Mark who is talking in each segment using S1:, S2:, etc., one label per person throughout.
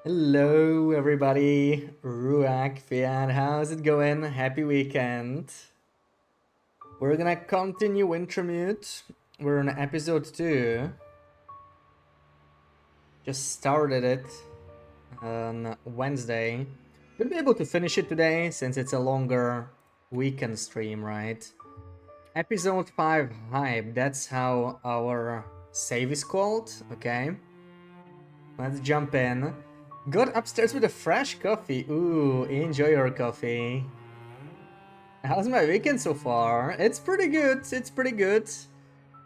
S1: Hello everybody, Ruak, Fiat, how's it going? Happy weekend. We're gonna continue Wintermute. We're on episode 2. Just started it on Wednesday. We'll be able to finish it today since it's a longer weekend stream, right? Episode 5 Hype, that's how our save is called, okay? Let's jump in. Got upstairs with a fresh coffee. Ooh, enjoy your coffee. How's my weekend so far? It's pretty good. It's pretty good.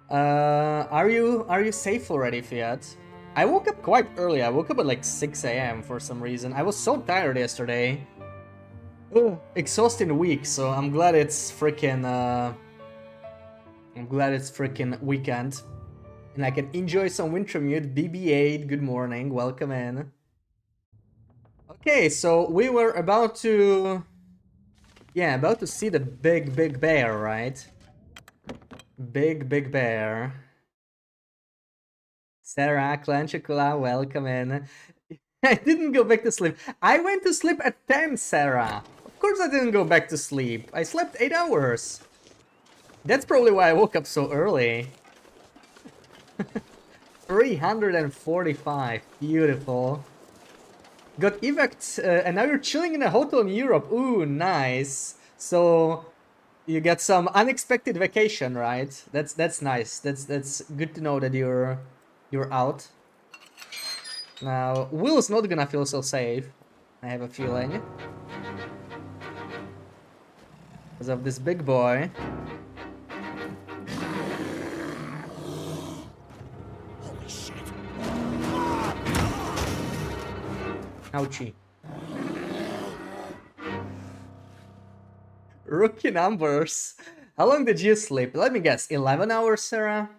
S1: Are you safe already, Fiat? I woke up quite early. I woke up at like 6 a.m. for some reason. I was so tired yesterday. Ugh, exhausting week, so I'm glad it's freaking weekend. And I can enjoy some Wintermute. BB8, good morning, welcome in. Okay, so we were about to see the big bear, right? Big bear. Sarah, Clanchicula, welcome in. I didn't go back to sleep. I went to sleep at 10, Sarah. Of course I didn't go back to sleep. I slept 8 hours. That's probably why I woke up so early. 345. Beautiful. Got evac, and now you're chilling in a hotel in Europe. Ooh, nice. So you get some unexpected vacation, right? That's nice. That's good to know that you're out. Now Will's not gonna feel so safe, I have a feeling, because of this big boy.
S2: Holy shit.
S1: Ouchie. Rookie numbers. How long did you sleep? Let me guess, 11 hours, Sarah?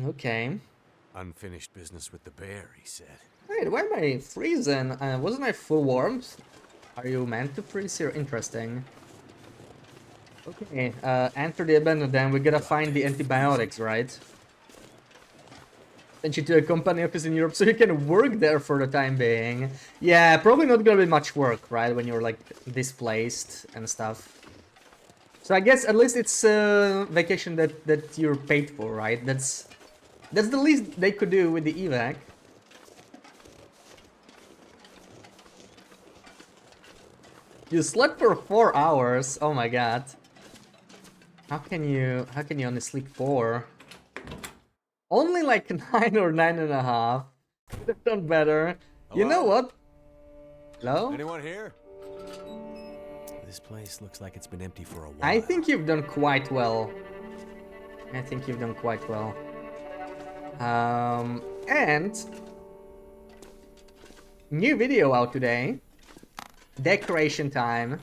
S1: Okay.
S2: Unfinished business with the bear, he said.
S1: Wait, why am I freezing? Wasn't I full warmth? Are you meant to freeze here? Interesting. Okay, enter the abandoned dam. We gotta find the antibiotics, right? Send you to a company office in Europe so you can work there for the time being. Yeah, probably not gonna be much work, right? When you're like displaced and stuff. So I guess at least it's a vacation that you're paid for, right? That's the least they could do with the evac. You slept for 4 hours. Oh my god. How can you only sleep 4? Only like 9 or 9.5. Could have done better.
S2: Hello?
S1: You know what? Hello?
S2: Anyone here? This place looks like it's been empty for a while.
S1: I think you've done quite well. And new video out today. Decoration time.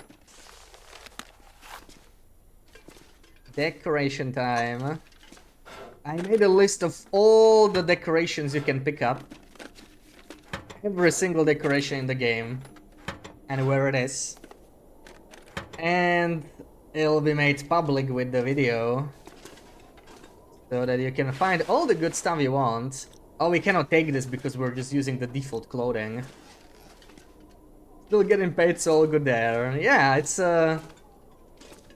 S1: I made a list of all the decorations you can pick up. Every single decoration in the game. And where it is. And it'll be made public with the video. So that you can find all the good stuff you want. Oh, we cannot take this because we're just using the default clothing. Still getting paid, so all good there. Yeah, it's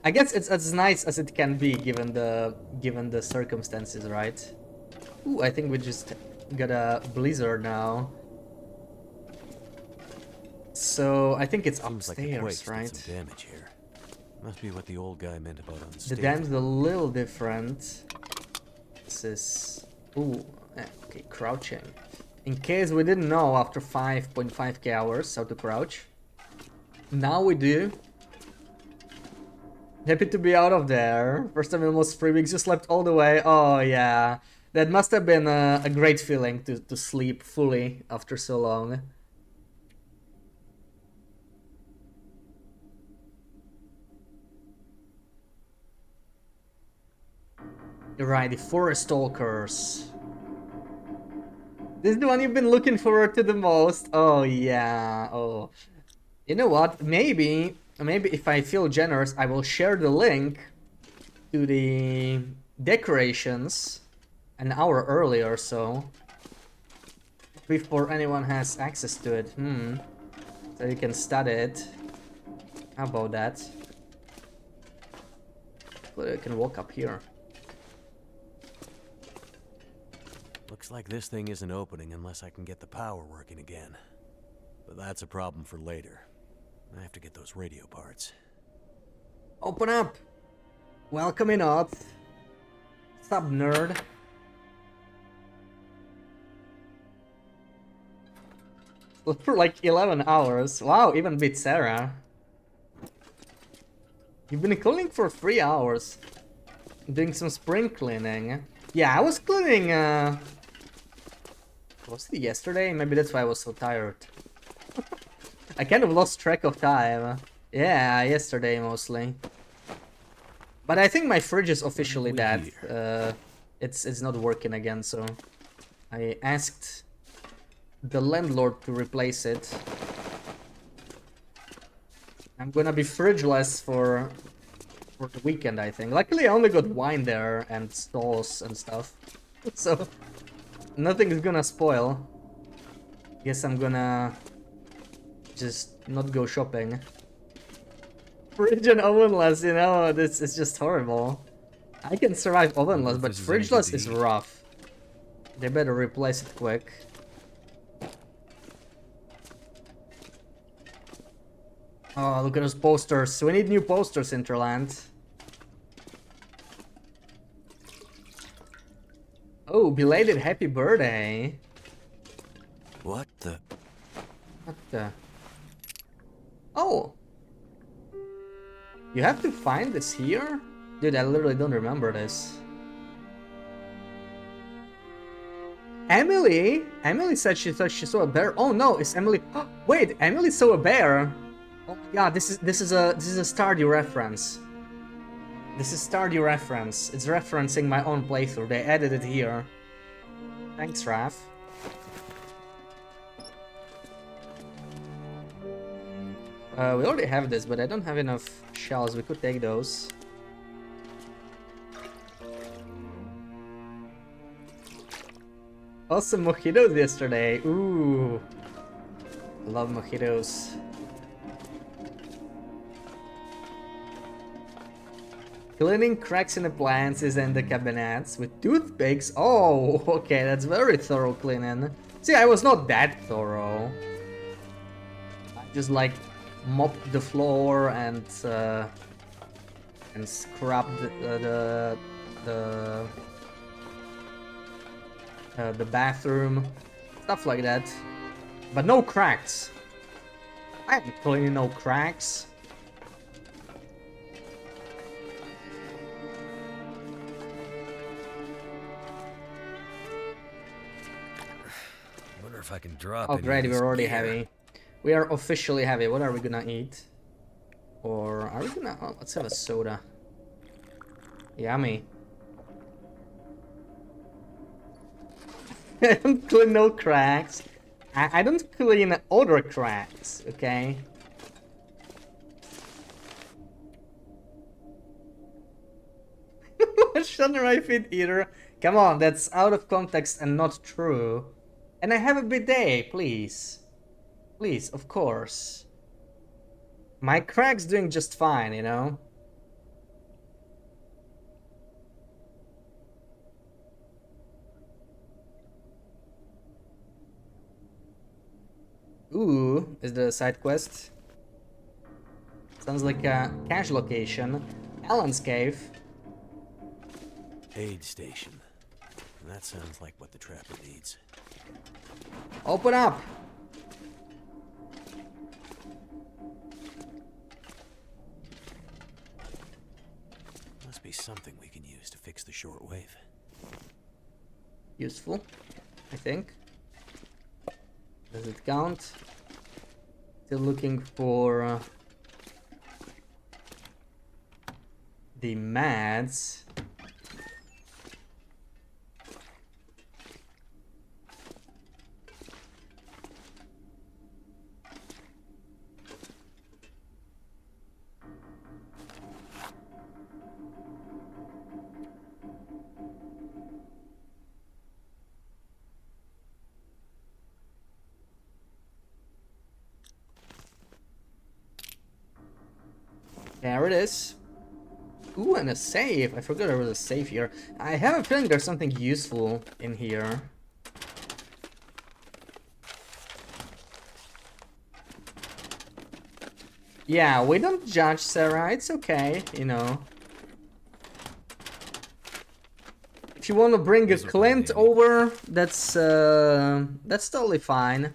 S1: I guess it's as nice as it can be given the circumstances, right? Ooh, I think we just got a blizzard now. So I think it's
S2: Seems like the
S1: upstairs,
S2: quake's done
S1: right?
S2: some damage here. Must be what the old guy meant about
S1: The
S2: unstable.
S1: dam's a little different. This is... Ooh, okay, crouching. In case we didn't know after 5.5k hours how to crouch. Now we do. Happy to be out of there. First time in almost 3 weeks, you slept all the way. Oh yeah. That must have been a great feeling to sleep fully after so long. Right, the Forest Stalkers. This is the one you've been looking forward to the most. Oh yeah. Oh. You know what? Maybe if I feel generous, I will share the link to the decorations an hour earlier, so before anyone has access to it. So you can study it. How about that? Well, you can walk up here.
S2: Looks like this thing isn't opening unless I can get the power working again. But that's a problem for later. I have to get those radio parts.
S1: Open up! Welcome in, Oth. Sub nerd. For like 11 hours. Wow, even beat Sarah. You've been cleaning for 3 hours. Doing some spring cleaning. Yeah, I was cleaning, was it yesterday? Maybe that's why I was so tired. I kind of lost track of time. Yeah, yesterday mostly. But I think my fridge is officially dead. It's not working again, so I asked the landlord to replace it. I'm gonna be fridgeless for the weekend, I think. Luckily, I only got wine there and sauce and stuff, so nothing is gonna spoil. Guess I'm gonna just not go shopping. Fridge and ovenless, you know, this is just horrible. I can survive ovenless, but fridgeless is rough. They better replace it quick. Oh, look at those posters. We need new posters, Interland. Oh, belated happy birthday.
S2: What the?
S1: What the? Oh! You have to find this here? Dude, I literally don't remember this. Emily? Emily said she thought she saw a bear. Oh no, it's Emily. Wait, Emily saw a bear. Oh my god, this is a Stardew reference. This is Stardew reference. It's referencing my own playthrough. They added it here. Thanks, Raph. We already have this, but I don't have enough shells. We could take those. Awesome mojitos yesterday. Ooh. Love mojitos. Cleaning cracks in the appliances and the cabinets with toothpicks. Oh, okay, that's very thorough cleaning. See, I was not that thorough. I just like mopped the floor and scrubbed the bathroom, stuff like that. But no cracks. I haven't cleaned no cracks.
S2: Wonder if I can drop.
S1: Oh great, we're already heavy. We are officially heavy. What are we gonna eat? Or are we gonna... Oh, let's have a soda. Yummy. I don't clean no cracks. I don't clean other cracks, okay? Shouldn't feet eater. Come on, that's out of context and not true. And I have a bidet, please. Please, of course. My crack's doing just fine, you know? Ooh, is there a side quest? Sounds like a cache location. Alan's cave.
S2: Aid station. That sounds like what the trapper needs.
S1: Open up!
S2: Must be something we can use to fix the shortwave.
S1: Useful, I think. Does it count? Still looking for the mads. There it is. Ooh, and a save. I forgot there was a save here. I have a feeling there's something useful in here. Yeah, we don't judge Sarah. It's okay, you know. If you want to bring a Clint over, that's totally fine.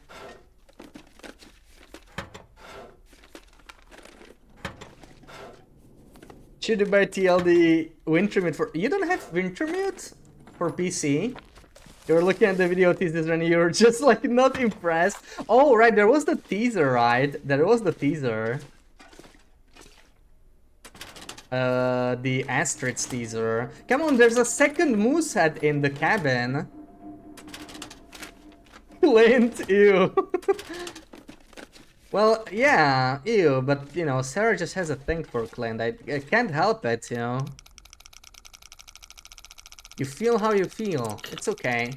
S1: Should you buy TLD Wintermute for... You don't have Wintermute for PC? You're looking at the video teasers and you're just like not impressed. Oh, right, there was the teaser, right? There was the teaser. The Asterix teaser. Come on, there's a second moose head in the cabin. Clint, ew. Well, yeah, ew, but you know, Sarah just has a thing for Clint. I can't help it, you know. You feel how you feel. It's okay.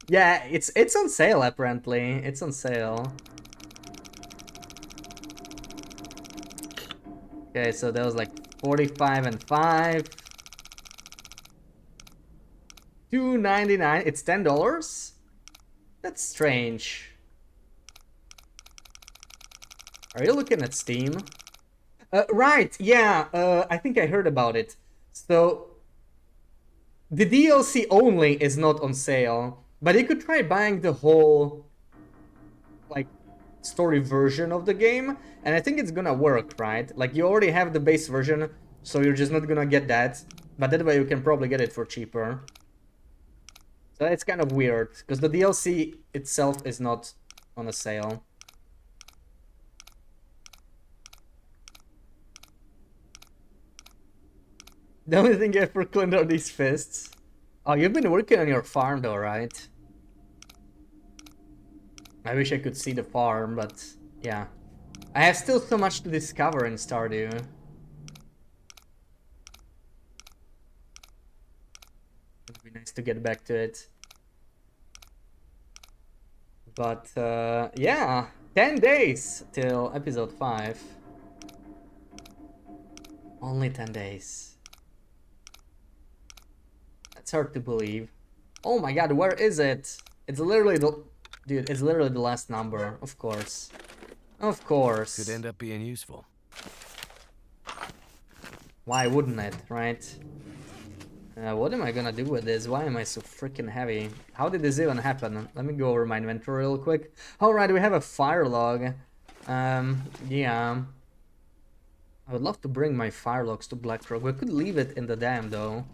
S1: Yeah, it's on sale apparently. It's on sale. Okay, so that was like 45 and 5. $2.99. It's $10? That's strange. Are you looking at Steam? Right, yeah, I think I heard about it. So, the DLC only is not on sale, but you could try buying the whole, like, story version of the game, and I think it's gonna work, right? Like, you already have the base version, so you're just not gonna get that, but that way you can probably get it for cheaper. So it's kind of weird, because the DLC itself is not on a sale. The only thing I have for Clint are these fists. Oh, you've been working on your farm though, right? I wish I could see the farm, but yeah. I have still so much to discover in Stardew. It'd be nice to get back to it. But yeah, 10 days till episode 5. Only 10 days. That's hard to believe. Oh my god, where is it? It's literally the... Dude, it's literally the last number, of course. Of course.
S2: Could end up being useful.
S1: Why wouldn't it, right? What am I gonna do with this? Why am I so freaking heavy? How did this even happen? Let me go over my inventory real quick. Alright, we have a fire log. Yeah. I would love to bring my fire logs to Blackrock. We could leave it in the dam, though.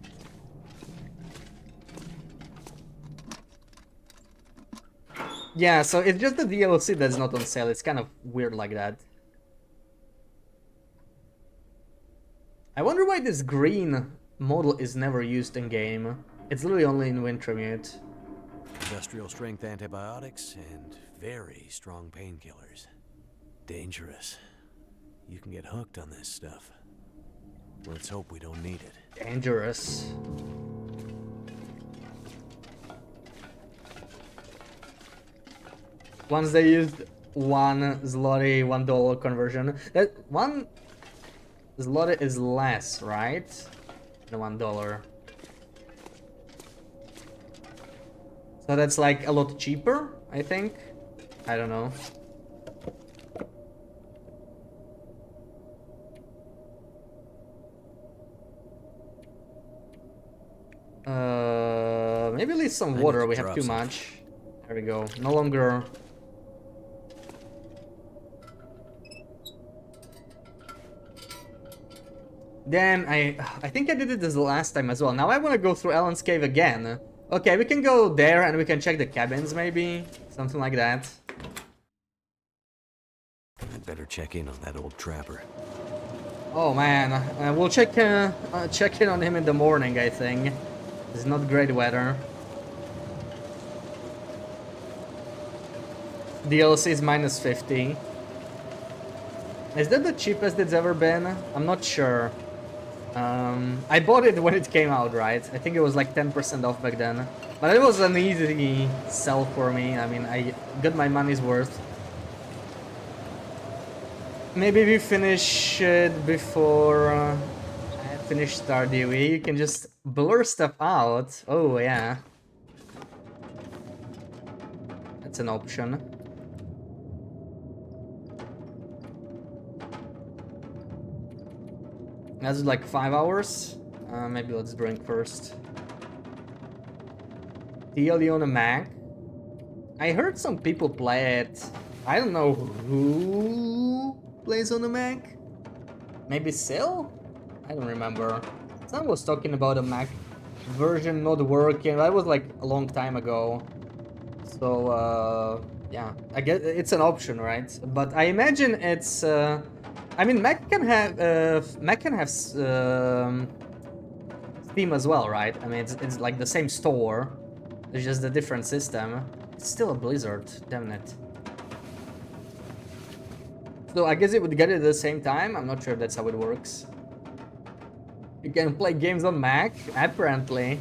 S1: Yeah, so it's just the DLC that's not on sale. It's kind of weird like that. I wonder why this green model is never used in game. It's literally only in Wintermute.
S2: Industrial strength antibiotics and very strong painkillers. Dangerous. You can get hooked on this stuff. Let's hope we don't need it.
S1: Dangerous. Once they used one zloty, $1 conversion, that one zloty is less, right? Than $1. So that's like a lot cheaper, I think. I don't know. Maybe at least some water. We have too much. There we go. No longer. Damn, I think I did it this last time as well. Now I want to go through Ellen's cave again. Okay, we can go there and we can check the cabins maybe. Something like that.
S2: I'd better check in on that old trapper.
S1: Oh man, we'll check in on him in the morning, I think. It's not great weather. DLC is minus 50. Is that the cheapest it's ever been? I'm not sure. I bought it when it came out, right? I think it was like 10% off back then. But it was an easy sell for me. I mean, I got my money's worth. Maybe we finish it before I finish Stardew. You can just blur stuff out. Oh yeah, that's an option. That's like 5 hours. Maybe let's drink first. DLE on a Mac. I heard some people play it. I don't know who plays on a Mac. Maybe Sil? I don't remember. Someone was talking about a Mac version not working. That was like a long time ago. So yeah, I guess it's an option, right? But I imagine it's. I mean, Mac can have Steam as well, right? I mean, it's like the same store. It's just a different system. It's still a Blizzard, damn it. So I guess it would get it at the same time. I'm not sure if that's how it works. You can play games on Mac, apparently.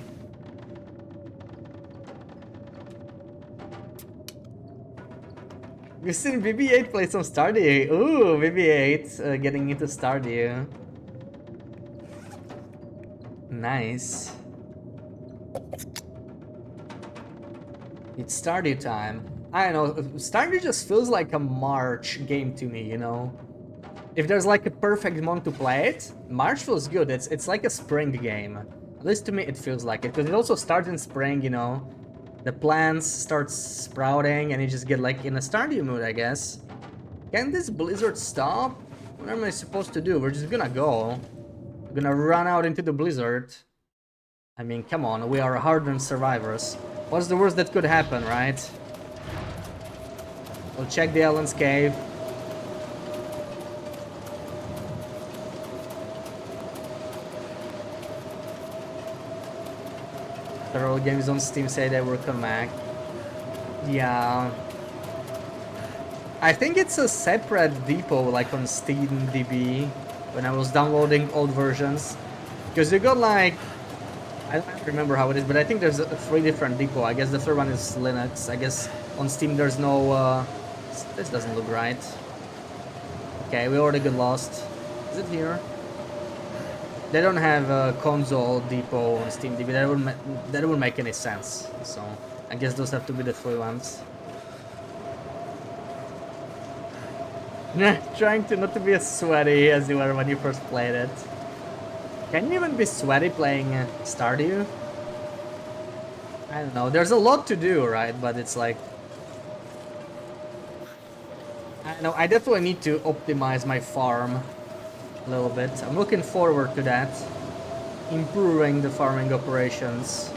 S1: You've seen BB-8 play some Stardew. Ooh, BB-8 getting into Stardew. Nice. It's Stardew time. I don't know, Stardew just feels like a March game to me, you know? If there's like a perfect month to play it, March feels good. It's like a spring game. At least to me it feels like it, because it also starts in spring, you know? The plants start sprouting and you just get like in a Stardew mood, I guess. Can this blizzard stop? What am I supposed to do? We're just gonna go. We're gonna run out into the blizzard. I mean, come on, we are hardened survivors. What's the worst that could happen, right? We'll check the Ellen's cave. Several games on Steam say they work on Mac. Yeah. I think it's a separate depot, like on SteamDB, when I was downloading old versions. Because you got like... I don't remember how it is, but I think there's 3 different depot. I guess the third one is Linux. I guess on Steam there's no... This doesn't look right. Okay, we already got lost. Is it here? They don't have a console depot on SteamDB. That wouldn't make any sense. So I guess those have to be the 3 ones. Trying to not to be as sweaty as you were when you first played it. Can you even be sweaty playing Stardew? I don't know. There's a lot to do, right? But it's like... I don't know. I definitely need to optimize my farm a little bit. I'm looking forward to that. Improving the farming operations.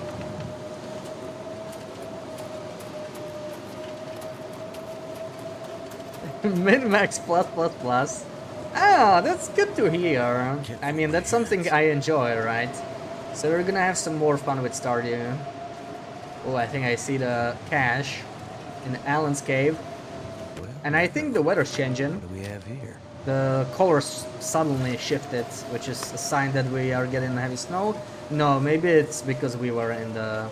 S1: Min-max plus plus plus. Ah, that's good to hear. I mean, that's something I enjoy, right? So we're gonna have some more fun with Stardew. Oh, I think I see the cache in Alan's cave. And I think the weather's changing.
S2: What do we have here?
S1: The colors suddenly shifted, which is a sign that we are getting heavy snow. No, maybe it's because we were in the...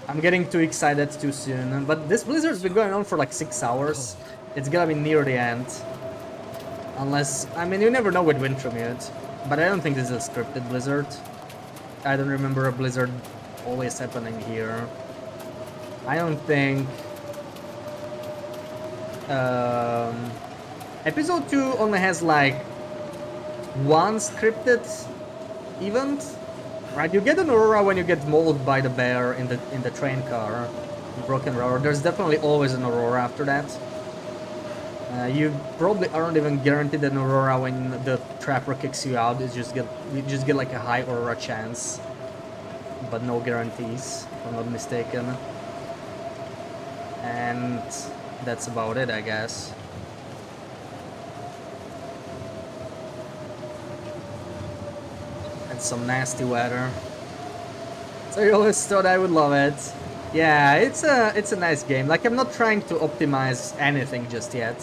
S1: I'm getting too excited too soon. But this blizzard's been going on for like 6 hours. It's gonna be near the end. Unless... I mean, you never know with Wintermute. But I don't think this is a scripted blizzard. I don't remember a blizzard always happening here. I don't think... Episode 2 only has like 1 scripted event, right? You get an aurora when you get mauled by the bear in the train car, Broken Road. There's definitely always an aurora after that. You probably aren't even guaranteed an aurora when the trapper kicks you out. You just get like a high aurora chance, but no guarantees, if I'm not mistaken. And that's about it, I guess. And some nasty weather. So you always thought I would love it. Yeah, it's a nice game. Like, I'm not trying to optimize anything just yet.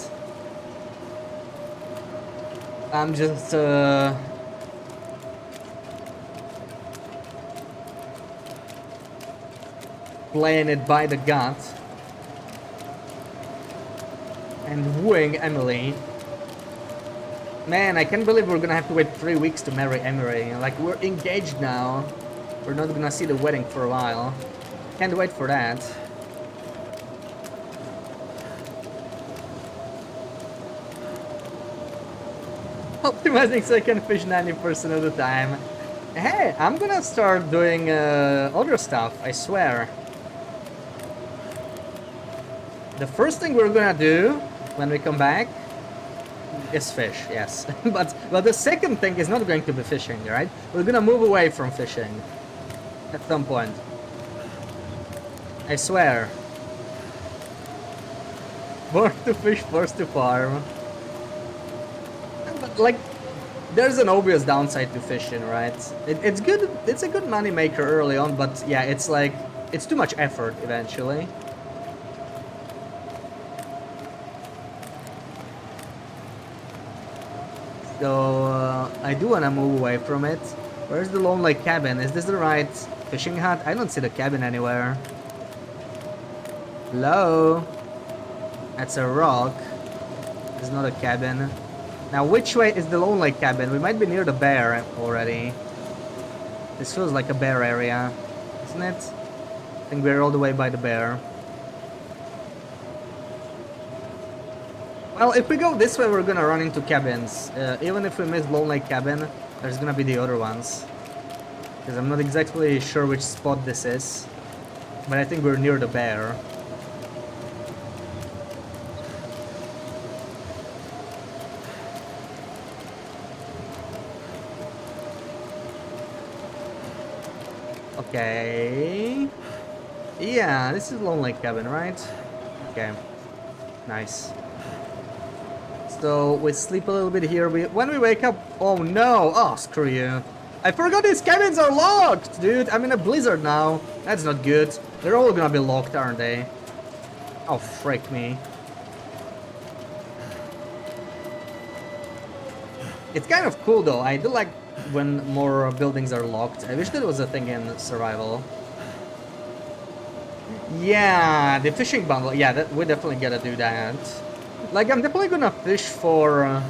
S1: I'm just playing it by the gut and wooing Emily. Man, I can't believe we're gonna have to wait 3 weeks to marry Emery. Like, we're engaged now. We're not gonna see the wedding for a while. Can't wait for that. Optimizing so I can fish 90% of the time. Hey, I'm gonna start doing other stuff, I swear. The first thing we're gonna do when we come back is fish, yes. but the second thing is not going to be fishing, right? We're gonna move away from fishing at some point. I swear. Born to fish, forced to farm. But like, there's an obvious downside to fishing, right? It's good. It's a good money maker early on, but yeah, it's like it's too much effort eventually. So I do want to move away from it. Where's the Lone Lake cabin? Is this the right fishing hut? I don't see the cabin anywhere. Hello? That's a rock. It's not a cabin. Now, which way is the Lone Lake cabin? We might be near the bear already. This feels like a bear area, isn't it? I think we're all the way by the bear. Well, if we go this way, we're gonna run into cabins. Even if we miss Lone Lake cabin, there's gonna be the other ones. Because I'm not exactly sure which spot this is. But I think we're near the bear. Okay. Yeah, this is Lone Lake cabin, right? Okay. Nice. So we sleep a little bit here. When we wake up, oh no! Oh, screw you! I forgot these cabins are locked, dude. I'm in a blizzard now. That's not good. They're all gonna be locked, aren't they? Oh, frick me! It's kind of cool though. I do like when more buildings are locked. I wish that was a thing in survival. Yeah, the fishing bundle. Yeah, we definitely gotta do that. Like, I'm definitely gonna fish for,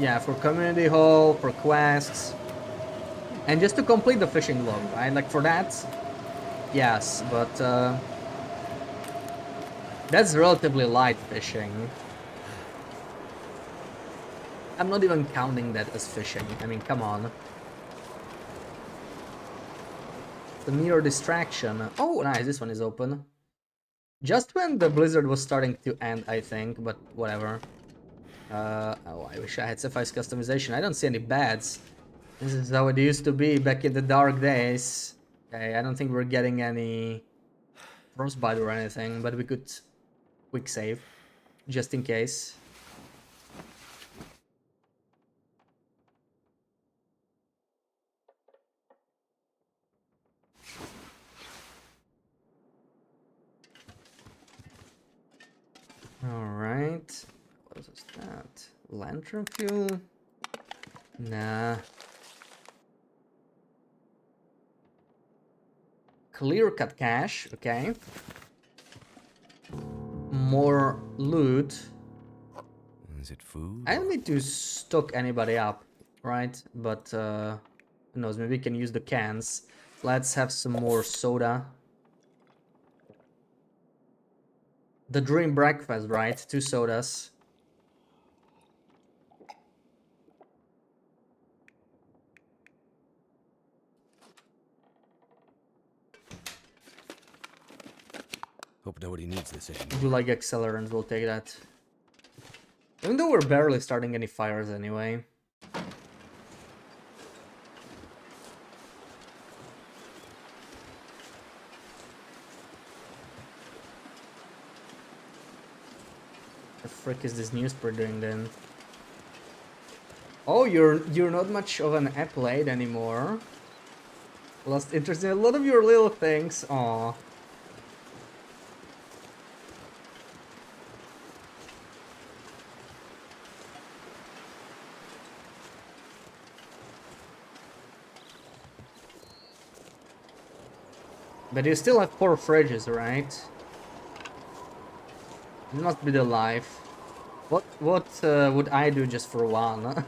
S1: yeah, for community hall, for quests, and just to complete the fishing log, right? Like, for that, yes, but, that's relatively light fishing. I'm not even counting that as fishing. I mean, come on. The mere distraction. Oh, nice, this one is open. Just when the blizzard was starting to end, I think, but whatever. Oh, I wish I had Sapphire's customization. I don't see any bats. This is how it used to be back in the dark days. Okay, I don't think we're getting any frostbite or anything, but we could quick save, just in case. Alright. What is that? Lantern fuel? Nah. Clear cut cache, okay. More loot.
S2: Is it food?
S1: I don't need to stock anybody up, right? But who knows, maybe we can use the cans. Let's have some more soda. The dream breakfast, right? 2 sodas.
S2: Hope nobody needs this
S1: I
S2: anymore.
S1: do like accelerants, we'll take that. Even though we're barely starting any fires anyway. The frick is this newsprint doing then? Oh, you're not much of an athlete anymore. Lost interest in a lot of your little things. Aw. But you still have 4 fridges, right? It must be the life. What would I do just for one?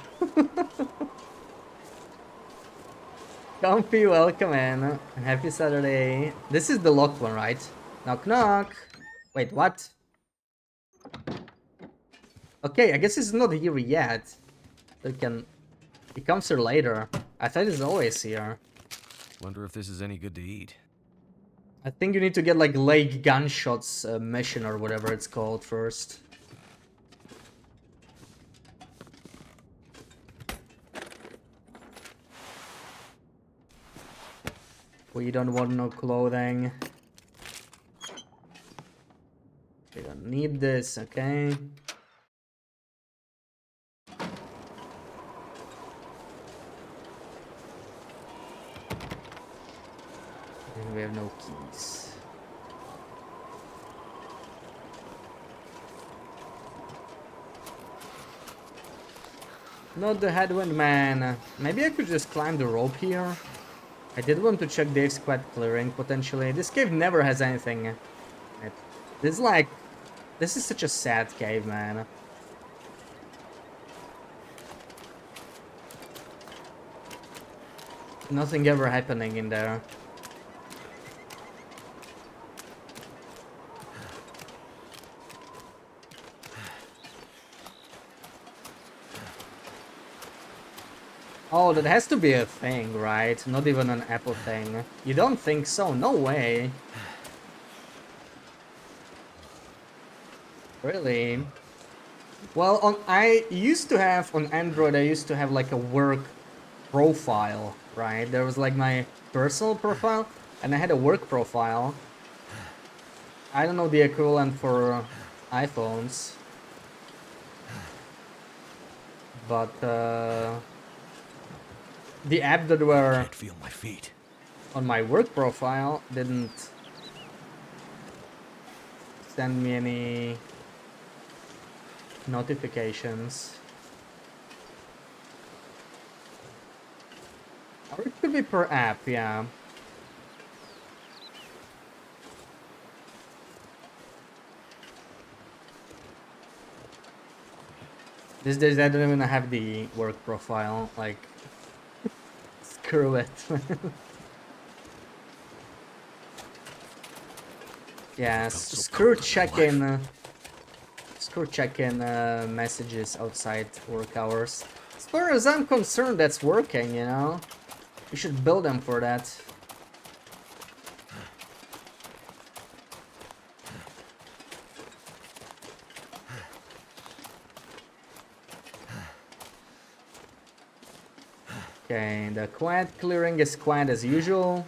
S1: Comfy, welcome in. Happy Saturday. This is the locked one, right? Knock knock. Wait, what? Okay, I guess it's not here yet. It can... It comes here later. I thought it's always here.
S2: Wonder if this is any good to eat.
S1: I think you need to get like Lake Gunshots mission or whatever it's called first. We don't want no clothing. We don't need this, okay? And we have no keys. Not the headwind man. Maybe I could just climb the rope here. I did want to check the squad clearing potentially. This cave never has anything. This is like... This is such a sad cave, man. Nothing ever happening in there. Oh, that has to be a thing, right? Not even an apple thing. You don't think so? No way. Really? Well, I used to have on Android, I used to have like a work profile, right? There was like my personal profile, and I had a work profile. I don't know the equivalent for iPhones, but the app that were
S2: Can't feel my feet.
S1: on my work profile didn't send me any notifications. Or it could be per app, yeah. These days I don't even have the work profile, like, screw it. Yeah, screw checking messages outside work hours. As far as I'm concerned, that's working, you know? You should build them for that. Okay, the quad clearing is quad as usual.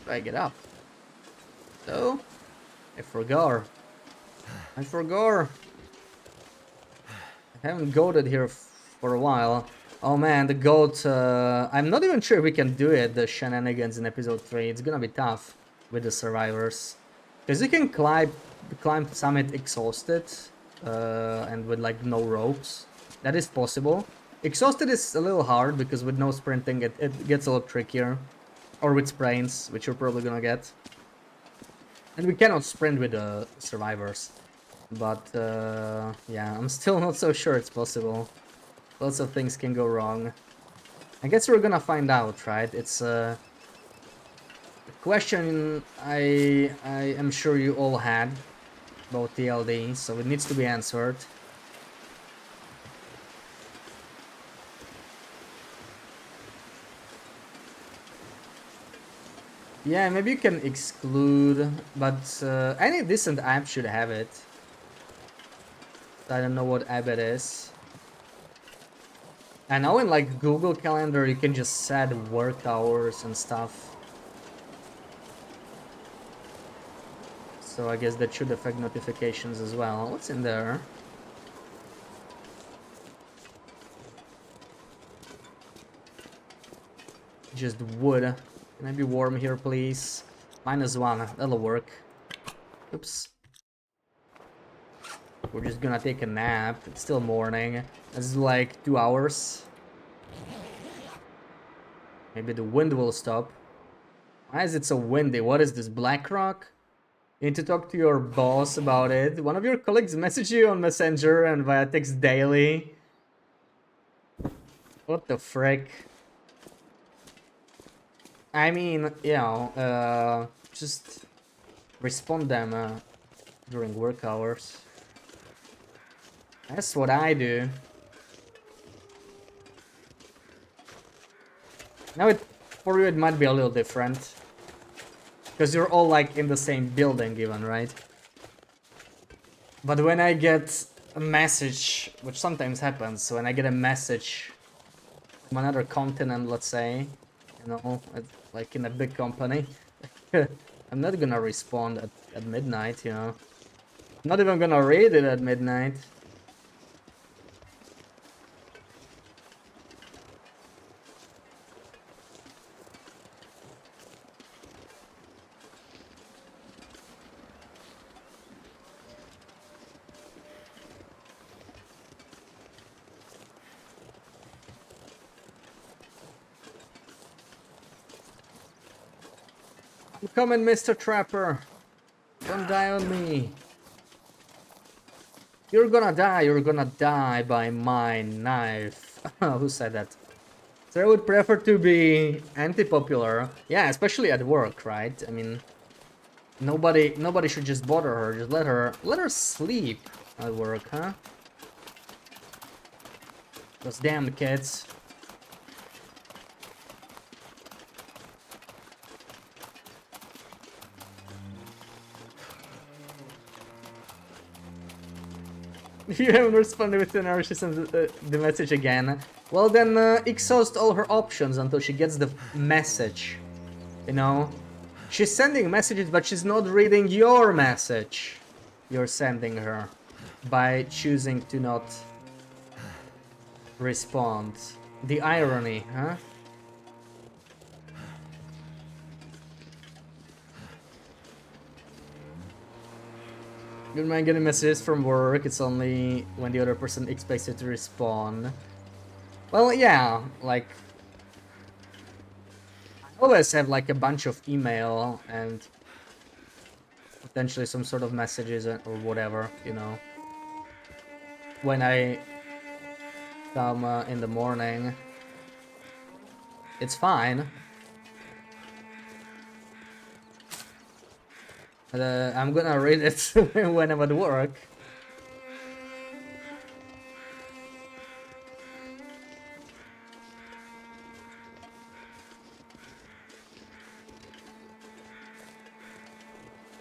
S1: I get up. So, I forgot. I haven't goated here for a while. Oh man, the goat. I'm not even sure we can do it, the shenanigans in episode 3. It's gonna be tough with the survivors. Because you can climb summit exhausted and with like no ropes. That is possible. Exhausted is a little hard because with no sprinting it gets a lot trickier. Or with sprains, which you're probably gonna get. And we cannot sprint with the survivors. But yeah, I'm still not so sure it's possible. Lots of things can go wrong. I guess we're gonna find out, right? It's a question I am sure you all had about TLD, so it needs to be answered. Yeah, maybe you can exclude, but any decent app should have it. I don't know what app it is. I know in like Google Calendar you can just set work hours and stuff. So I guess that should affect notifications as well. What's in there? Just wood. Can I be warm here, please? -1. That'll work. Oops. We're just gonna take a nap. It's still morning. This is like 2 hours. Maybe the wind will stop. Why is it so windy? What is this, BlackRock? You need to talk to your boss about it. One of your colleagues messaged you on Messenger and via text daily. What the frick? I mean, just respond them during work hours. That's what I do. Now for you it might be a little different. Because you're all like in the same building even, right? But when I get a message, which sometimes happens, when I get a message from another continent, let's say, like in a big company, I'm not gonna respond at midnight, I'm not even gonna read it at midnight. I'm coming, Mr. Trapper. Don't die on me. You're gonna die by my knife. Who said that? So I would prefer to be anti-popular. Yeah, especially at work, right? I mean, nobody should just bother her. Just let her sleep at work, huh? Those damn kids. You haven't responded with an hour, she sends the message again. Well then, exhaust all her options until she gets the message. She's sending messages, but she's not reading your message you're sending her by choosing to not respond. The irony, huh? You don't mind getting messages from work, it's only when the other person expects you to respond. Well, yeah, like, I always have like a bunch of email and potentially some sort of messages or whatever, when I come in the morning. It's fine. But, I'm gonna read it when I'm at work.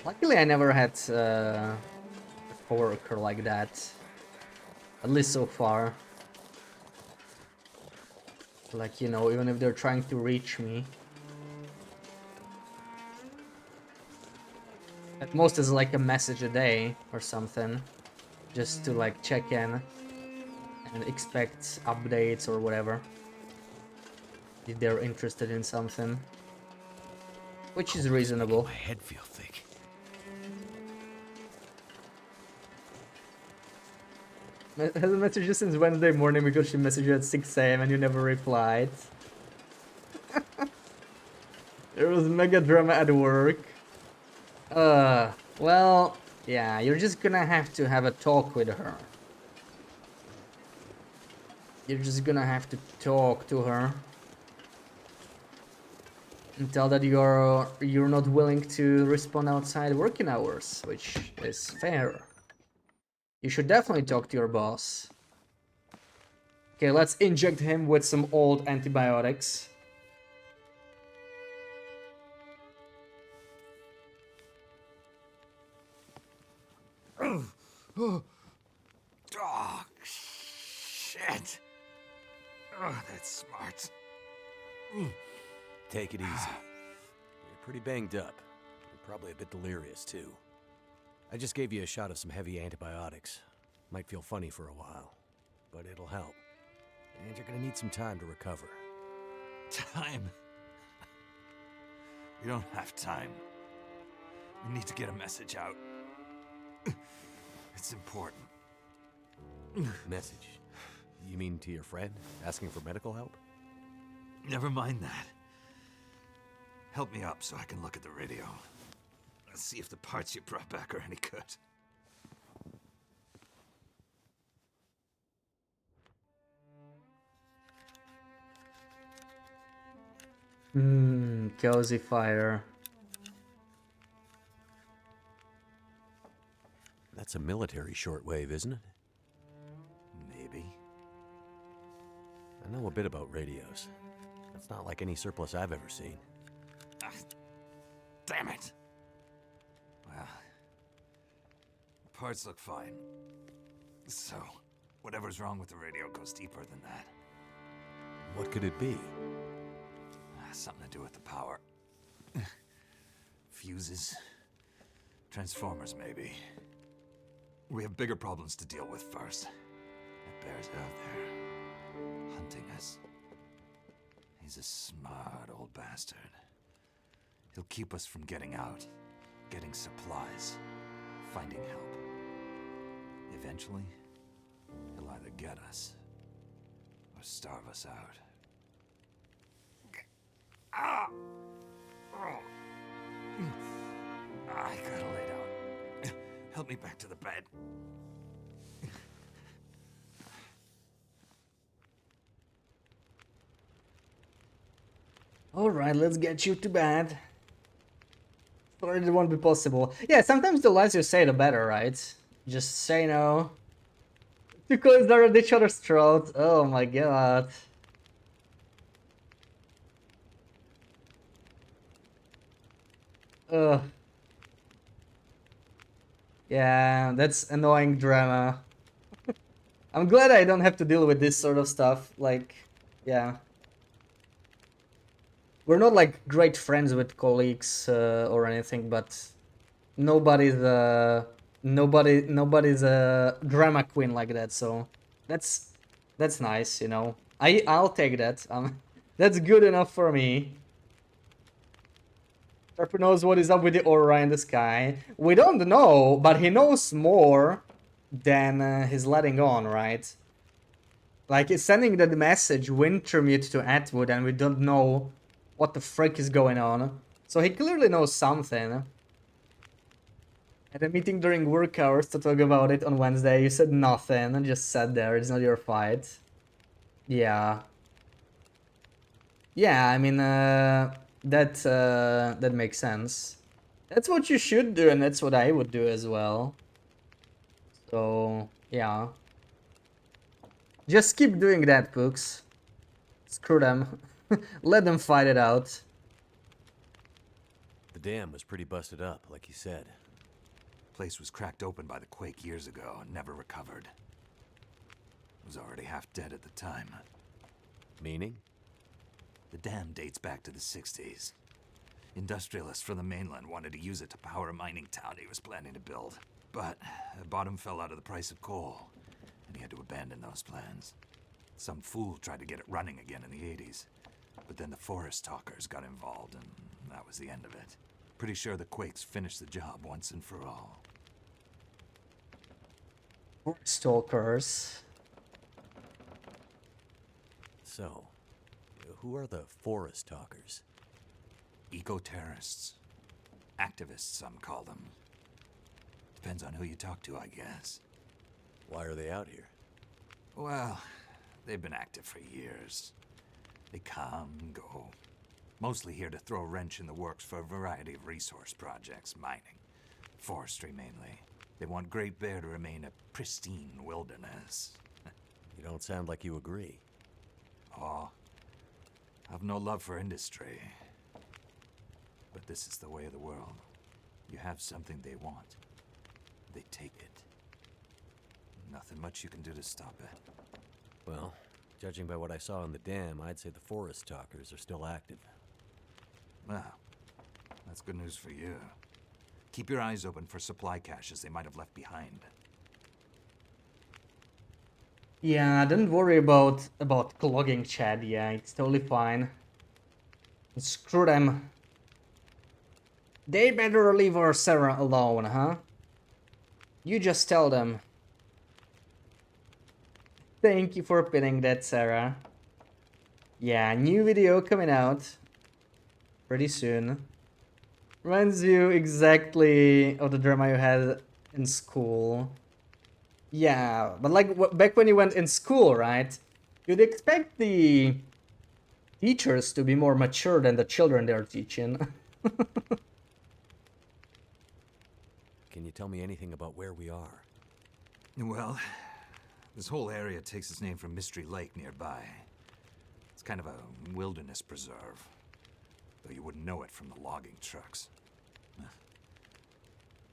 S1: Luckily, I never had a coworker like that. At least so far. Like, even if they're trying to reach me. At most it's like a message a day or something. Just to like check in and expect updates or whatever. If they're interested in something. Which is reasonable.
S2: My head feel thick.
S1: Has a message since Wednesday morning because she messaged you at 6 AM and you never replied. There was mega drama at work. Well, yeah, you're just gonna have to have a talk with her. You're just gonna have to talk to her. And tell that you're not willing to respond outside working hours, which is fair. You should definitely talk to your boss. Okay, let's inject him with some old antibiotics.
S2: Oh, shit. Oh, that's smart. Take it easy. You're pretty banged up. You're probably a bit delirious, too. I just gave you a shot of some heavy antibiotics. Might feel funny for a while, but it'll help. And you're gonna need some time to recover.
S3: Time? We don't have time. We need to get a message out. It's important.
S2: Message? You mean to your friend, asking for medical help?
S3: Never mind that. Help me up so I can look at the radio. Let's see if the parts you brought back are any good.
S1: Cozy fire.
S2: That's a military shortwave, isn't it?
S3: Maybe.
S2: I know a bit about radios. It's not like any surplus I've ever seen.
S3: Ah, damn it! Well, the parts look fine. So, whatever's wrong with the radio goes deeper than that.
S2: What could it be?
S3: Something to do with the power. Fuses. Transformers, maybe. We have bigger problems to deal with first. That bear's out there, hunting us. He's a smart old bastard. He'll keep us from getting out, getting supplies, finding help. Eventually, he'll either get us, or starve us out. Ah! Oh. I gotta lay down. Help me back to the bed.
S1: Alright, let's get you to bed. Or it won't be possible. Yeah, sometimes the less you say, the better, right? Just say no. Two coins are at each other's throat. Oh my god. Ugh. Yeah, that's annoying drama. I'm glad I don't have to deal with this sort of stuff. Like, yeah. We're not like great friends with colleagues or anything, but nobody's nobody's a drama queen like that. So that's nice, you know. I'll take that. That's good enough for me. Pepper knows what is up with the aura in the sky. We don't know, but he knows more than he's letting on, right? Like, he's sending that message, Wintermute, to Atwood, and we don't know what the frick is going on. So he clearly knows something. At a meeting during work hours to talk about it on Wednesday, you said nothing and just sat there. It's not your fight. Yeah. Yeah, I mean, that makes sense. That's what you should do, and that's what I would do as well. So, yeah. Just keep doing that, Pooks. Screw them. Let them fight it out.
S2: The dam was pretty busted up, like you said.
S3: Place was cracked open by the quake years ago and never recovered. Was already half dead at the time.
S2: Meaning?
S3: The dam dates back to the 60s. Industrialists from the mainland wanted to use it to power a mining town he was planning to build. But the bottom fell out of the price of coal, and he had to abandon those plans. Some fool tried to get it running again in the 80s, but then the forest talkers got involved, and that was the end of it. Pretty sure the quakes finished the job once and for all.
S1: Stalkers.
S2: So, who are the forest talkers?
S3: Eco-terrorists. Activists, some call them. Depends on who you talk to, I guess.
S2: Why are they out here?
S3: Well, they've been active for years. They come and go. Mostly here to throw a wrench in the works for a variety of resource projects, mining, forestry mainly. They want Great Bear to remain a pristine wilderness.
S2: You don't sound like you agree.
S3: Oh, I've no love for industry. But this is the way of the world. You have something they want. They take it. Nothing much you can do to stop it.
S2: Well, judging by what I saw in the dam, I'd say the forest talkers are still active.
S3: Well, that's good news for you. Keep your eyes open for supply caches they might have left behind.
S1: Yeah, don't worry about clogging Chad. Yeah, it's totally fine. Screw them. They better leave our Sarah alone, huh? You just tell them. Thank you for pinning that, Sarah. Yeah, new video coming out. pretty soon. Reminds you exactly of the drama you had in school. Yeah, but like back when you went in school, right? You'd expect the teachers to be more mature than the children they're teaching.
S2: Can you tell me anything about where we are?
S3: Well, this whole area takes its name from Mystery Lake nearby. It's kind of a wilderness preserve, though you wouldn't know it from the logging trucks.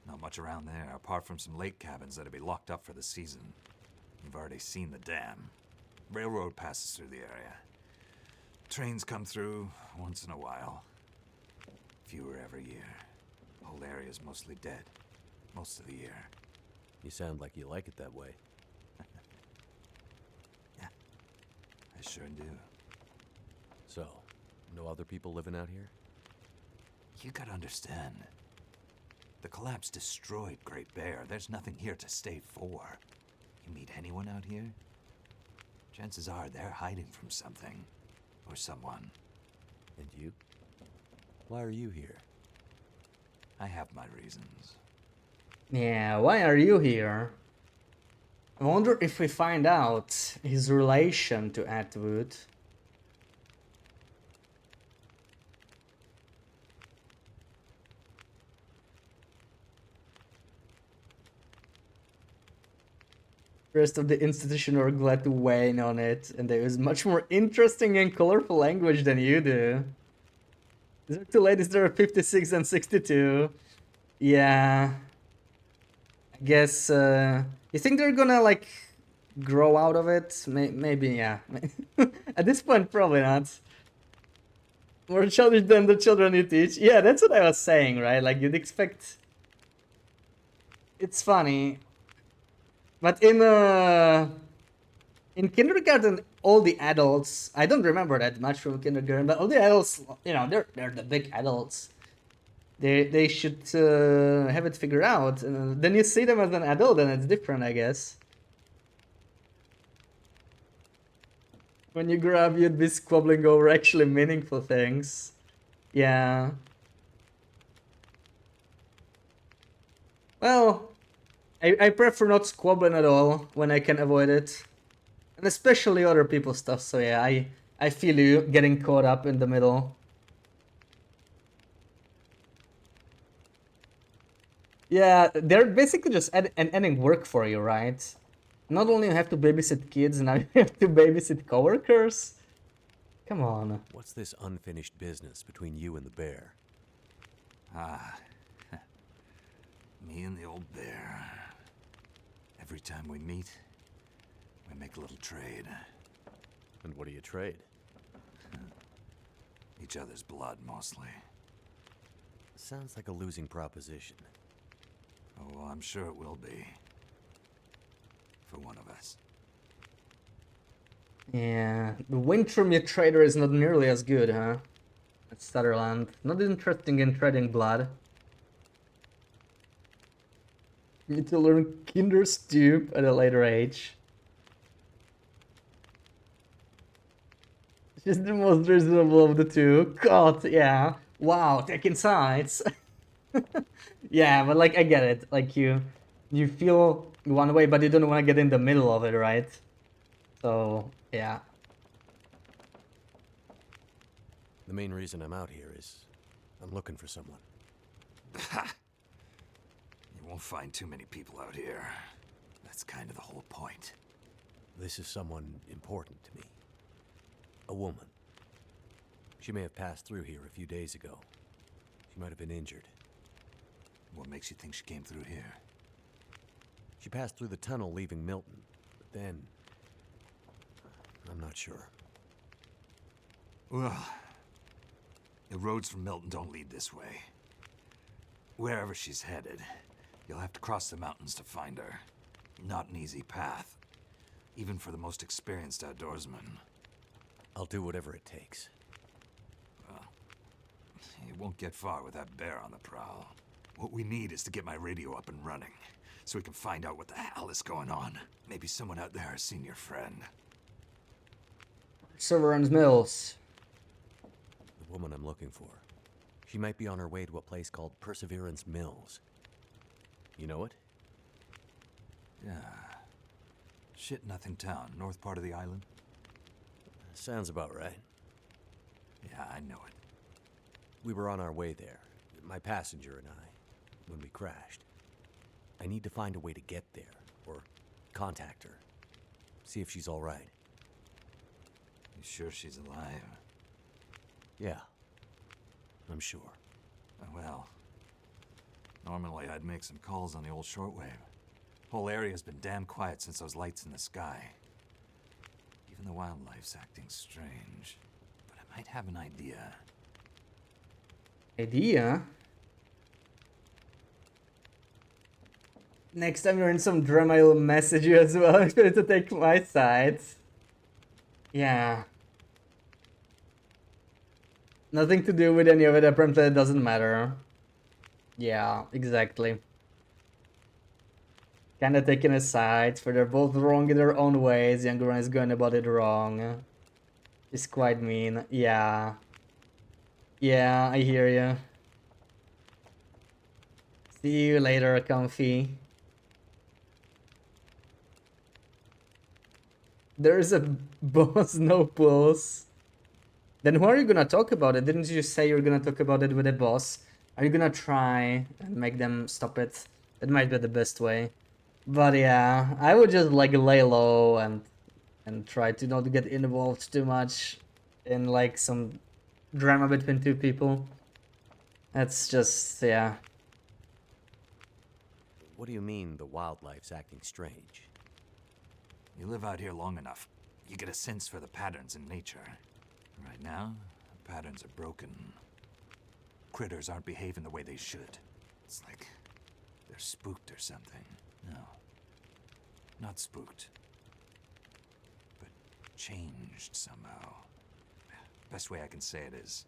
S3: Not much around there, apart from some lake cabins that'll be locked up for the season. You've already seen the dam. Railroad passes through the area. Trains come through once in a while. Fewer every year. The whole area's mostly dead. Most of the year.
S2: You sound like you like it that way.
S3: Yeah, I sure do.
S2: So, no other people living out here?
S3: You gotta understand. The collapse destroyed Great Bear. There's nothing here to stay for. You meet anyone out here? Chances are they're hiding from something. Or someone.
S2: And you? Why are you here?
S3: I have my reasons.
S1: Yeah, why are you here? I wonder if we find out his relation to Atwood. The rest of the institution are glad to weigh in on it, and they use much more interesting and colorful language than you do. Is there two ladies there are 56 and 62? Yeah. I guess, you think they're gonna, like, grow out of it? Maybe, yeah. At this point, probably not. More childish than the children you teach. Yeah, that's what I was saying, right? Like, you'd expect... It's funny. But in kindergarten, all the adults... I don't remember that much from kindergarten, but all the adults, you know, they're the big adults. They should have it figured out. And then you see them as an adult, and it's different, I guess. When you grow up, you'd be squabbling over actually meaningful things. Yeah. Well, I prefer not squabbling at all when I can avoid it. And especially other people's stuff, so yeah, I feel you getting caught up in the middle. Yeah, they're basically just ending work for you, right? Not only you have to babysit kids, now you have to babysit coworkers. Come on.
S2: What's this unfinished business between you and the bear?
S3: Ah, me and the old bear. Every time we meet, we make a little trade.
S2: And what do you trade?
S3: Each other's blood, mostly.
S2: Sounds like a losing proposition.
S3: Oh, I'm sure it will be. For one of us.
S1: Yeah, the Wintermute trader is not nearly as good, huh? At Sutherland. Not interesting in trading blood. Need to learn Kinderstoop at a later age. She's the most reasonable of the two. God, yeah. Wow, taking sides. Yeah, but like I get it. Like you feel one way, but you don't want to get in the middle of it, right? So yeah.
S2: The main reason I'm out here is I'm looking for someone.
S3: You won't find too many people out here. That's kind of the whole point.
S2: This is someone important to me. A woman. She may have passed through here a few days ago. She might have been injured.
S3: What makes you think she came through here?
S2: She passed through the tunnel leaving Milton, but then... I'm not sure.
S3: Well, the roads from Milton don't lead this way. Wherever she's headed, you'll have to cross the mountains to find her. Not an easy path, even for the most experienced outdoorsman.
S2: I'll do whatever it takes.
S3: Well, you won't get far with that bear on the prowl. What we need is to get my radio up and running, so we can find out what the hell is going on. Maybe someone out there has seen your friend.
S1: Severance Mills.
S2: The woman I'm looking for. She might be on her way to a place called Perseverance Mills. You know it?
S3: Yeah. Shit Nothing Town, north part of the island.
S2: Sounds about right.
S3: Yeah, I know it.
S2: We were on our way there, my passenger and I, when we crashed. I need to find a way to get there, or contact her. See if she's all right.
S3: You sure she's alive?
S2: Yeah, I'm sure.
S3: Well, normally I'd make some calls on the old shortwave. Whole area's been damn quiet since those lights in the sky. Even the wildlife's acting strange. But I might have an idea.
S1: Idea? Next time you're in some drama, I'll message you as well. I'm going to take my side. Yeah. Nothing to do with any of it. Apparently it doesn't matter. Yeah, exactly. Kinda taking a side, for they're both wrong in their own ways. Younger one is going about it wrong. It's quite mean. Yeah. Yeah, I hear you. See you later, Comfy. There's a boss, no pulse. Then who are you gonna talk about it? Didn't you say you're gonna talk about it with a boss? Are you gonna try and make them stop it? That might be the best way. But yeah, I would just like lay low and try to not get involved too much in like some drama between two people. That's just, yeah.
S2: What do you mean the wildlife's acting strange?
S3: You live out here long enough, you get a sense for the patterns in nature. Right now, the patterns are broken. Critters aren't behaving the way they should. It's like they're spooked or something. No, not spooked, but changed somehow. Best way I can say it is,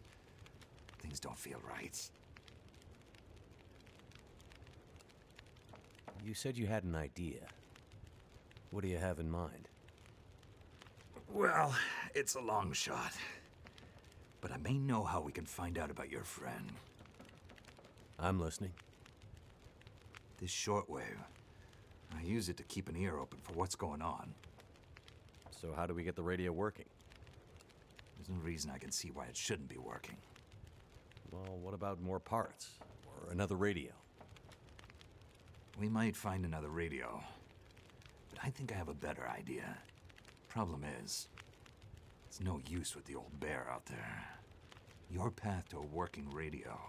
S3: things don't feel right.
S2: You said you had an idea. What do you have in mind?
S3: Well, it's a long shot. But I may know how we can find out about your friend.
S2: I'm listening.
S3: This shortwave, I use it to keep an ear open for what's going on.
S2: So how do we get the radio working?
S3: There's no reason I can see why it shouldn't be working.
S2: Well, what about more parts? Or another radio?
S3: We might find another radio. But I think I have a better idea. Problem is, it's no use with the old bear out there. Your path to a working radio,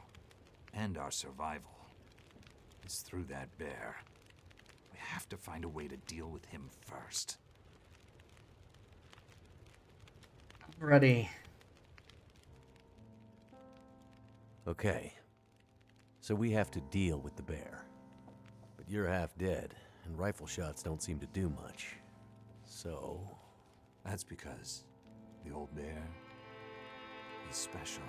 S3: and our survival, is through that bear. We have to find a way to deal with him first.
S1: Ready.
S2: Okay. So we have to deal with the bear. But you're half dead, and rifle shots don't seem to do much. So...
S3: That's because the old bear, he's special.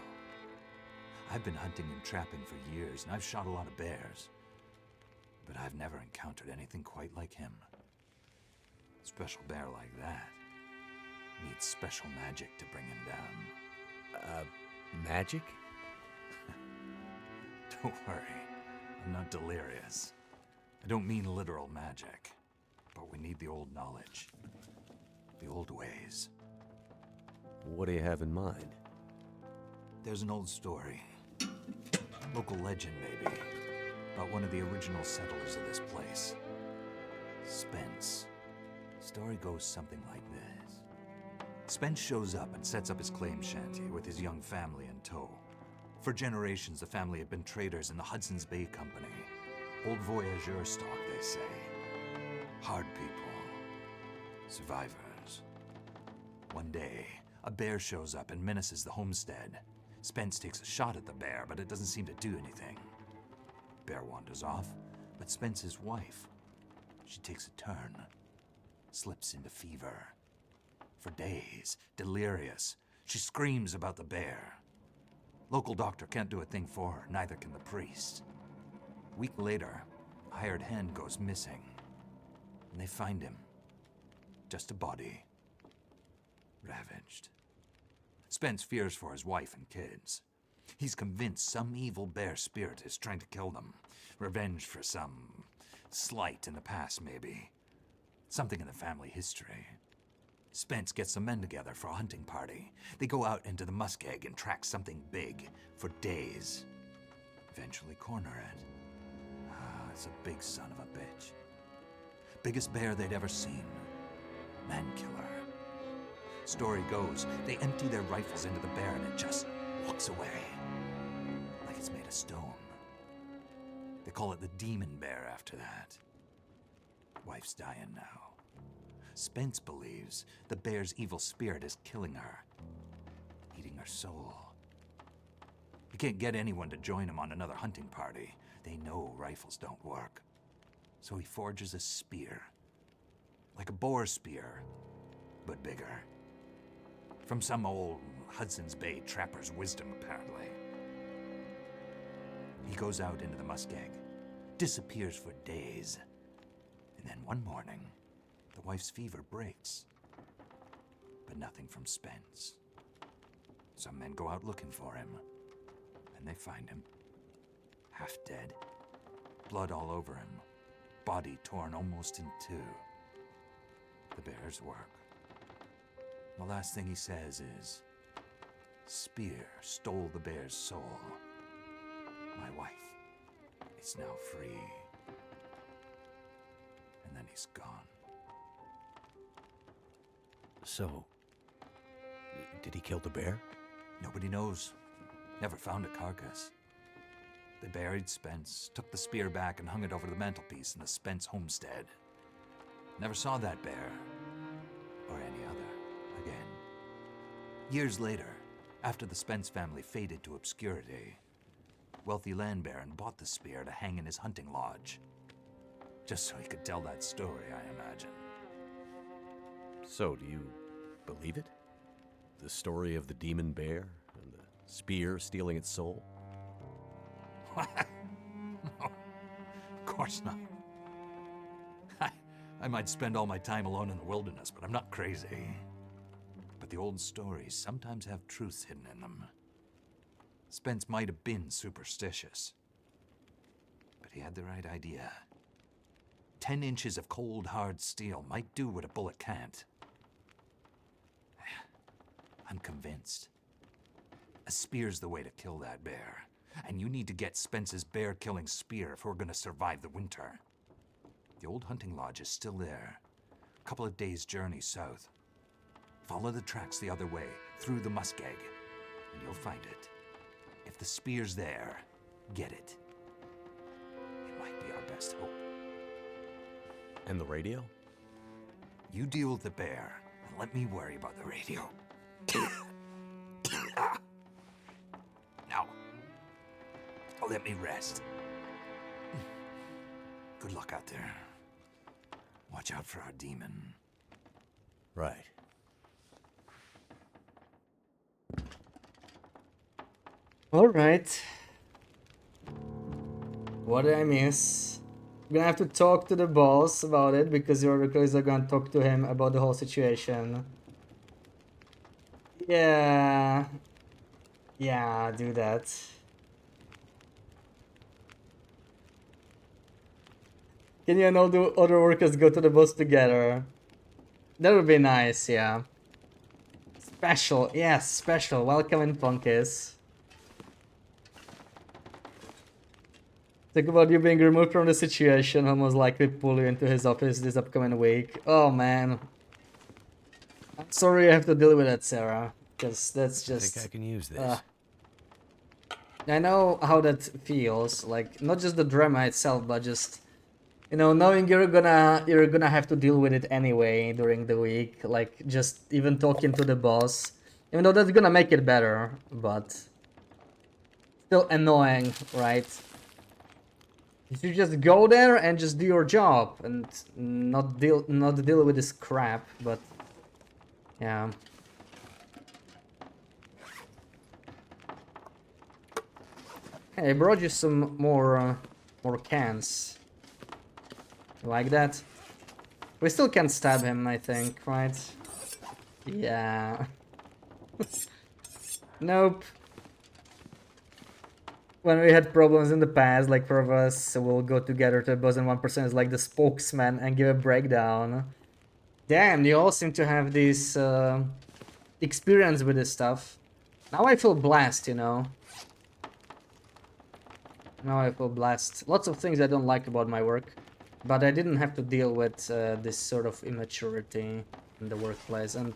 S3: I've been hunting and trapping for years, and I've shot a lot of bears. But I've never encountered anything quite like him. A special bear like that needs special magic to bring him down.
S2: Magic?
S3: Don't worry, I'm not delirious. I don't mean literal magic, but we need the old knowledge. The old ways.
S2: What do you have in mind?
S3: There's an old story. Local legend, maybe. About one of the original settlers of this place. Spence. Story goes something like this. Spence shows up and sets up his claim shanty with his young family in tow. For generations, the family had been traders in the Hudson's Bay Company. Old voyageur stock, they say. Hard people. Survivors. One day, a bear shows up and menaces the homestead. Spence takes a shot at the bear, but it doesn't seem to do anything. Bear wanders off, but Spence's wife, she takes a turn. Slips into fever. For days, delirious, she screams about the bear. Local doctor can't do a thing for her, neither can the priest. A week later, a hired hand goes missing. And they find him. Just a body. Ravaged. Spence fears for his wife and kids. He's convinced some evil bear spirit is trying to kill them. Revenge for some slight in the past, maybe. Something in the family history. Spence gets some men together for a hunting party. They go out into the muskeg and track something big for days. Eventually corner it. Ah, it's a big son of a bitch. Biggest bear they'd ever seen. Man killer. Story goes, they empty their rifles into the bear and it just walks away. Like it's made of stone. They call it the demon bear after that. Wife's dying now. Spence believes the bear's evil spirit is killing her, eating her soul. He can't get anyone to join him on another hunting party. They know rifles don't work. So he forges a spear. Like a boar spear, but bigger. From some old Hudson's Bay trapper's wisdom, apparently. He goes out into the muskeg, disappears for days, and then one morning, the wife's fever breaks. But nothing from Spence. Some men go out looking for him, and they find him. Half dead, blood all over him, body torn almost in two. The bear's work. The last thing he says is, "Spear stole the bear's soul. My wife is now free." And then he's gone.
S2: So, did he kill the bear?
S3: Nobody knows. Never found a carcass. They buried Spence, took the spear back and hung it over the mantelpiece in the Spence homestead. Never saw that bear, or any other, again. Years later, after the Spence family faded to obscurity, wealthy land baron bought the spear to hang in his hunting lodge. Just so he could tell that story, I imagine.
S2: So, do you believe it? The story of the demon bear and the spear stealing its soul?
S3: What? No, of course not. I might spend all my time alone in the wilderness, but I'm not crazy. But the old stories sometimes have truths hidden in them. Spence might have been superstitious, but he had the right idea. 10 inches of cold, hard steel might do what a bullet can't. I'm convinced. A spear's the way to kill that bear. And you need to get Spence's bear-killing spear if we're gonna survive the winter. The old hunting lodge is still there. A couple of days' journey south. Follow the tracks the other way, through the muskeg, and you'll find it. If the spear's there, get it. It might be our best hope.
S2: And the radio?
S3: You deal with the bear, and let me worry about the radio. Now, let me rest. Good luck out there. Watch out for our demon.
S2: Right.
S1: All right. What did I miss? I'm gonna have to talk to the boss about it because your recruiters are gonna talk to him about the whole situation. Yeah. Yeah, do that. Can you and all the other workers go to the boss together? That would be nice, yeah. Special, yes, special. Welcome in, Punkis. Think about you being removed from the situation, he'll most likely pull you into his office this upcoming week. Oh man. I'm sorry you have to deal with that, Sarah. Because that's just...
S2: I think I can use this.
S1: I know how that feels, like, not just the drama itself, but just... You know, knowing you're gonna have to deal with it anyway during the week, like, just even talking to the boss. Even though that's gonna make it better, but... Still annoying, right? You should just go there and just do your job and not deal with this crap, but yeah. Hey, I brought you some more cans. You like that? We still can stab him, I think, right? Yeah. Nope. when we had problems in the past, like four of us will go together to a boss and 1% is like the spokesman and give a breakdown. Damn, you all seem to have this experience with this stuff. Now I feel blessed, you know. Now I feel blessed. Lots of things I don't like about my work, but I didn't have to deal with this sort of immaturity in the workplace, and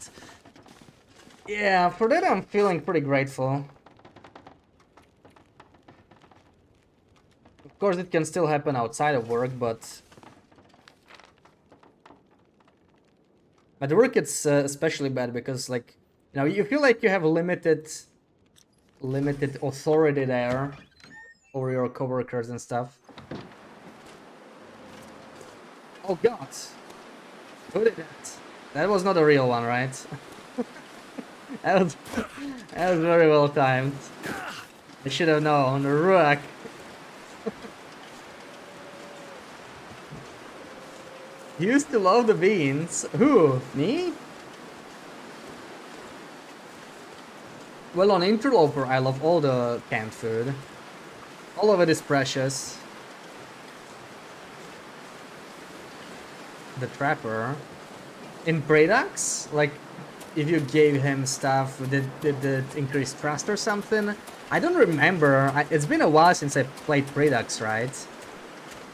S1: yeah, for that I'm feeling pretty grateful. Of course, it can still happen outside of work, but at work it's especially bad because, like, you know, you feel like you have limited authority there over your coworkers and stuff. Oh God, who did that? That was not a real one, right? that was that was very well timed. I should have known. Ruak. You used to love the beans. Who? Me? Well, on Interloper, I love all the canned food. All of it is precious. The Trapper. In Predax, like, if you gave him stuff, did it increase trust or something? I don't remember. It's been a while since I played Predax, right?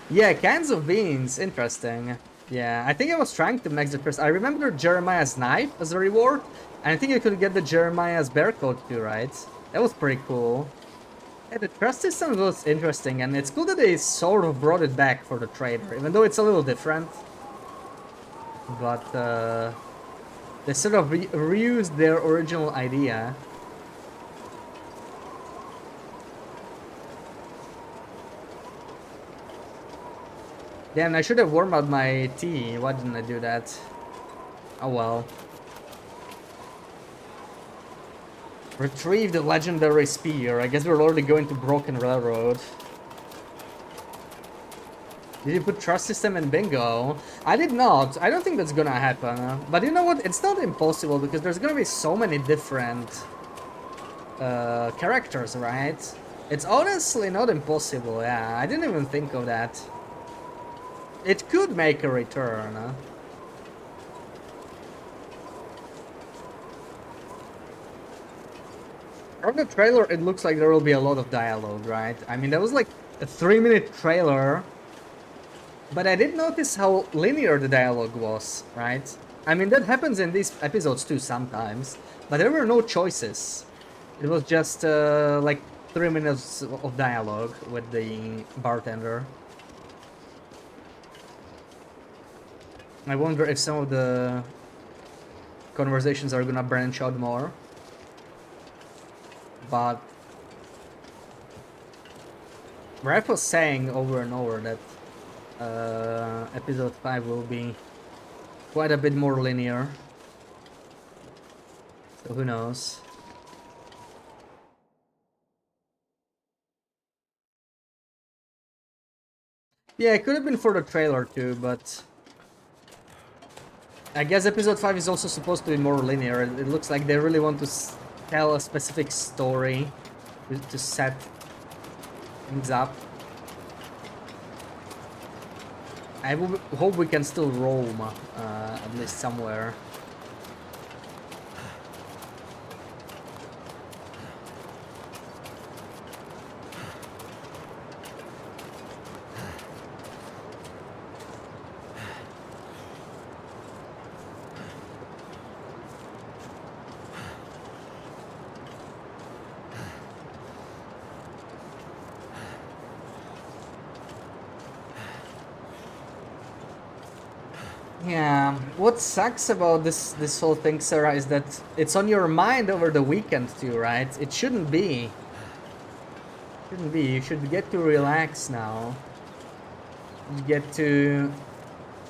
S1: Yeah, cans of beans. Interesting. Yeah, I think I was trying to max the first. I remember Jeremiah's knife as a reward, and I think you could get the Jeremiah's bear coat too, right? That was pretty cool. Yeah, the trust system was interesting, and it's cool that they sort of brought it back for the trader, even though it's a little different. But they sort of reused their original idea. Damn, I should have warmed up my tea. Why didn't I do that? Oh well. Retrieve the legendary spear. I guess we're already going to Broken Railroad. Did you put trust system in bingo? I did not. I don't think that's gonna happen. But you know what? It's not impossible because there's gonna be so many different characters, right? It's honestly not impossible. Yeah, I didn't even think of that. It could make a return. From the trailer, it looks like there will be a lot of dialogue, right? I mean, that was like a 3-minute trailer. But I did notice how linear the dialogue was, right? I mean, that happens in these episodes too sometimes, but there were no choices. It was just like 3 minutes of dialogue with the bartender. I wonder if some of the conversations are gonna branch out more. But Raph was saying over and over that episode 5 will be quite a bit more linear. So who knows? Yeah, it could have been for the trailer too, but I guess episode 5 is also supposed to be more linear. It looks like they really want to tell a specific story to set things up. I hope we can still roam, at least somewhere. Yeah, what sucks about this whole thing, Sarah, is that it's on your mind over the weekend too, right? It shouldn't be. Shouldn't be. You should get to relax now. You get to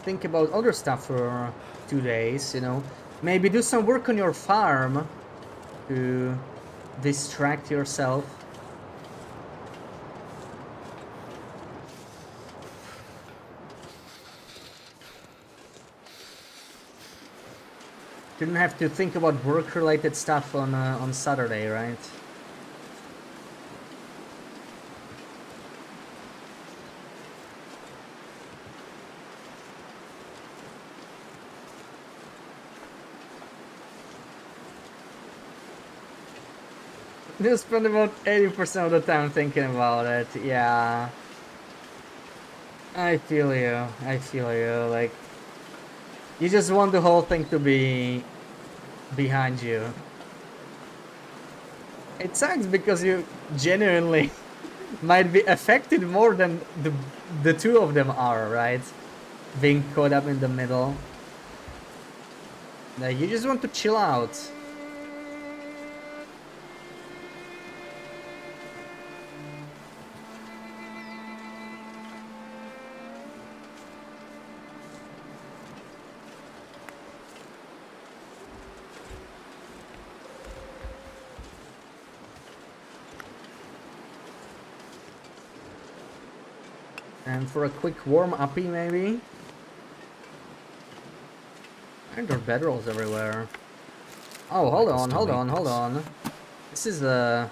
S1: think about other stuff for 2 days, you know. Maybe do some work on your farm to distract yourself. Shouldn't have to think about work-related stuff on Saturday, right? You spend about 80% of the time thinking about it, yeah. I feel you, I feel you, like... You just want the whole thing to be... behind you. It sucks because you genuinely might be affected more than the two of them are, right? Being caught up in the middle. Like, you just want to chill out. And for a quick warm-uppy, maybe? And there are bedrolls everywhere. Oh, hold on, hold on, hold on. This is a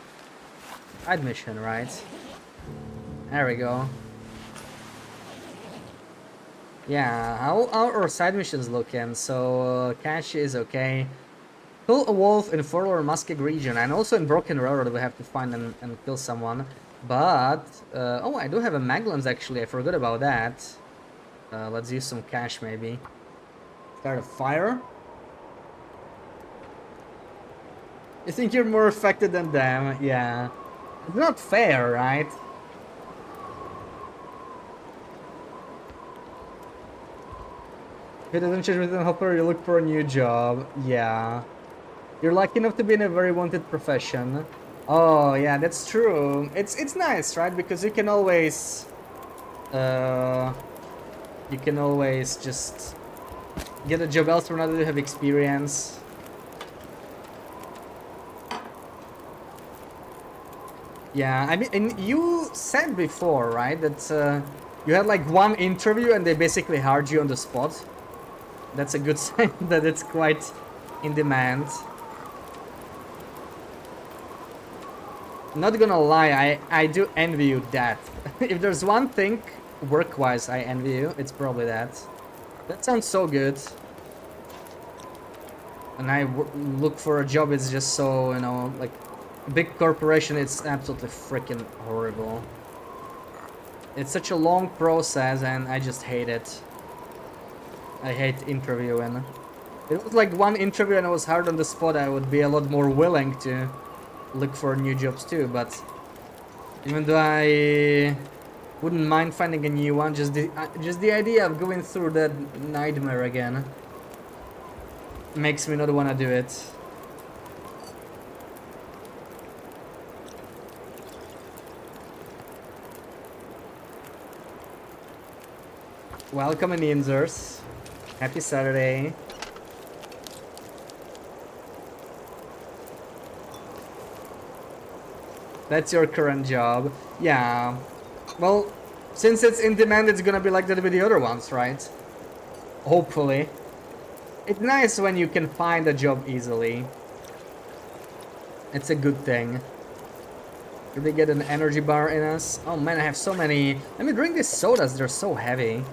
S1: side mission, right? There we go. Yeah, how are our side missions looking? So, cache is okay. Kill a wolf in Furler Musket region, and also in Broken Railroad we have to find and kill someone. But, oh, I do have a Maglans actually, I forgot about that. Let's use some cash maybe. Start a fire. You think you're more affected than them? Yeah. It's not fair, right? If it doesn't change with an helper, you look for a new job. Yeah. You're lucky enough to be in a very wanted profession. Oh, yeah, that's true. It's nice, right? Because you can always... you can always just... get a job elsewhere now that you have experience. Yeah, I mean, and you said before, right, that you had like one interview and they basically hired you on the spot. That's a good sign that it's quite in demand. Not gonna lie, I do envy you that. If there's one thing work-wise I envy you, it's probably that. That sounds so good. And look for a job, it's just so, you know, like, a big corporation, it's absolutely freaking horrible. It's such a long process and I just hate it. I hate interviewing. If it was like one interview and I was hard on the spot, I would be a lot more willing to look for new jobs too, but even though I wouldn't mind finding a new one, just the idea of going through that nightmare again makes me not want to do it. Welcome, Indiansers. Happy Saturday. That's your current job. Yeah. Well, since it's in demand, it's gonna be like that with the other ones, right? Hopefully. It's nice when you can find a job easily. It's a good thing. Did we get an energy bar in us? Oh man, I have so many. Let me drink these sodas, they're so heavy.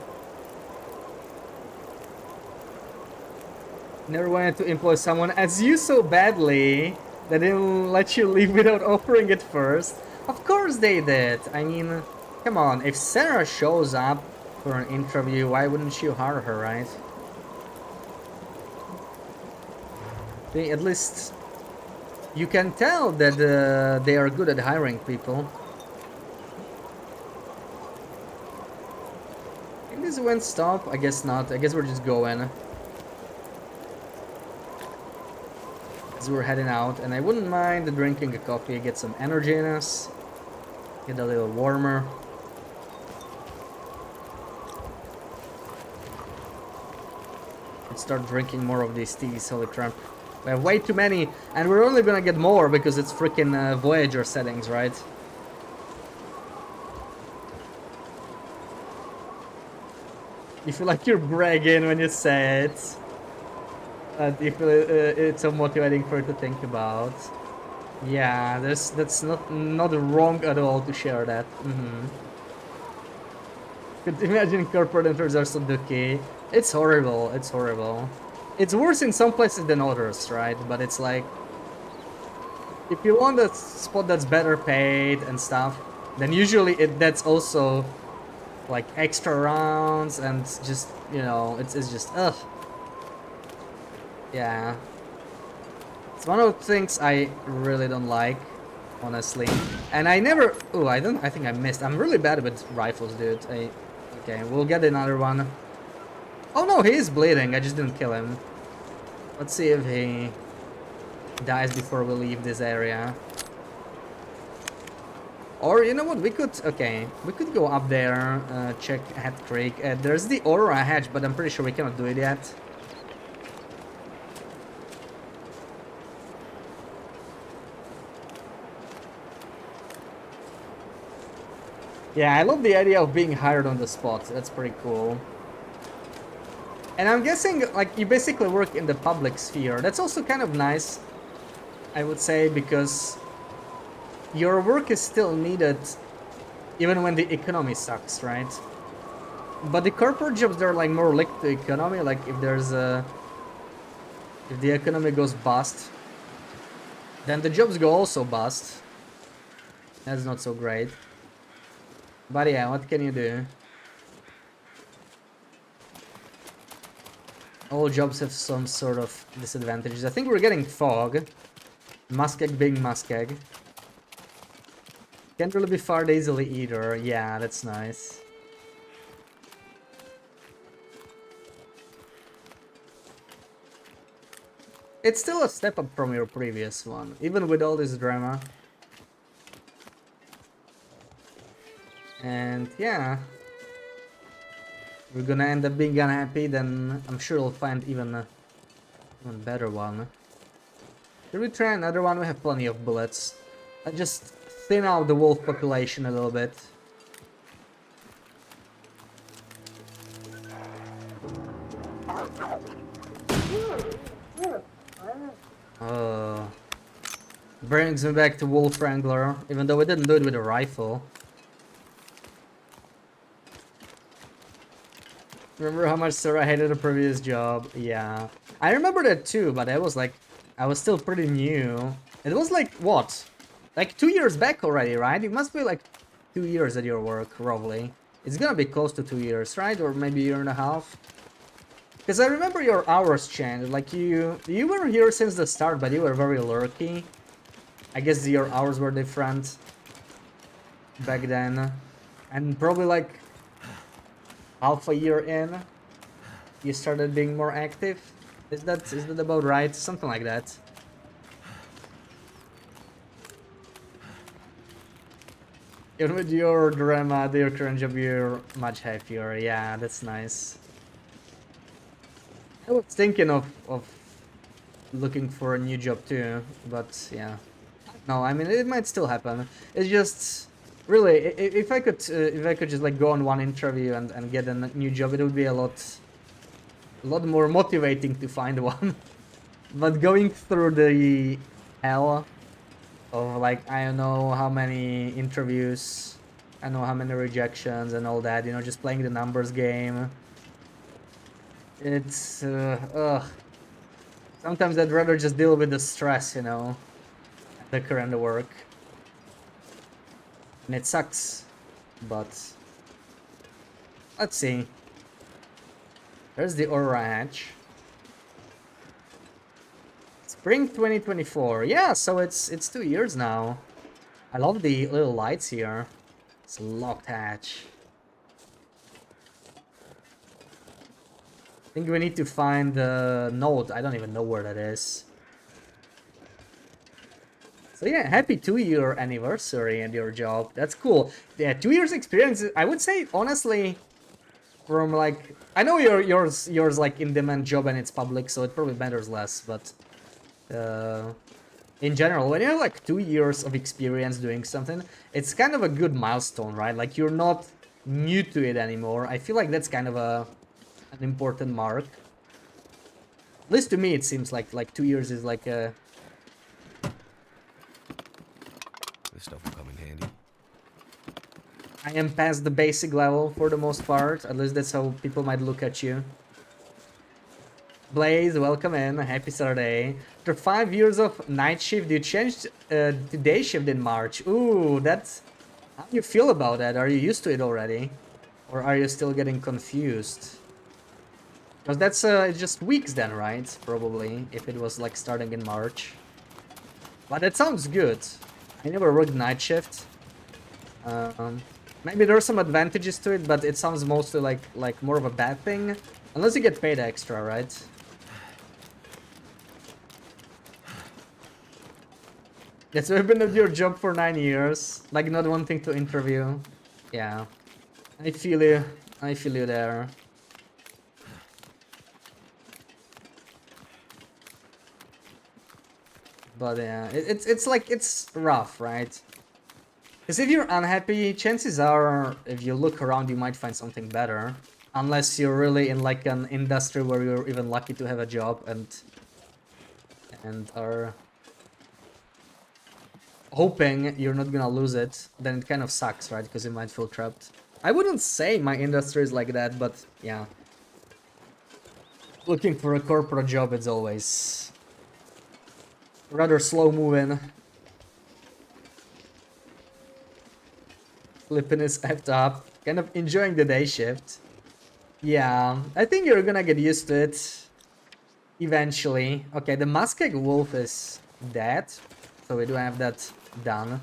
S1: Never wanted to employ someone as you so badly that they didn't let you leave without offering it first. Of course they did. I mean, come on, if Sarah shows up for an interview, why wouldn't you hire her, right? At least you can tell that they are good at hiring people. I think this went stop. I guess not. I guess we're just going. As we're heading out, and I wouldn't mind drinking a coffee, get some energy in us, get a little warmer. Let's start drinking more of these teas. Holy crap. We have way too many, and we're only gonna get more because it's freaking Voyager settings, right? You feel like you're bragging when you say it. You feel it's so motivating for you to think about. Yeah, that's not wrong at all to share that. Could imagine corporate employees are so dookie. It's horrible. It's horrible. It's worse in some places than others, right? But it's like if you want a spot that's better paid and stuff, then usually that's also like extra rounds and just, you know, it's just ugh. Yeah. It's one of the things I really don't like, honestly. And I never... Oh, I think I missed. I'm really bad with rifles, dude. Okay, we'll get another one. Oh no, he is bleeding. I just didn't kill him. Let's see if he dies before we leave this area. Or, you know what, we could... Okay, we could go up there, check Hat Creek. There's the Aurora hatch, but I'm pretty sure we cannot do it yet. Yeah, I love the idea of being hired on the spot. That's pretty cool. And I'm guessing, like, you basically work in the public sphere. That's also kind of nice, I would say, because your work is still needed even when the economy sucks, right? But the corporate jobs, they're like more linked to economy. Like if there's a... If the economy goes bust, then the jobs go also bust. That's not so great. But yeah, what can you do? All jobs have some sort of disadvantages. I think we're getting fog. Muskeg being Muskeg. Can't really be fired easily either. Yeah, that's nice. It's still a step up from your previous one, even with all this drama. And yeah, we're gonna end up being unhappy, then I'm sure we'll find even a better one. Should we try another one? We have plenty of bullets. I just thin out the wolf population a little bit. Brings me back to Wolf Wrangler, even though we didn't do it with a rifle. Remember how much Sarah hated the previous job? Yeah. I remember that too, but I was like... I was still pretty new. It was like, what? Like 2 years back already, right? It must be like 2 years at your work, roughly. It's gonna be close to 2 years, right? Or maybe a year and a half? Because I remember your hours changed. Like you were here since the start, but you were very lurky. I guess your hours were different back then. And probably like half a year in, you started being more active. Is that about right? Something like that. Even with your drama, your current job, you're much happier. Yeah, that's nice. I was thinking of looking for a new job too, but yeah. No, I mean it might still happen. It's just really if I could just like go on one interview and get a new job, it would be a lot more motivating to find one. But going through the hell of like I don't know how many interviews, I know how many rejections and all that, you know, just playing the numbers game. It's ugh. Sometimes I'd rather just deal with the stress, you know, the current work. And it sucks, but let's see. There's the Aurora hatch. Spring 2024. Yeah, so it's 2 years now. I love the little lights here. It's a locked hatch. I think we need to find the node. I don't even know where that is. So yeah, happy 2-year anniversary and your job. That's cool. Yeah, 2 years experience. I would say honestly, from like I know yours like in demand job and it's public, so it probably matters less. But in general, when you have like 2 years of experience doing something, it's kind of a good milestone, right? Like you're not new to it anymore. I feel like that's kind of an important mark. At least to me, it seems like 2 years is like a...
S2: This stuff will come in handy.
S1: I am past the basic level for the most part. At least that's how people might look at you. Blaze, welcome in. Happy Saturday. After 5 years of night shift, you changed to day shift in March. Ooh, that's... How do you feel about that? Are you used to it already? Or are you still getting confused? Because that's just weeks then, right? Probably, if it was like starting in March. But that sounds good. I never worked night shift. Um, Maybe there are some advantages to it, but it sounds mostly like more of a bad thing. Unless you get paid extra, right? Yes, we've been at your job for 9 years. Like, not wanting to interview. Yeah. I feel you. I feel you there. But yeah, it's like, it's rough, right? Because if you're unhappy, chances are, if you look around, you might find something better. Unless you're really in like an industry where you're even lucky to have a job and are hoping you're not gonna lose it, then it kind of sucks, right? Because you might feel trapped. I wouldn't say my industry is like that, but yeah. Looking for a corporate job, it's always rather slow moving. Flipping his effed up. Kind of enjoying the day shift. Yeah, I think you're gonna get used to it eventually. Okay, the muskeg wolf is dead, so we do have that done.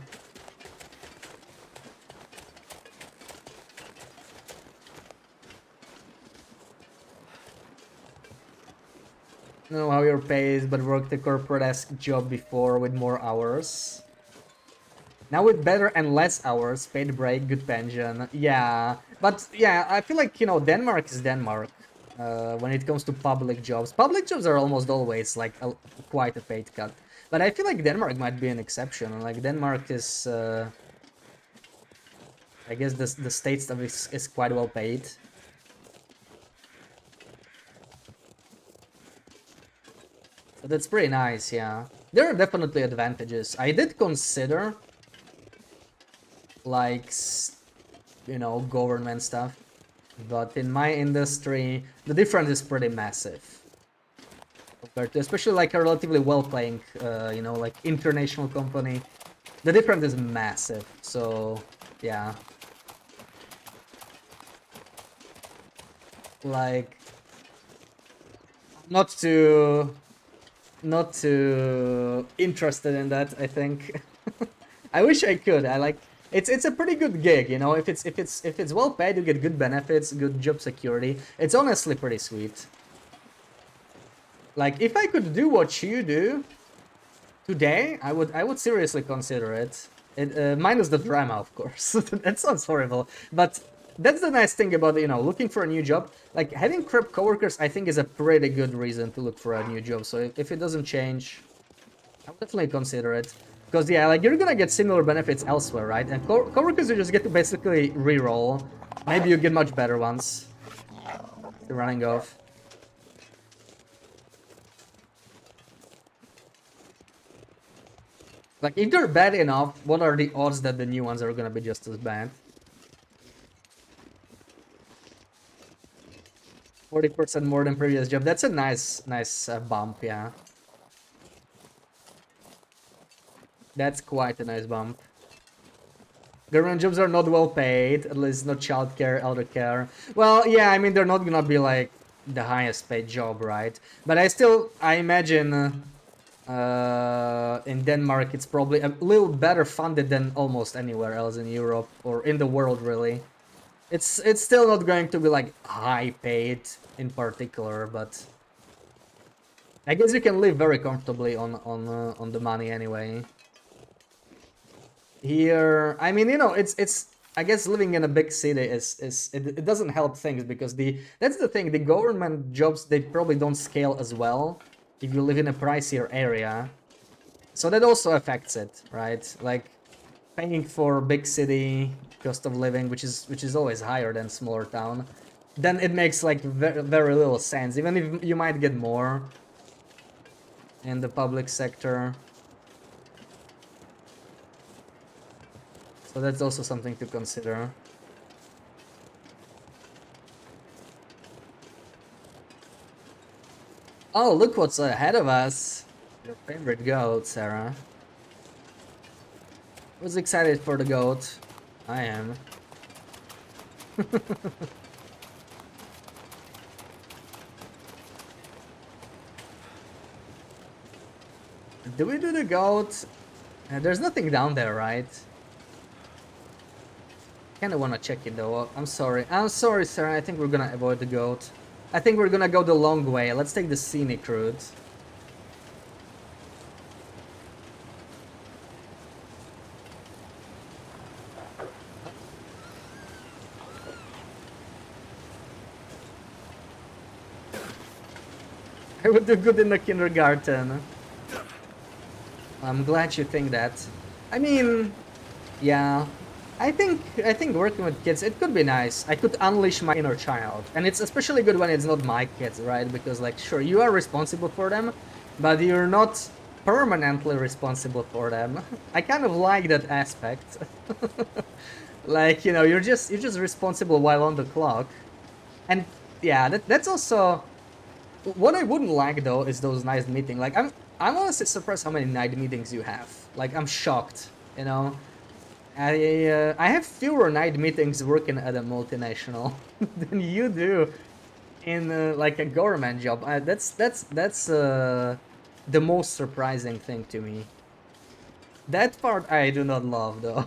S1: I don't know how your pay is, but worked a corporate-esque job before with more hours. Now with better and less hours, paid break, good pension. Yeah, but yeah, I feel like, you know, Denmark is Denmark. When it comes to public jobs. Public jobs are almost always like quite a paid cut. But I feel like Denmark might be an exception. Like Denmark is, I guess the state stuff is quite well paid. So that's pretty nice, yeah. There are definitely advantages. I did consider like, you know, government stuff. But in my industry, the difference is pretty massive. Compared to, especially like a relatively well-paying, you know, like international company. The difference is massive, so yeah. Like, not too interested in that, I think. I wish I could. I like, it's a pretty good gig, you know. If it's well paid, you get good benefits, good job security. It's honestly pretty sweet. Like, if I could do what you do today, I would seriously consider it. Minus the drama, of course. That sounds horrible, but that's the nice thing about, you know, looking for a new job. Like, having crap coworkers, I think, is a pretty good reason to look for a new job. So if it doesn't change, I would definitely consider it. Because yeah, like, you're gonna get similar benefits elsewhere, right? And coworkers, you just get to basically re-roll. Maybe you get much better ones. You're running off. Like, if they're bad enough, what are the odds that the new ones are gonna be just as bad? 40% more than previous job. That's a nice bump, yeah. That's quite a nice bump. Government jobs are not well paid, at least not childcare, elder care. Well, yeah, I mean, they're not gonna be like the highest paid job, right? But I imagine in Denmark it's probably a little better funded than almost anywhere else in Europe or in the world, really. It's still not going to be like high paid in particular, but I guess you can live very comfortably on the money anyway. Here, I mean, you know, it's I guess living in a big city it doesn't help things because that's the thing, the government jobs, they probably don't scale as well if you live in a pricier area. So that also affects it, right? Like, paying for big city cost of living, which is always higher than smaller town, then it makes like very little sense, even if you might get more in the public sector. So that's also something to consider. Oh, look what's ahead of us. Your favorite goat, Sarah. Was excited for the goat. I am. Do we do the goat? There's nothing down there, right? Kinda wanna check it though. I'm sorry. I'm sorry, Sarah. I think we're gonna avoid the goat. I think we're gonna go the long way. Let's take the scenic route. I would do good in the kindergarten. I'm glad you think that. I mean, yeah. I think working with kids, it could be nice. I could unleash my inner child. And it's especially good when it's not my kids, right? Because like sure, you are responsible for them, but you're not permanently responsible for them. I kind of like that aspect. Like, you know, you're just responsible while on the clock. And yeah, that's also what I wouldn't like though is those night meetings. Like I'm honestly surprised how many night meetings you have. Like I'm shocked, you know. I have fewer night meetings working at a multinational than you do in like a government job. That's the most surprising thing to me. That part I do not love though.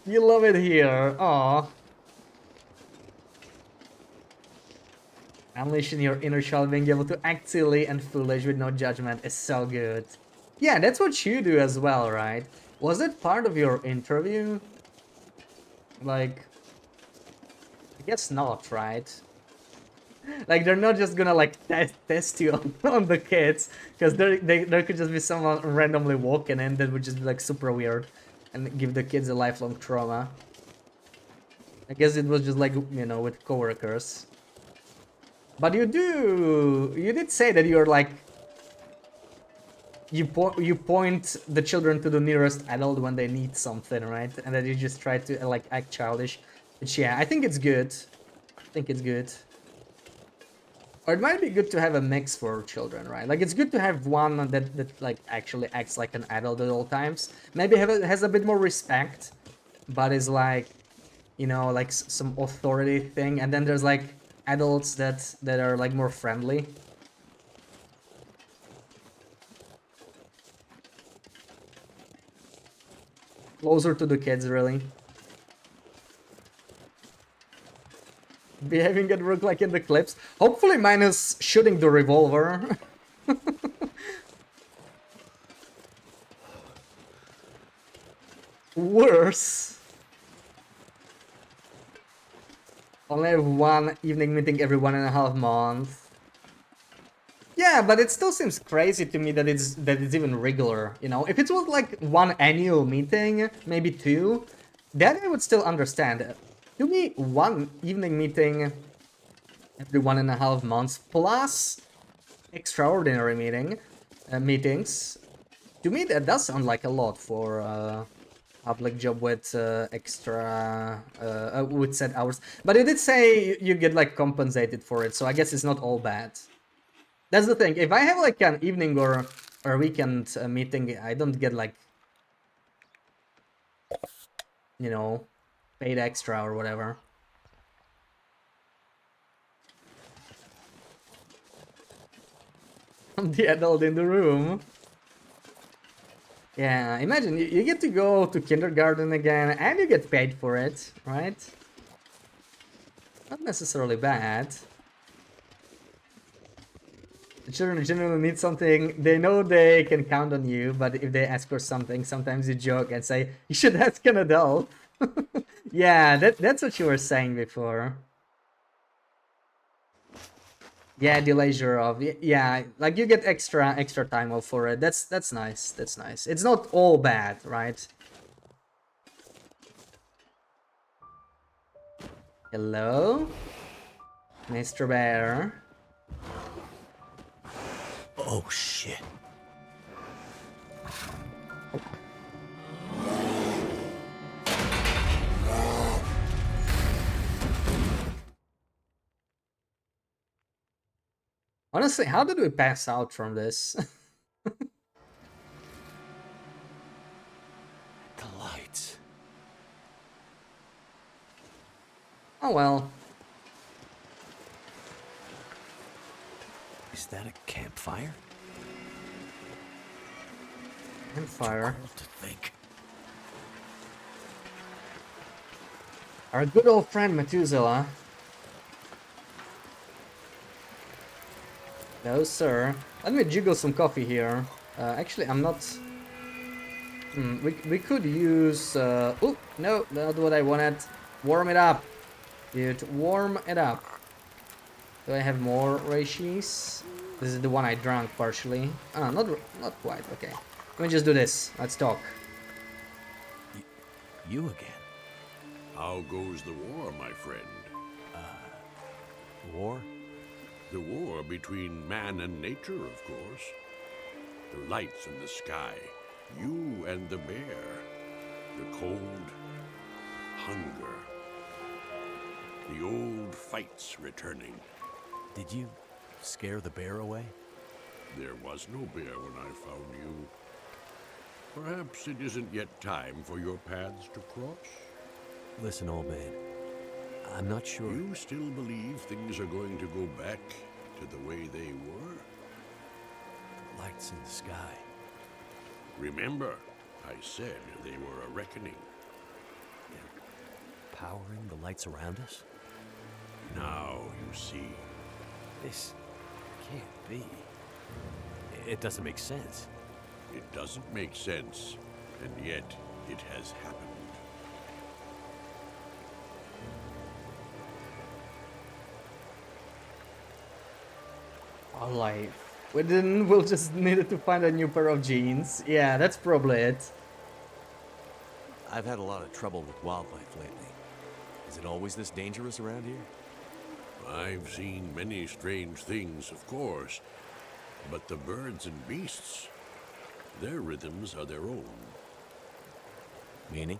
S1: You love it here. Aw. Unleashing your inner child, being able to act silly and foolish with no judgment is so good. Yeah, that's what you do as well, right? Was it part of your interview? Like, I guess not, right? Like, they're not just gonna like test you on the kids, because there could just be someone randomly walking in that would just be like super weird and give the kids a lifelong trauma. I guess it was just like, you know, with coworkers. But you did say that you're like you point the children to the nearest adult when they need something, right? And then you just try to like act childish. Which yeah, I think it's good. I think it's good. Or it might be good to have a mix for children, right? Like it's good to have one that like actually acts like an adult at all times. Maybe has a bit more respect, but is like, you know, like some authority thing. And then there's like adults that are like more friendly. Closer to the kids, really. Behaving at work like in the clips. Hopefully minus shooting the revolver. Worse. Only have one evening meeting every 1.5 months. Yeah, but it still seems crazy to me that it's even regular, you know? If it was like one annual meeting, maybe two, then I would still understand. To me, one evening meeting every 1.5 months plus extraordinary meetings. To me, that does sound like a lot for public job with extra with set hours. But it did say you get like compensated for it, so I guess it's not all bad. That's the thing. If I have like an evening or weekend meeting, I don't get like, you know, paid extra or whatever. I'm the adult in the room. Yeah, imagine you get to go to kindergarten again and you get paid for it, right? Not necessarily bad. The children generally need something, they know they can count on you, but if they ask for something, sometimes you joke and say, you should ask an adult. Yeah, that's what you were saying before. Yeah, the leisure of yeah, like you get extra time off for it. That's nice. That's nice. It's not all bad, right? Hello, Mr. Bear.
S2: Oh, shit.
S1: Honestly, how did we pass out from this?
S2: The lights.
S1: Oh well.
S2: Is that a campfire?
S1: Campfire.
S2: Too cold to think.
S1: Our good old friend Methuselah. No, sir. Let me jiggle some coffee here. Actually, I'm not... we could use... Oh, no, not what I wanted. Warm it up. Dude, warm it up. Do I have more Reishis? This is the one I drank partially. Ah, not quite. Okay. Let me just do this. Let's talk.
S2: You again?
S4: How goes the war, my friend?
S2: War?
S4: The war between man and nature, of course. The lights in the sky, you and the bear. The cold, hunger. The old fights returning.
S2: Did you scare the bear away?
S4: There was no bear when I found you. Perhaps it isn't yet time for your paths to cross?
S2: Listen, old man. I'm not sure.
S4: You still believe things are going to go back to the way they were?
S2: Lights in the sky.
S4: Remember, I said they were a reckoning.
S2: Powering the lights around us?
S4: Now you see.
S2: This can't be. It doesn't make sense.
S4: It doesn't make sense, and yet it has happened.
S1: Our life. We'll just needed to find a new pair of jeans. Yeah, that's probably it.
S2: I've had a lot of trouble with wildlife lately. Is it always this dangerous around here?
S4: I've seen many strange things, of course, but the birds and beasts, their rhythms are their own.
S2: Meaning?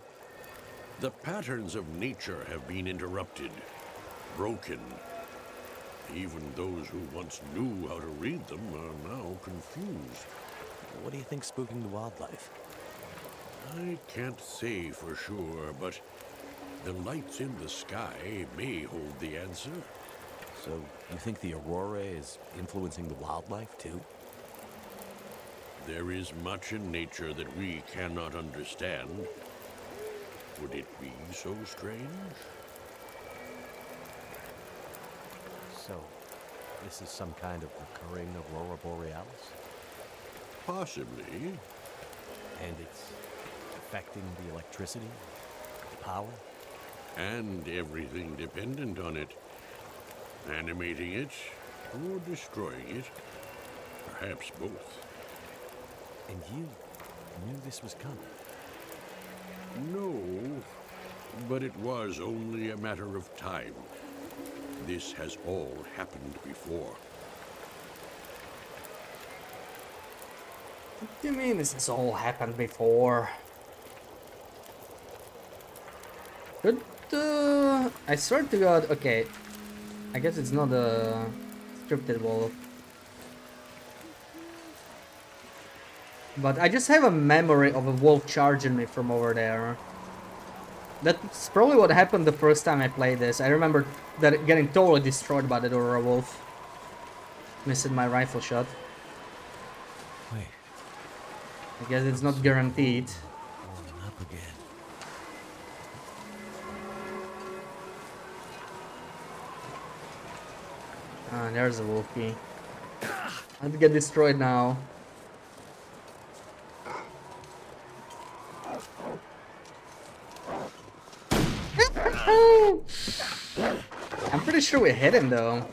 S4: The patterns of nature have been interrupted, broken. Even those who once knew how to read them are now confused.
S2: What do you think's spooking the wildlife?
S4: I can't say for sure, but the lights in the sky may hold the answer.
S2: So, you think the aurora is influencing the wildlife, too?
S4: There is much in nature that we cannot understand. Would it be so strange?
S2: So, this is some kind of recurring aurora borealis?
S4: Possibly.
S2: And it's affecting the electricity, the power?
S4: And everything dependent on it. Animating it or destroying it. Perhaps both.
S2: And you knew this was coming?
S4: No, but it was only a matter of time. This has all happened before.
S1: What do you mean this has all happened before? Good. I swear to God. Okay. I guess it's not a scripted wolf. But I just have a memory of a wolf charging me from over there. That's probably what happened the first time I played this. I remember that getting totally destroyed by the Dora wolf. Missing my rifle shot.
S2: Wait.
S1: I guess it's not guaranteed.
S2: Warming up again.
S1: Ah, there's a wolfie. I'd get destroyed now. I'm pretty sure we hit him though.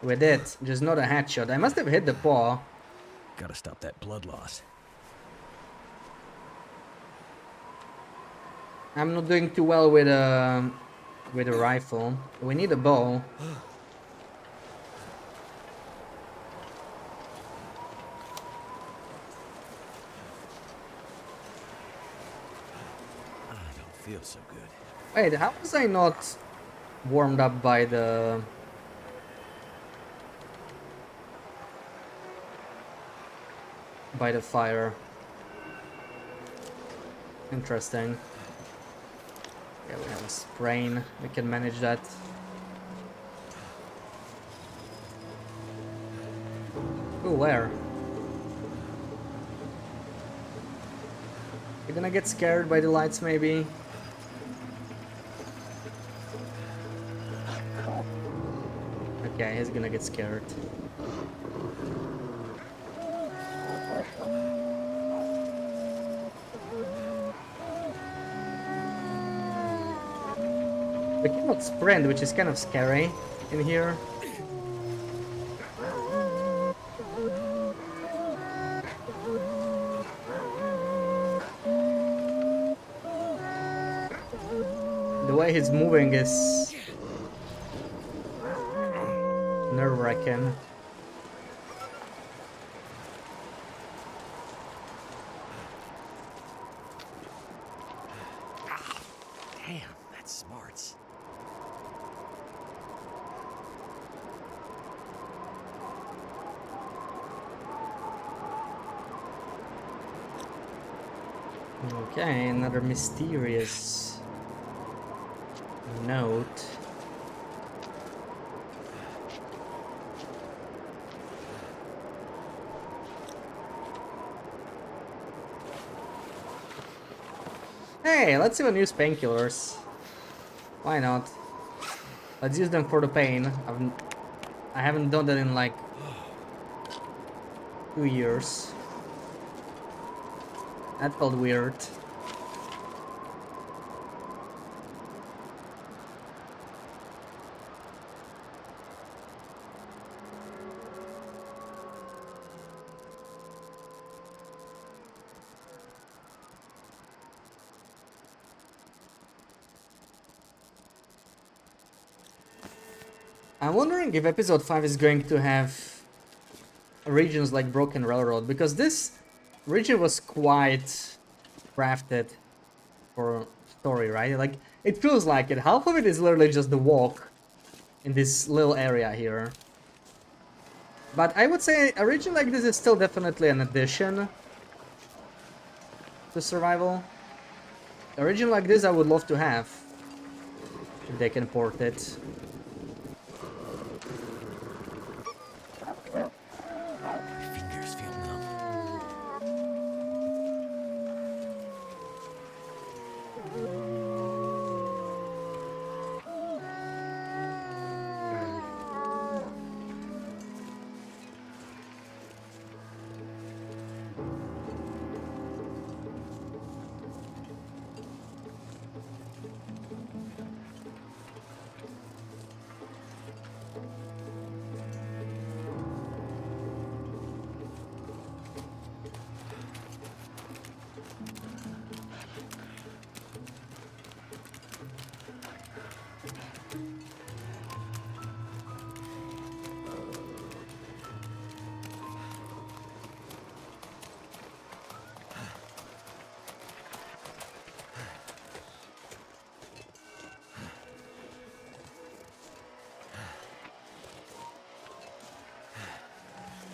S1: We did, just not a headshot. I must have hit the paw.
S2: Gotta stop that blood loss.
S1: I'm not doing too well with a rifle. We need a bow.
S2: I don't feel so good.
S1: Wait, how was I not warmed up by the by the fire. Interesting. Yeah, we have a sprain. We can manage that. Oh, where? You're gonna get scared by the lights, maybe? Okay, he's gonna get scared. We cannot sprint, which is kind of scary in here. The way he's moving is nerve-wracking.
S2: Damn, that's smarts.
S1: Okay, another mysterious note. Hey, let's even use painkillers. Why not? Let's use them for the pain. I haven't done that in like 2 years. That felt weird. I'm wondering if episode 5 is going to have regions like Broken Railroad, because this region was quite crafted for story, right? Like, it feels like it. Half of it is literally just the walk in this little area here. But I would say a region like this is still definitely an addition to survival. A region like this I would love to have, if they can port it.
S2: My fingers feel numb.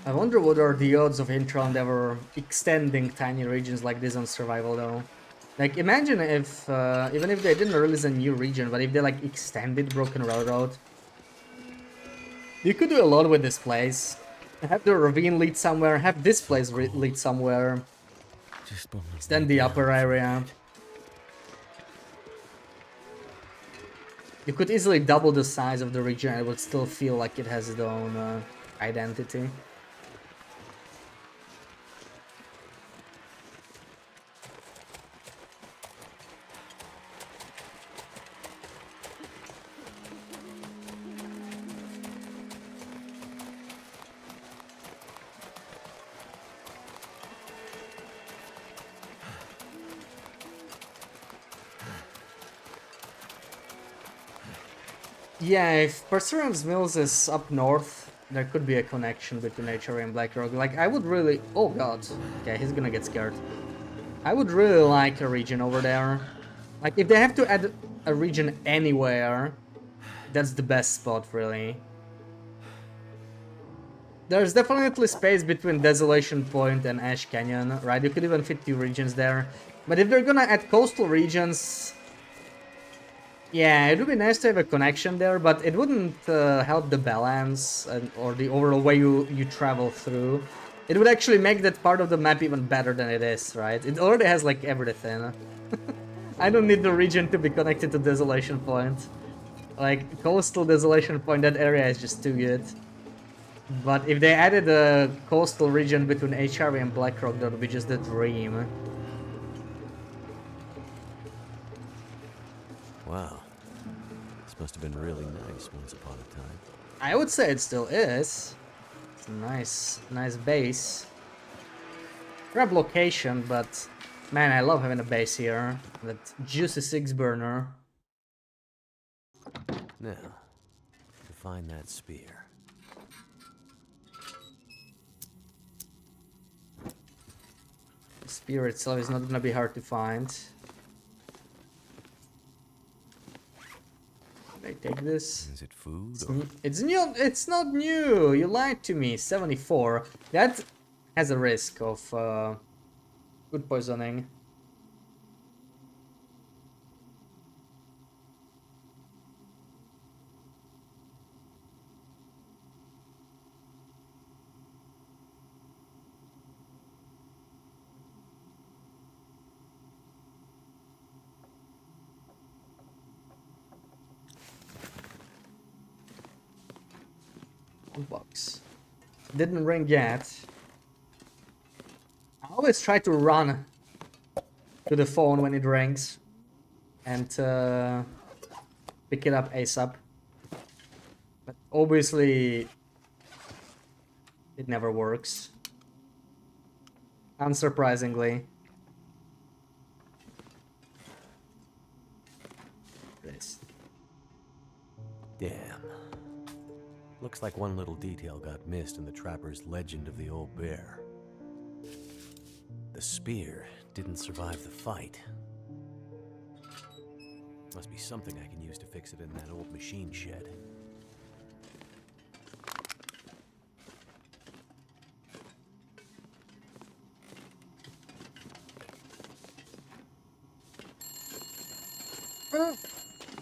S1: I wonder what are the odds of Intron ever extending tiny regions like this on survival though. Like, imagine if, even if they didn't release a new region, but if they like extended Broken Railroad. You could do a lot with this place. Have the ravine lead somewhere, have this place lead somewhere.
S2: Just want to
S1: Extend
S2: lay
S1: the
S2: down
S1: upper
S2: for a
S1: area.
S2: bit.
S1: You could easily double the size of the region and it would still feel like it has its own identity. Yeah, if Perseverance Mills is up north, there could be a connection between HRA and Blackrock. Like, I would really... Oh god. Okay, he's gonna get scared. I would really like a region over there. Like, if they have to add a region anywhere, that's the best spot, really. There's definitely space between Desolation Point and Ash Canyon, right? You could even fit 2 regions there. But if they're gonna add coastal regions, yeah, it would be nice to have a connection there, but it wouldn't help the balance or the overall way you travel through. It would actually make that part of the map even better than it is, right? It already has like everything. I don't need the region to be connected to Desolation Point. Like, coastal Desolation Point, that area is just too good. But if they added a coastal region between HRV and Blackrock, that would be just a dream.
S2: Wow. This must have been really nice once upon a time.
S1: I would say it still is. It's a nice base. Crap location, but man, I love having a base here. That juicy 6-burner.
S2: Now, to find that spear.
S1: The spear itself is not gonna be hard to find. Can I take this?
S2: Is it food or...
S1: It's new. It's not new. You lied to me. 74. That has a risk of food poisoning. Box. Didn't ring yet. I always try to run to the phone when it rings and pick it up ASAP. But obviously, it never works. Unsurprisingly. This.
S2: Damn. Looks like one little detail got missed in the trapper's legend of the old bear. The spear didn't survive the fight. Must be something I can use to fix it in that old machine shed.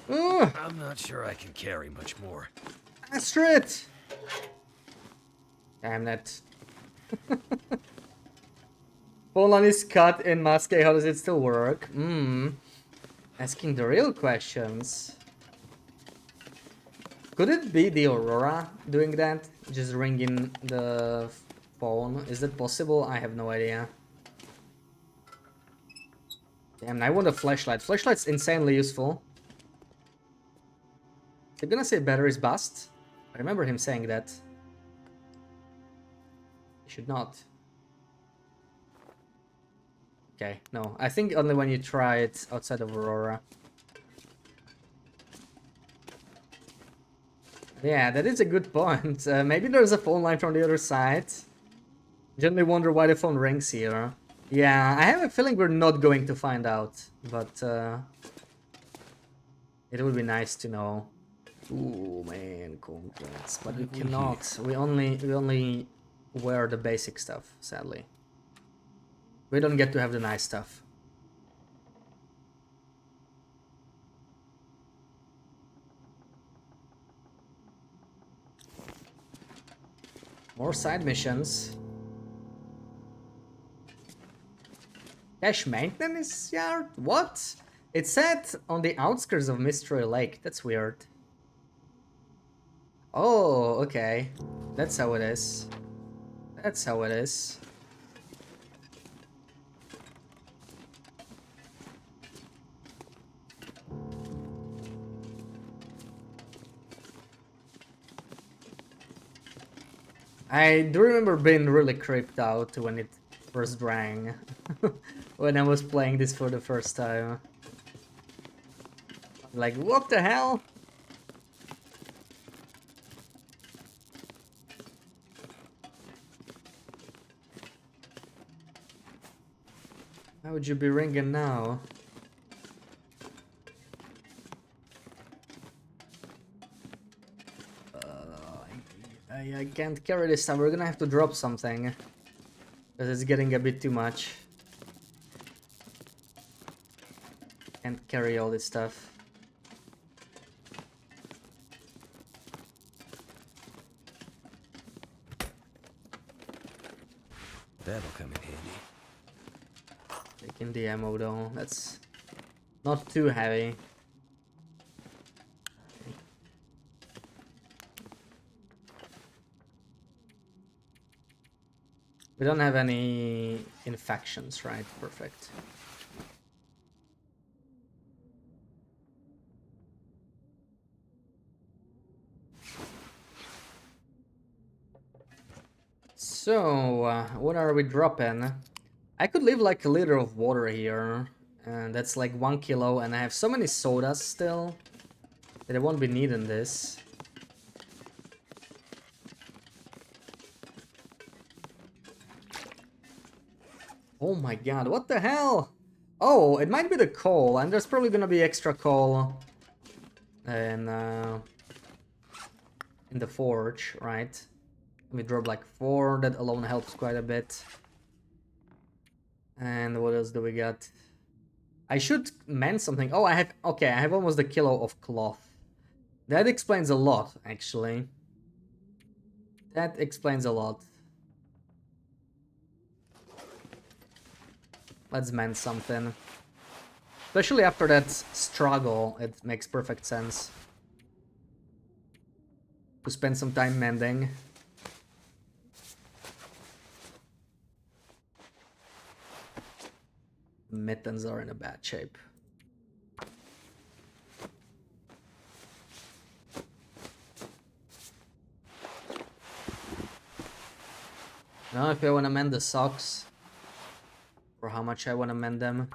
S2: I'm not sure I can carry much more.
S1: Astrid! Damn it. Phone line is cut in Masque. How does it still work? Asking the real questions. Could it be the Aurora doing that? Just ringing the phone? Is that possible? I have no idea. Damn, I want a flashlight. Flashlight's insanely useful. Is it gonna say batteries bust? I remember him saying that. He should not. Okay, no. I think only when you try it outside of Aurora. Yeah, that is a good point. Maybe there's a phone line from the other side. Generally wonder why the phone rings here. Yeah, I have a feeling we're not going to find out, but it would be nice to know. Ooh man, complex. But we cannot. We only wear the basic stuff, sadly. We don't get to have the nice stuff. More side missions. Cash maintenance yard? What? It's set on the outskirts of Mystery Lake. That's weird. Oh, okay. That's how it is. That's how it is. I do remember being really creeped out when it first rang. When I was playing this for the first time. Like, what the hell? How would you be ringing now? I can't carry this time. We're gonna have to drop something. Because it's getting a bit too much. Can't carry all this stuff.
S2: That'll come in handy.
S1: Taking the ammo though. That's not too heavy. We don't have any infections, right? Perfect. So, what are we dropping? I could leave like a liter of water here, and that's like 1 kilo, and I have so many sodas still that I won't be needing this. Oh my god, what the hell? Oh, it might be the coal, and there's probably gonna be extra coal in the forge, right? Let me drop like 4, that alone helps quite a bit. And what else do we got? I should mend something. Oh, I have almost a kilo of cloth. That explains a lot, actually. That explains a lot. Let's mend something. Especially after that struggle, it makes perfect sense to spend some time mending. Mittens are in a bad shape. Now if I want to mend the socks, or how much I want to mend them.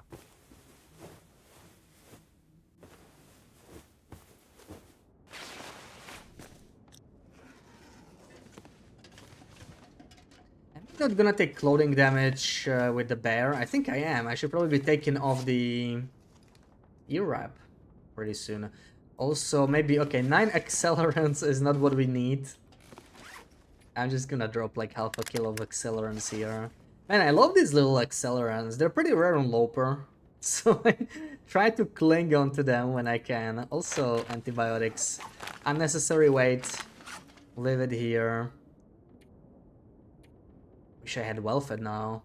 S1: I'm not gonna take clothing damage with the bear. I think I am. I should probably be taking off the ear wrap pretty soon. Also, maybe, okay, 9 accelerants is not what we need. I'm just gonna drop like half a kilo of accelerants here. Man, I love these little accelerants. They're pretty rare on Loper. So I try to cling onto them when I can. Also, antibiotics. Unnecessary weight. Leave it here. Wish I had well-fed now.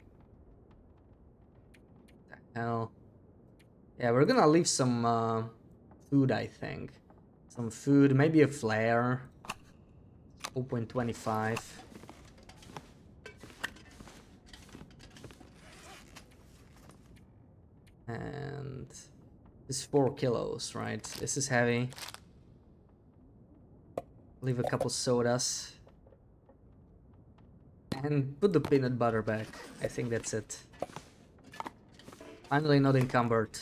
S1: What the hell? Yeah, we're gonna leave some food, I think. Some food, maybe a flare. 0.25. And this is 4 kilos, right? This is heavy. Leave a couple sodas. And put the peanut butter back. I think that's it. Finally not encumbered.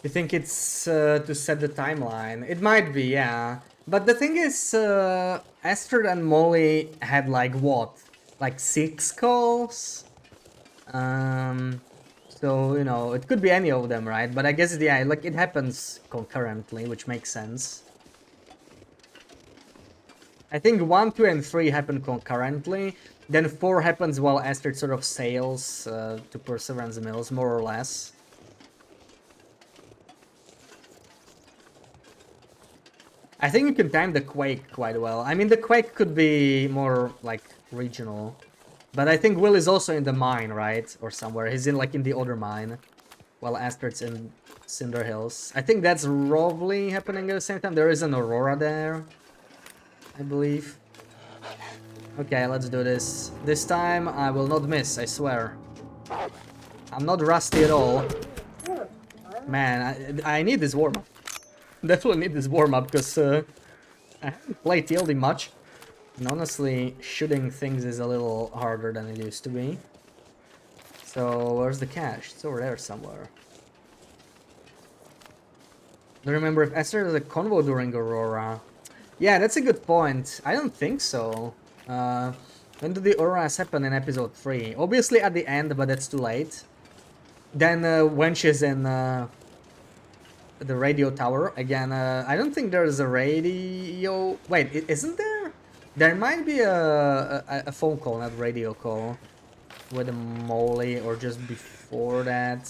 S1: You think it's to set the timeline? It might be, yeah. But the thing is, Astrid and Molly had like what? Like 6 calls? So, you know, it could be any of them, right? But I guess, yeah, like it happens concurrently, which makes sense. I think 1, 2, and 3 happen concurrently. Then 4 happens while Astrid sort of sails to Perseverance Mills, more or less. I think you can time the quake quite well. I mean, the quake could be more like regional, But I think Will is also in the mine, right? Or somewhere. He's in like in the other mine. While Astrid's in Cinder Hills. I think that's roughly happening at the same time. There is an Aurora there, I believe. Okay, let's do this. This time I will not miss, I swear. I'm not rusty at all. Man, I need this warm-up. Definitely need this warm-up, because I haven't played TLD much. And honestly, shooting things is a little harder than it used to be. So, where's the cache? It's over there somewhere. Don't remember if Esther has a convo during Aurora. Yeah, that's a good point. I don't think so. When do the Auroras happen in episode 3? Obviously at the end, but that's too late. Then when she's in the radio tower, again, I don't think there's a radio... Wait, isn't there? There might be a phone call, not radio call, with a Molly, or just before that.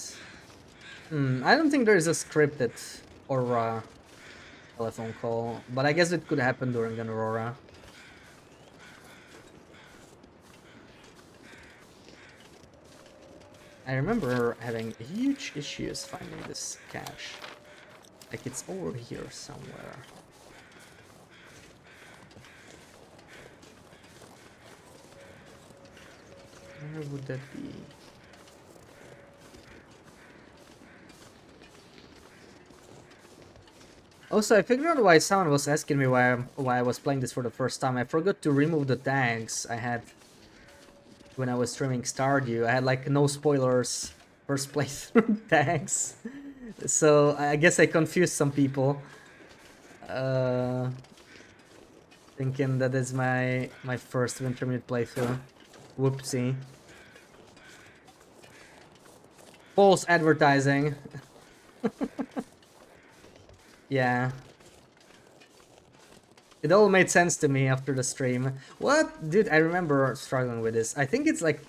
S1: I don't think there is a scripted Aurora telephone call, but I guess it could happen during an Aurora. I remember having huge issues finding this cache. Like it's over here somewhere. Where would that be? Also, I figured out why someone was asking me why I was playing this for the first time. I forgot to remove the tags I had when I was streaming Stardew. I had like no spoilers first playthrough tags. So I guess I confused some people. Thinking that is my first Wintermute playthrough. Whoopsie. False advertising. Yeah. It all made sense to me after the stream. What? Dude, I remember struggling with this. I think it's like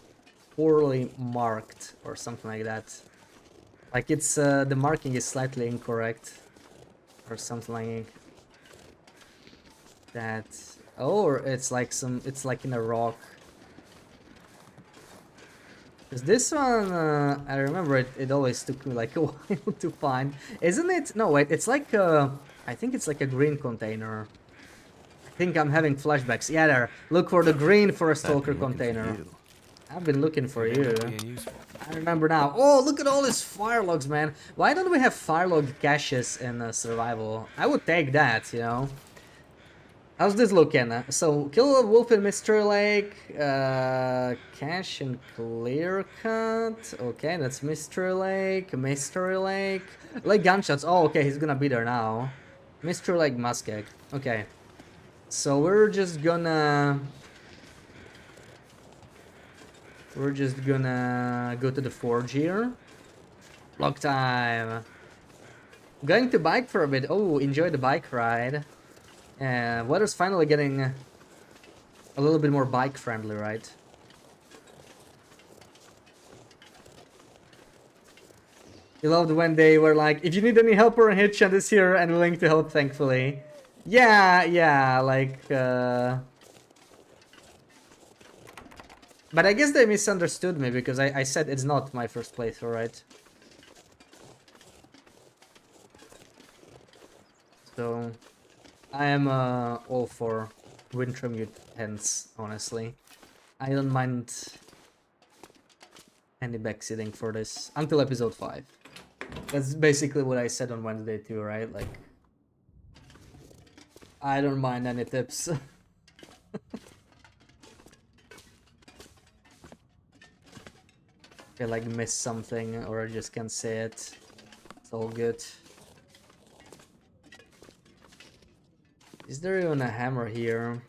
S1: poorly marked or something like that. Like it's, the marking is slightly incorrect. Or something like that. Oh, or it's like it's like in a rock. Because this one, I remember it always took me like a while to find. Isn't it? No, wait, it's like I think it's like a green container. I think I'm having flashbacks. Yeah, there. Look for the green for a stalker container. I've been looking for you. I remember now. Oh, look at all these fire logs, man. Why don't we have fire log caches in survival? I would take that, you know. How's this looking? So, kill a wolf in Mystery Lake, cache and clear cut. Okay, that's Mystery Lake, Like gunshots. Oh, okay, he's gonna be there now. Mystery Lake Muskeg. Okay. So we're just gonna go to the forge here. Log time. Going to bike for a bit. Oh, enjoy the bike ride. Weather's finally getting a little bit more bike friendly, right? You loved when they were like, if you need any help or a hitch, and is here and willing to help, thankfully. Yeah, like, but I guess they misunderstood me, because I said it's not my first playthrough, right? So, I am all for Wintermute hence, honestly. I don't mind any backseating for this, until episode 5. That's basically what I said on Wednesday too, right? Like, I don't mind any tips. If I like miss something or I just can't say it, it's all good. Is there even a hammer here?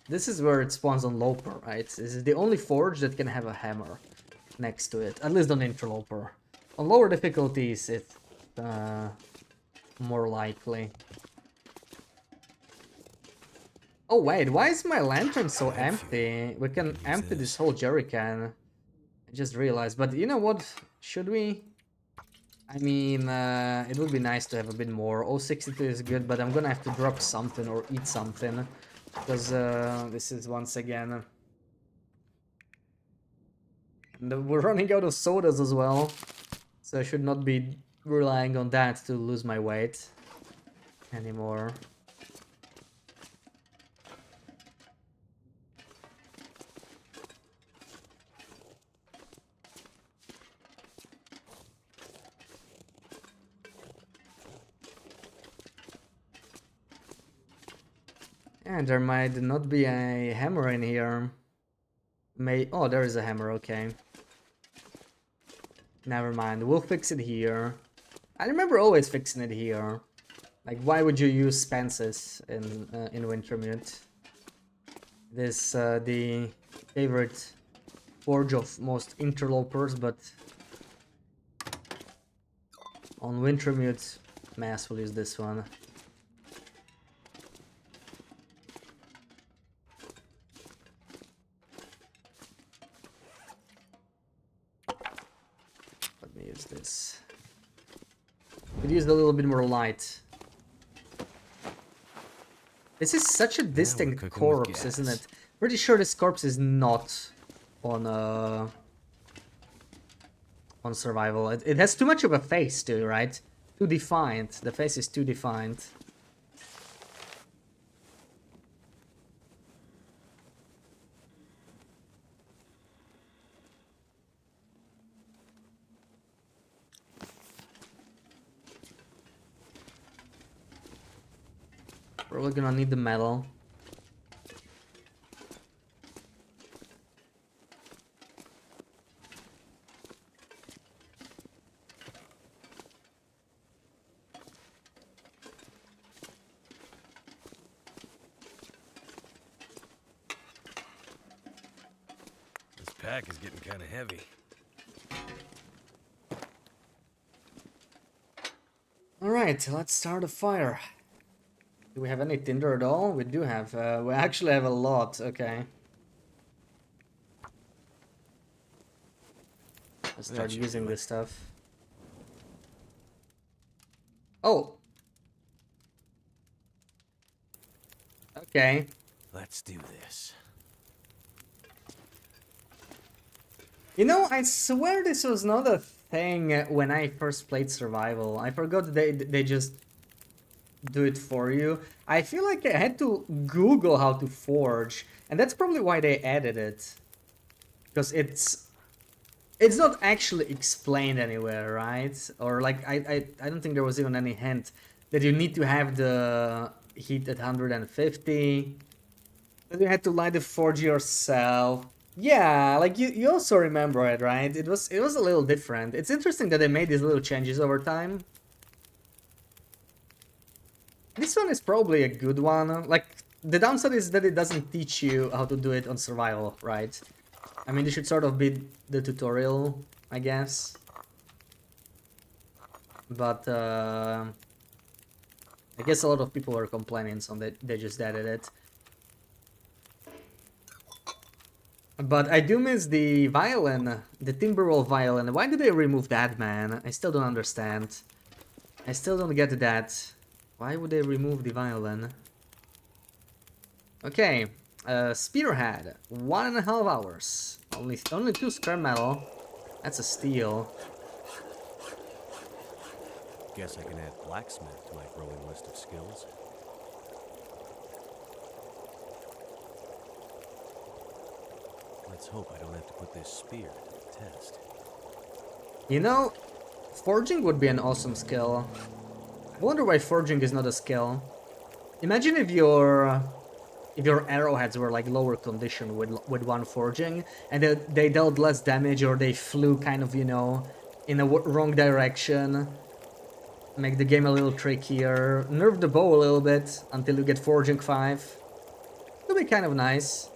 S1: This is where it spawns on Loper, right? This is the only forge that can have a hammer next to it, at least on Interloper. On lower difficulties, it's more likely. Oh wait, why is my lantern so empty? We can empty this whole jerry can. I just realized, but you know what? Should we? I mean, it would be nice to have a bit more. 062 is good, but I'm gonna have to drop something or eat something. Because this is once again And we're running out of sodas as well, so I should not be relying on that to lose my weight anymore. And there might not be a hammer in here. Oh, there is a hammer, okay. Never mind, we'll fix it here. I remember always fixing it here. Like, why would you use Spence's in Wintermute? This the favorite forge of most interlopers, but on Wintermute, Mass will use this one. Let me use this. Could use a little bit more light. This is such a distinct corpse, isn't it? Pretty sure this corpse is not on survival. It has too much of a face too, right? Too defined. The face is too defined. Probably gonna need the metal.
S2: This pack is getting kind of heavy.
S1: Alright, let's start a fire. Do we have any tinder at all? We do have. We actually have a lot. Okay. Let's start using this stuff. Oh! Okay.
S2: Let's do this.
S1: You know, I swear this was not a thing when I first played Survival. I forgot they just do it for you. I feel like I had to Google how to forge, and that's probably why they added it. Because it's not actually explained anywhere, right? Or like I don't think there was even any hint that you need to have the heat at 150. That you had to light the forge yourself. Yeah, like you also remember it, right? It was a little different. It's interesting that they made these little changes over time. This one is probably a good one. Like, the downside is that it doesn't teach you how to do it on survival, right? I mean, this should sort of be the tutorial, I guess. But, I guess a lot of people were complaining, so they just added it. But I do miss the violin, the Timberwolf violin. Why did they remove that, man? I still don't understand. I still don't get that. Why would they remove the violin? Okay, spearhead, 1.5 hours. Only 2 scrap metal. That's a steal.
S2: Guess I can add blacksmith to my growing list of skills. Let's hope I don't have to put this spear to the test.
S1: You know, forging would be an awesome skill. I wonder why forging is not a skill. Imagine if your arrowheads were like lower condition with one forging, and they dealt less damage, or they flew kind of, you know, in a wrong direction. Make the game a little trickier. Nerf the bow a little bit until you get forging 5. It'll be kind of nice.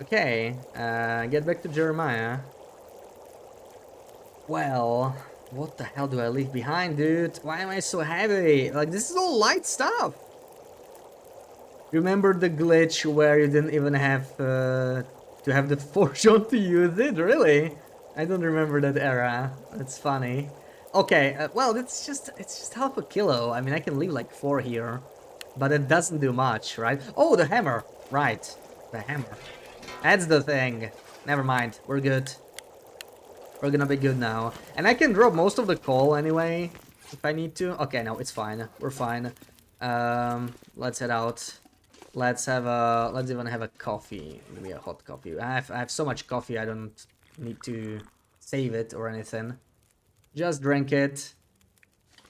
S1: Okay, get back to Jeremiah. Well, what the hell do I leave behind, dude? Why am I so heavy? Like, this is all light stuff. Remember the glitch where you didn't even have to have the forge on to use it? Really? I don't remember that era. That's funny. Okay, well, it's just half a kilo. I mean, I can leave like 4 here, but it doesn't do much, right? Oh, the hammer. Right, the hammer. That's the thing. Never mind. We're good. We're gonna be good now. And I can drop most of the coal anyway, if I need to. Okay, no, it's fine. We're fine. Let's head out. Let's even have a coffee. Maybe a hot coffee. I have so much coffee I don't need to save it or anything. Just drink it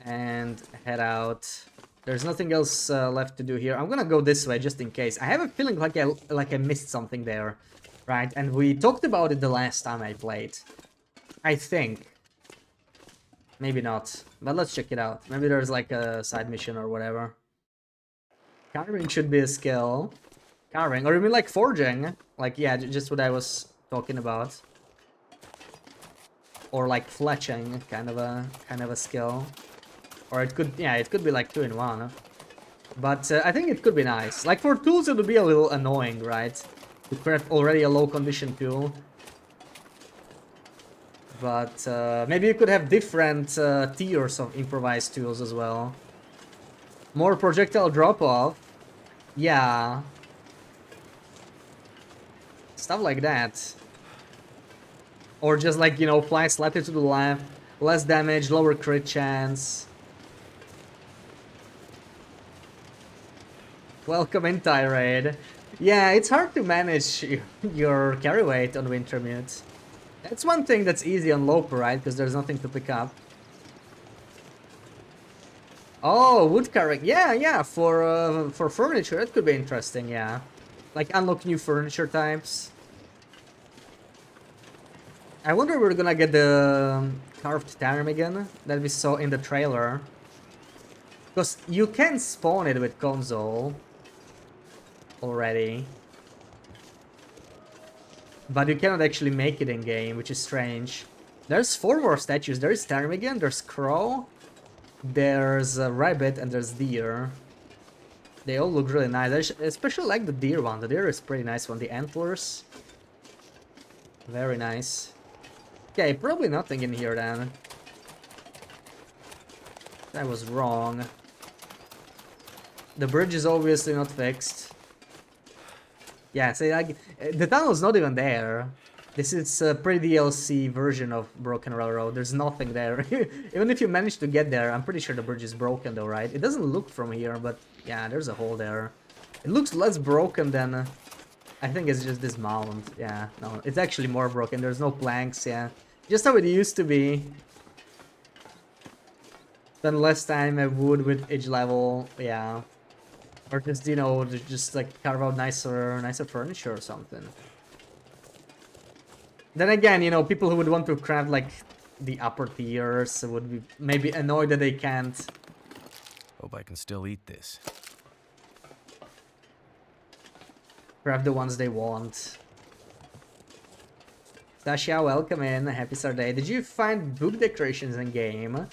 S1: and head out. There's nothing else left to do here. I'm gonna go this way just in case. I have a feeling like I missed something there, right? And we talked about it the last time I played. I think. Maybe not. But let's check it out. Maybe there's like a side mission or whatever. Carving should be a skill. Carving, or you mean like forging? Like, yeah, just what I was talking about. Or like fletching, kind of a skill. Or it could, yeah, it could be like 2 in 1. But I think it could be nice. Like for tools, it would be a little annoying, right? To craft already a low condition tool. But maybe you could have different tiers of improvised tools as well. More projectile drop-off. Yeah. Stuff like that. Or just like, you know, fly slightly to the left. Less damage, lower crit chance. Welcome in, Tirade. Yeah, it's hard to manage your carry weight on Wintermute. That's one thing that's easy on local, right? Because there's nothing to pick up. Oh, wood carving. Yeah, for furniture, that could be interesting, yeah. Like unlock new furniture types. I wonder if we're gonna get the carved ptarmigan that we saw in the trailer. Because you can spawn it with console already. But you cannot actually make it in game, which is strange. There's 4 more statues. There's ptarmigan, there's crow, there's a rabbit, and there's deer. They all look really nice. I especially like the deer one. The deer is pretty nice one. The antlers. Very nice. Okay, probably nothing in here then. That was wrong. The bridge is obviously not fixed. Yeah, see, like, the tunnel's not even there. This is a pre-DLC version of Broken Railroad. There's nothing there. Even if you manage to get there, I'm pretty sure the bridge is broken though, right? It doesn't look from here, but yeah, there's a hole there. It looks less broken than... I think it's just this mound. Yeah, no, it's actually more broken. There's no planks, yeah. Just how it used to be. Spend less time at wood with each level, yeah. Or just, you know, just like carve out nicer furniture or something. Then again, you know, people who would want to craft like the upper tiers would be maybe annoyed that they can't.
S2: Hope I can still eat this.
S1: Craft the ones they want. Dasha, welcome in. Happy Saturday. Did you find book decorations in game?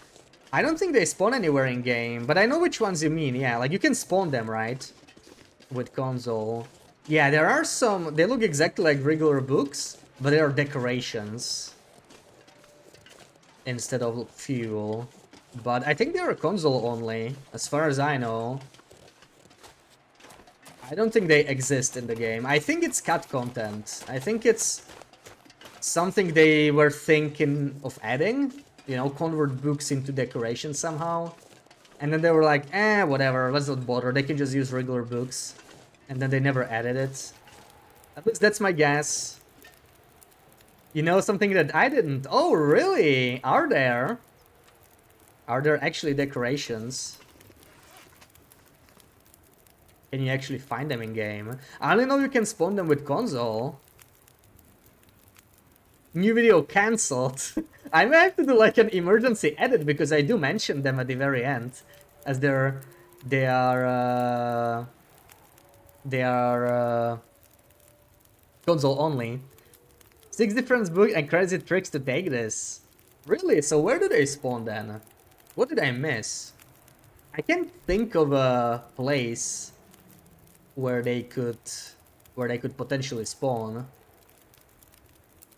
S1: I don't think they spawn anywhere in game, but I know which ones you mean. Yeah, like you can spawn them, right? With console. Yeah, there are some. They look exactly like regular books, but they are decorations instead of fuel. But I think they are console only, as far as I know. I don't think they exist in the game. I think it's cut content. I think it's something they were thinking of adding. You know, convert books into decorations somehow. And then they were like, whatever, let's not bother. They can just use regular books. And then they never added it. At least that's my guess. You know something that I didn't? Oh, really? Are there? Are there actually decorations? Can you actually find them in game? I only know you can spawn them with console. New video cancelled. I may have to do like an emergency edit because I do mention them at the very end, as they are console only. 6 different books and crazy tricks to take this. Really? So where do they spawn then? What did I miss? I can't think of a place where they could potentially spawn.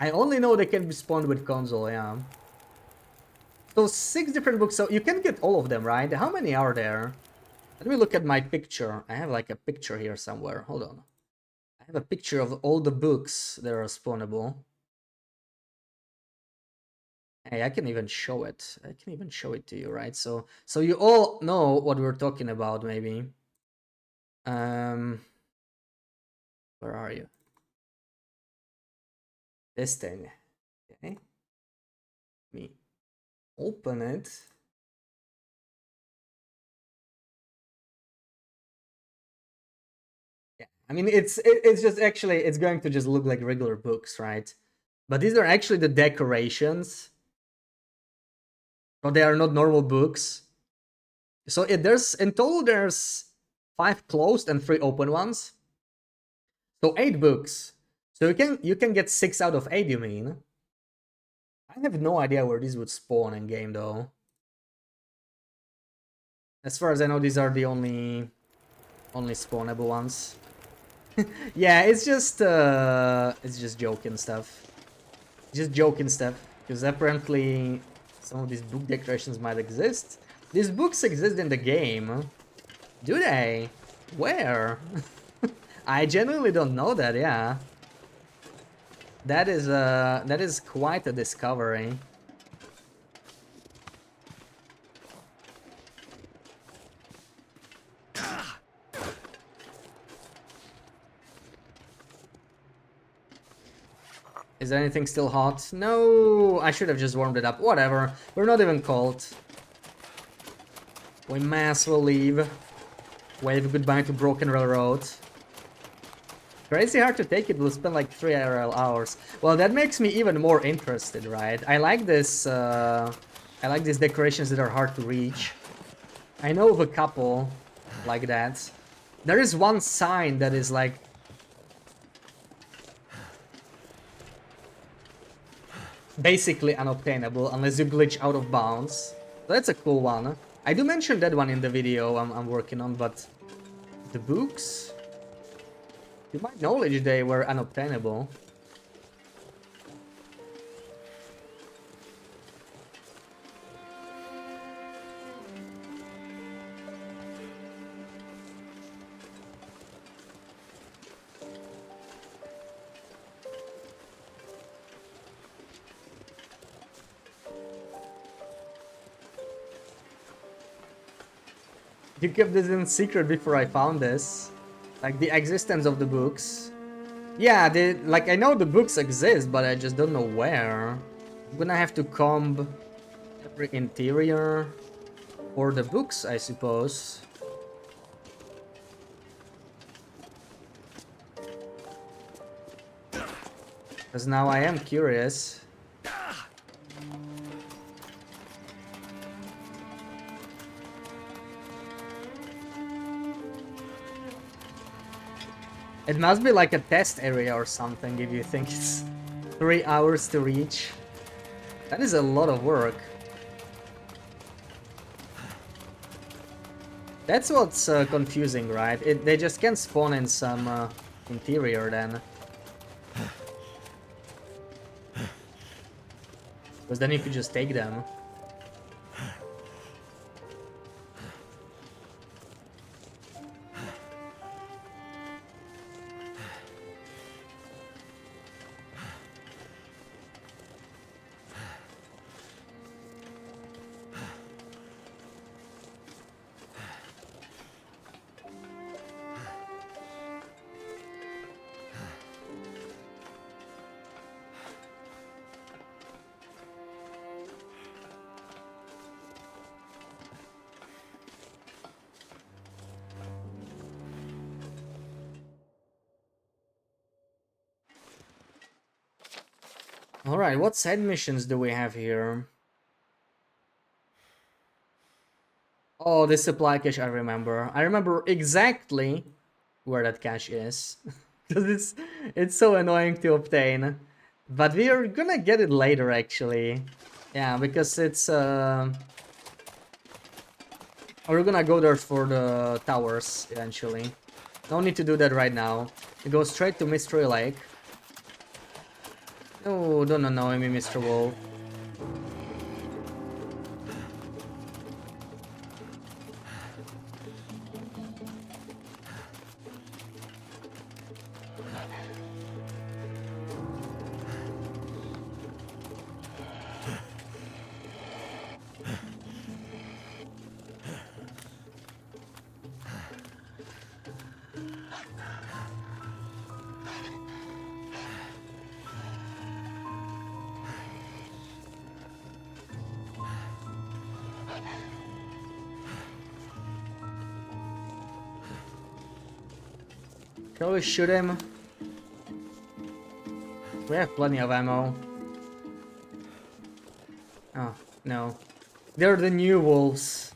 S1: I only know they can be spawned with console, yeah. So 6 different books, so you can get all of them, right? How many are there? Let me look at my picture. I have like a picture here somewhere. Hold on. I have a picture of all the books that are spawnable. Hey, I can even show it. I can even show it to you, right? So you all know what we're talking about, maybe. Where are you? This thing. Okay. Let me open it. Yeah, I mean it's just actually it's going to just look like regular books, right? But these are actually the decorations. So they are not normal books. So there's in total there's 5 closed and 3 open ones. So 8 books. So you can get 6 out of 8, you mean? I have no idea where these would spawn in game though. As far as I know, these are the only spawnable ones. Yeah, it's just joking stuff. Just joking stuff. Because apparently some of these book decorations might exist. These books exist in the game. Do they? Where? I genuinely don't know that, yeah. That is quite a discovery. Is anything still hot? No, I should have just warmed it up. Whatever, we're not even cold. We may as well leave. Wave goodbye to Broken Railroad. Crazy hard to take it, we'll spend like 3 IRL hours. Well, that makes me even more interested, right? I like this, I like these decorations that are hard to reach. I know of a couple like that. There is one sign that is like... basically unobtainable unless you glitch out of bounds. So that's a cool one. I do mention that one in the video I'm working on, but... the books? To my knowledge, they were unobtainable. You kept this in secret before I found this. Like, the existence of the books. Yeah, like, I know the books exist, but I just don't know where. I'm gonna have to comb every interior for the books, I suppose. Because now I am curious. It must be like a test area or something if you think it's 3 hours to reach. That is a lot of work. That's what's confusing, right? They just can't spawn in some interior then. Because then you could just take them. Alright, what side missions do we have here? Oh, this supply cache I remember. I remember exactly where that cache is. Because it's so annoying to obtain. But we are gonna get it later, actually. Yeah, because it's... we're gonna go there for the towers, eventually. No need to do that right now. We go straight to Mystery Lake. Oh, don't annoy me, Mr. Wolf. Shall we shoot him? We have plenty of ammo. Oh, no. They're the new wolves.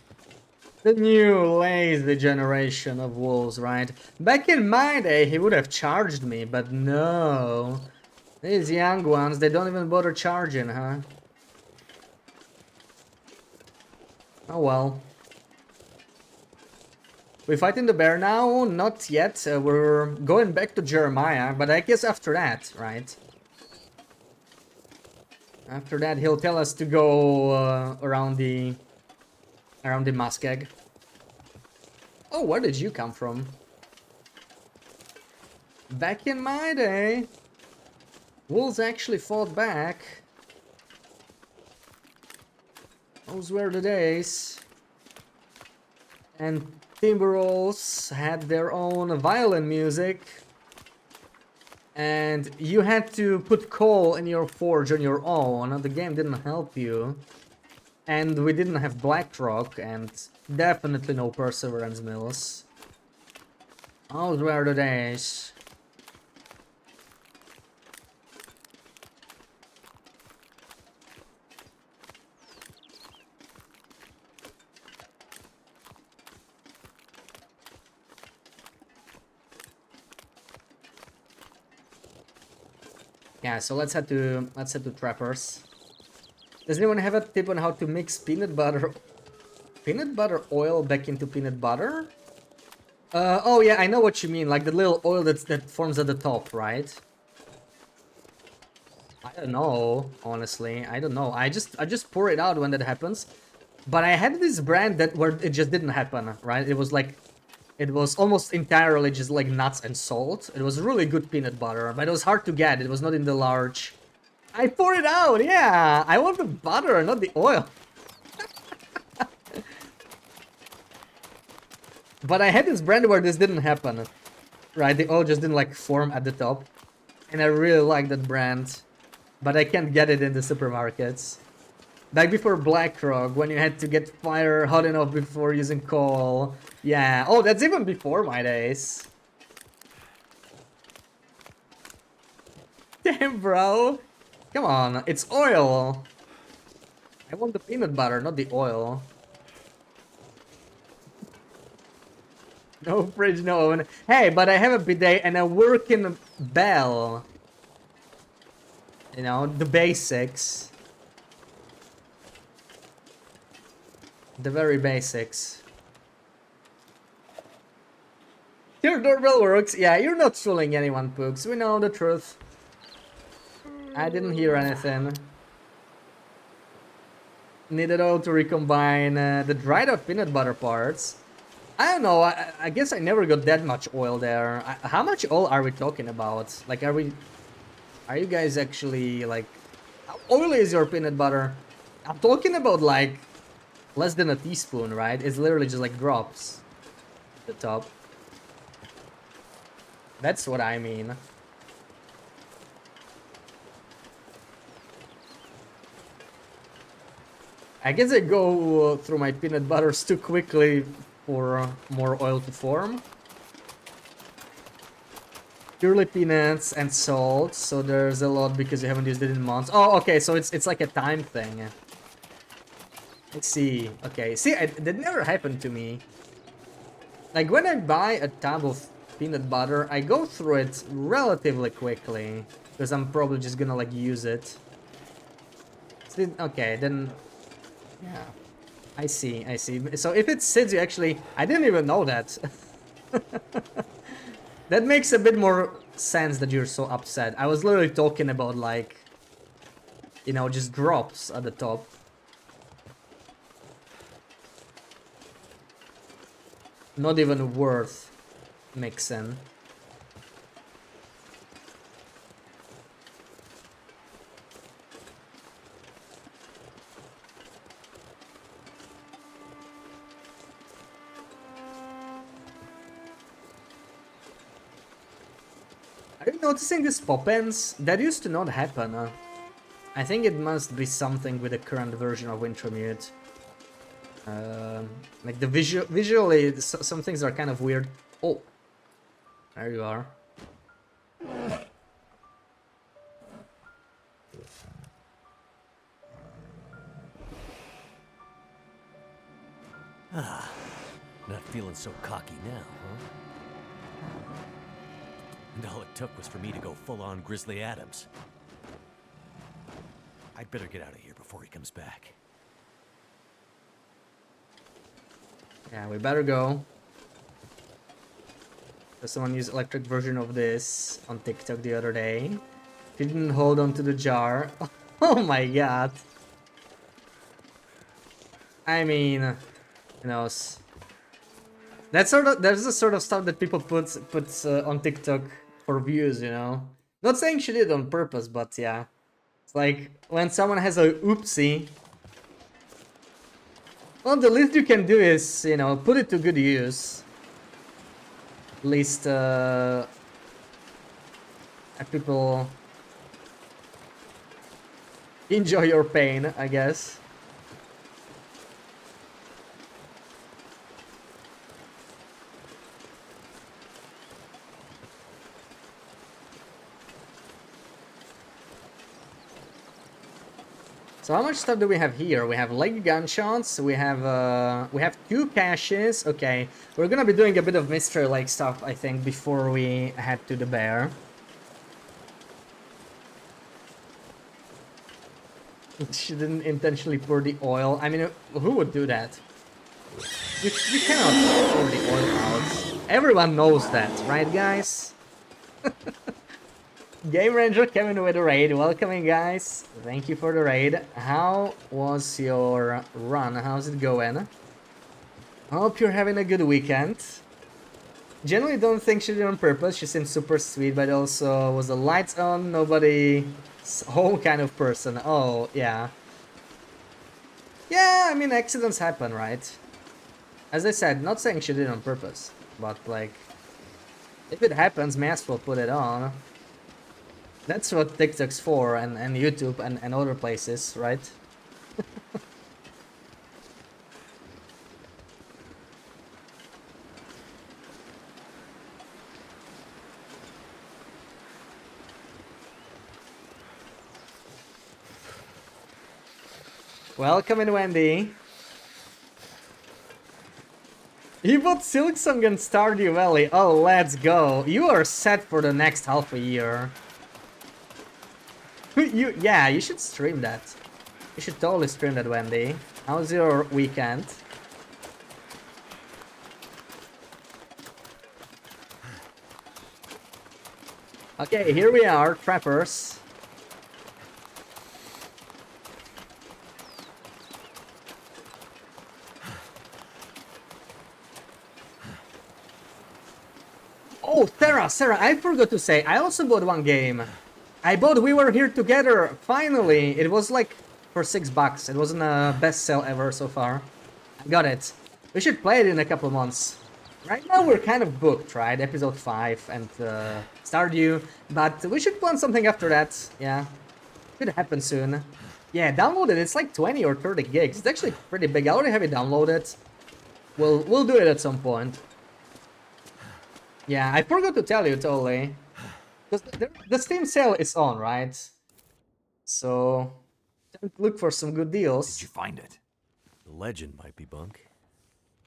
S1: The new lazy generation of wolves, right? Back in my day, he would have charged me, but no. These young ones, they don't even bother charging, huh? Oh well. We fighting the bear now? Not yet. We're going back to Jeremiah, but I guess after that, right? After that, he'll tell us to go around the muskeg. Oh, where did you come from? Back in my day, wolves actually fought back. Those were the days. And Timberwolves had their own violin music. And you had to put coal in your forge on your own. The game didn't help you. And we didn't have Blackrock, and definitely no Perseverance mills. Those were the days. Yeah, so let's head to Trappers. Does anyone have a tip on how to mix peanut butter oil back into peanut butter? Oh yeah, I know what you mean, like the little oil that forms at the top, right? I don't know, honestly. I don't know. I just pour it out when that happens. But I had this brand where it just didn't happen, right? It was almost entirely just like nuts and salt. It was really good peanut butter, but it was hard to get. It was not in the large. I pour it out, yeah. I want the butter, not the oil. But I had this brand where this didn't happen, right? The oil just didn't like form at the top. And I really like that brand. But I can't get it in the supermarkets. Back before Blackrock, when you had to get fire hot enough before using coal. Yeah, oh, that's even before my days. Damn, bro. Come on, it's oil. I want the peanut butter, not the oil. No fridge, no oven. Hey, but I have a bidet and a working bell. You know, the basics. The very basics. Your doorbell works. Yeah, you're not fooling anyone, Pooks. We know the truth. I didn't hear anything. Needed oil to recombine the dried out peanut butter parts. I don't know. I guess I never got that much oil there. How much oil are we talking about? Like, are you guys actually like? How oily is your peanut butter? I'm talking about like less than a teaspoon, right? It's literally just like drops at the top. That's what I mean. I guess I go through my peanut butters too quickly for more oil to form. Purely peanuts and salt, so there's a lot because you haven't used it in months. Oh, okay, so it's like a time thing. Let's see. Okay, see, that never happened to me. Like, when I buy a tub of peanut butter, I go through it relatively quickly. Because I'm probably just gonna, like, use it. Okay, then... Yeah. I see, I see. So if it sits, you actually... I didn't even know that. That makes a bit more sense that you're so upset. I was literally talking about, like... You know, just drops at the top. Not even worth mixing. Are you noticing these pop-ins? That used to not happen. I think it must be something with the current version of Wintermute. Like the visually, some things are kind of weird. Oh, there you are.
S2: Not feeling so cocky now, huh? And all it took was for me to go full-on Grizzly Adams. I'd better get out of here before he comes back.
S1: Yeah, we better go. Someone used electric version of this on TikTok the other day. Didn't hold on to the jar. Oh my god. I mean, who knows? That's the sort of stuff that people puts on TikTok for views, you know. Not saying she did on purpose, but yeah, it's like when someone has a oopsie. Well, the least you can do is, you know, put it to good use. At least have people enjoy your pain, I guess. So how much stuff do we have here? We have leg gunshots. We have 2 caches. Okay, we're gonna be doing a bit of mystery like stuff, I think, before we head to the bear. She didn't intentionally pour the oil. I mean, who would do that? You cannot pour the oil out. Everyone knows that, right, guys? Game Ranger coming with a raid. Welcoming, guys. Thank you for the raid. How was your run? How's it going? Hope you're having a good weekend. Generally don't think she did it on purpose. She seems super sweet, but also was the lights on, nobody home kind of person. Oh, yeah. Yeah, I mean, accidents happen, right? As I said, not saying she did it on purpose, but like, if it happens, may as well put it on. That's what TikTok's for, and YouTube and other places, right? Welcome in, Wendy. You bought Silksong and Stardew Valley. Oh, let's go. You are set for the next half a year. Yeah, you should stream that. You should totally stream that, Wendy. How's your weekend? Okay, here we are, trappers. Oh, Sarah, I forgot to say, I also bought one game. I bought We Were Here Together, finally! It was like for $6. It wasn't a best sell ever so far. I got it. We should play it in a couple months. Right now we're kind of booked, right? Episode 5 and Stardew, but we should plan something after that, yeah. Should happen soon. Yeah, download it, it's like 20 or 30 gigs. It's actually pretty big, I already have it downloaded. We'll do it at some point. Yeah, I forgot to tell you, totally. Because the Steam sale is on, right? So, look for some good deals.
S3: Did you find it?
S2: The legend might be bunk,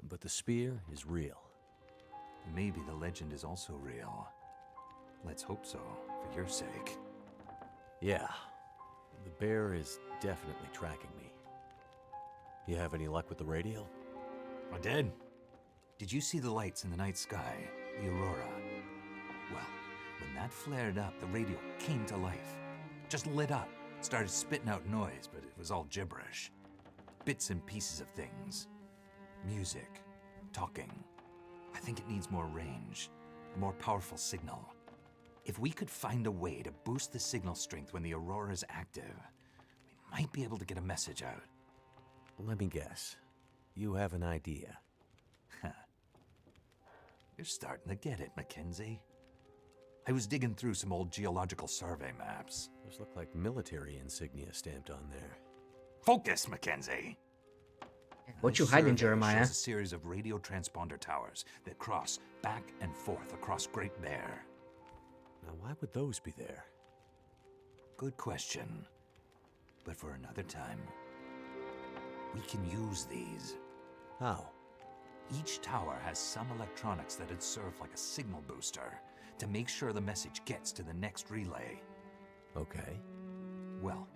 S2: but the spear is real.
S3: Maybe the legend is also real. Let's hope so, for your sake.
S2: Yeah, the bear is definitely tracking me. You have any luck with the radio?
S3: I did. Did you see the lights in the night sky? The aurora? Well, when that flared up, the radio came to life. Just lit up. Started spitting out noise, but it was all gibberish. Bits and pieces of things. Music. Talking. I think it needs more range. A more powerful signal. If we could find a way to boost the signal strength when the aurora is active, we might be able to get a message out.
S2: Let me guess. You have an idea.
S3: You're starting to get it, Mackenzie. I was digging through some old geological survey maps.
S2: Those look like military insignia stamped on there.
S3: Focus, Mackenzie!
S1: What you
S3: This
S1: hiding,
S3: survey
S1: Jeremiah?
S3: shows a series of radio transponder towers that cross back and forth across Great Bear.
S2: Now, why would those be there?
S3: Good question. But for another time. We can use these.
S2: How?
S3: Each tower has some electronics that'd serve like a signal booster to make sure the message gets to the next relay.
S2: Okay.
S3: Well,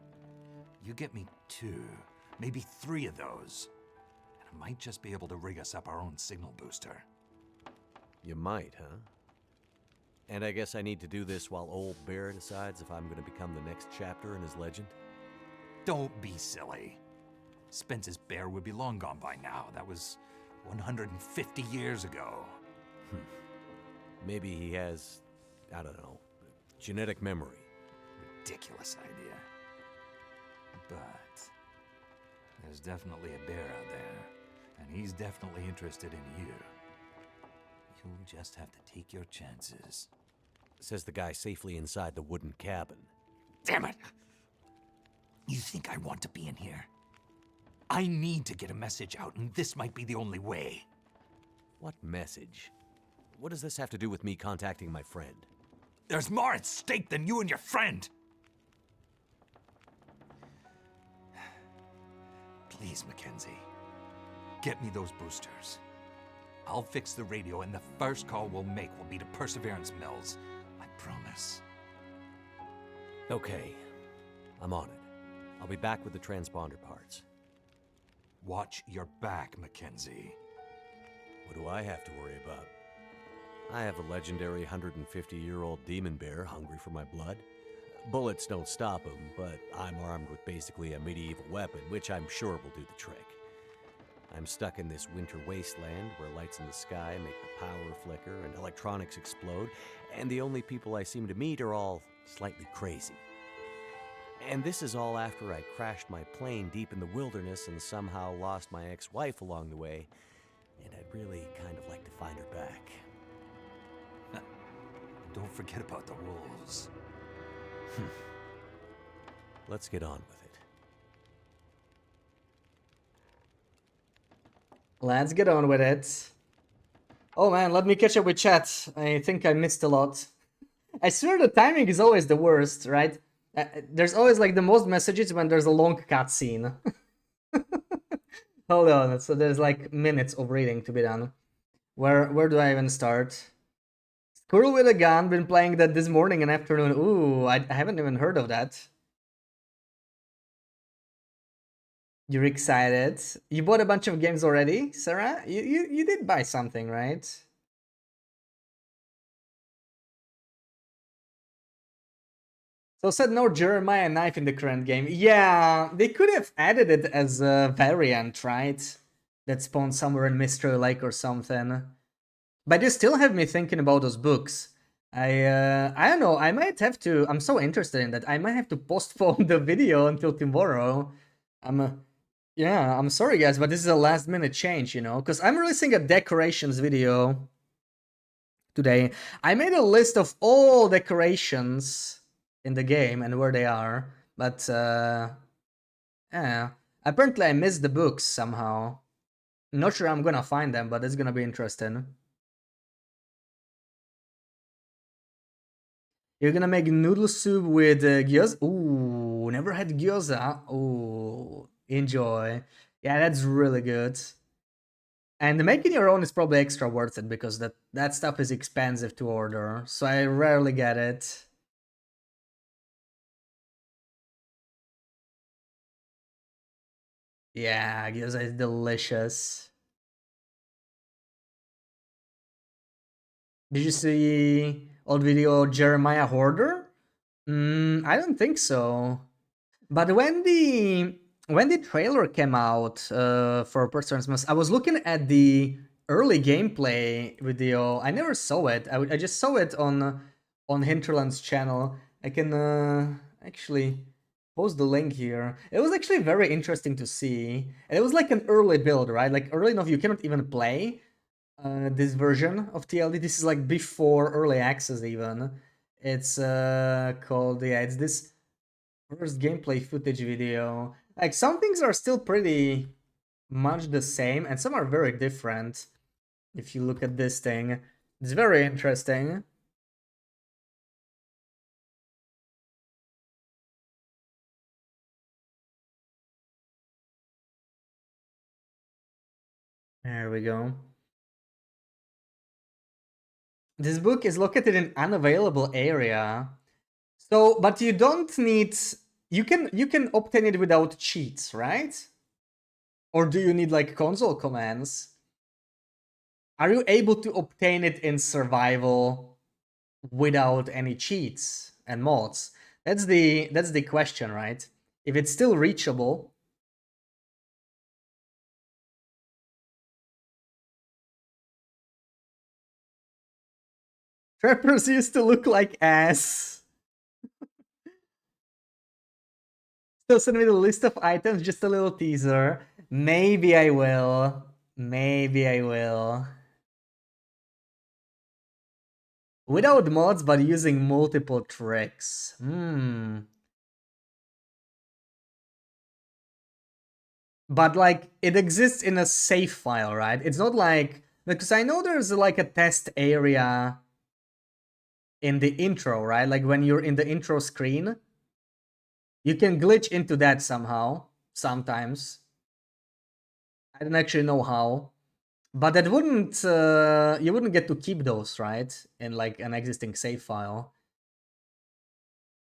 S3: you get me 2, maybe 3 of those, and I might just be able to rig us up our own signal booster.
S2: You might, huh? And I guess I need to do this while old Bear decides if I'm going to become the next chapter in his legend?
S3: Don't be silly. Spence's bear would be long gone by now. That was 150 years ago.
S2: Maybe he has, I don't know, genetic memory.
S3: Ridiculous idea. But there's definitely a bear out there, and he's definitely interested in you. You'll just have to take your chances.
S2: Says the guy safely inside the wooden cabin.
S3: Damn it! You think I want to be in here? I need to get a message out, and this might be the only way.
S2: What message? What does this have to do with me contacting my friend?
S3: There's more at stake than you and your friend! Please, Mackenzie. Get me those boosters. I'll fix the radio, and the first call we'll make will be to Perseverance Mills. I promise.
S2: Okay. I'm on it. I'll be back with the transponder parts.
S3: Watch your back, Mackenzie.
S2: What do I have to worry about? I have a legendary 150-year-old demon bear hungry for my blood. Bullets don't stop him, but I'm armed with basically a medieval weapon, which I'm sure will do the trick. I'm stuck in this winter wasteland where lights in the sky make the power flicker and electronics explode, and the only people I seem to meet are all slightly crazy. And this is all after I crashed my plane deep in the wilderness and somehow lost my ex-wife along the way, and I'd really kind of like to find her back.
S3: Don't forget about the wolves.
S2: Let's get on with it.
S1: Let's get on with it. Oh man, let me catch up with chat. I think I missed a lot. I swear the timing is always the worst, right? There's always like the most messages when there's a long cutscene. Hold on, so there's like minutes of reading to be done. Where do I even start? Squirrel with a Gun, been playing that this morning and afternoon. Ooh, I haven't even heard of that. You're excited? You bought a bunch of games already, Sarah? You did buy something, right? So said no Jeremiah knife in the current game. Yeah, they could have added it as a variant, right? That spawned somewhere in Mystery Lake or something. But you still have me thinking about those books. I don't know, I might have to, I'm so interested in that, I might have to postpone the video until tomorrow. Yeah, I'm sorry guys, but this is a last minute change, you know, because I'm releasing a decorations video today. I made a list of all decorations in the game and where they are, but yeah, apparently I missed the books somehow. Not sure I'm gonna find them, but it's gonna be interesting. You're gonna make noodle soup with gyoza? Ooh, never had gyoza. Ooh, enjoy. Yeah, that's really good. And making your own is probably extra worth it because that stuff is expensive to order, so I rarely get it. Yeah, gyoza is delicious. Did you see old video Jeremiah Hoarder? I don't think so. But when the trailer came out for Person's Must, I was looking at the early gameplay video. I never saw it. I just saw it on Hinterland's channel. I can actually post the link here. It was actually very interesting to see. And it was like an early build, right? Like early enough you cannot even play this version of TLD. This is like before early access even. It's called, yeah, it's this first gameplay footage video. Like some things are still pretty much the same and some are very different. If you look at this thing, it's very interesting. There we go. This book is located in unavailable area. So, but you don't need, you can obtain it without cheats, right? Or do you need like console commands? Are you able to obtain it in survival without any cheats and mods? That's the question, right? If it's still reachable. Trappers used to look like ass. Still send me the list of items, just a little teaser. Maybe I will. Maybe I will. Without mods, but using multiple tricks. But like, it exists in a save file, right? It's not like, because I know there's like a test area in the intro, right? Like when you're in the intro screen, you can glitch into that somehow, sometimes. I don't actually know how. But that wouldn't, you wouldn't get to keep those, right? In like an existing save file.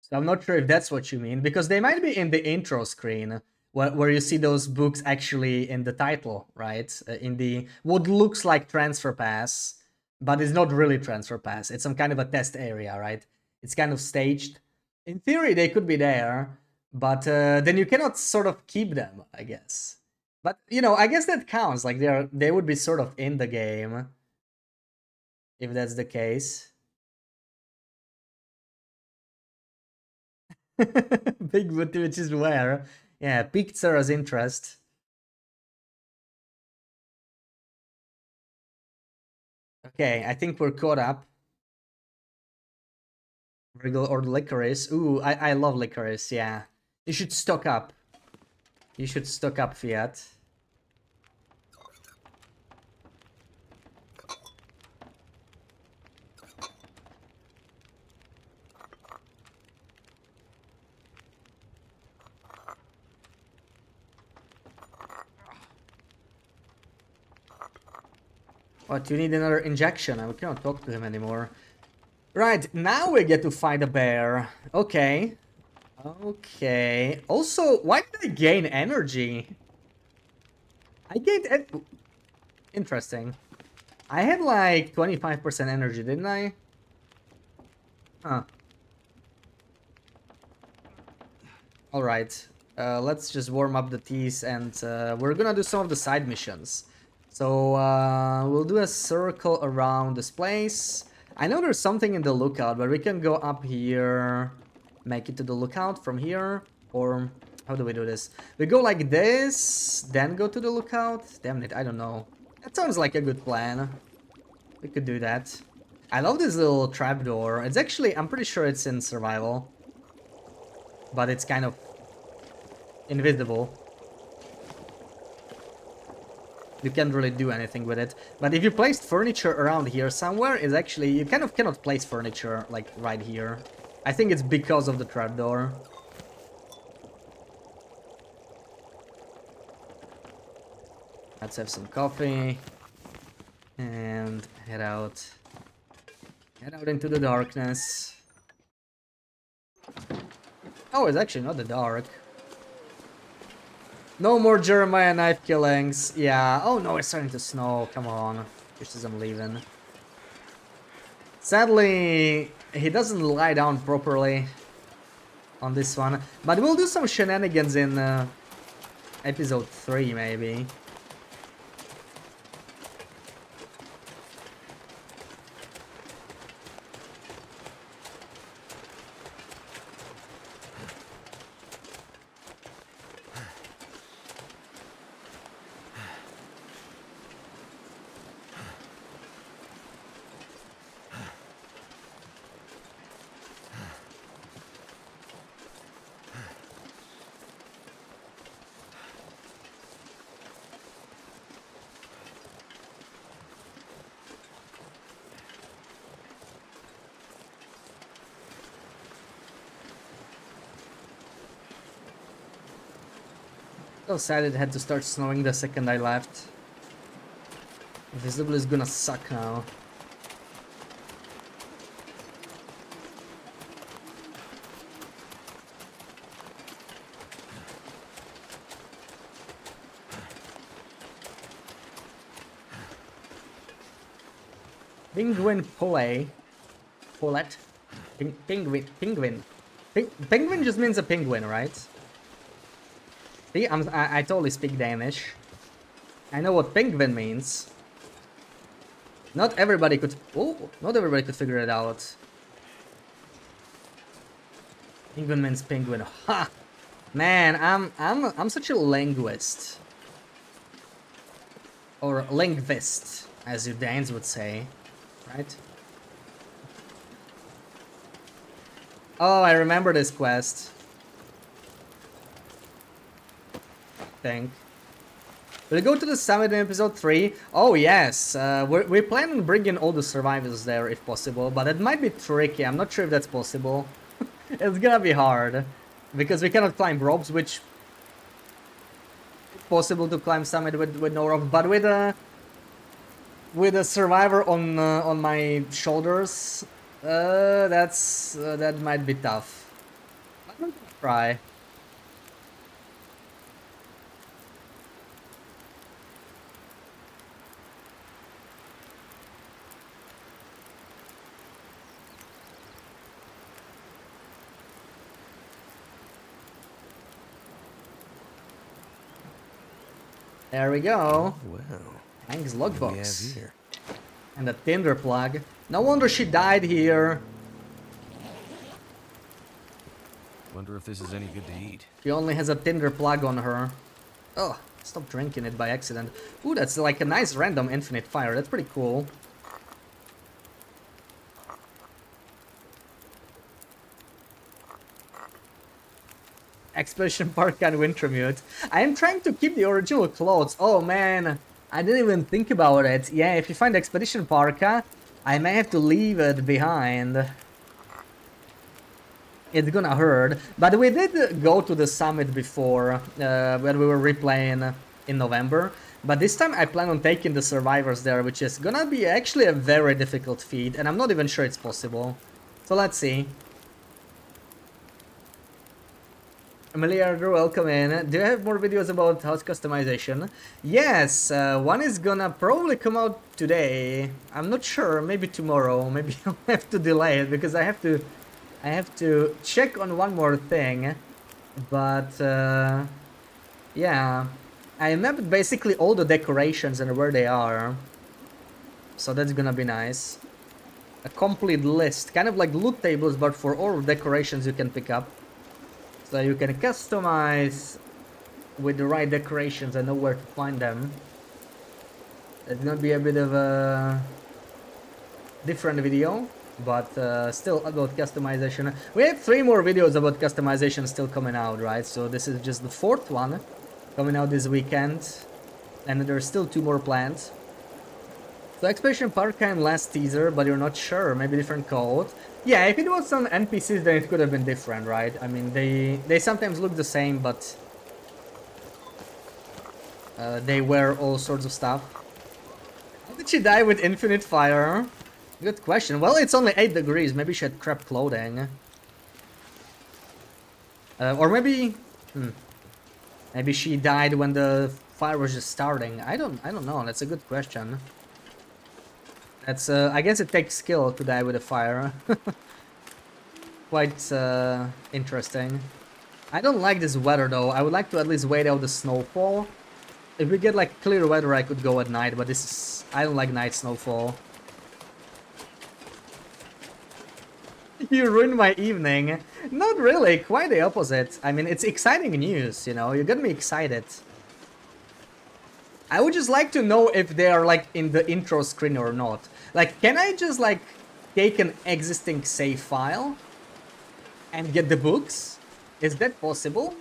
S1: So I'm not sure if that's what you mean, because they might be in the intro screen, where you see those books actually in the title, right? In the, what looks like transfer pass, but it's not really transfer pass. It's some kind of a test area, right? It's kind of staged. In theory, they could be there, but then you cannot sort of keep them, I guess. But you know, I guess that counts. Like they would be sort of in the game if that's the case. Big boot, which is where, yeah, piqued Sarah's interest. Okay, I think we're caught up. Regal or licorice. Ooh, I love licorice, yeah. You should stock up. You should stock up, Fiat. What, you need another injection? I cannot talk to him anymore. Right, now we get to fight a bear. Okay. Okay. Also, why did I gain energy? I gained... Interesting. I had like 25% energy, didn't I? Huh. Alright. Let's just warm up the teas, and we're gonna do some of the side missions. So we'll do a circle around this place. I know there's something in the lookout, but we can go up here, make it to the lookout from here, or how do we do this? We go like this, then go to the lookout? Damn it, I don't know. That sounds like a good plan. We could do that. I love this little trapdoor. It's actually, I'm pretty sure it's in survival, but it's kind of invisible. You can't really do anything with it. But if you placed furniture around here somewhere, it's actually, you kind of cannot place furniture like right here. I think it's because of the trapdoor. Let's have some coffee and head out. Head out into the darkness. Oh, it's actually not the dark. No more Jeremiah knife killings. Yeah. Oh no, it's starting to snow. Come on. Just as I'm leaving. Sadly, he doesn't lie down properly on this one. But we'll do some shenanigans in episode 3, maybe. So sad it had to start snowing the second I left. Visible is gonna suck now. Penguin Poulet. Poulet? Penguin. Penguin just means a penguin, right? See, I totally speak Danish. I know what penguin means. Not everybody could. Oh, not everybody could figure it out. Penguin means penguin. Ha! Man, I'm such a linguist, or linguist, as you Danes would say, right? Oh, I remember this quest. Think. We'll go to the summit in episode 3. Oh yes, we plan on bringing all the survivors there if possible, but it might be tricky. I'm not sure if that's possible. It's gonna be hard, because we cannot climb ropes, which is possible to climb summit with no rope, but with a survivor on my shoulders, that might be tough. I'm gonna try. There we go.
S2: Well,
S1: Thanks,
S2: what do we have
S1: logbox.
S2: here?
S1: And a tinder plug. No wonder she died here.
S2: Wonder if this is any good to eat.
S1: She only has a tinder plug on her. Oh, stop drinking it by accident. Ooh, that's like a nice random infinite fire. That's pretty cool. Expedition Park and Wintermute. I am trying to keep the original clothes. Oh man, I didn't even think about it. Yeah, if you find Expedition Parka, I may have to leave it behind. It's gonna hurt. But we did go to the summit before, when we were replaying in November. But this time I plan on taking the survivors there, which is gonna be actually a very difficult feat, and I'm not even sure it's possible. So let's see. Milliarder, welcome in. Do you have more videos about house customization? Yes, one is gonna probably come out today. I'm not sure, maybe tomorrow. Maybe I'll have to delay it because I have to check on one more thing. But yeah, I mapped basically all the decorations and where they are. So that's gonna be nice. A complete list, kind of like loot tables, but for all decorations you can pick up. So you can customize with the right decorations and know where to find them. It's gonna be a bit of a different video, but still about customization. We have 3 more videos about customization still coming out, right? So this is just the 4th one coming out this weekend, and there's still 2 more planned. So Expedition Park and last teaser, but you're not sure, maybe different code. Yeah, if it was some NPCs, then it could have been different, right? I mean, they sometimes look the same, but they wear all sorts of stuff. How did she die with infinite fire? Good question. Well, it's only 8 degrees. Maybe she had crap clothing. Or maybe... Maybe she died when the fire was just starting. I don't know. That's a good question. That's I guess it takes skill to die with a fire. Quite interesting. I don't like this weather though. I would like to at least wait out the snowfall. If we get like clear weather, I could go at night, but this is... I don't like night snowfall. You ruined my evening. Not really, quite the opposite. I mean, it's exciting news, you know, you got me excited. I would just like to know if they are like in the intro screen or not. Like, can I just like take an existing save file and get the books? Is that possible?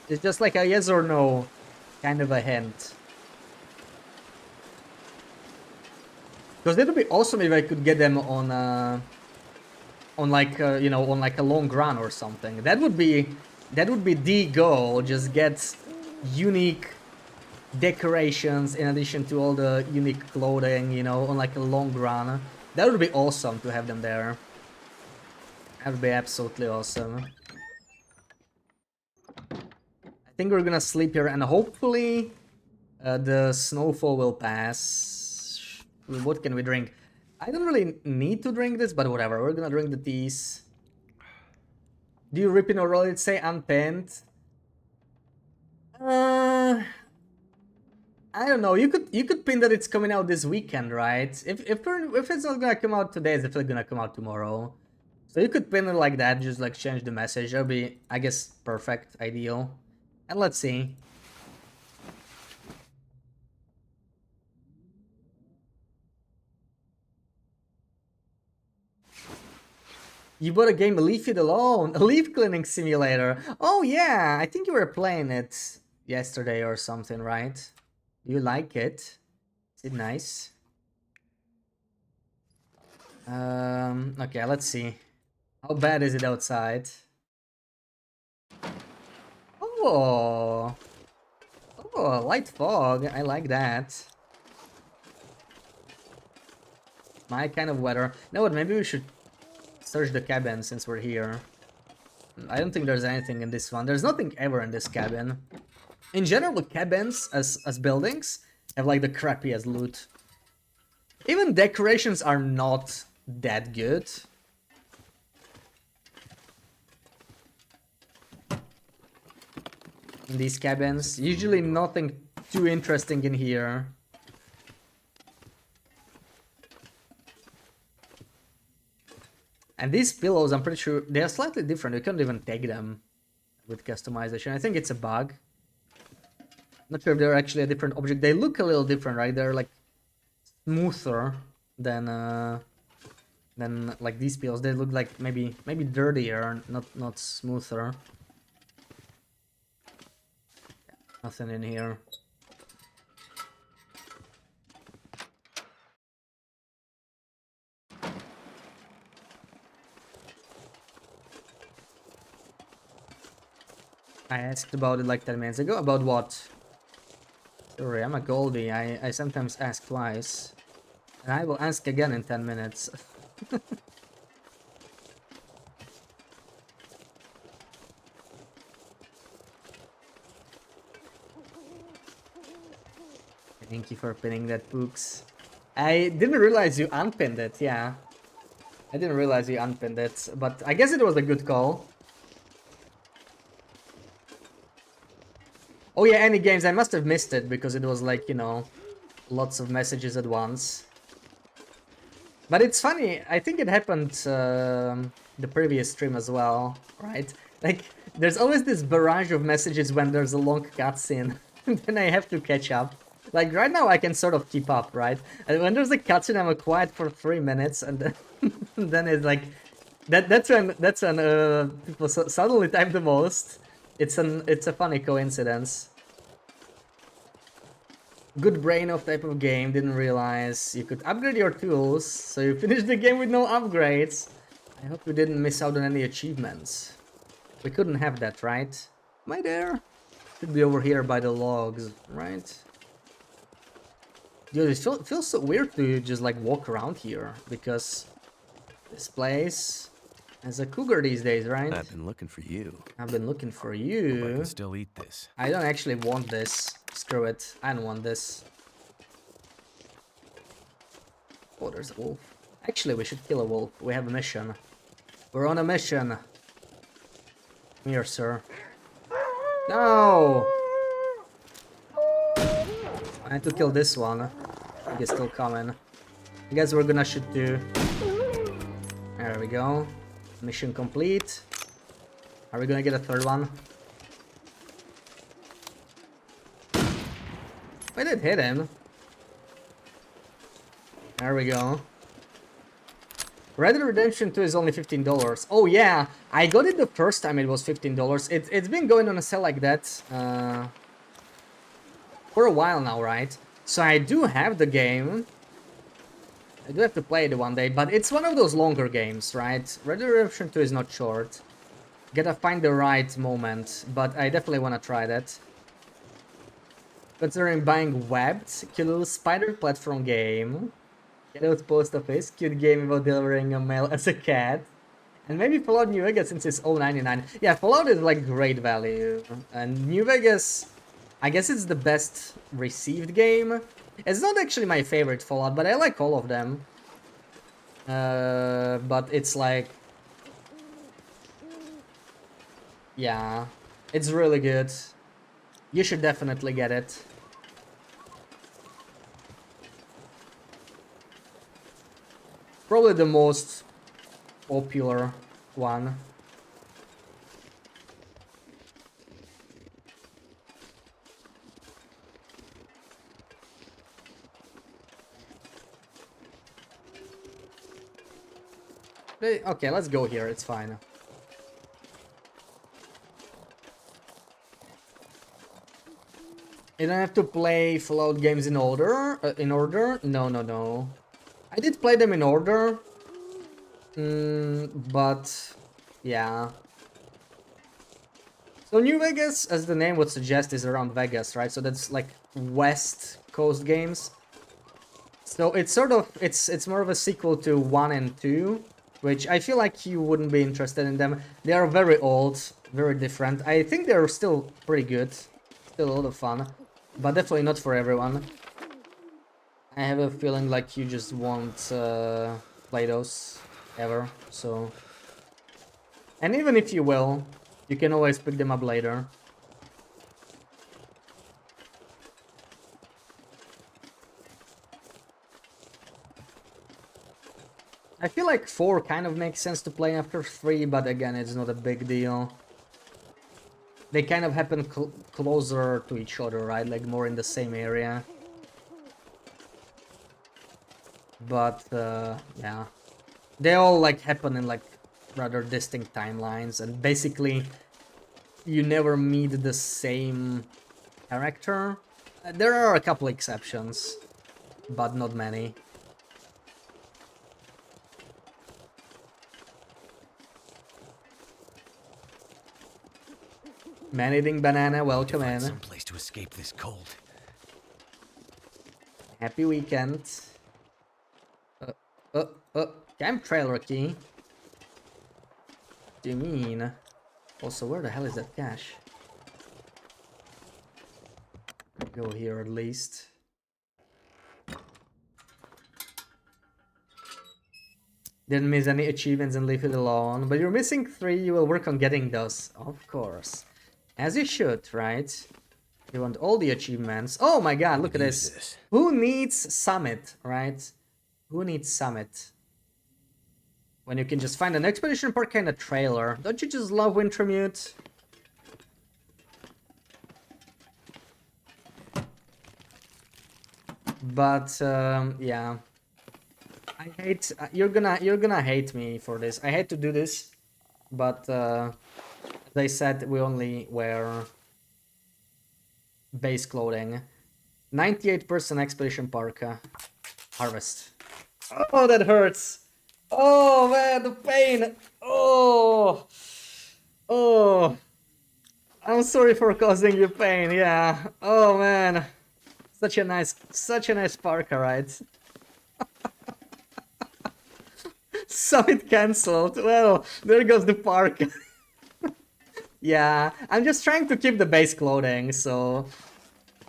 S1: It's just like a yes or no kind of a hint. Because it would be awesome if I could get them on like you know, on like a long run or something. That would be the goal. Just get unique decorations in addition to all the unique clothing, you know, on like a long run. That would be awesome to have them there. That would be absolutely awesome. I think we're gonna sleep here and hopefully the snowfall will pass. What can we drink? I don't really need to drink this, but whatever. We're gonna drink the teas. Do you rip in or roll it? Say unpinned. I don't know. You could pin that it's coming out this weekend, right? If it's not gonna come out today, it's definitely gonna come out tomorrow. So you could pin it like that, just like change the message. That'll be, I guess, perfect, ideal. And let's see. You bought a game Leave It Alone, a leaf cleaning simulator. Oh yeah, I think you were playing it yesterday or something, right? Do you like it? Is it nice? Okay, let's see. How bad is it outside? Oh, light fog. I like that. My kind of weather. No, what? Maybe we should search the cabin since we're here. I don't think there's anything in this one. There's nothing ever in this cabin. In general, cabins as buildings have like the crappiest loot. Even decorations are not that good. In these cabins, usually nothing too interesting in here. And these pillows, I'm pretty sure they are slightly different. You can't even take them with customization. I think it's a bug. Not sure if they're actually a different object. They look a little different, right? They're like smoother than like these pillows. They look like maybe dirtier, not smoother. Nothing in here. I asked about it like 10 minutes ago. About what? Sorry, I'm a Goldie. I sometimes ask twice. And I will ask again in 10 minutes. Thank you for pinning that, Pooks. I didn't realize you unpinned it, yeah. I didn't realize you unpinned it, but I guess it was a good call. Oh yeah, any games, I must have missed it because it was like, you know, lots of messages at once. But it's funny, I think it happened the previous stream as well, right? Like, there's always this barrage of messages when there's a long cutscene, then I have to catch up. Like, right now I can sort of keep up, right? And when there's a cutscene, I'm quiet for 3 minutes, and then, then it's like... That's when people suddenly type the most. It's a funny coincidence. Good brain of type of game, didn't realize you could upgrade your tools, so you finished the game with no upgrades. I hope you didn't miss out on any achievements. We couldn't have that, right? Am I there? Should be over here by the logs, right? Dude, it feels so weird to just like walk around here, because this place has a cougar these days, right?
S2: I've been looking for you.
S1: I've been looking for
S2: Hope I
S1: you.
S2: can still eat this.
S1: I don't actually want this. Screw it. I don't want this. Oh, there's a wolf. Actually, we should kill a wolf. We have a mission. We're on a mission. Come here, sir. No! I had to kill this one. I think it's still coming. I guess we're gonna shoot two. There we go. Mission complete. Are we gonna get a third one? I did hit him. There we go. Red Dead Redemption 2 is only $15. Oh yeah, I got it the first time it was $15. It's been going on a sale like that for a while now, right? So I do have the game. I do have to play it one day, but it's one of those longer games, right? Red Dead Redemption 2 is not short. Gotta find the right moment, but I definitely want to try that. Considering buying Webbed, cute little spider platform game. Ghetto's Post Office, cute game about delivering a mail as a cat. And maybe Fallout New Vegas since it's 0.99. Yeah, Fallout is like great value. And New Vegas, I guess it's the best received game. It's not actually my favorite Fallout, but I like all of them. But it's like... Yeah, it's really good. You should definitely get it. Probably the most popular one. Okay, let's go here, it's fine. You don't have to play Fallout games in order? No, no, no. I did play them in order. But... yeah. So New Vegas, as the name would suggest, is around Vegas, right? So that's like West Coast games. So it's sort of... It's more of a sequel to 1 and 2. Which I feel like you wouldn't be interested in them. They are very old, very different. I think they're still pretty good. Still a lot of fun. But definitely not for everyone. I have a feeling like you just won't play those ever, so... And even if you will, you can always pick them up later. I feel like 4 kind of makes sense to play after 3, but again, it's not a big deal. They kind of happen closer to each other, right? Like more in the same area. But, yeah. They all like happen in like rather distinct timelines, and basically you never meet the same character. There are a couple exceptions, but not many. Man-eating banana, welcome in.
S2: Some place to escape this cold.
S1: Happy weekend. Camp trailer key. What do you mean? Also, where the hell is that cache? Go here at least. Didn't miss any achievements and leave it alone. But you're missing 3, you will work on getting those. Of course. As you should, right? You want all the achievements. Oh my god, look at this. Who needs Summit, right? Who needs Summit? When you can just find an expedition park and a trailer. Don't you just love Wintermute? But, yeah. I hate... you're gonna hate me for this. I hate to do this. But, as I said, we only wear base clothing. 98% expedition parka. Harvest. Oh, that hurts. Oh man, the pain. Oh. Oh. I'm sorry for causing you pain. Yeah. Oh man. Such a nice parka, right? Summit cancelled. Well, there goes the park. Yeah, I'm just trying to keep the base clothing, so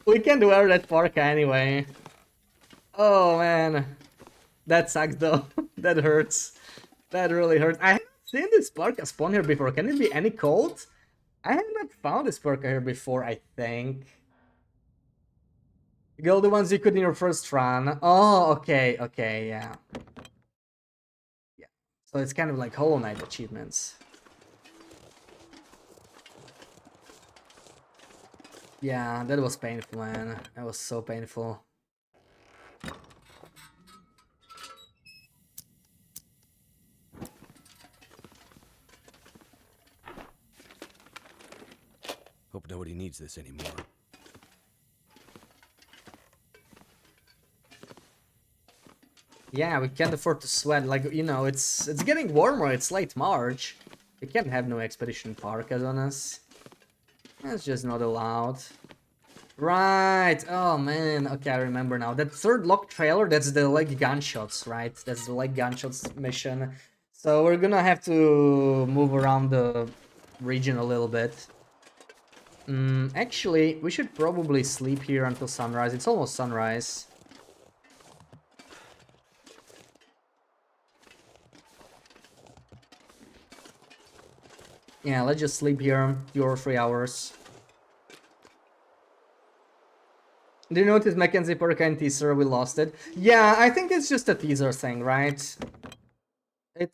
S1: we can wear that parka anyway. Oh man, that sucks though. That hurts. That really hurts. I haven't seen this parka spawn here before. Can it be any cold? I have not found this parka here before, I think. Go the ones you could in your first run. Oh, okay, okay, yeah. Yeah. So it's kind of like Hollow Knight achievements. Yeah, that was painful, man. That was so painful.
S2: Hope nobody needs this anymore.
S1: Yeah, we can't afford to sweat. Like, you know, it's getting warmer. It's late March. We can't have no expedition parkas on us. That's just not allowed. Right. Oh man. Okay, I remember now. That third lock trailer, that's the like gunshots, right? That's the like gunshots mission. So we're gonna have to move around the region a little bit. Actually, we should probably sleep here until sunrise. It's almost sunrise. Yeah, let's just sleep here 2 or 3 hours. Do you notice Mackenzie Perkine teaser? We lost it. Yeah, I think it's just a teaser thing, right? It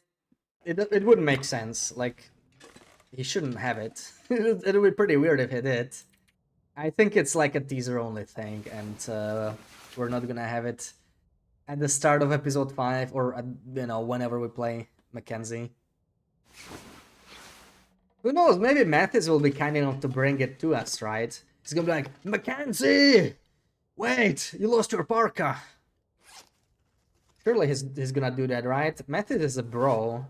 S1: it wouldn't make sense. Like, he shouldn't have it. It would be pretty weird if he did. I think it's like a teaser only thing, and we're not gonna have it at the start of episode 5 or you know, whenever we play Mackenzie. Who knows? Maybe Mathis will be kind enough to bring it to us, right? He's gonna be like, Mackenzie, wait, you lost your parka. Surely he's gonna do that, right? Mathis is a bro.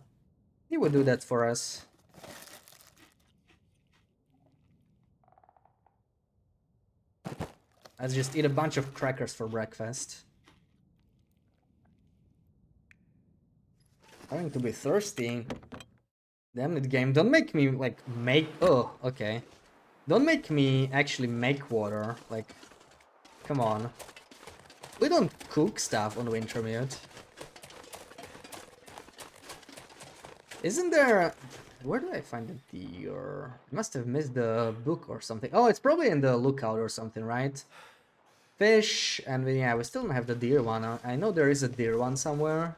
S1: He would do that for us. Let's just eat a bunch of crackers for breakfast. Going to be thirsty. Damn it, game. Don't make me, like, make... Oh, okay. Don't make me actually make water. Like, come on. We don't cook stuff on Wintermute. Isn't there... Where do I find the deer? I must have missed the book or something. Oh, it's probably in the lookout or something, right? Fish, and yeah, we still don't have the deer one. I know there is a deer one somewhere.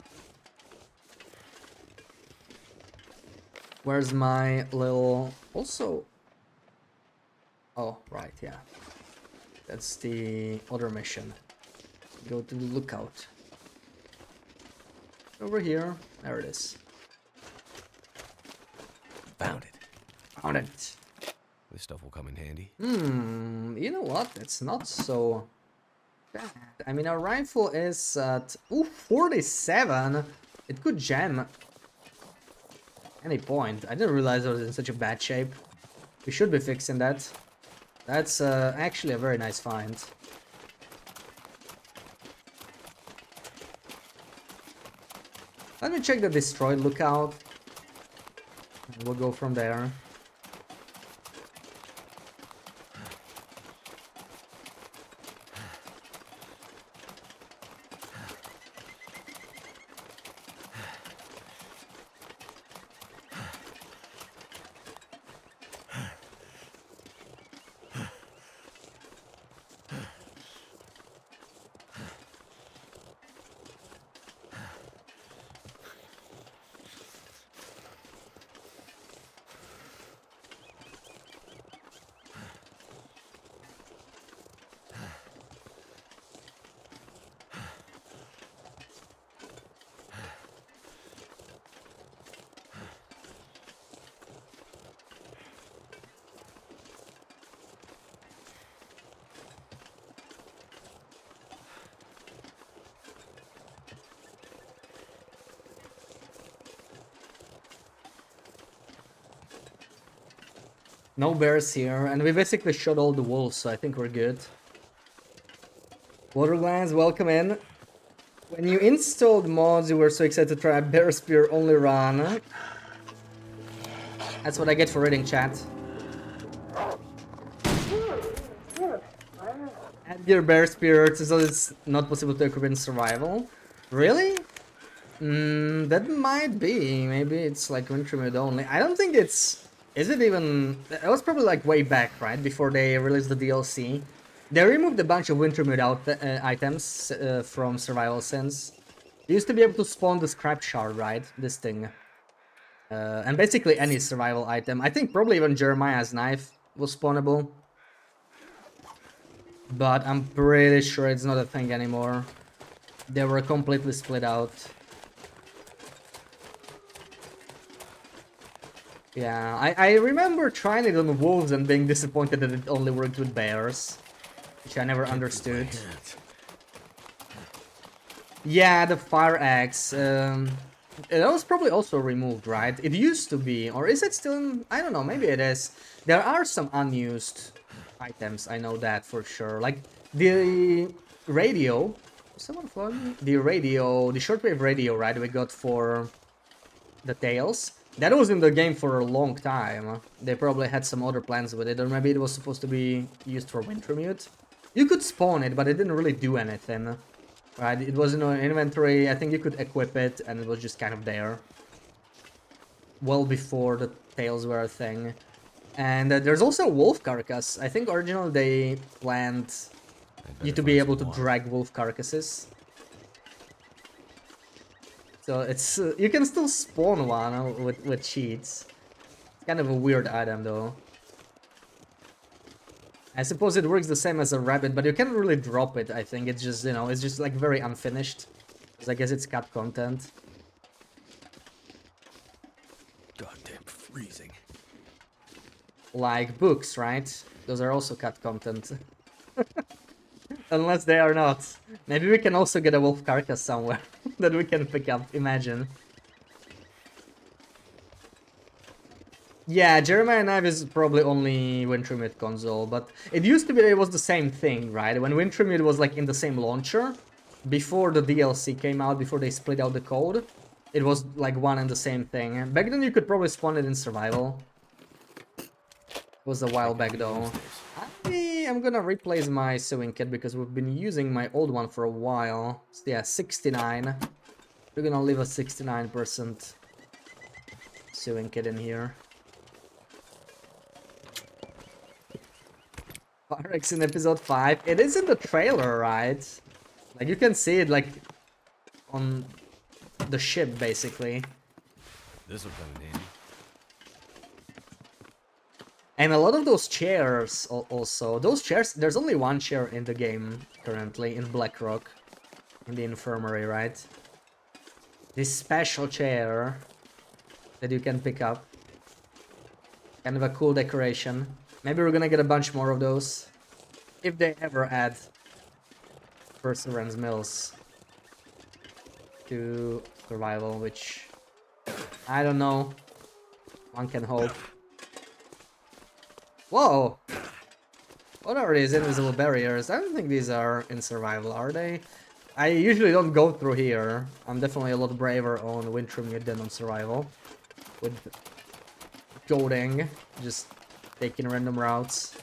S1: Where's my little... Also... Oh, right, yeah. That's the other mission. Go to the lookout. Over here. There it is.
S2: Found it.
S1: Found it.
S2: This stuff will come in handy.
S1: You know what? It's not so bad. I mean, our rifle is at... Ooh, 47! It could jam any point. I didn't realize I was in such a bad shape. We should be fixing that. That's actually a very nice find. Let me check the destroyed lookout. And we'll go from there. No bears here, and we basically shot all the wolves, so I think we're good. Waterlands, welcome in. When you installed mods, you were so excited to try a bear spear only run. That's what I get for reading chat. Add your bear spear so it's not possible to equip in survival. Really? That might be. Maybe it's like Wintermute only. I don't think it's... Is it even... It was probably like way back, right? Before they released the DLC. They removed a bunch of Wintermute items from survival since. You used to be able to spawn the scrap shard, right? This thing. And basically any survival item. I think probably even Jeremiah's knife was spawnable. But I'm pretty sure it's not a thing anymore. They were completely split out. Yeah, I remember trying it on wolves and being disappointed that it only worked with bears. Which I never understood. Yeah, the fire axe. It was probably also removed, right? It used to be, or is it still in... I don't know, maybe it is. There are some unused items, I know that for sure. Like, the radio... Someone followed me? The radio, the shortwave radio, right, we got for the Tails. That was in the game for a long time. They probably had some other plans with it, or maybe it was supposed to be used for Wintermute. You could spawn it, but it didn't really do anything. Right, it was in an inventory, I think you could equip it, and it was just kind of there. Well before the Tails were a thing. And there's also a wolf carcass. I think originally they planned you to be able to drag wolf carcasses. So it's you can still spawn one with cheats. It's kind of a weird item though. I suppose it works the same as a rabbit, but you can't really drop it. I think it's just, you know, it's just like very unfinished. Because I guess it's cut content.
S2: Goddamn freezing.
S1: Like books, right? Those are also cut content. Unless they are not. Maybe we can also get a wolf carcass somewhere that we can pick up, imagine. Yeah, Jeremiah Knife is probably only Wintermute console, but it used to be it was the same thing, right? When Wintermute was like in the same launcher, before the DLC came out, before they split out the code, it was like one and the same thing. Back then you could probably spawn it in survival. It was a while back though. I'm gonna replace my sewing kit because we've been using my old one for a while. So yeah, 69. We're gonna leave a 69% sewing kit in here. Pyrex in episode 5. It is in the trailer, right? Like you can see it like on the ship basically.
S2: This'll come in handy.
S1: And a lot of those chairs also. Those chairs, there's only one chair in the game currently in Blackrock. In the infirmary, right? This special chair that you can pick up. Kind of a cool decoration. Maybe we're gonna get a bunch more of those. If they ever add Perseverance Mills to survival, which I don't know. One can hope. Whoa! What are these invisible barriers? I don't think these are in survival, are they? I usually don't go through here. I'm definitely a lot braver on Wintermute than on survival. With goading, just taking random routes.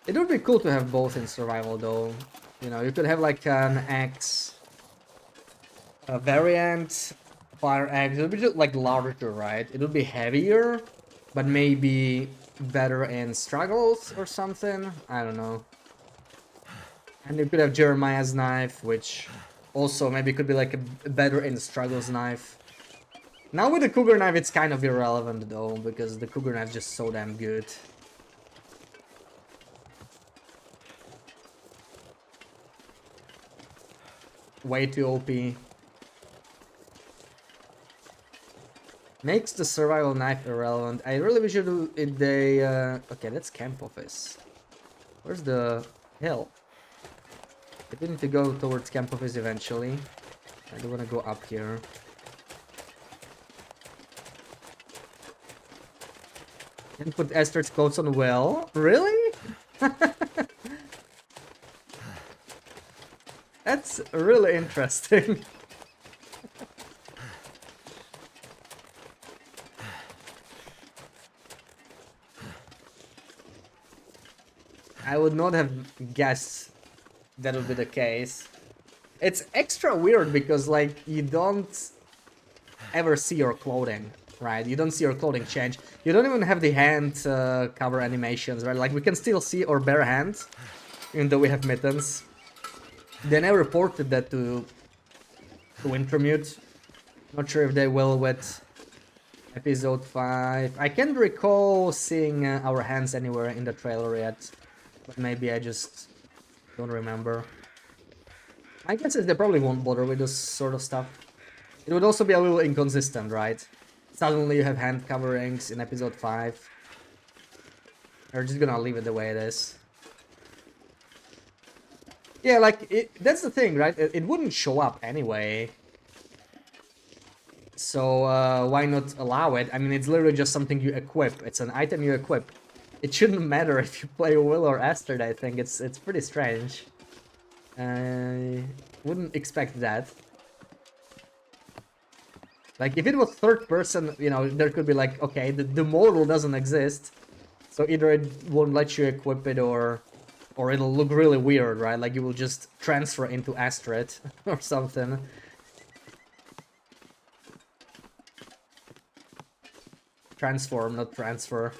S1: It would be cool to have both in survival though. You know, you could have like an axe variant, fire axe. It would be just like larger, right? It would be heavier, but maybe better in struggles or something. I don't know. And you could have Jeremiah's knife, which also maybe could be like a better in struggles knife. Now with the cougar knife, it's kind of irrelevant though, because the cougar knife is just so damn good. Way too OP. Makes the survival knife irrelevant. I really wish they... Okay, that's camp office. Where's the hill? I need to go towards camp office eventually. I don't want to go up here. And put Esther's clothes on well? Really? That's really interesting. I would not have guessed that would be the case. It's extra weird because, like, you don't ever see your clothing, right? You don't see your clothing change. You don't even have the hand cover animations, right? Like, we can still see our bare hands, even though we have mittens. They never ported that to Wintermute. Not sure if they will with episode 5. I can't recall seeing our hands anywhere in the trailer yet. But maybe I just don't remember. I guess they probably won't bother with this sort of stuff. It would also be a little inconsistent, right? Suddenly you have hand coverings in episode 5. They're just gonna leave it the way it is. Yeah, like, that's the thing, right? It wouldn't show up anyway. So, why not allow it? I mean, it's literally just something you equip. It's an item you equip. It shouldn't matter if you play Will or Astrid, I think. It's pretty strange. I wouldn't expect that. Like, if it was third person, you know, there could be like, okay, the model doesn't exist. So either it won't let you equip it or it'll look really weird, right? Like you will just transfer into Astrid or something. Transform, not transfer.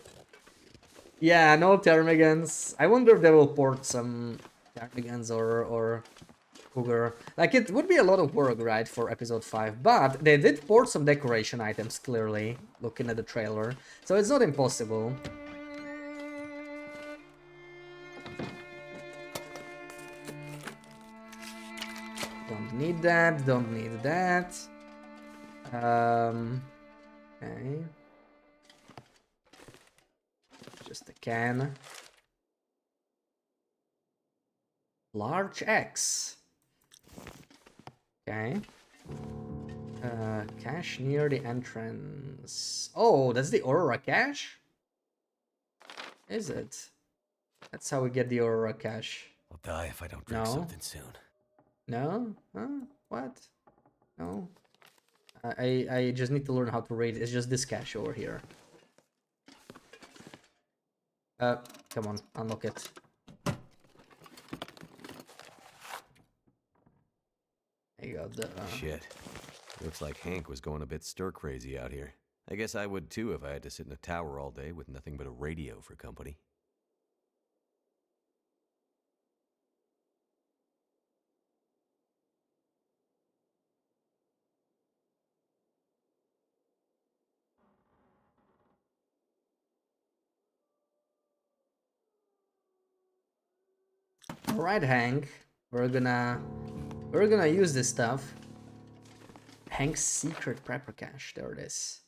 S1: Yeah, no Termagants. I wonder if they will port some Termagants or Cougar. Like, it would be a lot of work, right, for episode 5. But they did port some decoration items, clearly, looking at the trailer. So it's not impossible. Don't need that, don't need that. Okay. Just a can. Large X. Okay. Cache near the entrance. Oh, that's the Aurora cache? Is it? That's how we get the Aurora cache.
S2: I'll die if I don't drink something soon.
S1: No? Huh? What? No. I just need to learn how to read. It's just this cache over here. Come on, unlock it. There you go.
S2: Shit. Looks like Hank was going a bit stir-crazy out here. I guess I would too if I had to sit in a tower all day with nothing but a radio for company.
S1: Alright, Hank. We're gonna use this stuff. Hank's secret prepper cache. There it is.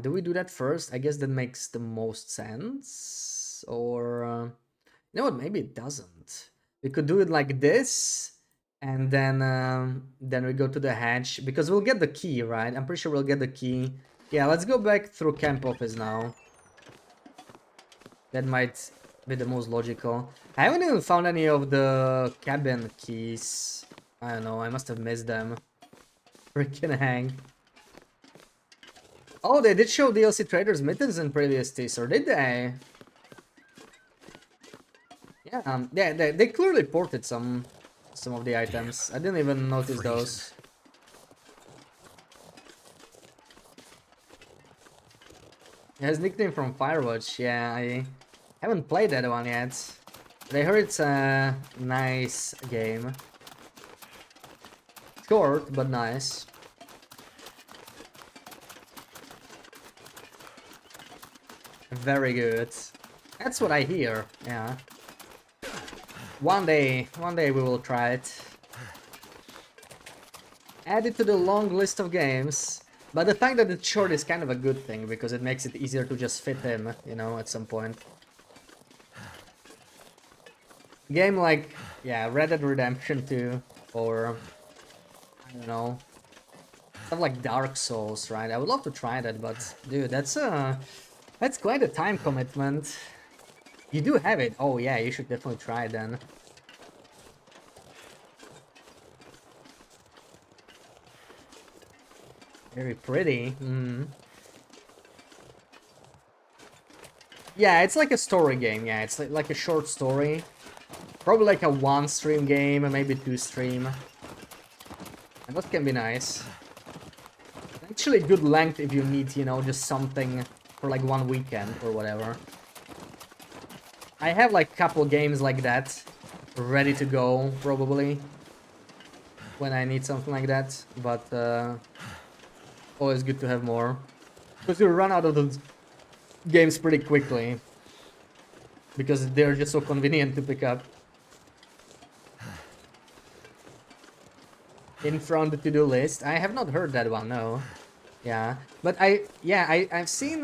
S1: Do we do that first? I guess that makes the most sense. Or you know what? Maybe it doesn't. We could do it like this, and then we go to the hatch because we'll get the key, right? I'm pretty sure we'll get the key. Yeah, let's go back through camp office now. That might be the most logical. I haven't even found any of the cabin keys. I don't know. I must have missed them. Freaking hang. Oh, they did show DLC Trader's Mittens in previous teaser, did they? Yeah, yeah, they clearly ported some of the items. I didn't even notice those. Yeah, his nickname from Firewatch. Yeah, I haven't played that one yet. But I heard it's a nice game. Short, but nice. Very good. That's what I hear, yeah. One day we will try it. Add it to the long list of games. But the fact that it's short is kind of a good thing, because it makes it easier to just fit in, you know, at some point. Game like, yeah, Red Dead Redemption 2, or, I don't know, stuff like Dark Souls, right? I would love to try that, but, dude, that's quite a time commitment. You do have it. Oh yeah, you should definitely try it then. Very pretty. Yeah, it's like a story game. Yeah, it's like a short story. Probably like a 1-stream game, or maybe 2-stream. And that can be nice. Actually good length if you need, you know, just something for like one weekend or whatever. I have like a couple games like that ready to go, probably, when I need something like that, but always good to have more, because you run out of those games pretty quickly, because they're just so convenient to pick up. In front of the to-do list. I have not heard that one, no. Yeah, but I've seen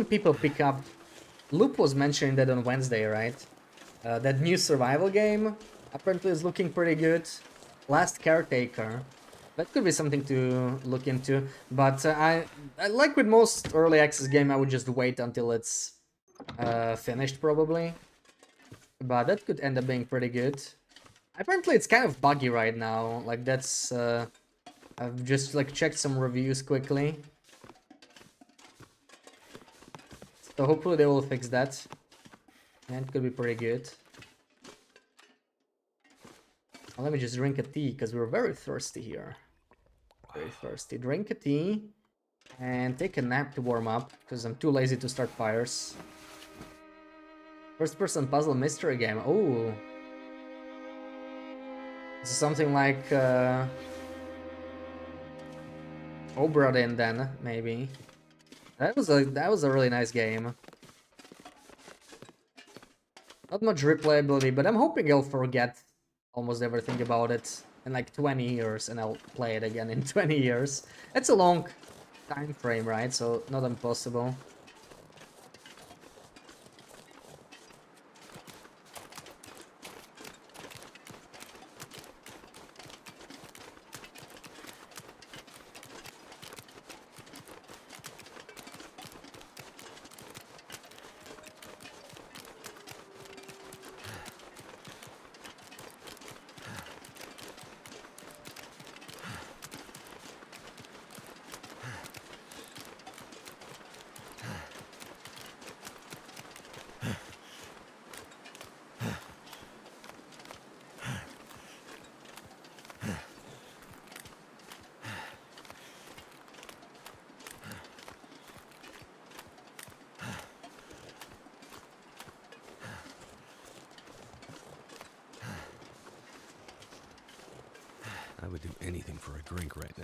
S1: people pick up. Loop was mentioning that on Wednesday, right? That new survival game apparently is looking pretty good. Last Caretaker. That could be something to look into. But I like with most early access game, I would just wait until it's finished probably. But that could end up being pretty good. Apparently it's kind of buggy right now. Like that's I've just like checked some reviews quickly. So hopefully they will fix that. And it could be pretty good. Well, let me just drink a tea because we're very thirsty here. Very thirsty. Drink a tea and take a nap to warm up because I'm too lazy to start fires. First person puzzle mystery game. Oh. This is something like Obra Dinn then, maybe. That was a really nice game. Not much replayability, but I'm hoping I'll forget almost everything about it in like 20 years and I'll play it again in 20 years. It's a long time frame, right? So not impossible.
S2: I would do anything for a drink right now.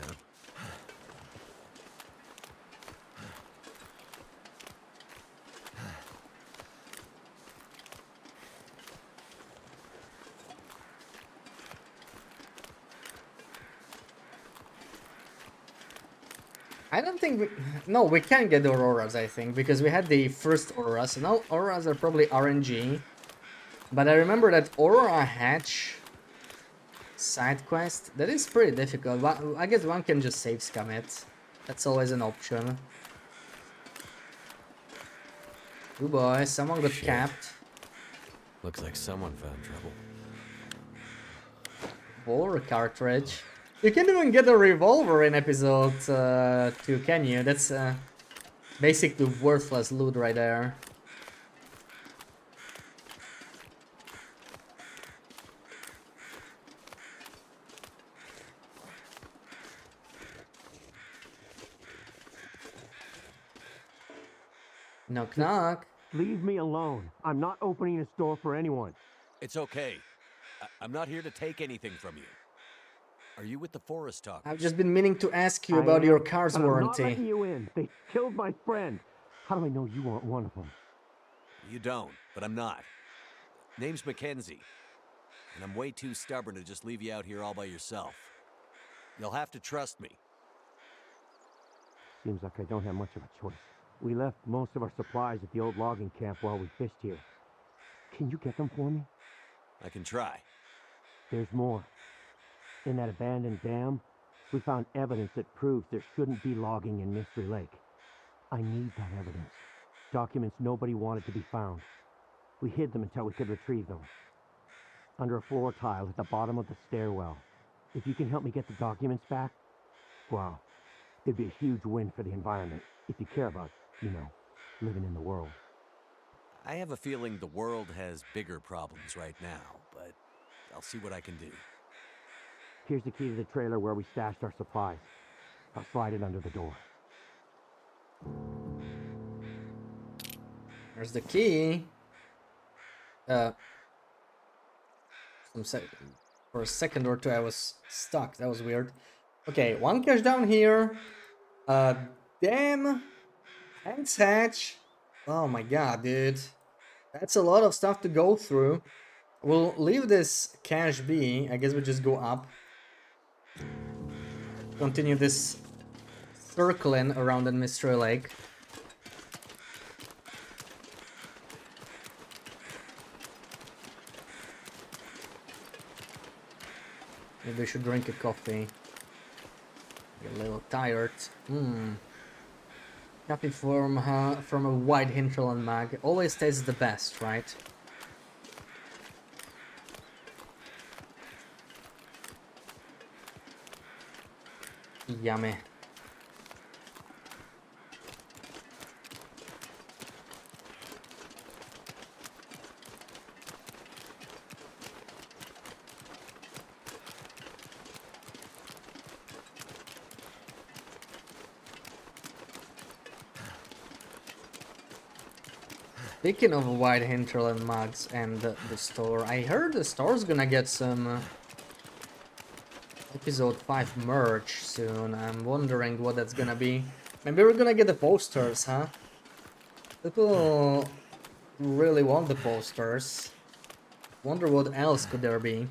S1: I don't think we... No, we can get the Auroras, I think, because we had the first Aurora, so now Auroras are probably RNG. But I remember that Aurora Hatch side quest, that is pretty difficult. I guess one can just save scum it. That's always an option. Oh boy, someone got
S2: Shit.
S1: capped.
S2: Looks like someone found trouble.
S1: Revolver cartridge. You can't even get a revolver in episode 2, can you? That's basically worthless loot right there. Knock knock.
S5: Leave me alone. I'm not opening a store for anyone.
S2: It's okay. I'm not here to take anything from you. Are you with the Forest Talkers?
S1: I've just been meaning to ask you
S5: I
S1: about your
S5: am,
S1: car's
S5: but I'm not
S1: warranty.
S5: letting you in. They killed my friend. How do I know you aren't one of them?
S2: You don't, but I'm not. Name's Mackenzie. And I'm way too stubborn to just leave you out here all by yourself. You'll have to trust me.
S5: Seems like I don't have much of a choice. We left most of our supplies at the old logging camp while we fished here. Can you get them for me?
S2: I can try.
S5: There's more. In that abandoned dam, we found evidence that proves there shouldn't be logging in Mystery Lake. I need that evidence. Documents nobody wanted to be found. We hid them until we could retrieve them. Under a floor tile at the bottom of the stairwell. If you can help me get the documents back, wow, it'd be a huge win for the environment. If you care about, you know, living in the world.
S2: I have a feeling the world has bigger problems right now, but I'll see what I can do.
S5: Here's the key to the trailer where we stashed our supplies. I'll slide it under the door.
S1: There's the key. For a second or two I was stuck. That was weird. Okay, one cache down here. Damn. Thanks, Hatch. Oh my god, dude. That's a lot of stuff to go through. We'll leave this cache be. I guess we just go up. Continue this circling around the Mystery Lake. Maybe I should drink a coffee. Get a little tired. Coffee from a white hinterland mug always tastes the best, right? Yummy. Speaking of white hinterland mugs and the store, I heard the store's gonna get some episode 5 merch soon. I'm wondering what that's gonna be. Maybe we're gonna get the posters, huh? People really want the posters. Wonder what else could there be.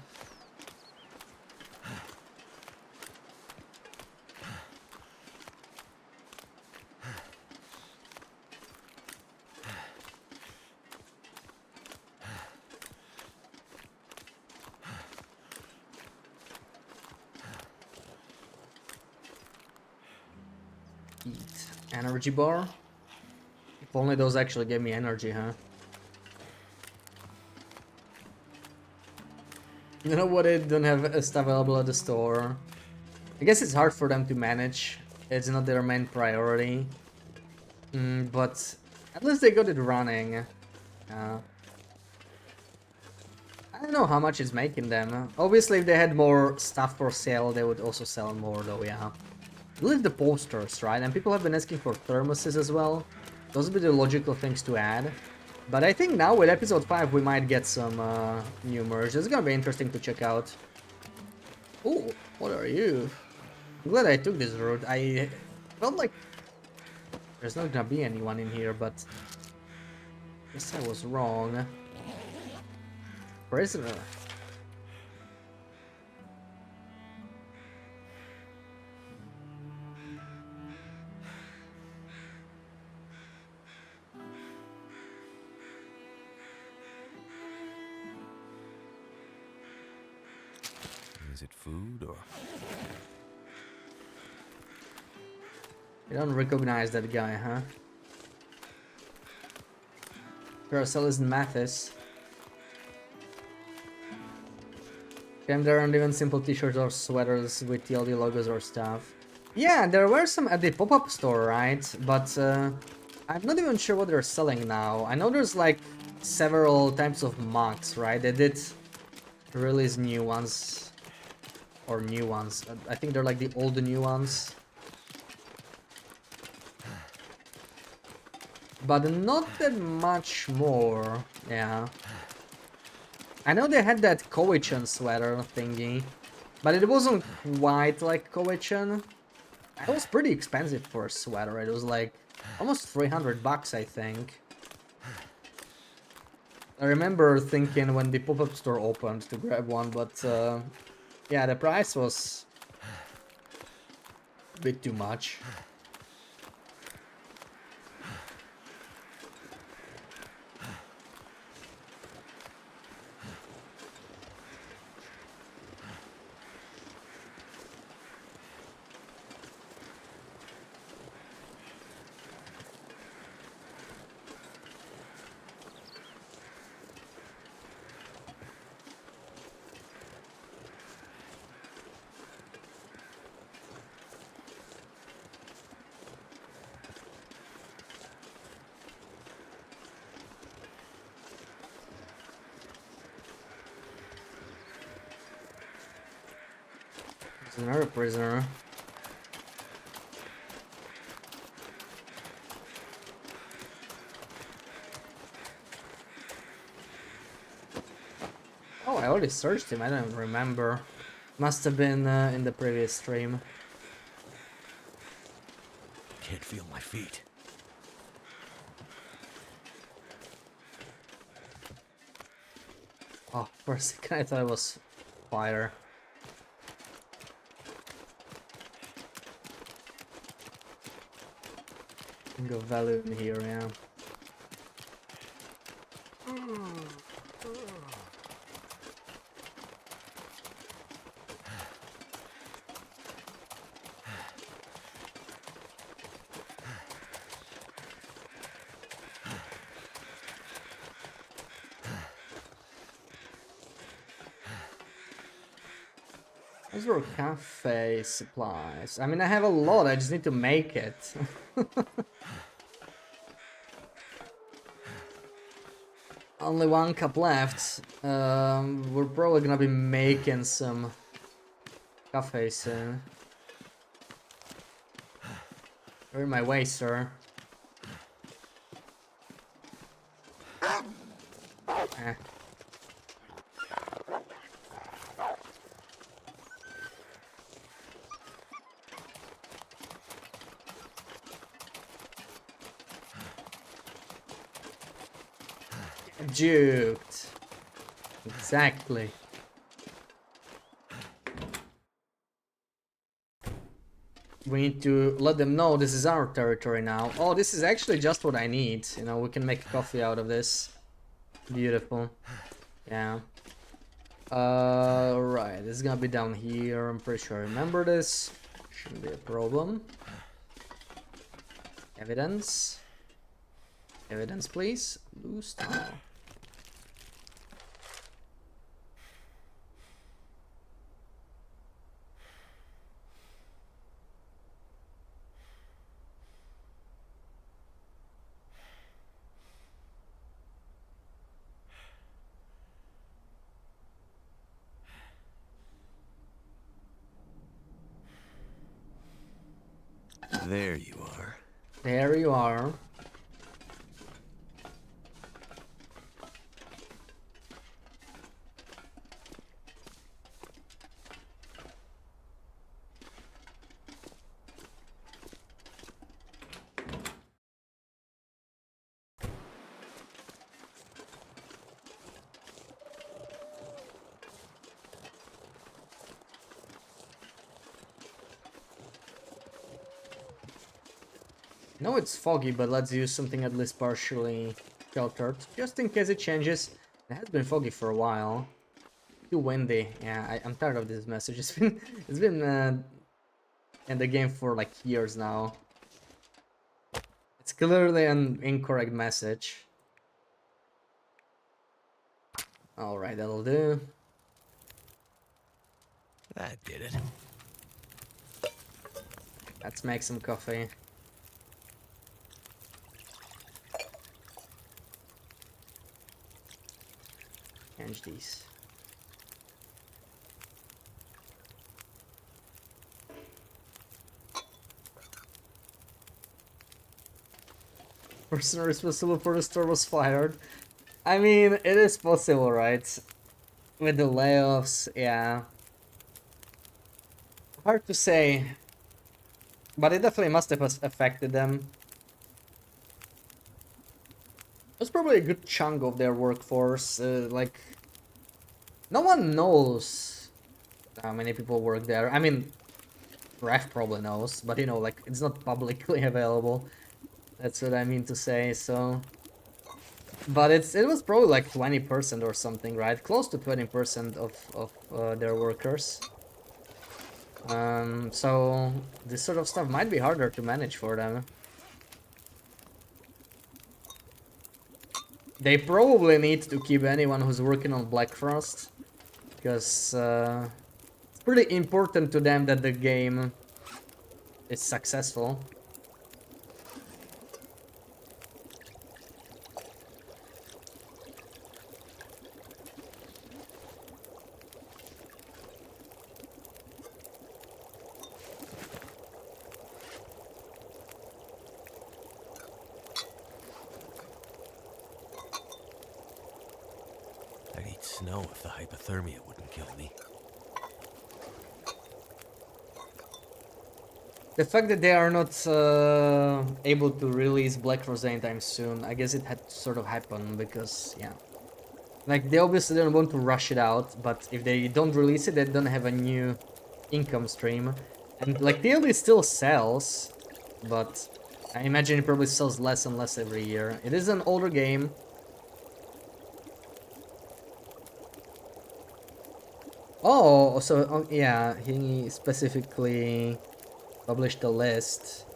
S1: Eat. Energy bar? If only those actually gave me energy, huh? You know what? They don't have stuff available at the store. I guess it's hard for them to manage. It's not their main priority. But at least they got it running. I don't know how much it's making them. Obviously, if they had more stuff for sale, they would also sell more, though, yeah. I believe the posters, right? And people have been asking for thermoses as well. Those would be the logical things to add. But I think now with episode 5 we might get some new merch. It's gonna be interesting to check out. Oh, what are you? I'm glad I took this route. I felt like there's not gonna be anyone in here, but I guess I was wrong. Prisoner.
S2: Is it food or...
S1: You don't recognize that guy, huh? Paracelsus and Mathis. There aren't even simple t-shirts or sweaters with TLD logos or stuff. Yeah, there were some at the pop-up store, right? But I'm not even sure what they're selling now. I know there's like several types of mugs, right? They did release new ones. Or new ones. I think they're like the old new ones. But not that much more, yeah. I know they had that Koichan sweater thingy, but it wasn't quite like Koichan. It was pretty expensive for a sweater. It was like almost 300 bucks, I think. I remember thinking when the pop-up store opened to grab one, but yeah, the price was a bit too much. There's another prisoner. Oh, I already searched him. I don't remember. Must have been in the previous stream.
S2: Can't feel my feet.
S1: Oh, for a second I thought it was fire. Go value in here, yeah. Those were cafe supplies. I mean, I have a lot, I just need to make it. Only 1 cup left. We're probably gonna be making some cafe soon. You're in my way, sir. Eh. Juked. Exactly. We need to let them know this is our territory now. Oh, this is actually just what I need. You know, we can make coffee out of this. Beautiful. Yeah. Right. This is gonna be down here. I'm pretty sure I remember this. Shouldn't be a problem. Evidence. Evidence, please. Blue star.
S2: There you are.
S1: There you are. No, it's foggy, but let's use something at least partially sheltered, just in case it changes. It has been foggy for a while. Too windy. Yeah, I'm tired of this message. It's been in the game for like years now. It's clearly an incorrect message. All right, that'll do.
S2: That did it.
S1: Let's make some coffee. Change these. Person responsible for the store was fired. I mean, it is possible, right? With the layoffs, yeah. Hard to say. But it definitely must have affected them. That's probably a good chunk of their workforce. Like, no one knows how many people work there. I mean, Ref probably knows, but you know, like, it's not publicly available. That's what I mean to say, so... But it was probably like 20% or something, right? Close to 20% of their workers. So this sort of stuff might be harder to manage for them. They probably need to keep anyone who's working on Black Frost, because it's pretty important to them that the game is successful.
S2: I'd eat snow if the hypothermia wouldn't kill me.
S1: The fact that they are not able to release Black Frost anytime soon, I guess it had to sort of happen because, yeah. Like, they obviously don't want to rush it out, but if they don't release it, they don't have a new income stream. And, like, DLD still sells, but I imagine it probably sells less and less every year. It is an older game. Oh, so, yeah, he specifically published a list.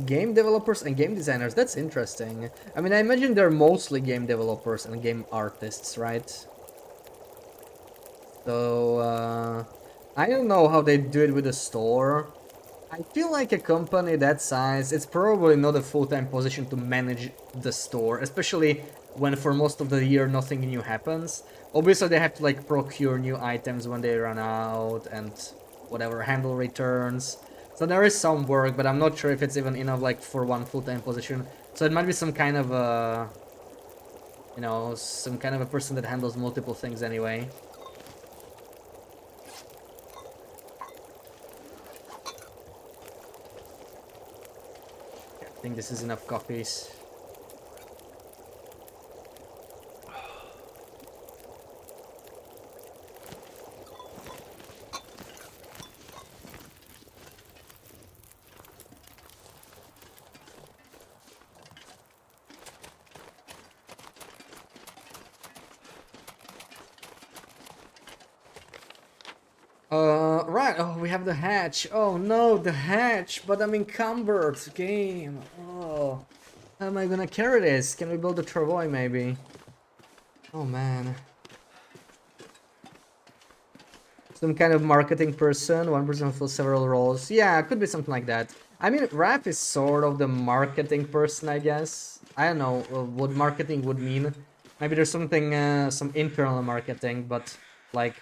S1: Game developers and game designers, that's interesting. I mean, I imagine they're mostly game developers and game artists, right? So I don't know how they do it with the store. I feel like a company that size, it's probably not a full-time position to manage the store, especially when for most of the year nothing new happens. Obviously they have to like procure new items when they run out and whatever, handle returns. So there is some work, but I'm not sure if it's even enough like for one full-time position. So it might be some kind of a, you know, some kind of a person that handles multiple things anyway. I think this is enough coffees. Right. Oh, we have the hatch. Oh no, the hatch. But I'm encumbered. Game. Oh, how am I gonna carry this? Can we build a travois maybe? Oh man. Some kind of marketing person. One person fills several roles. Yeah, it could be something like that. I mean, Raph is sort of the marketing person, I guess. I don't know what marketing would mean. Maybe there's something, some internal marketing, but like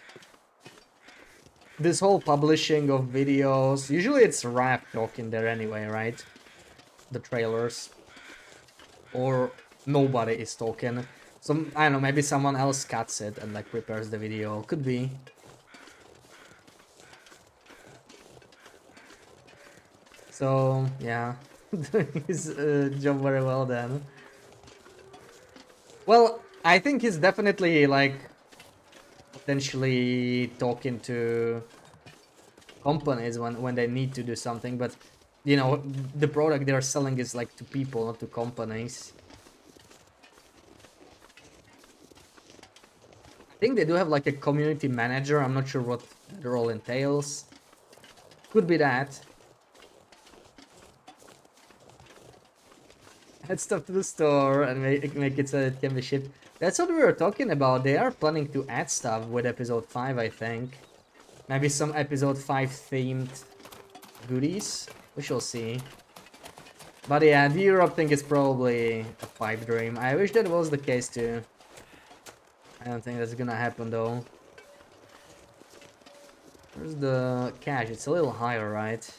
S1: this whole publishing of videos, usually it's Raph talking there anyway, right? The trailers. Or nobody is talking. Some, I don't know, maybe someone else cuts it and like prepares the video. Could be. So, yeah. Doing his job very well then. Well, I think he's definitely like potentially talking to companies when they need to do something, but you know, the product they're selling is like to people, not to companies. I think they do have like a community manager. I'm not sure what the role entails. Could be that. Add stuff to the store and make it so it can be shipped. That's what we were talking about. They are planning to add stuff with episode 5, I think. Maybe some episode 5 themed goodies. We shall see. But yeah, the Europe thing is probably a pipe dream. I wish that was the case too. I don't think that's gonna happen though. Where's the cache? It's a little higher, right?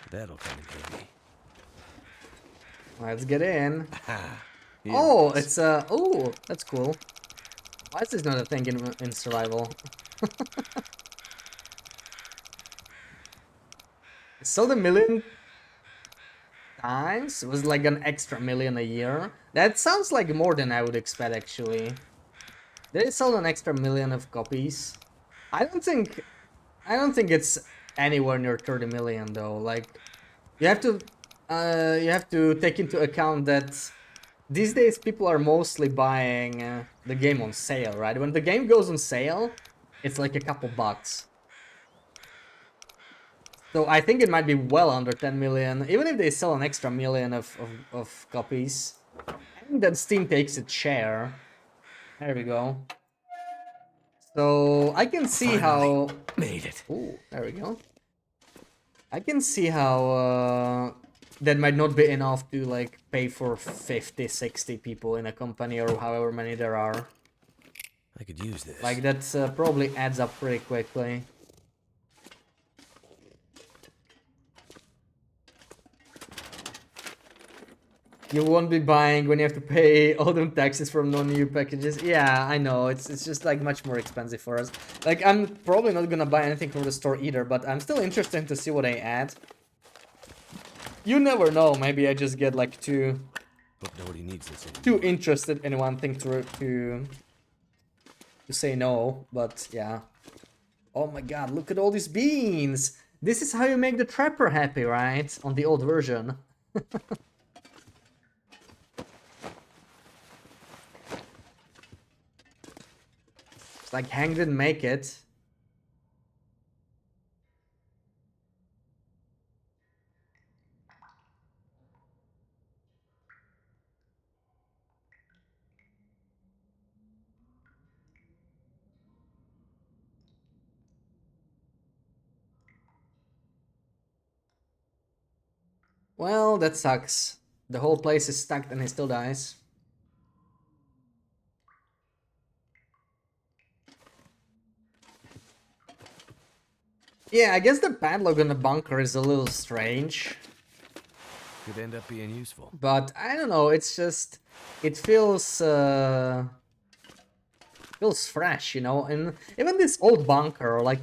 S2: That'll come in handy.
S1: Let's get in.
S2: Here
S1: Oh,
S2: it is.
S1: it's oh, that's cool. Why is this not a thing in survival? It sold 1,000,000 times. It was like an extra million a year. That sounds like more than I would expect actually. They sold an extra million of copies. I don't think it's anywhere near 30 million though. Like you have to take into account that these days people are mostly buying the game on sale, right? When the game goes on sale, it's like a couple bucks. So I think it might be well under 10 million, even if they sell an extra million of copies. And then Steam takes its share. There we go. So I can see
S2: Finally
S1: how...
S2: made it.
S1: Ooh, there we go. I can see how that might not be enough to like pay for 50, 60 people in a company or however many there are.
S2: I could use this.
S1: Like that probably adds up pretty quickly. You won't be buying when you have to pay all them taxes from non-EU packages. Yeah, I know. It's just like much more expensive for us. Like I'm probably not gonna buy anything from the store either, but I'm still interested to see what they add. You never know. Maybe I just get like too
S2: Hope nobody needs this anymore.
S1: too interested in one thing to say no. But yeah. Oh my god! Look at all these beans. This is how you make the trapper happy, right? On the old version. It's like Hank didn't make it. Well, that sucks. The whole place is stuck and he still dies. Yeah, I guess the padlock on the bunker is a little strange.
S2: Could end up being useful.
S1: But I don't know, it's just... It feels fresh, you know? And even this old bunker, like...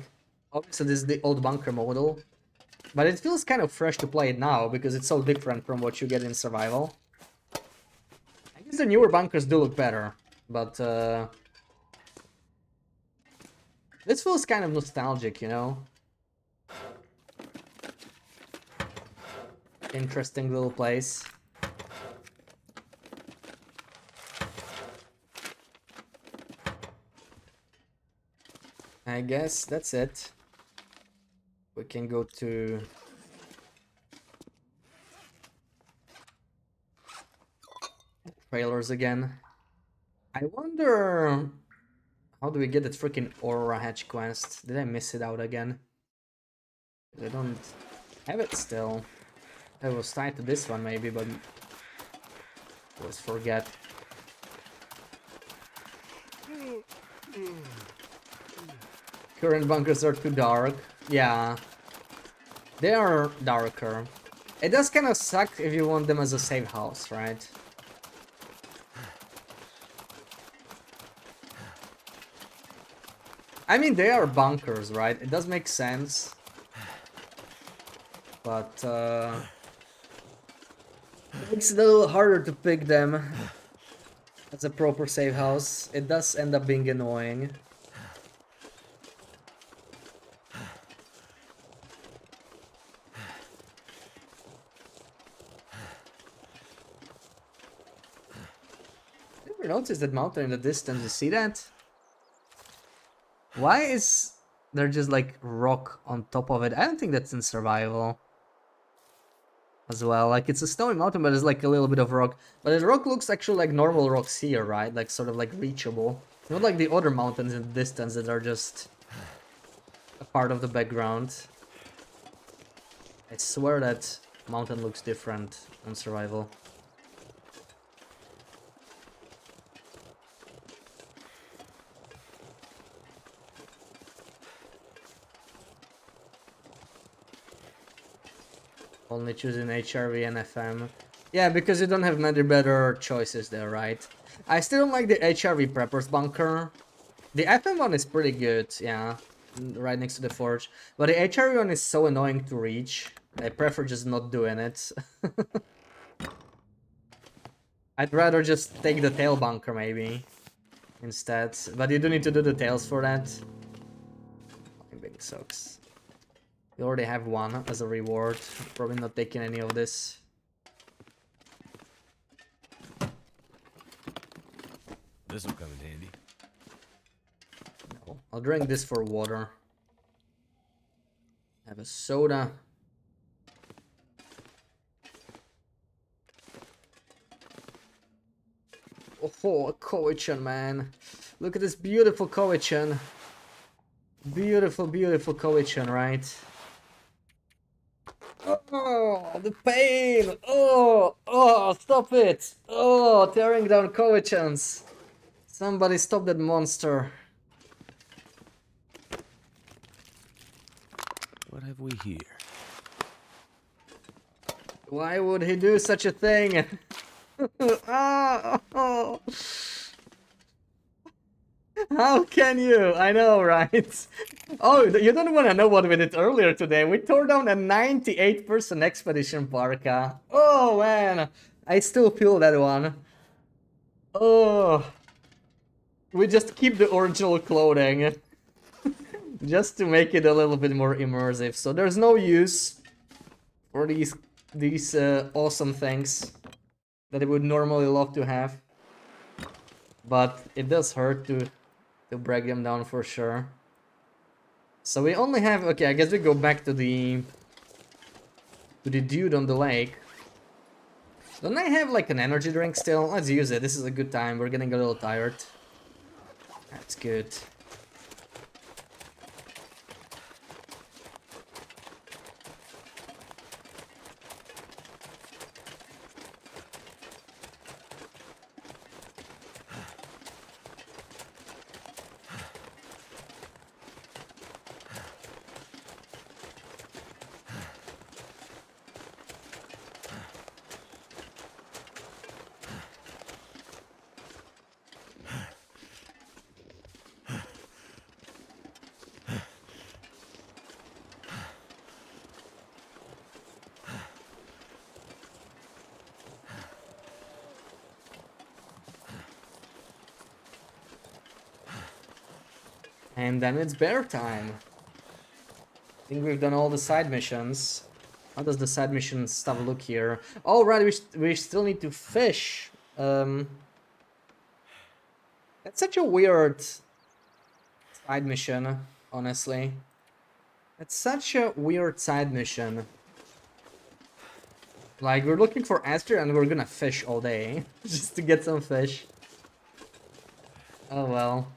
S1: Obviously this is the old bunker model. But it feels kind of fresh to play it now, because it's so different from what you get in survival. I guess the newer bunkers do look better, but this feels kind of nostalgic, you know? Interesting little place. I guess that's it. We can go to... trailers again. I wonder... How do we get that freaking Aurora Hatch quest? Did I miss it out again? I don't have it still. I was tied to this one maybe, but... always forget. Current bunkers are too dark. Yeah. They are darker. It does kind of suck if you want them as a safe house, right? I mean, they are bunkers, right? It does make sense. But, it's a little harder to pick them as a proper safe house. It does end up being annoying. Never noticed that mountain in the distance. You see that? Why is there just like rock on top of it? I don't think that's in survival as well. Like it's a snowy mountain, but there's like a little bit of rock. But the rock looks actually like normal rocks here, right? Like sort of like reachable. Not like the other mountains in the distance that are just a part of the background. I swear that mountain looks different on survival. Only choosing HRV and FM. Yeah, because you don't have many better choices there, right? I still don't like the HRV Prepper's Bunker. The FM one is pretty good, yeah. Right next to the forge. But the HRV one is so annoying to reach. I prefer just not doing it. I'd rather just take the tail bunker, maybe. Instead. But you do need to do the tails for that. Fucking big sucks. You already have one as a reward. Probably not taking any of this.
S2: This will come in handy.
S1: No, I'll drink this for water. Have a soda. Oh, a Cowichan, man. Look at this beautiful Cowichan. Beautiful, beautiful Cowichan, right? Oh, the pain! Oh, stop it! Oh, tearing down Cowichans. Somebody stop that monster.
S2: What have we here?
S1: Why would he do such a thing? Oh. How can you? I know, right? Oh, you don't want to know what we did earlier today. We tore down a 98-person expedition parka. Oh man, I still feel that one. Oh, we just keep the original clothing just to make it a little bit more immersive. So there's no use for these awesome things that I would normally love to have, but it does hurt to break them down for sure. So we only have, okay, I guess we go back to the dude on the lake. Don't I have like an energy drink still? Let's use it. This is a good time. We're getting a little tired. That's good. And then it's bear time. I think we've done all the side missions. How does the side mission stuff look here? Oh, right, we still need to fish. That's such a weird side mission, honestly. It's such a weird side mission. Like, we're looking for Aster and we're gonna fish all day. Just to get some fish. Oh well.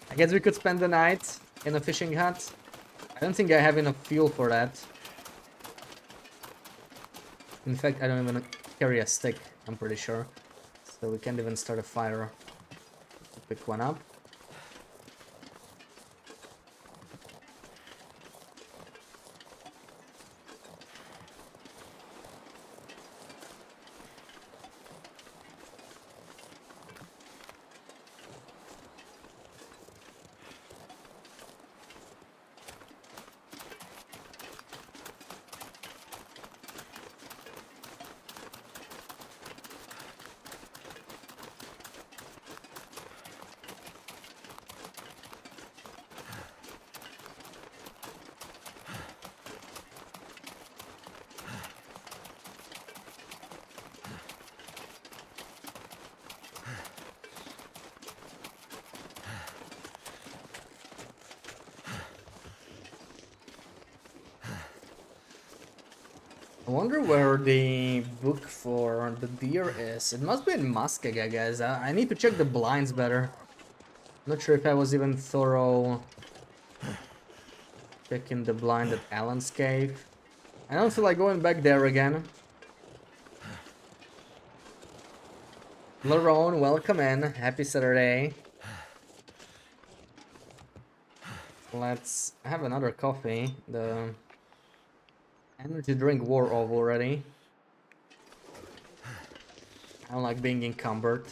S1: I guess we could spend the night in a fishing hut. I don't think I have enough fuel for that. In fact, I don't even carry a stick, I'm pretty sure. So we can't even start a fire. Pick one up. I wonder where the book for the deer is. It must be in Muskeg, I guess. I need to check the blinds better. Not sure if I was even thorough checking the blind at Alan's cave. I don't feel like going back there again. Larone, welcome in. Happy Saturday. Let's have another coffee. The energy drink wore off already. I don't like being encumbered.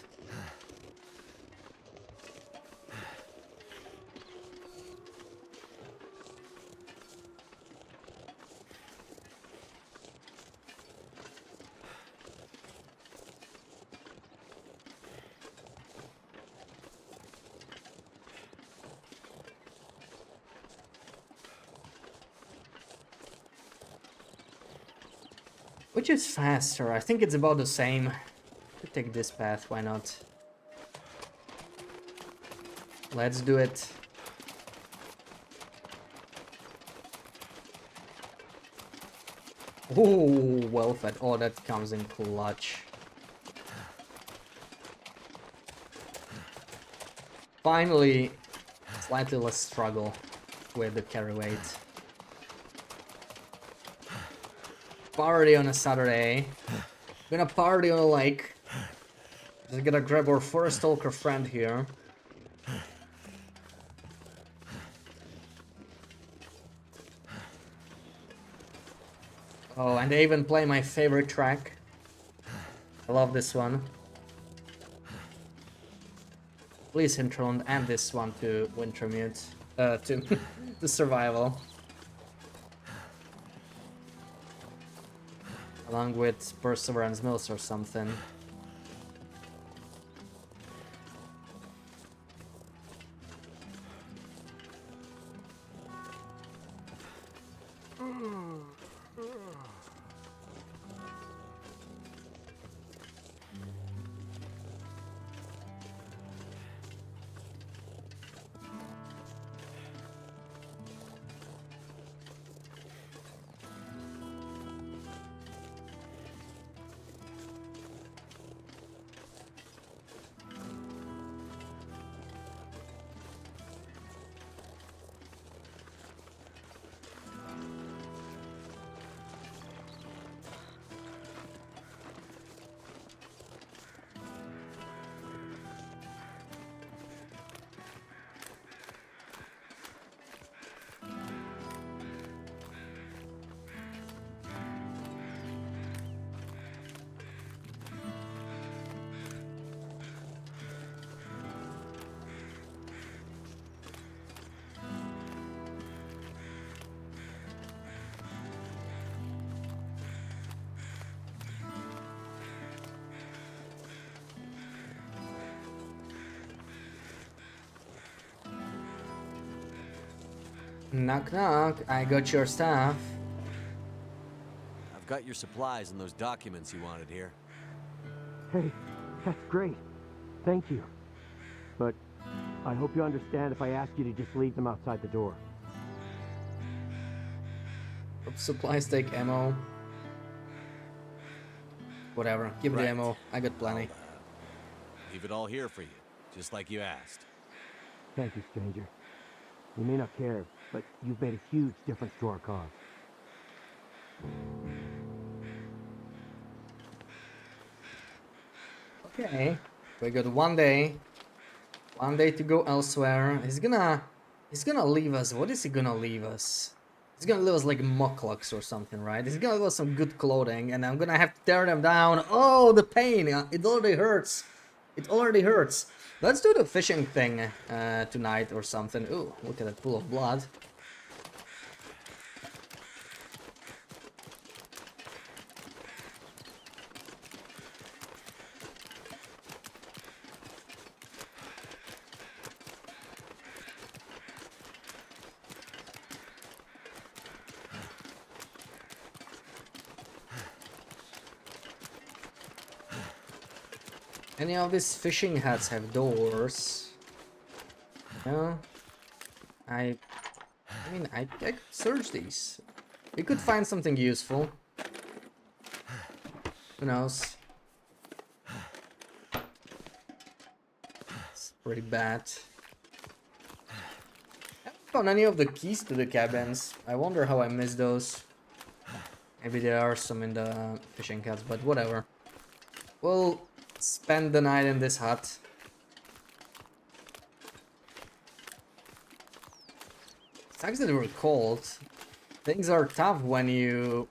S1: Which is faster? I think it's about the same. Could take this path, why not? Let's do it. Oh, well fed. Oh, that comes in clutch. Finally, slightly less struggle with the carry weight. Party on a Saturday. Gonna party on a lake. Just gonna grab our forest stalker friend here. Oh, and they even play my favorite track. I love this one. Please intro and this one to Wintermute. to to survival. Along with Perseverance Mills or something. Knock knock, I got your stuff.
S2: I've got your supplies and those documents you wanted here.
S5: Hey, that's great. Thank you. But I hope you understand if I ask you to just leave them outside the door.
S1: Supplies take ammo. Whatever, give me the
S2: Right.
S1: ammo. I got plenty.
S2: Leave it all here for you, just like you asked.
S5: Thank you, stranger. You may not care, but you've made a huge difference to our cause.
S1: Okay, we got 1 day. 1 day to go elsewhere. He's gonna leave us. What is he gonna leave us? He's gonna leave us like mucklucks or something, right? He's gonna leave us some good clothing, and I'm gonna have to tear them down. Oh, the pain! It already hurts. It already hurts. Let's do the fishing thing tonight or something. Ooh, look at that pool of blood. Any of these fishing huts have doors? No? I mean, I could search these. We could find something useful. Who knows? It's pretty bad. I haven't found any of the keys to the cabins. I wonder how I missed those. Maybe there are some in the fishing huts, but whatever. We'll spend the night in this hut. Sucks that we're cold. Things are tough when you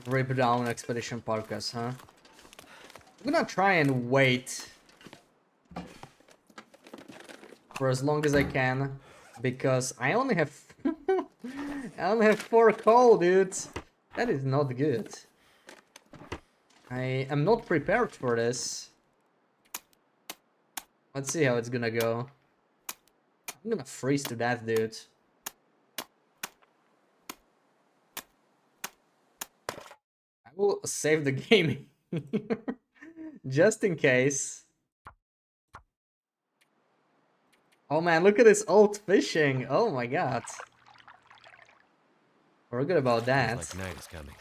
S1: rip down Expedition Parkas, huh? I'm gonna try and wait for as long as I can, because I only have I only have 4 coal, dude. That is not good. I am not prepared for this. Let's see how it's gonna go. I'm gonna freeze to death, dude. I will save the game just in case. Oh man, look at this old fishing. Oh my god. We're good about that.
S2: Looks like night is coming.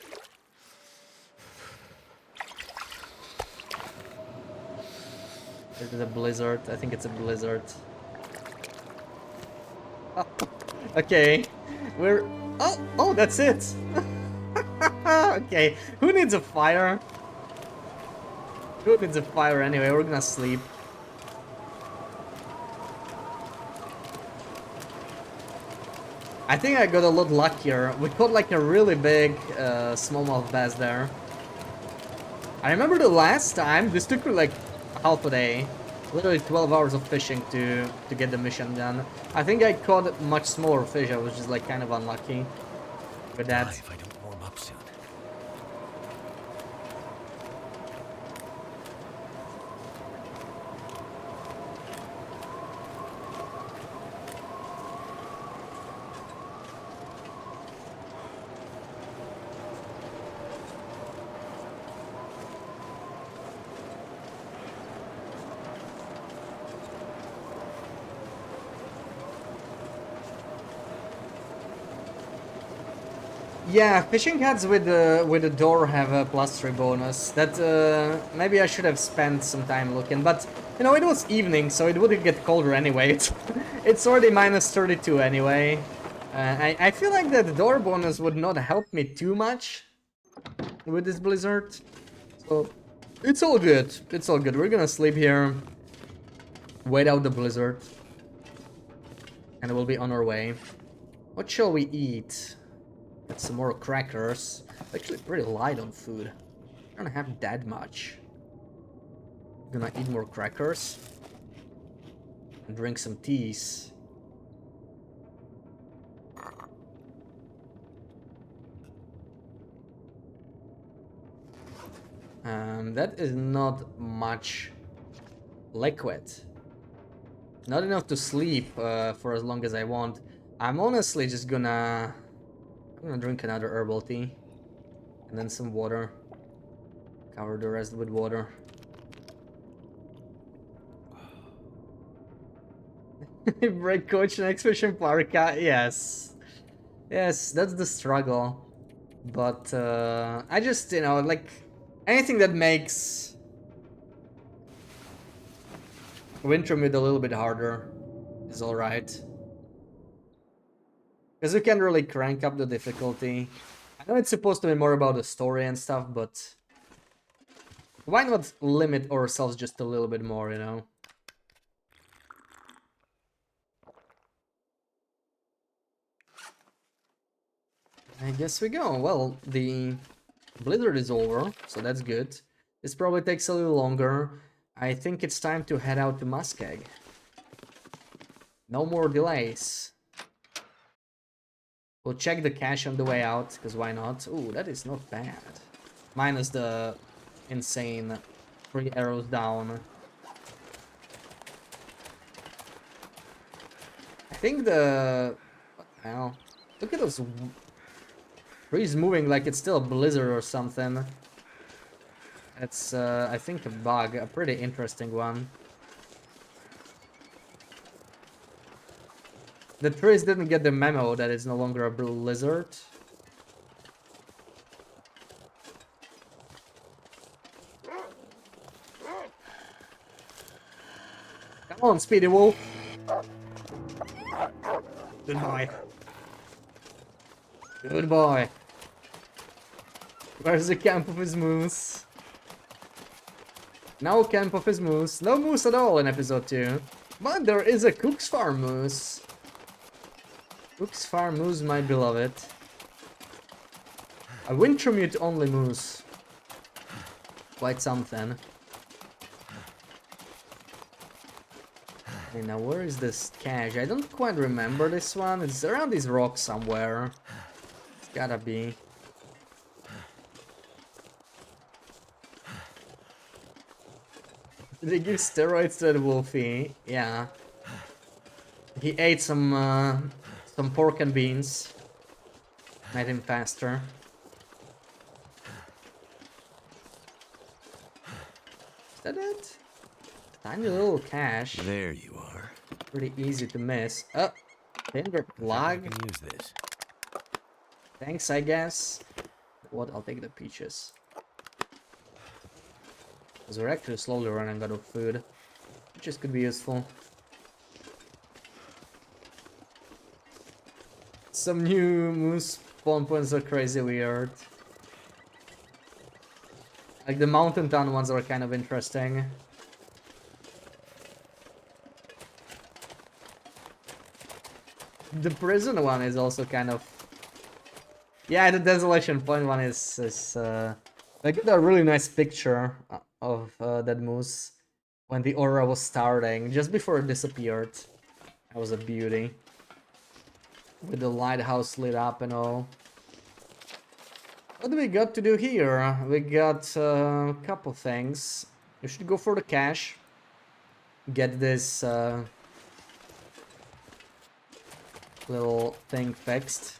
S1: Is it a blizzard? I think it's a blizzard. Oh, okay, we're... Oh, that's it! Okay, who needs a fire? Who needs a fire anyway? We're gonna sleep. I think I got a lot luckier. We caught like a really big smallmouth bass there. I remember the last time, this took me like half a day. Literally 12 hours of fishing to get the mission done. I think I caught much smaller fish. I was just like kind of unlucky with
S2: Die
S1: that.
S2: if I don't warm up soon.
S1: Yeah, fishing hats with the door have a +3 bonus. That maybe I should have spent some time looking, but you know it was evening, so it would get colder anyway. It's already -32 anyway. I feel like that door bonus would not help me too much with this blizzard, so it's all good. It's all good. We're gonna sleep here, wait out the blizzard, and we'll be on our way. What shall we eat? Get some more crackers. Actually, pretty light on food. I don't have that much. Gonna eat more crackers and drink some teas. That is not much liquid. Not enough to sleep for as long as I want. I'm honestly just gonna... I'm gonna drink another herbal tea. And then some water. Cover the rest with water. Break coach next fishing parka, yes. Yes, that's the struggle. But I just, you know, like anything that makes Wintermute a little bit harder is alright. Because we can really crank up the difficulty. I know it's supposed to be more about the story and stuff, but why not limit ourselves just a little bit more, you know? I guess we go. Well, the blizzard is over, so that's good. This probably takes a little longer. I think it's time to head out to Muskeg. No more delays. We'll check the cache on the way out, because why not? Ooh, that is not bad. Minus the insane 3 arrows down. I think the... What the hell? Look at those trees moving like it's still a blizzard or something. It's, I think, a bug. A pretty interesting one. The trees didn't get the memo that it's no longer a blizzard. Come on, Speedy Wolf. Good boy. Good boy. Where's the camp of his moose? No camp of his moose. No moose at all in episode 2. But there is a Cook's Farm moose. Cook's Farm moose, my beloved. A Wintermute only moose. Quite something. Okay, now where is this cache? I don't quite remember this one. It's around these rocks somewhere. It's gotta be. Did they give steroids to the Wolfie? Yeah. He ate some pork and beans. Made him faster. Is that it? Tiny little cache.
S2: There you are.
S1: Pretty easy to miss. Oh, finger
S2: I
S1: plug.
S2: can use this.
S1: Thanks, I guess. What? I'll take the peaches. Because we're actually slowly running out of food. Peaches could be useful. Some new moose spawn points are crazy weird. Like the mountain town ones are kind of interesting. The prison one is also kind of... Yeah, the desolation point one is I get a really nice picture of that moose. when the aura was starting, just before it disappeared. That was a beauty. With the lighthouse lit up and all. What do we got to do here? We got a couple things. We should go for the cache. Get this little thing fixed.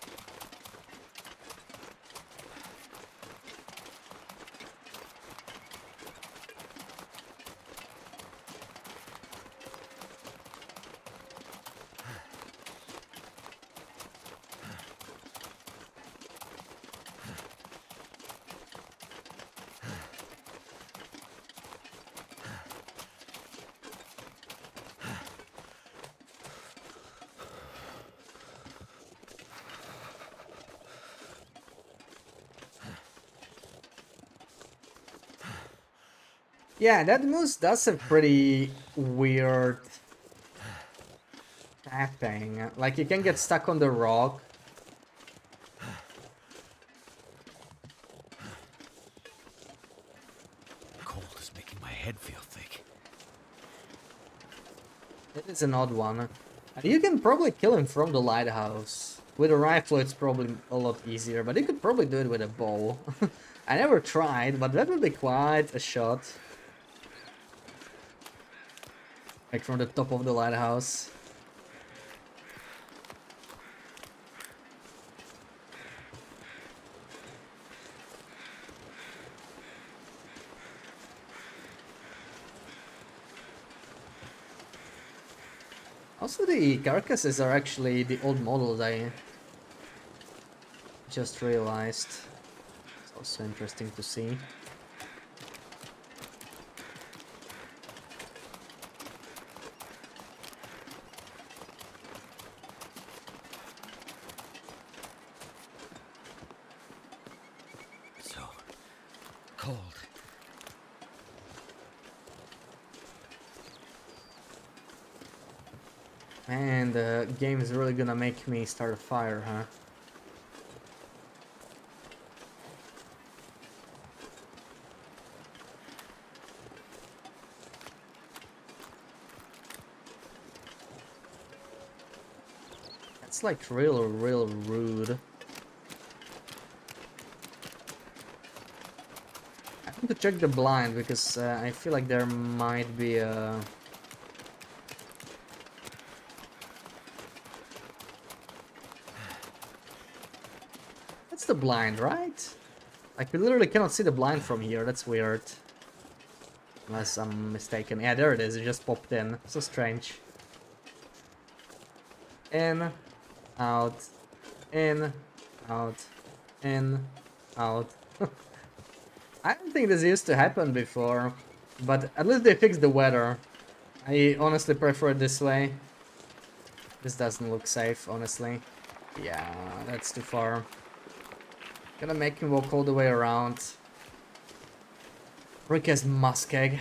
S1: Yeah, that moose does a pretty weird tapping. Like, you can get stuck on the rock.
S2: Cold is making my head feel thick.
S1: It is an odd one. You can probably kill him from the lighthouse. With a rifle, it's probably a lot easier, but you could probably do it with a bow. I never tried, but that would be quite a shot. Like from the top of the lighthouse. Also, the carcasses are actually the old models, I just realized. It's also interesting to see.
S2: So cold.
S1: Man, the game is really gonna make me start a fire, huh? That's like real rude. I want to check the blind because I feel like there might be a... That's the blind, right? Like, we literally cannot see the blind from here. That's weird. Unless I'm mistaken. Yeah, there it is. It just popped in. So strange. In, out, in, out, in, out. I don't think this used to happen before, but at least they fixed the weather. I honestly prefer it this way. This doesn't look safe, honestly. Yeah, that's too far. Gonna make him walk all the way around. Rick has muskeg.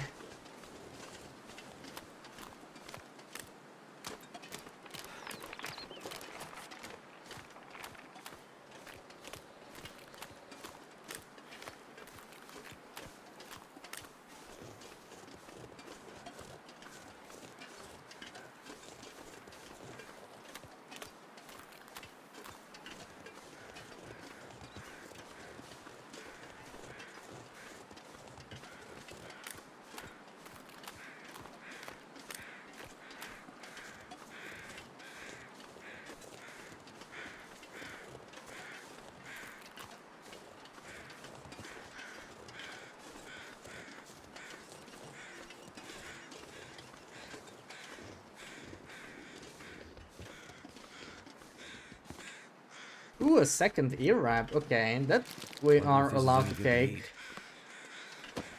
S1: Ooh, a second ear wrap. Okay, that we
S2: Wonder
S1: are
S2: if this is
S1: allowed
S2: any
S1: to
S2: good
S1: take.
S2: eat.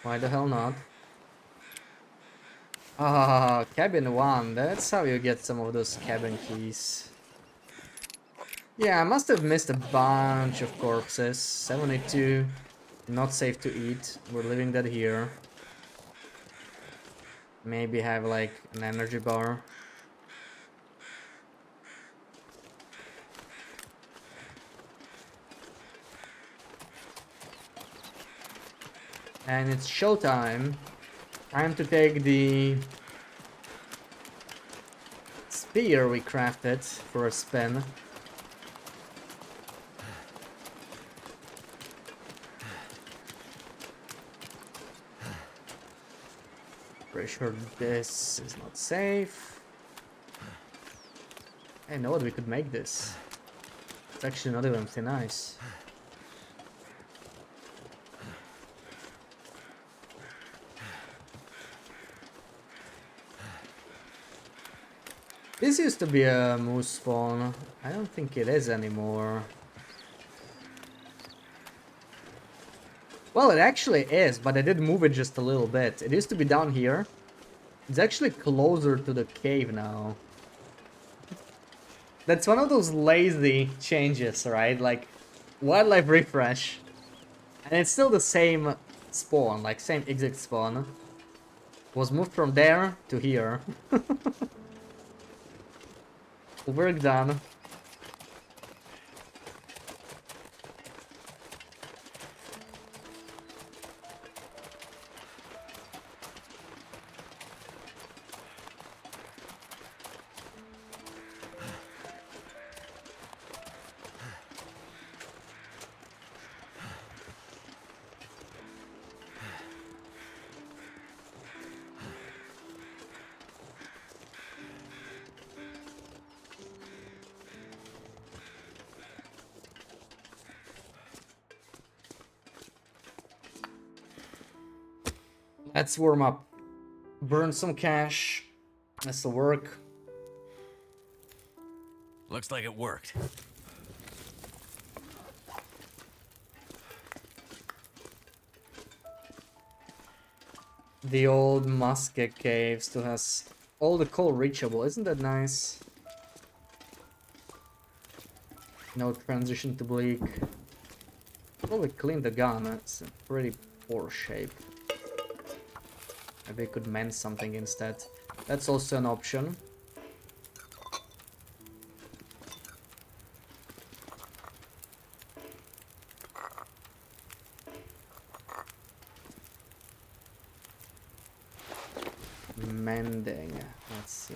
S1: Why the hell not? Ah, cabin 1. That's how you get some of those cabin keys. Yeah, I must have missed a bunch of corpses. 72. Not safe to eat. We're leaving that here. Maybe have like an energy bar. And it's showtime. Time to take the spear we crafted for a spin. Pretty sure this is not safe. I know what, we could make this. It's actually not even thin ice. This used to be a moose spawn. I don't think it is anymore. Well, it actually is, but I did move it just a little bit. It used to be down here. It's actually closer to the cave now. That's one of those lazy changes, right? Like, wildlife refresh. And it's still the same spawn, like same exact spawn. Was moved from there to here. Work done. Let's warm up. Burn some cash. This'll work.
S2: Looks like it worked.
S1: The old Musket Cave still has all the coal reachable. Isn't that nice? No transition to bleak. Probably clean the gun. It's in pretty poor shape. Maybe I could mend something instead. That's also an option. Mending. Let's see.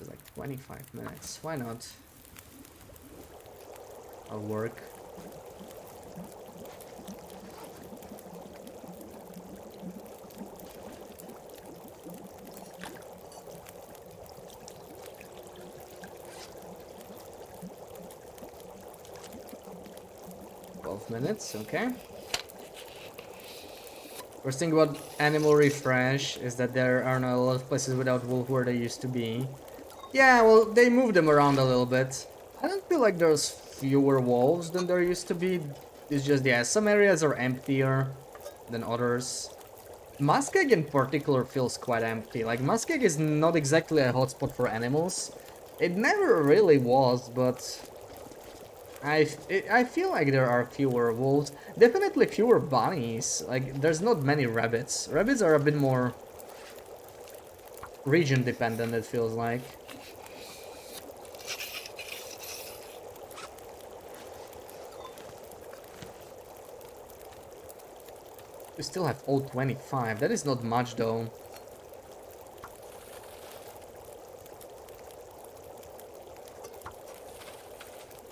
S1: It's like 25 minutes. Why not? I'll work. Minutes, okay. First thing about animal refresh is that there are not a lot of places without wolf where they used to be. Yeah, well, they moved them around a little bit. I don't feel like there's fewer wolves than there used to be. It's just, yeah, some areas are emptier than others. Muskeg in particular feels quite empty. Like, Muskeg is not exactly a hotspot for animals. It never really was, but I feel like there are fewer wolves. Definitely fewer bunnies. Like, there's not many rabbits. Rabbits are a bit more region dependent, it feels like. We still have all 25. That is not much though.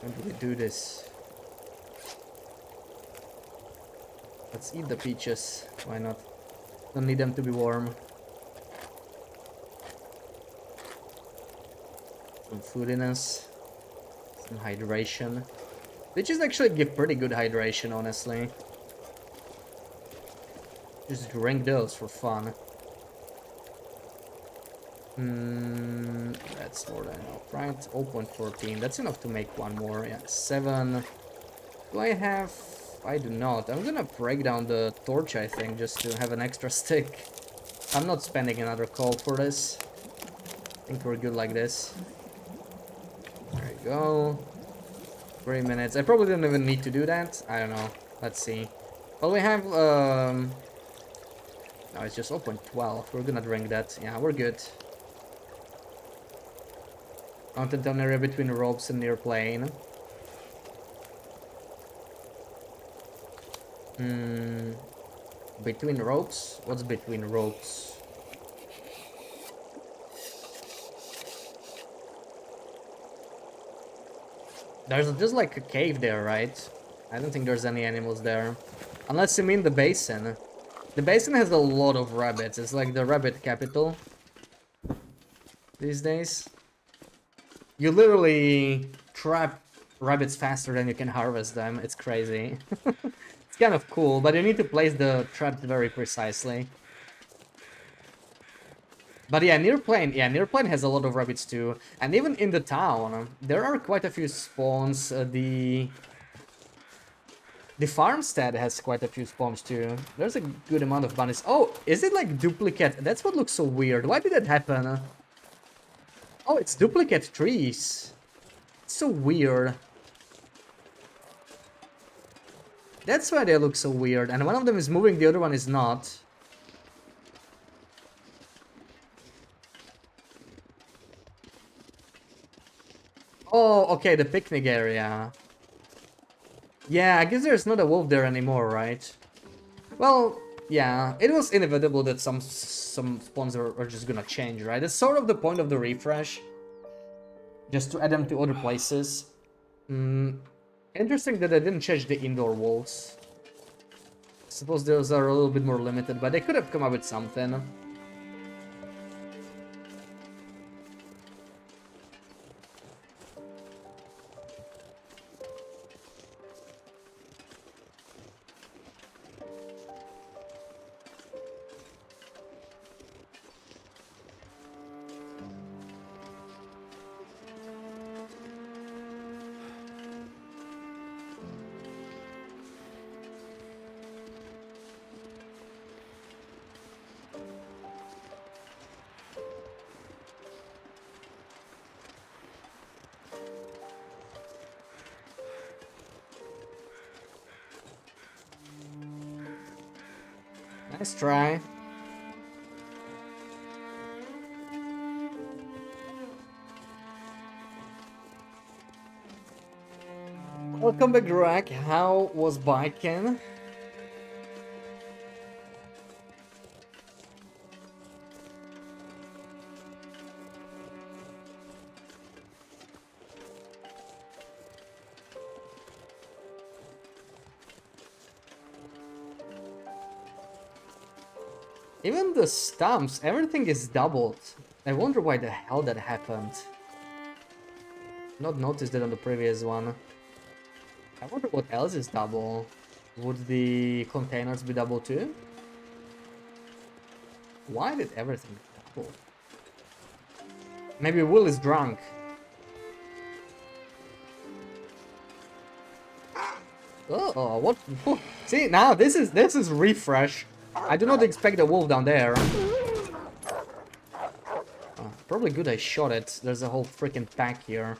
S1: How do we do this? Let's eat the peaches. Why not? Don't need them to be warm. Some foodiness. Some hydration. Peaches actually give pretty good hydration, honestly. Just drink those for fun. That's more than enough, right? 0.14. That's enough to make one more. Yeah, 7. Do I have... I do not. I'm gonna break down the torch, I think, just to have an extra stick. I'm not spending another coal for this. I think we're good like this. There you go. 3 minutes. I probably don't even need to do that. I don't know. Let's see. Well, we have... No, it's just 0.12. We're gonna drink that. Yeah, we're good. Mountain town area between ropes and near plain. Between ropes? What's between ropes? There's just like a cave there, right? I don't think there's any animals there. Unless you mean the basin. The basin has a lot of rabbits. It's like the rabbit capital these days. You literally trap rabbits faster than you can harvest them. It's crazy. It's kind of cool, but you need to place the traps very precisely. But yeah, near plane has a lot of rabbits too. And even in the town, there are quite a few spawns. The farmstead has quite a few spawns too. There's a good amount of bunnies. Oh, is it like duplicate? That's what looks so weird. Why did that happen? Oh, it's duplicate trees. It's so weird. That's why they look so weird. And one of them is moving, the other one is not. Oh, okay, the picnic area. Yeah, I guess there's not a wolf there anymore, right? Well, yeah, it was inevitable that some spawns are just gonna change, right? That's sort of the point of the refresh. Just to add them to other places. Interesting that they didn't change the indoor wolves. I suppose those are a little bit more limited, but they could have come up with something. Nice try. Welcome back, Greg. How was biking? Even the stumps, everything is doubled. I wonder why the hell that happened. Not noticed it on the previous one. I wonder what else is double. Would the containers be double too? Why did everything double? Maybe Will is drunk. Oh, what? See, now this is refresh. I do not expect a wolf down there. Probably good I shot it. There's a whole freaking pack here.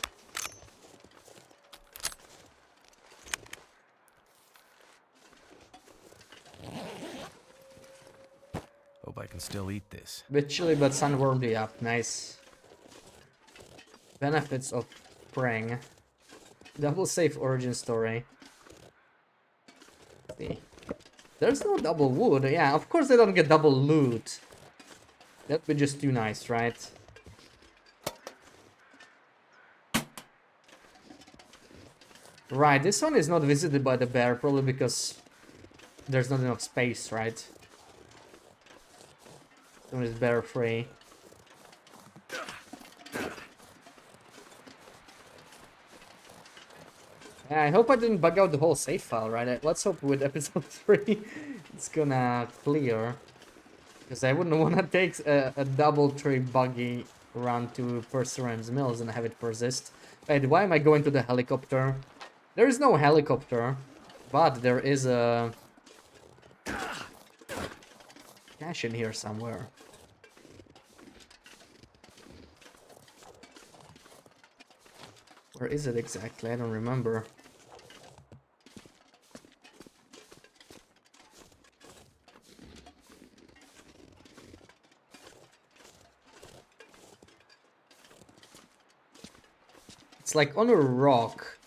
S2: Hope I can still eat this.
S1: Bit chilly, but sun warmed you up. Nice. Benefits of praying. Double safe origin story. See. There's no double wood. Yeah, of course they don't get double loot. That'd be just too nice, right? Right, this one is not visited by the bear, probably because there's not enough space, right? This one is bear free. Yeah, I hope I didn't bug out the whole save file, right? Let's hope with episode 3 it's gonna clear. Because I wouldn't want to take a double tree buggy run to Perseverance Mills and have it persist. Wait, why am I going to the helicopter? There is no helicopter, but there is a cache in here somewhere. Where is it exactly? I don't remember. It's like on a rock.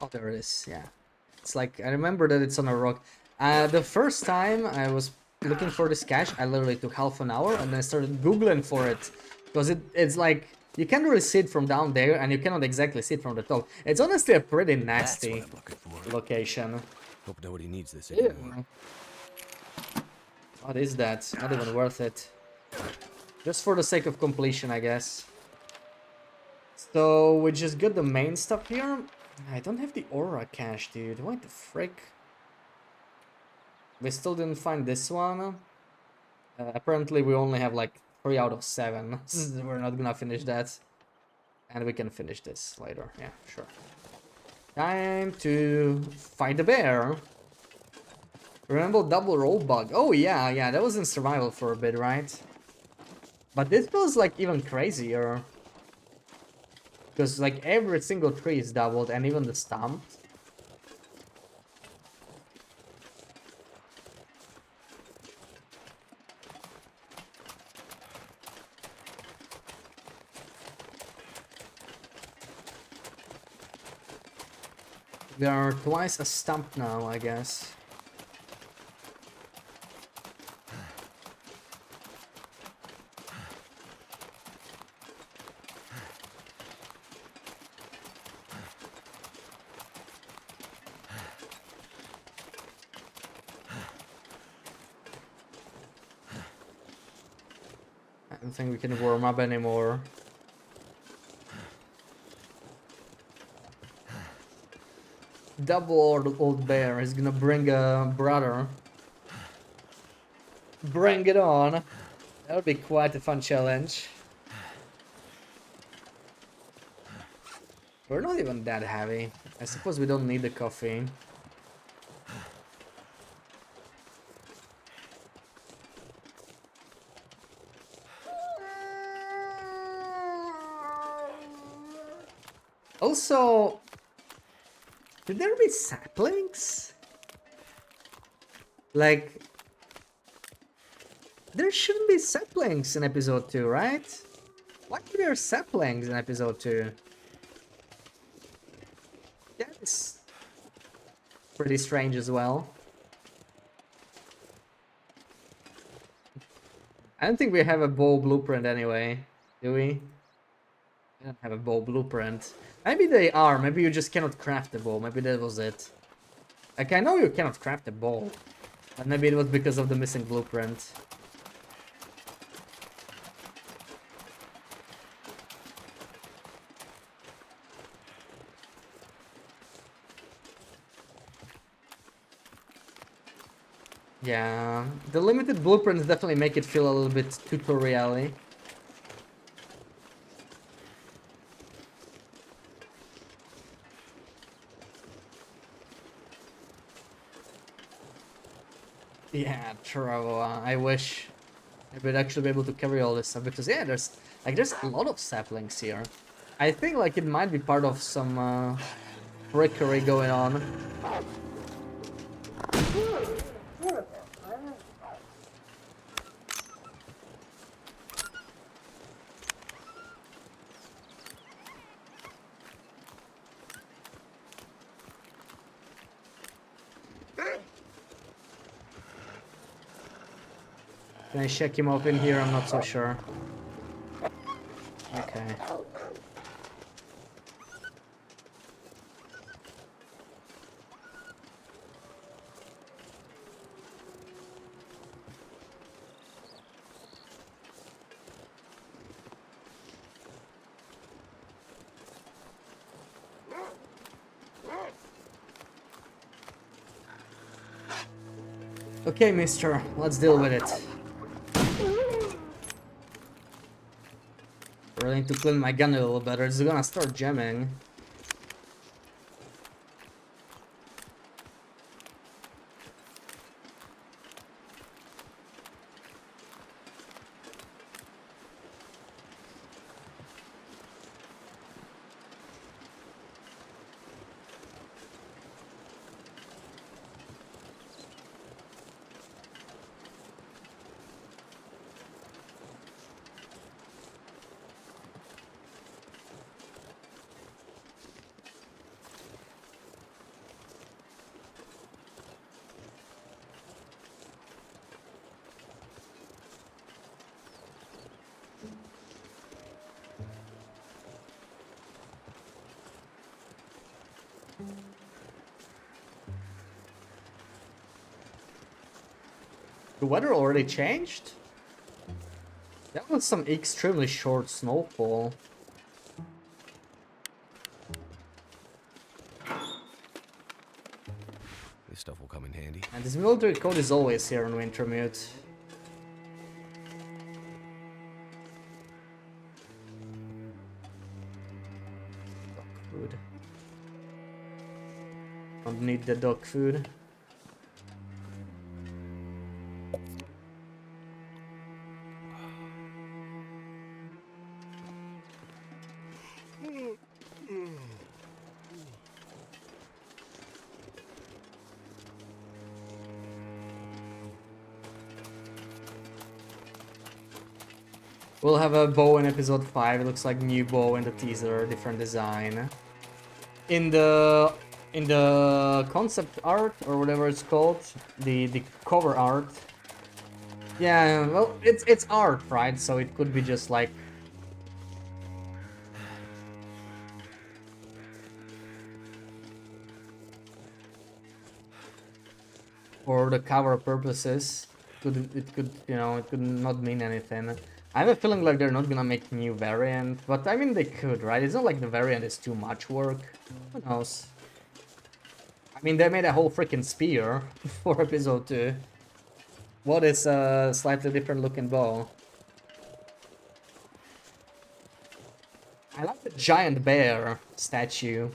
S1: Oh, there it is, yeah. It's like, I remember that it's on a rock. The first time I was looking for this cache, I literally took half an hour and then I started googling for it. Because it's like, you can't really see it from down there and you cannot exactly see it from the top. It's honestly a pretty
S2: That's what
S1: nasty
S2: I'm looking for.
S1: location.
S2: Hope nobody needs this
S1: Yeah.
S2: anymore.
S1: What is that? Not even worth it. Just for the sake of completion, I guess. So we just got the main stuff here. I don't have the aura cache, dude. What the frick? We still didn't find this one. Apparently we only have like 3 out of 7. We're not gonna finish that. And we can finish this later. Yeah, sure. Time to fight the bear. Remember double roll bug? Oh yeah, that was in survival for a bit, right? But this was like even crazier. Because like every single tree is doubled and even the stump. They are twice as stumped now, I guess. I don't think we can warm up anymore. Double old bear is gonna bring a brother. Bring it on. That would be quite a fun challenge. We're not even that heavy. I suppose we don't need the coffee. Also, should there be saplings? Like, there shouldn't be saplings in episode 2, right? Why are there saplings in episode 2? That's pretty strange as well. I don't think we have a bow blueprint anyway, do we? We don't have a bow blueprint. Maybe they are, maybe you just cannot craft the bow, maybe that was it. Like, I know you cannot craft a bow, but maybe it was because of the missing blueprint. Yeah, the limited blueprints definitely make it feel a little bit tutorial-y. Yeah, true. I wish I would actually be able to carry all this stuff because yeah, there's a lot of saplings here. I think like it might be part of some trickery going on. Can I check him up in here? I'm not so sure. Okay. Okay, mister, let's deal with it. Really need to clean my gun a little better. It's gonna start jamming. The weather already changed? That was some extremely short snowfall.
S2: This stuff will come in handy.
S1: And this military code is always here on Wintermute. Dog food. Don't need the dog food. We'll have a bow in episode 5. It looks like new bow in the teaser, different design. In the concept art or whatever it's called, the cover art. Yeah, well, it's art, right? So it could be just like for the cover purposes. It could you know, it could not mean anything. I have a feeling like they're not gonna make new variant, but I mean they could, right? It's not like the variant is too much work. Who knows? I mean, they made a whole freaking spear for episode 2. What is a slightly different looking bow? I like the giant bear statue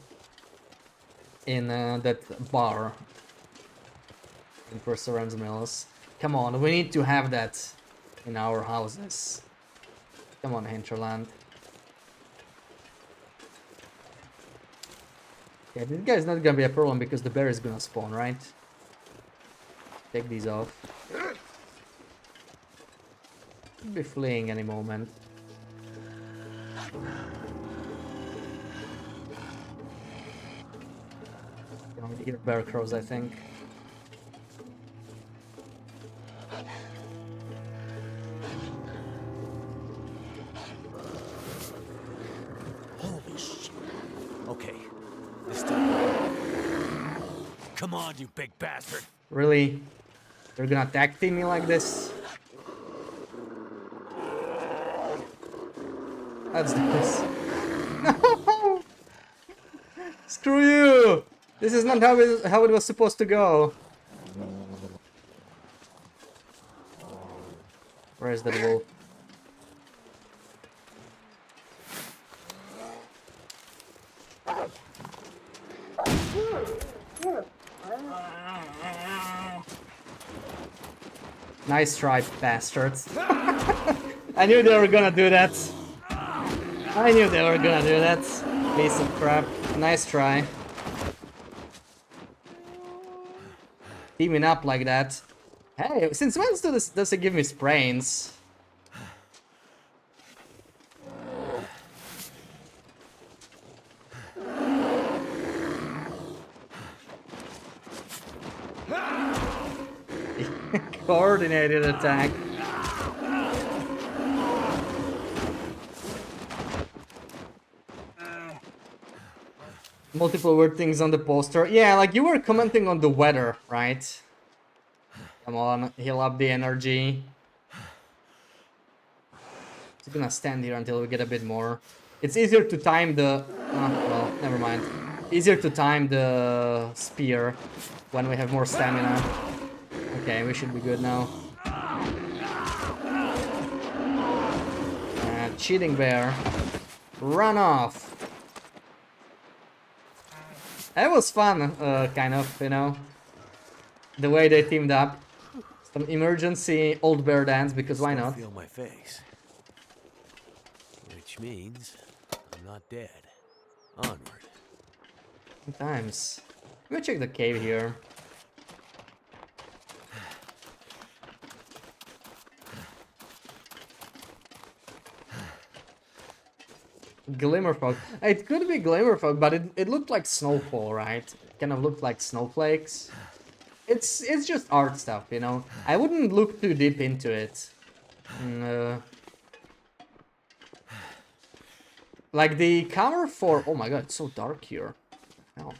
S1: in that bar in Perseverance Mills. Come on, we need to have that in our houses. Come on, Hinterland. Yeah, this guy's not gonna be a problem because the bear is gonna spawn, right? Take these off. Could be fleeing any moment. You know, hear bear crows, I think.
S2: Holy shit. Okay. This time. Come on, you big bastard.
S1: Really? They're gonna tag team me like this? Let's do this. No! Screw you! This is not how it was supposed to go. Where is that wolf? Nice try, bastards. I knew they were gonna do that. I knew they were gonna do that. Piece of crap. Nice try. Teaming up like that. Hey, since when does it give me sprains? Coordinated attack. Multiple weird things on the poster. Yeah, like you were commenting on the weather, right? Come on, heal up the energy. Just gonna stand here until we get a bit more. It's easier to time the... well, never mind. Easier to time the spear when we have more stamina. Okay, we should be good now. Cheating bear. Run off. That was fun, kind of, you know. The way they teamed up. Some emergency old bear dance, because why not?
S2: Feel my face. Which means I'm not dead. Onward.
S1: Sometimes. Let me check the cave here. Glimmer fog. It could be glimmer fog, but it looked like snowfall, right? It kind of looked like snowflakes. It's just art stuff, you know. I wouldn't look too deep into it. Like the cover for... Oh my god, it's so dark here. Hell.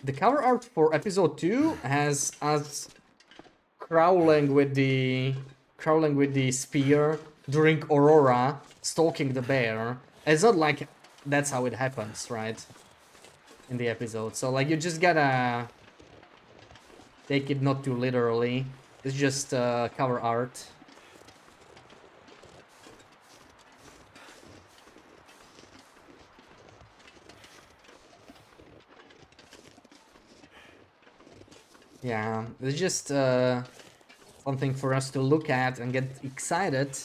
S1: the cover art for episode 2 has us crawling with the spear during Aurora stalking the bear. It's not like that's how it happens, right? In the episode. So like you just gotta take it not too literally. It's just cover art. Yeah, it's just something for us to look at and get excited.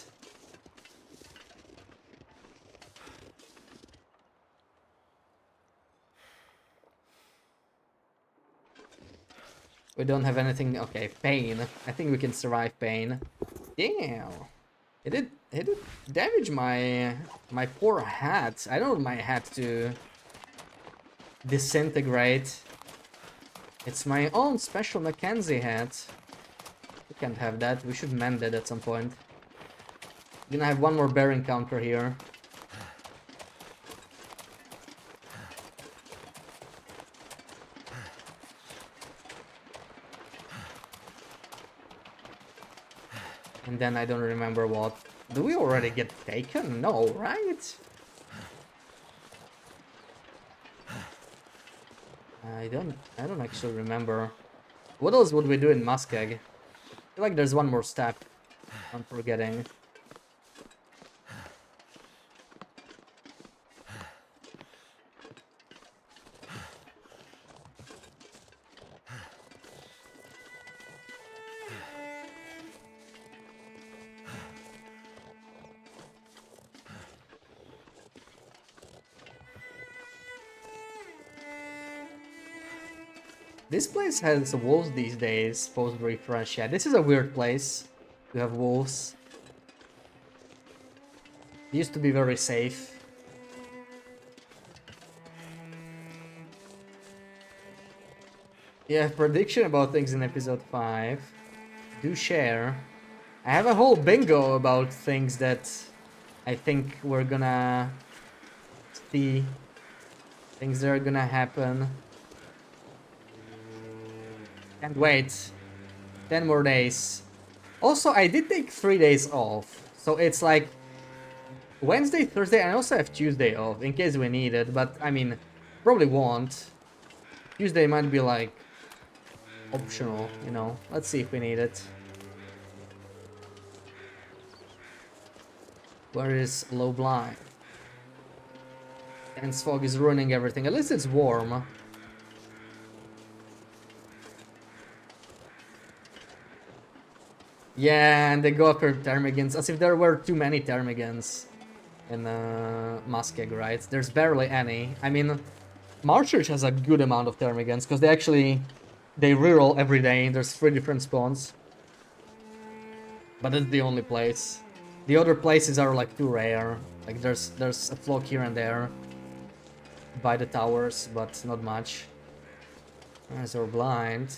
S1: We don't have anything. Okay, pain. I think we can survive pain. Damn. It did damage my poor hat. I don't want my hat to disintegrate. It's my own special Mackenzie hat. We can't have that. We should mend it at some point. Gonna have one more bear encounter here. And then I don't remember what. Do we already get taken? No, right? I don't actually remember. What else would we do in Muskeg? I feel like there's one more step I'm forgetting. This place has wolves these days, post refresh. Yeah, this is a weird place to have wolves. It used to be very safe. Yeah, prediction about things in episode 5. Do share. I have a whole bingo about things that I think we're gonna see. Things that are gonna happen. Can't wait. 10 more days. Also, I did take 3 days off. So it's like Wednesday, Thursday, and I also have Tuesday off in case we need it. But I mean, probably won't. Tuesday might be like optional, you know. Let's see if we need it. Where is low blind? Dense fog is ruining everything. At least it's warm. Yeah, and they go after Termagants as if there were too many Termagants in Muskeg, right? There's barely any. I mean, Marchurch has a good amount of Termagants because they reroll every day. There's 3 different spawns, but that's the only place. The other places are like too rare. Like there's a flock here and there by the towers, but not much. There's our blind.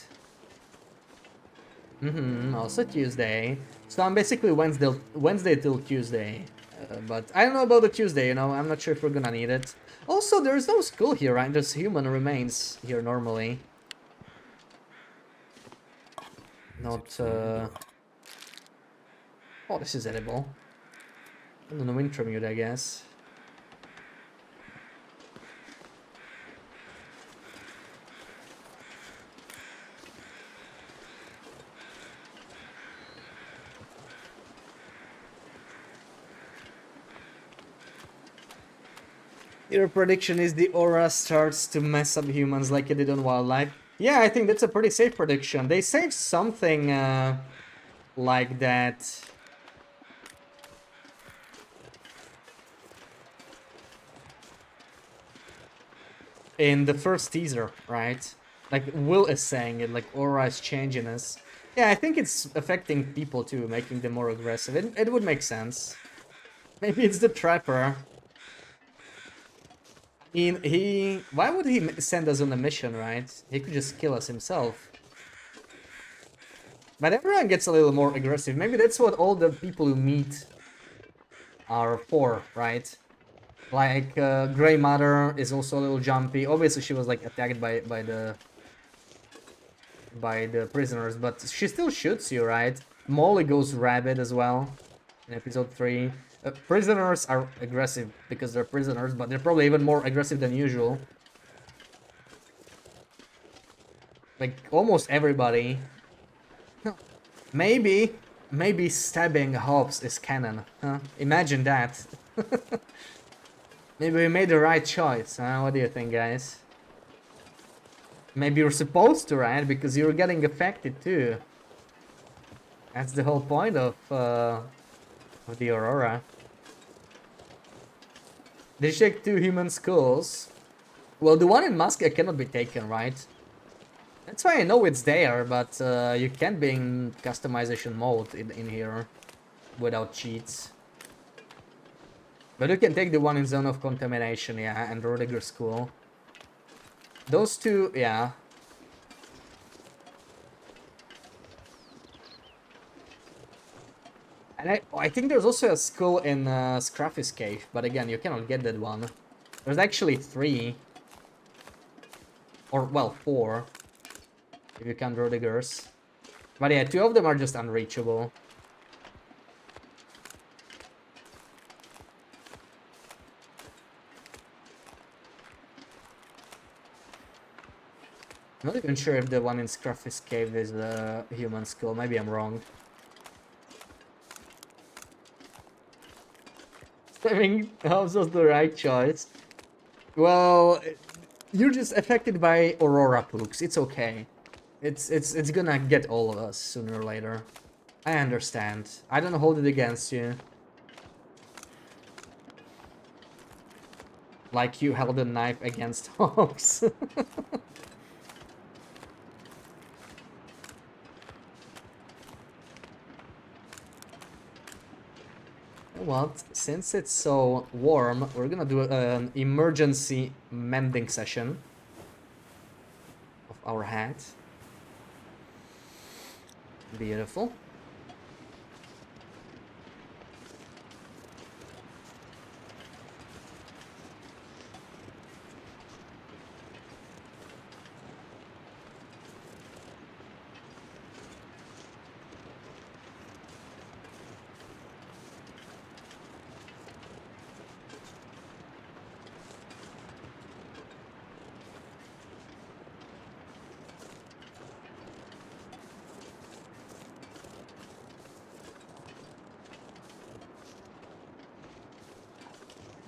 S1: Also Tuesday. So I'm basically Wednesday till Tuesday. But I don't know about the Tuesday, you know, I'm not sure if we're gonna need it. Also, there's no skull here, right? There's human remains here normally. Not, Oh, this is edible. And then the Wintermute, I guess. Your prediction is the aura starts to mess up humans like it did on wildlife. Yeah, I think that's a pretty safe prediction. They saved something like that. In the first teaser, right? Like Will is saying it, like aura is changing us. Yeah, I think it's affecting people too, making them more aggressive. It would make sense. Maybe it's the trapper. I mean, why would he send us on a mission, right? He could just kill us himself. But everyone gets a little more aggressive. Maybe that's what all the people who meet are for, right? Like Grey Matter is also a little jumpy. Obviously, she was like attacked by the prisoners, but she still shoots you, right? Molly goes rabid as well in episode 3. Prisoners are aggressive because they're prisoners, but they're probably even more aggressive than usual. Like almost everybody. Maybe stabbing Hobbs is canon. Huh? Imagine that. Maybe we made the right choice. Huh? What do you think, guys? Maybe you're supposed to, right? Because you're getting affected too. That's the whole point of the Aurora. They shake 2 human skulls. Well, the one in Musca cannot be taken, right? That's why I know it's there, but you can't be in customization mode in here without cheats. But you can take the one in Zone of Contamination, yeah, and Rodiger School. Those 2, yeah. And I think there's also a skull in Scruffy's cave, but again, you cannot get that one. There's actually 3. Or, well, 4. If you count Rodigers. But yeah, 2 of them are just unreachable. I'm not even sure if the one in Scruffy's cave is the human skull. Maybe I'm wrong. I mean, how's was the right choice? Well, you're just affected by Aurora pooks. It's okay. It's gonna get all of us sooner or later. I understand. I don't hold it against you. Like you held a knife against Hobbs. Well, since it's so warm, we're gonna do an emergency mending session of our hat. Beautiful.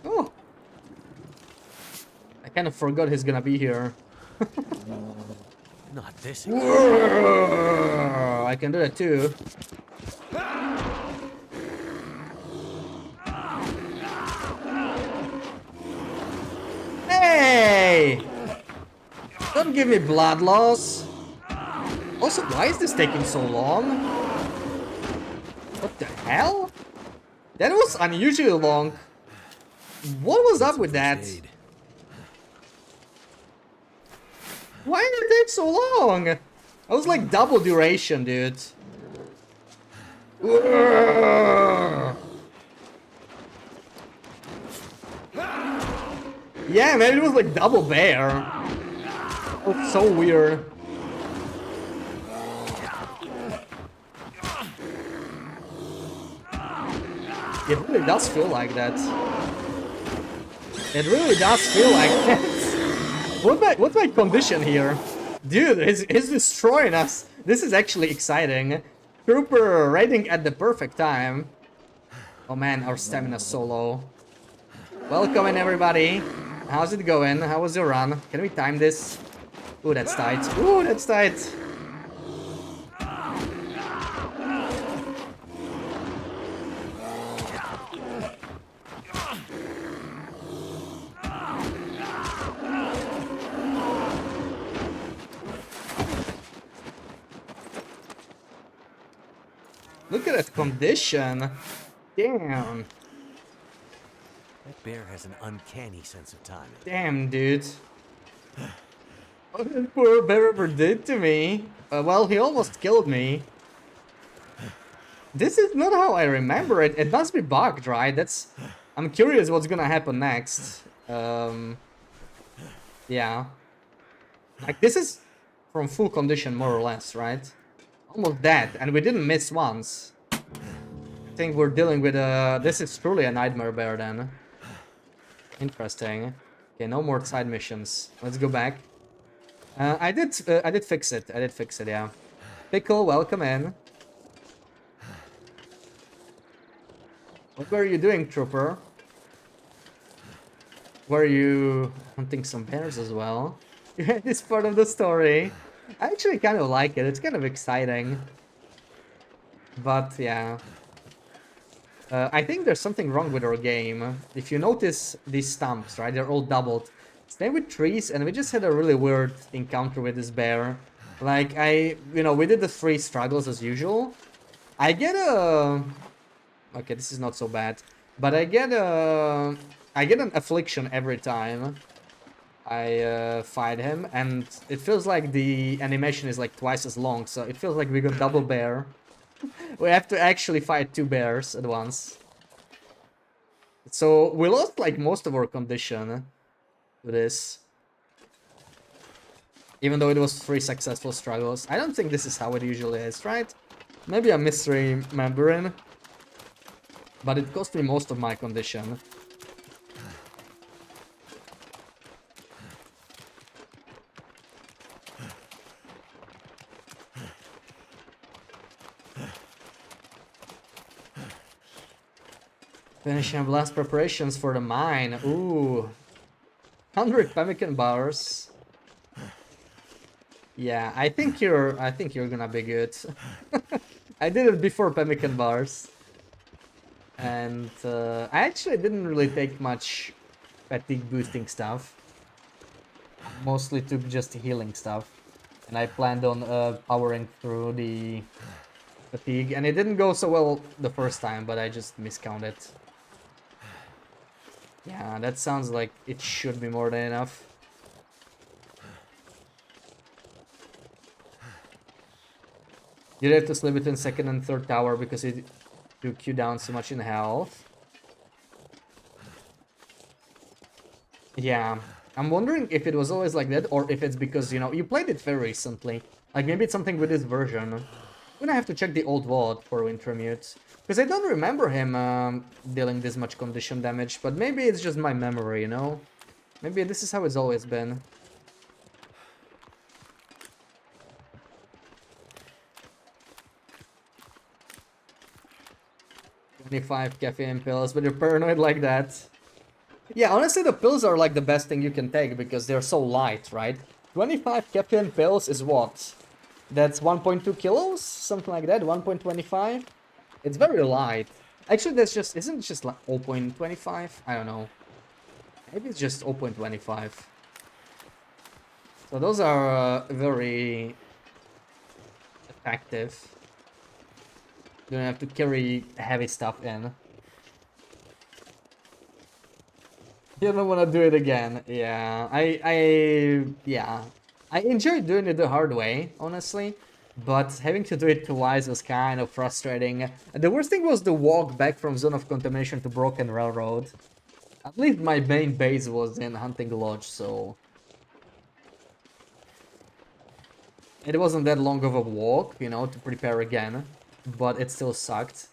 S1: Oh! I kind of forgot he's gonna be here.
S2: Not this.
S1: I can do that too. Hey! Don't give me blood loss. Also, why is this taking so long? What the hell? That was unusually long. What was up with that? Why did it take so long? I was like double duration, dude. Yeah, maybe it was like double bear. Oh, so weird. It really does feel like that. It really does feel like that. What's my condition here? Dude, he's destroying us. This is actually exciting. Trooper raiding at the perfect time. Oh man, our stamina's so low. Welcome in, everybody. How's it going? How was your run? Can we time this? Ooh, that's tight. Ooh, that's tight. Look at that condition. Damn.
S2: That bear has an uncanny sense of timing.
S1: Damn, dude. What did poor bear ever did to me? Well, he almost killed me. This is not how I remember it. It must be bugged, right? I'm curious what's gonna happen next. Yeah. Like, this is from full condition, more or less, right? Almost dead, and we didn't miss once. I think we're dealing with this is truly a nightmare bear then. Interesting. Okay, no more side missions. Let's go back. I did fix it. I did fix it, yeah. Pickle, welcome in. What were you doing, trooper? Were you hunting some bears as well? Yeah, this part of the story. I actually kind of like it. It's kind of exciting. But yeah. I think there's something wrong with our game. If you notice these stumps, right? They're all doubled. Same with trees, and we just had a really weird encounter with this bear. Like, we did the 3 struggles as usual. I get a... Okay, this is not so bad. But I get an affliction every time I fight him, and it feels like the animation is like twice as long, so it feels like we got double bear. We have to actually fight 2 bears at once. So we lost like most of our condition to this. Even though it was 3 successful struggles. I don't think this is how it usually is, right? Maybe I'm misremembering. But it cost me most of my condition. Finishing blast preparations for the mine. Ooh. 100 pemmican bars. Yeah, I think you're gonna be good. I did it before pemmican bars. And I actually didn't really take much fatigue boosting stuff. Mostly took just healing stuff. And I planned on powering through the fatigue. And it didn't go so well the first time, but I just miscounted. Yeah, that sounds like it should be more than enough. You'd have to sleep between 2nd and 3rd tower because it took you down so much in health. Yeah, I'm wondering if it was always like that or if it's because, you played it very recently. Like, maybe it's something with this version. I'm gonna have to check the old VOD for Wintermute. Because I don't remember him dealing this much condition damage, but maybe it's just my memory, Maybe this is how it's always been. "25 caffeine pills, but you're paranoid like that." Yeah, honestly, the pills are like the best thing you can take because they're so light, right? 25 caffeine pills is what? That's 1.2 kilos? Something like that, 1.25? It's very light. Actually, isn't it just like 0.25? I don't know. Maybe it's just 0.25. So those are very effective. You don't have to carry heavy stuff in. You don't want to do it again. Yeah, yeah. I enjoyed doing it the hard way, honestly. But having to do it twice was kind of frustrating. And the worst thing was the walk back from Zone of Contamination to Broken Railroad. At least my main base was in Hunting Lodge, so... It wasn't that long of a walk, to prepare again. But it still sucked.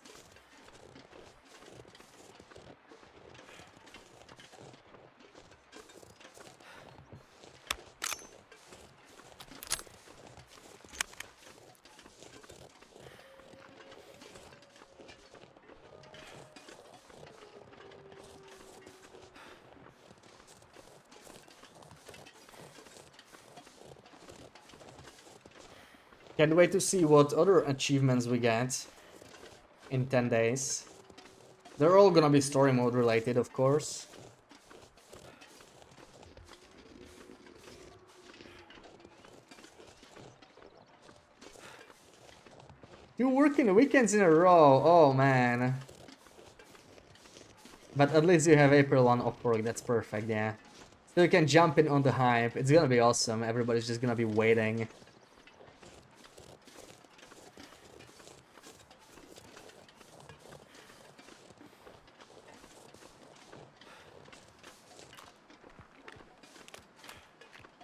S1: Can't wait to see what other achievements we get in 10 days. They're all gonna be story mode related, of course. You working weekends in a row, oh man. But at least you have April 1 off work, that's perfect, yeah. So you can jump in on the hype, it's gonna be awesome, everybody's just gonna be waiting.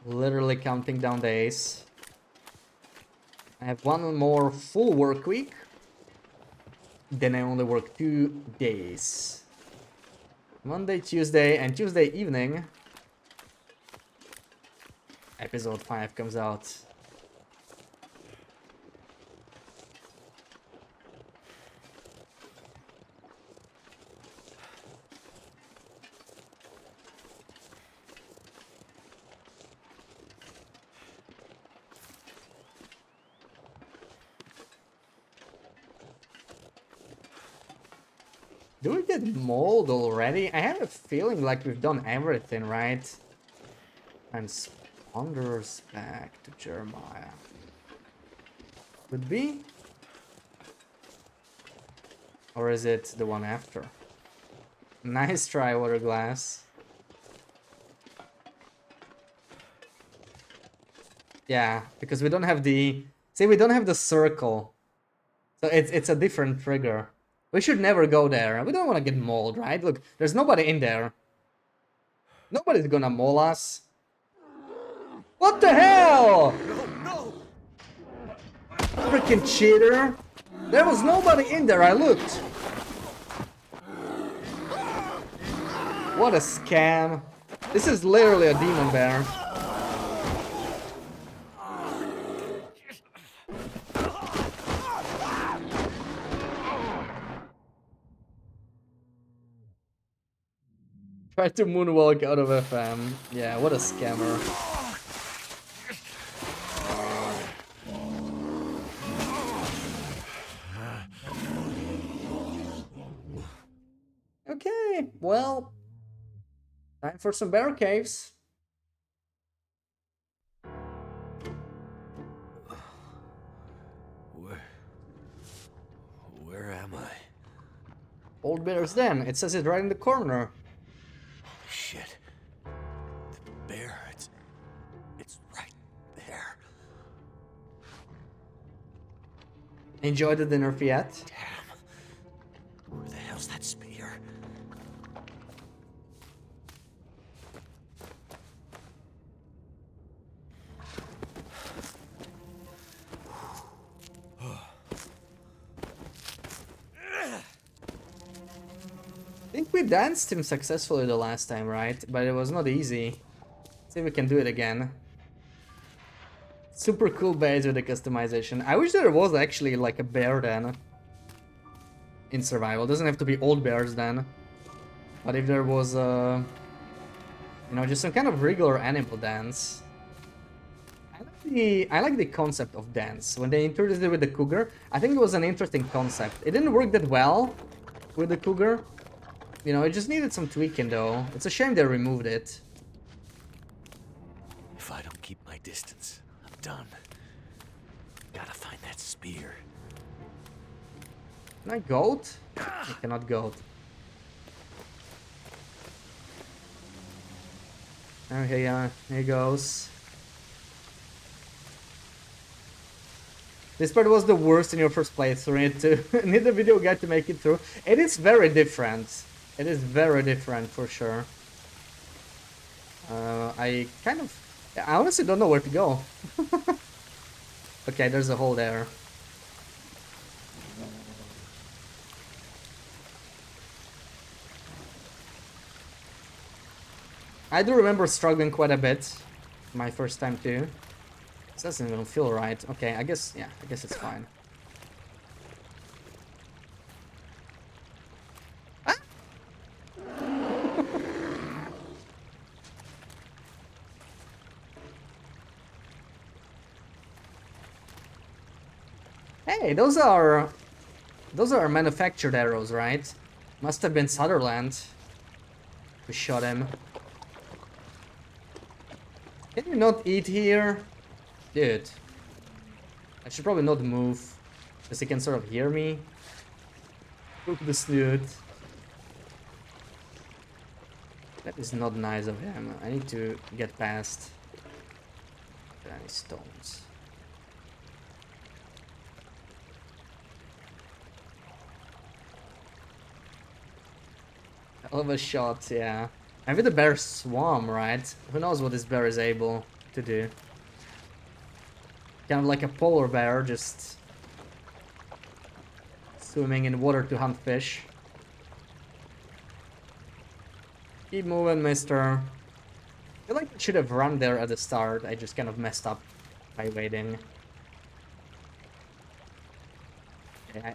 S1: Literally counting down days. I have one more full work week. Then I only work 2 days. Monday, Tuesday, and Tuesday evening. Episode 5 comes out. Do we get mold already? I have a feeling like we've done everything, right? And Sponders back to Jeremiah. Could be? Or is it the one after? Nice try, Water Glass. Yeah, because we don't have the... See, we don't have the circle. So it's a different trigger. We should never go there. We don't want to get mauled, right? Look, there's nobody in there. Nobody's gonna maul us. What the hell?
S2: No!
S1: Freaking cheater. There was nobody in there, I looked. What a scam. This is literally a demon bear. Tried to moonwalk out of FM. Yeah, what a scammer. Okay, well, time for some bear caves.
S2: Where am I?
S1: Old Bear's Den. It says it right in the corner.
S2: Shit. The bear, it's right there.
S1: Enjoy the dinner, Fiat.
S2: Damn. Where the hell's that spear?
S1: I think we danced him successfully the last time, right? But it was not easy. See if we can do it again. Super cool base with the customization. I wish there was actually like a bear den in survival. It doesn't have to be old bears then. But if there was you know, just some kind of regular animal dance. I like the concept of dance. When they introduced it with the cougar, I think it was an interesting concept. It didn't work that well with the cougar. You know, it just needed some tweaking though. It's a shame they removed it.
S2: If I don't keep my distance, I'm done. Gotta find that spear.
S1: Can I goat? I cannot goat. Oh, here he goes. This part was the worst in your first playthrough. Need a video guide to make it through. It is very different. It is very different for sure. I honestly don't know where to go. Okay, there's a hole there. I do remember struggling quite a bit my first time too. This doesn't even feel right. Okay, I guess it's fine. Ah! Hey, those are manufactured arrows, right? Must have been Sutherland who shot him. Can you not eat here? Dude. I should probably not move. Because he can sort of hear me. Look at the snoot. That is not nice of him. I need to get past. Any stones. Hell of a shot, yeah. And with the bear swarm, right? Who knows what this bear is able to do. Kind of like a polar bear, just swimming in water to hunt fish. Keep moving, mister. I feel like I should have run there at the start. I just kind of messed up by waiting. Yeah,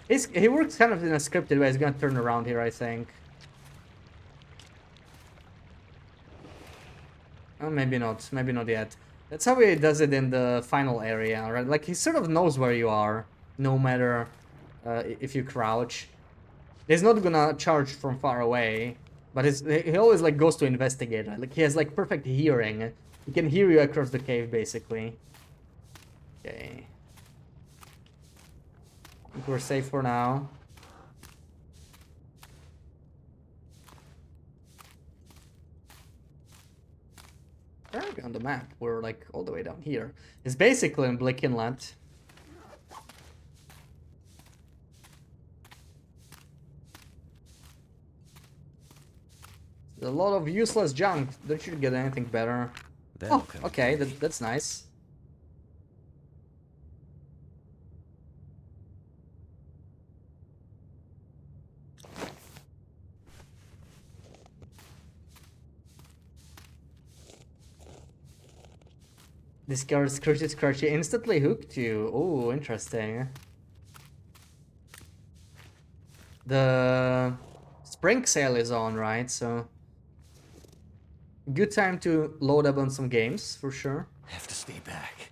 S1: he works kind of in a scripted way. He's gonna turn around here, I think. Oh, maybe not. Maybe not yet. That's how he does it in the final area, right? Like, he sort of knows where you are, no matter if you crouch. He's not gonna charge from far away, but he always, like, goes to investigate, right? Like, he has, like, perfect hearing. He can hear you across the cave, basically. Okay. I think we're safe for now. Where are we on the map? We're, like, all the way down here. It's basically in Blick Inlet. A lot of useless junk. Don't you get anything better?
S2: That'll
S1: Oh,
S2: come in
S1: okay,
S2: handy.
S1: that's nice. This card scratchy instantly hooked you. Oh, interesting. The spring sale is on, right? So good time to load up on some games for sure.
S2: Have to stay back.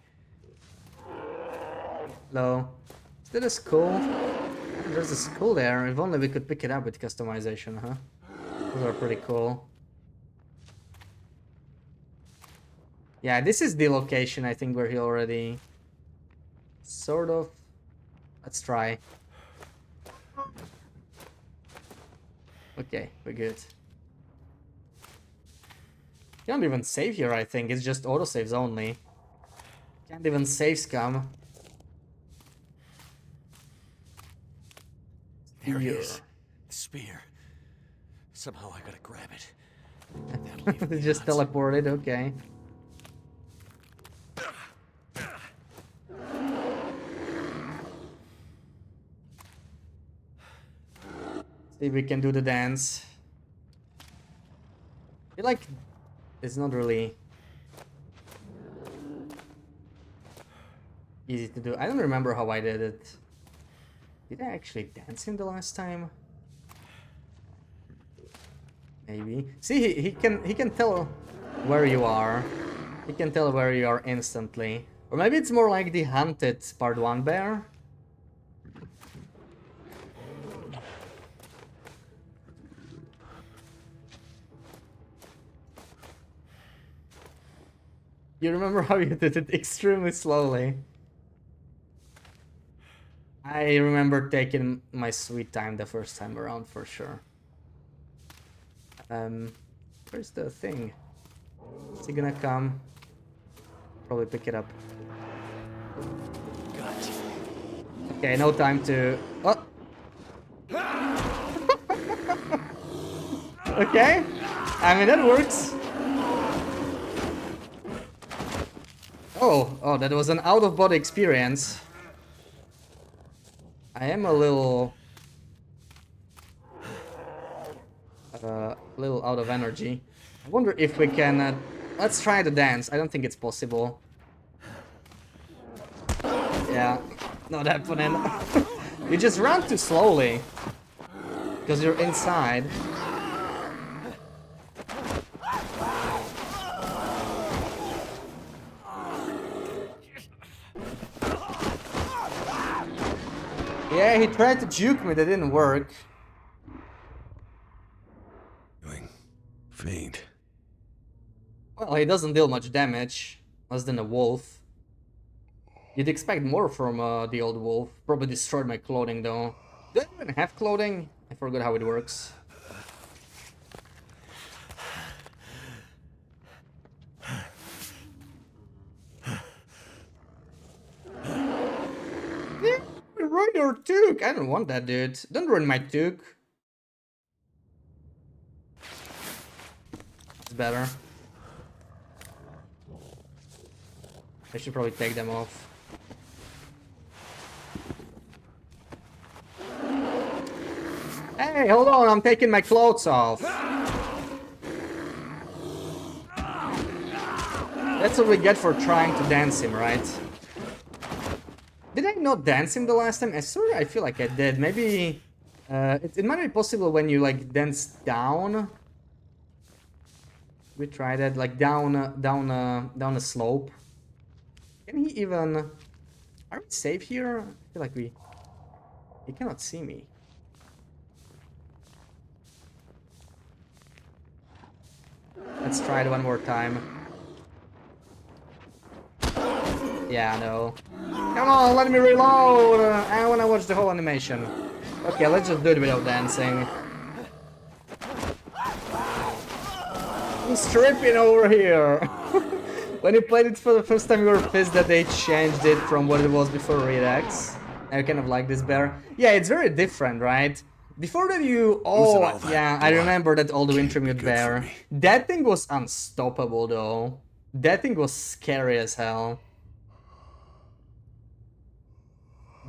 S1: Hello. Is that a skull? There's a skull there. If only we could pick it up with customization, huh? Those are pretty cool. Yeah, this is the location I think where he already sort of. Let's try. Okay, we're good. Can't even save here, I think. It's just autosaves only. Can't even save scum.
S2: There he
S1: Spear.
S2: is. The spear. Somehow I gotta grab it. That'll even
S1: It
S2: the
S1: just
S2: odds.
S1: teleported, okay. See if we can do the dance. I feel like it's not really easy to do. I don't remember how I did it. Did I actually dance him the last time? Maybe. See, he can tell where you are. He can tell where you are instantly. Or maybe it's more like the Hunted Part 1 bear. You remember how you did it extremely slowly. I remember taking my sweet time the first time around for sure. Where's the thing? Is he gonna come? Probably pick it up.
S2: Gotcha.
S1: Okay, no time to... Oh! Okay. I mean, that works. Oh, that was an out-of-body experience. I am a little out of energy. I wonder if we can... let's try the dance. I don't think it's possible. Yeah, not happening. You just run too slowly. Because you're inside. Yeah, he tried to juke me, that didn't work.
S2: Doing faint.
S1: Well, he doesn't deal much damage. Less than a wolf. You'd expect more from the old wolf. Probably destroyed my clothing though. Do I even have clothing? I forgot how it works. Yeah, ruin your toque! I don't want that, dude. Don't ruin my toque. It's better. I should probably take them off. Hey, hold on, I'm taking my clothes off. That's what we get for trying to dance him, right? Did I not dance him the last time? I swear I feel like I did. Maybe... it might be possible when you, like, dance down. We tried that, like, down a slope. Can he even... Are we safe here? I feel like we... He cannot see me. Let's try it one more time. Yeah, no. Come on, let me reload! I wanna watch the whole animation. Okay, let's just do it without dancing. He's stripping over here! When you played it for the first time, you were pissed that they changed it from what it was before Redux. I kind of like this bear. Yeah, it's very different, right? Before that you... Oh, yeah, I remember that old Wintermute bear. That thing was unstoppable, though. That thing was scary as hell.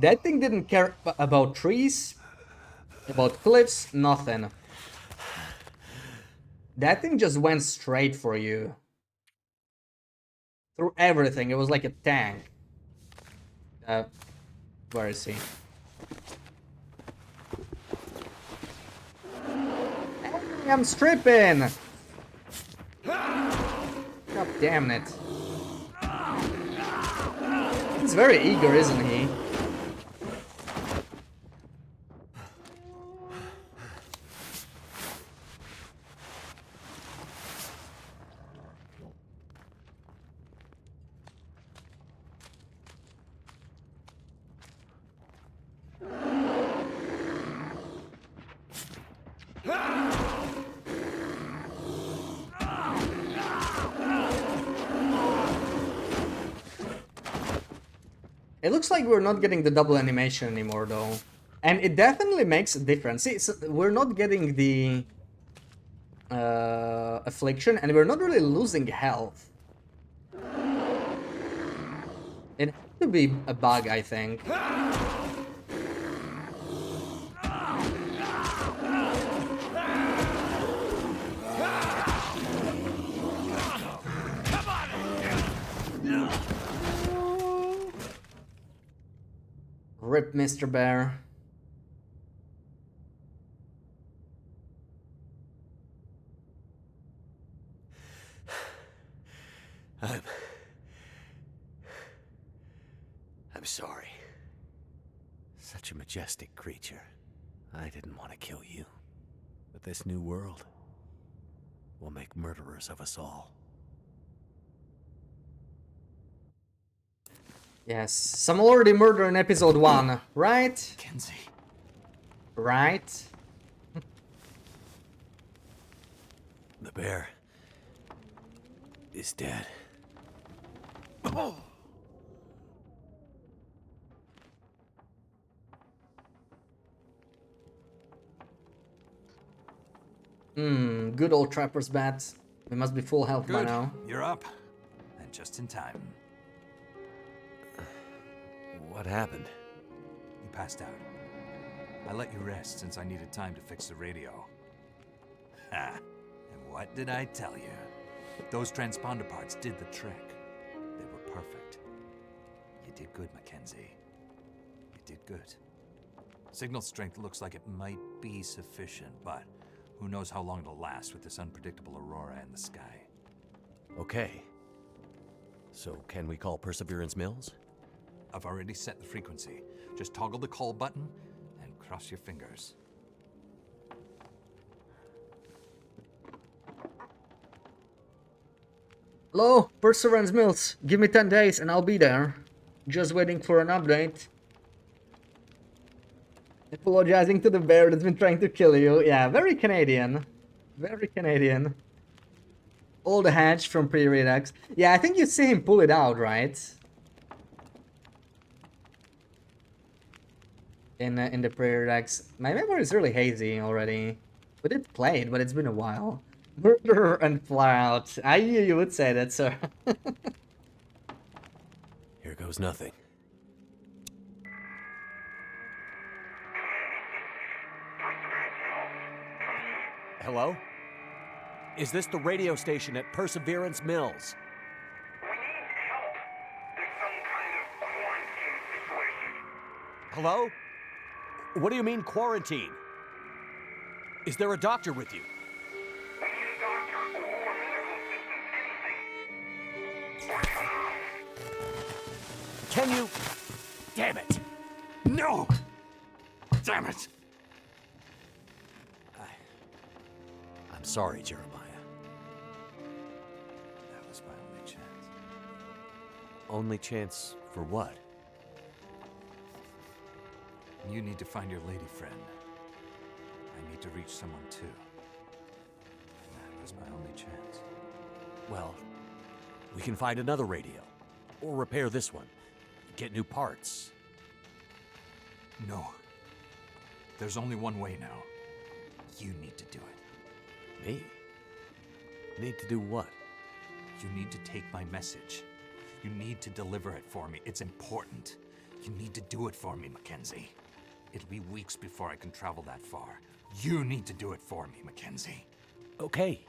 S1: That thing didn't care about trees, about cliffs, nothing. That thing just went straight for you. Through everything, it was like a tank. Where is he? Hey, I'm stripping! God damn it. He's very eager, isn't he? It looks like we're not getting the double animation anymore, though. And it definitely makes a difference. See, so we're not getting the affliction, and we're not really losing health. It has to be a bug, I think. Rip, Mr. Bear.
S2: I'm sorry. Such a majestic creature. I didn't want to kill you. But this new world will make murderers of us all.
S1: Yes, some already murder in episode 1, right?
S3: Kenzie.
S1: Right?
S2: The bear is dead.
S1: Good old trapper's bat. We must be full health by
S3: Good.
S1: now.
S3: You're up. And just in time.
S2: What happened?
S3: You passed out. I let you rest since I needed time to fix the radio. Ha! And what did I tell you? Those transponder parts did the trick. They were perfect. You did good, Mackenzie. You did good. Signal strength looks like it might be sufficient, but who knows how long it'll last with this unpredictable aurora in the sky.
S2: Okay. So can we call Perseverance Mills?
S3: I've already set the frequency. Just toggle the call button and cross your fingers.
S1: Hello, Perseverance Mills. Give me 10 days and I'll be there. Just waiting for an update. Apologizing to the bear that's been trying to kill you. Yeah, very Canadian. Very Canadian. Old hatch from pre-Redux. Yeah, I think you see him pull it out, right? In the pre-Redux. My memory is really hazy already. We did play it, but it's been a while. Murder and fly out. I knew you would say that, sir.
S2: was nothing. Hello? Is this the radio station at Perseverance Mills?
S6: We need help. There's some kind of quarantine situation.
S2: Hello? What do you mean quarantine? Is there a doctor with you?
S6: We need a doctor or medical assistance, anything.
S2: Can you... Damn it!
S3: No! Damn it!
S2: I'm sorry, Jeremiah.
S3: That was my only chance.
S2: Only chance for what?
S3: You need to find your lady friend. I need to reach someone too. That was my only chance.
S2: Well, we can find another radio. Or repair this one. Get new parts.
S3: No. There's only one way now. You need to do it.
S2: Me? Need to do what?
S3: You need to take my message. You need to deliver it for me. It's important. You need to do it for me, Mackenzie. It'll be weeks before I can travel that far. You need to do it for me, Mackenzie.
S2: Okay,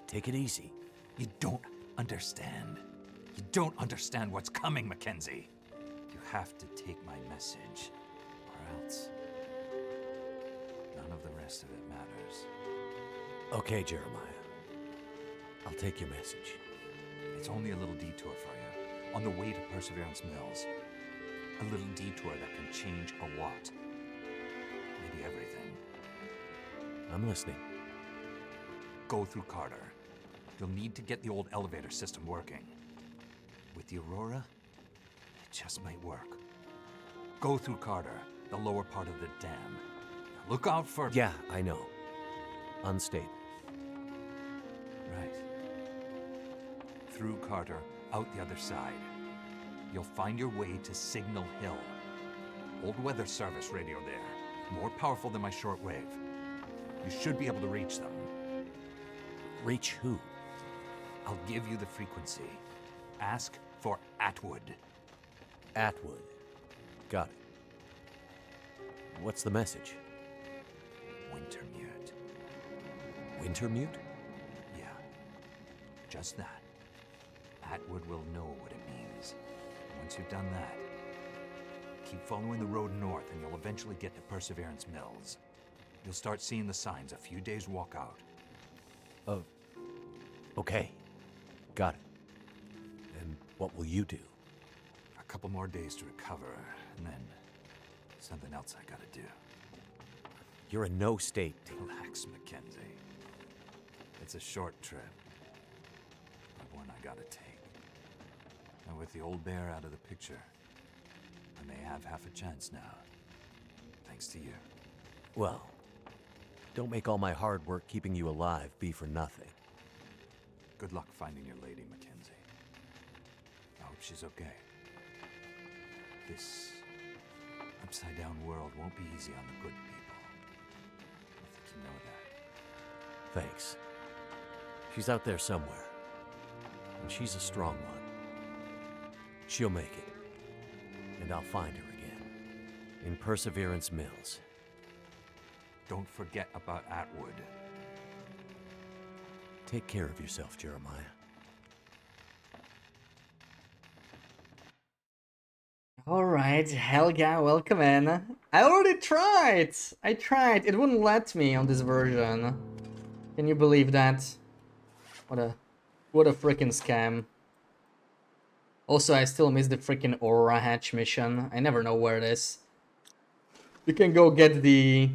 S2: take it easy.
S3: You don't understand. You don't understand what's coming, Mackenzie. You have to take my message, or else none of the rest of it matters.
S2: Okay, Jeremiah. I'll take your message.
S3: It's only a little detour for you, on the way to Perseverance Mills. A little detour that can change a lot. Maybe everything.
S2: I'm listening.
S3: Go through Carter. You'll need to get the old elevator system working. With the Aurora, it just might work. Go through Carter, the lower part of the dam. Now look out for...
S2: Yeah, I know. Unstable.
S3: Right. Through Carter, out the other side. You'll find your way to Signal Hill. Old weather service radio there. More powerful than my shortwave. You should be able to reach them.
S2: Reach who?
S3: I'll give you the frequency. Ask for Atwood.
S2: Atwood. Got it. What's the message?
S3: Wintermute.
S2: Wintermute?
S3: Yeah. Just that. Atwood will know what it means. Once you've done that, keep following the road north and you'll eventually get to Perseverance Mills. You'll start seeing the signs a few days walk out.
S2: Okay. Got it. And what will you do?
S3: A couple more days to recover, and then something else I gotta do.
S2: You're in no state to...
S3: Relax, Mackenzie. It's a short trip, but one I gotta take. And with the old bear out of the picture, I may have half a chance now. Thanks to you.
S2: Well, don't make all my hard work keeping you alive be for nothing.
S3: Good luck finding your lady, Mackenzie. I hope she's okay. This upside-down world won't be easy on the good people. I think you know that.
S2: Thanks. She's out there somewhere. And she's a strong one. She'll make it. And I'll find her again. In Perseverance Mills.
S3: Don't forget about Atwood.
S2: Take care of yourself, Jeremiah.
S1: Alright, Helga, welcome in. I already tried! I tried, it wouldn't let me on this version. Can you believe that? What a freaking scam. Also, I still miss the freaking Aurora Hatch mission. I never know where it is. You can go get the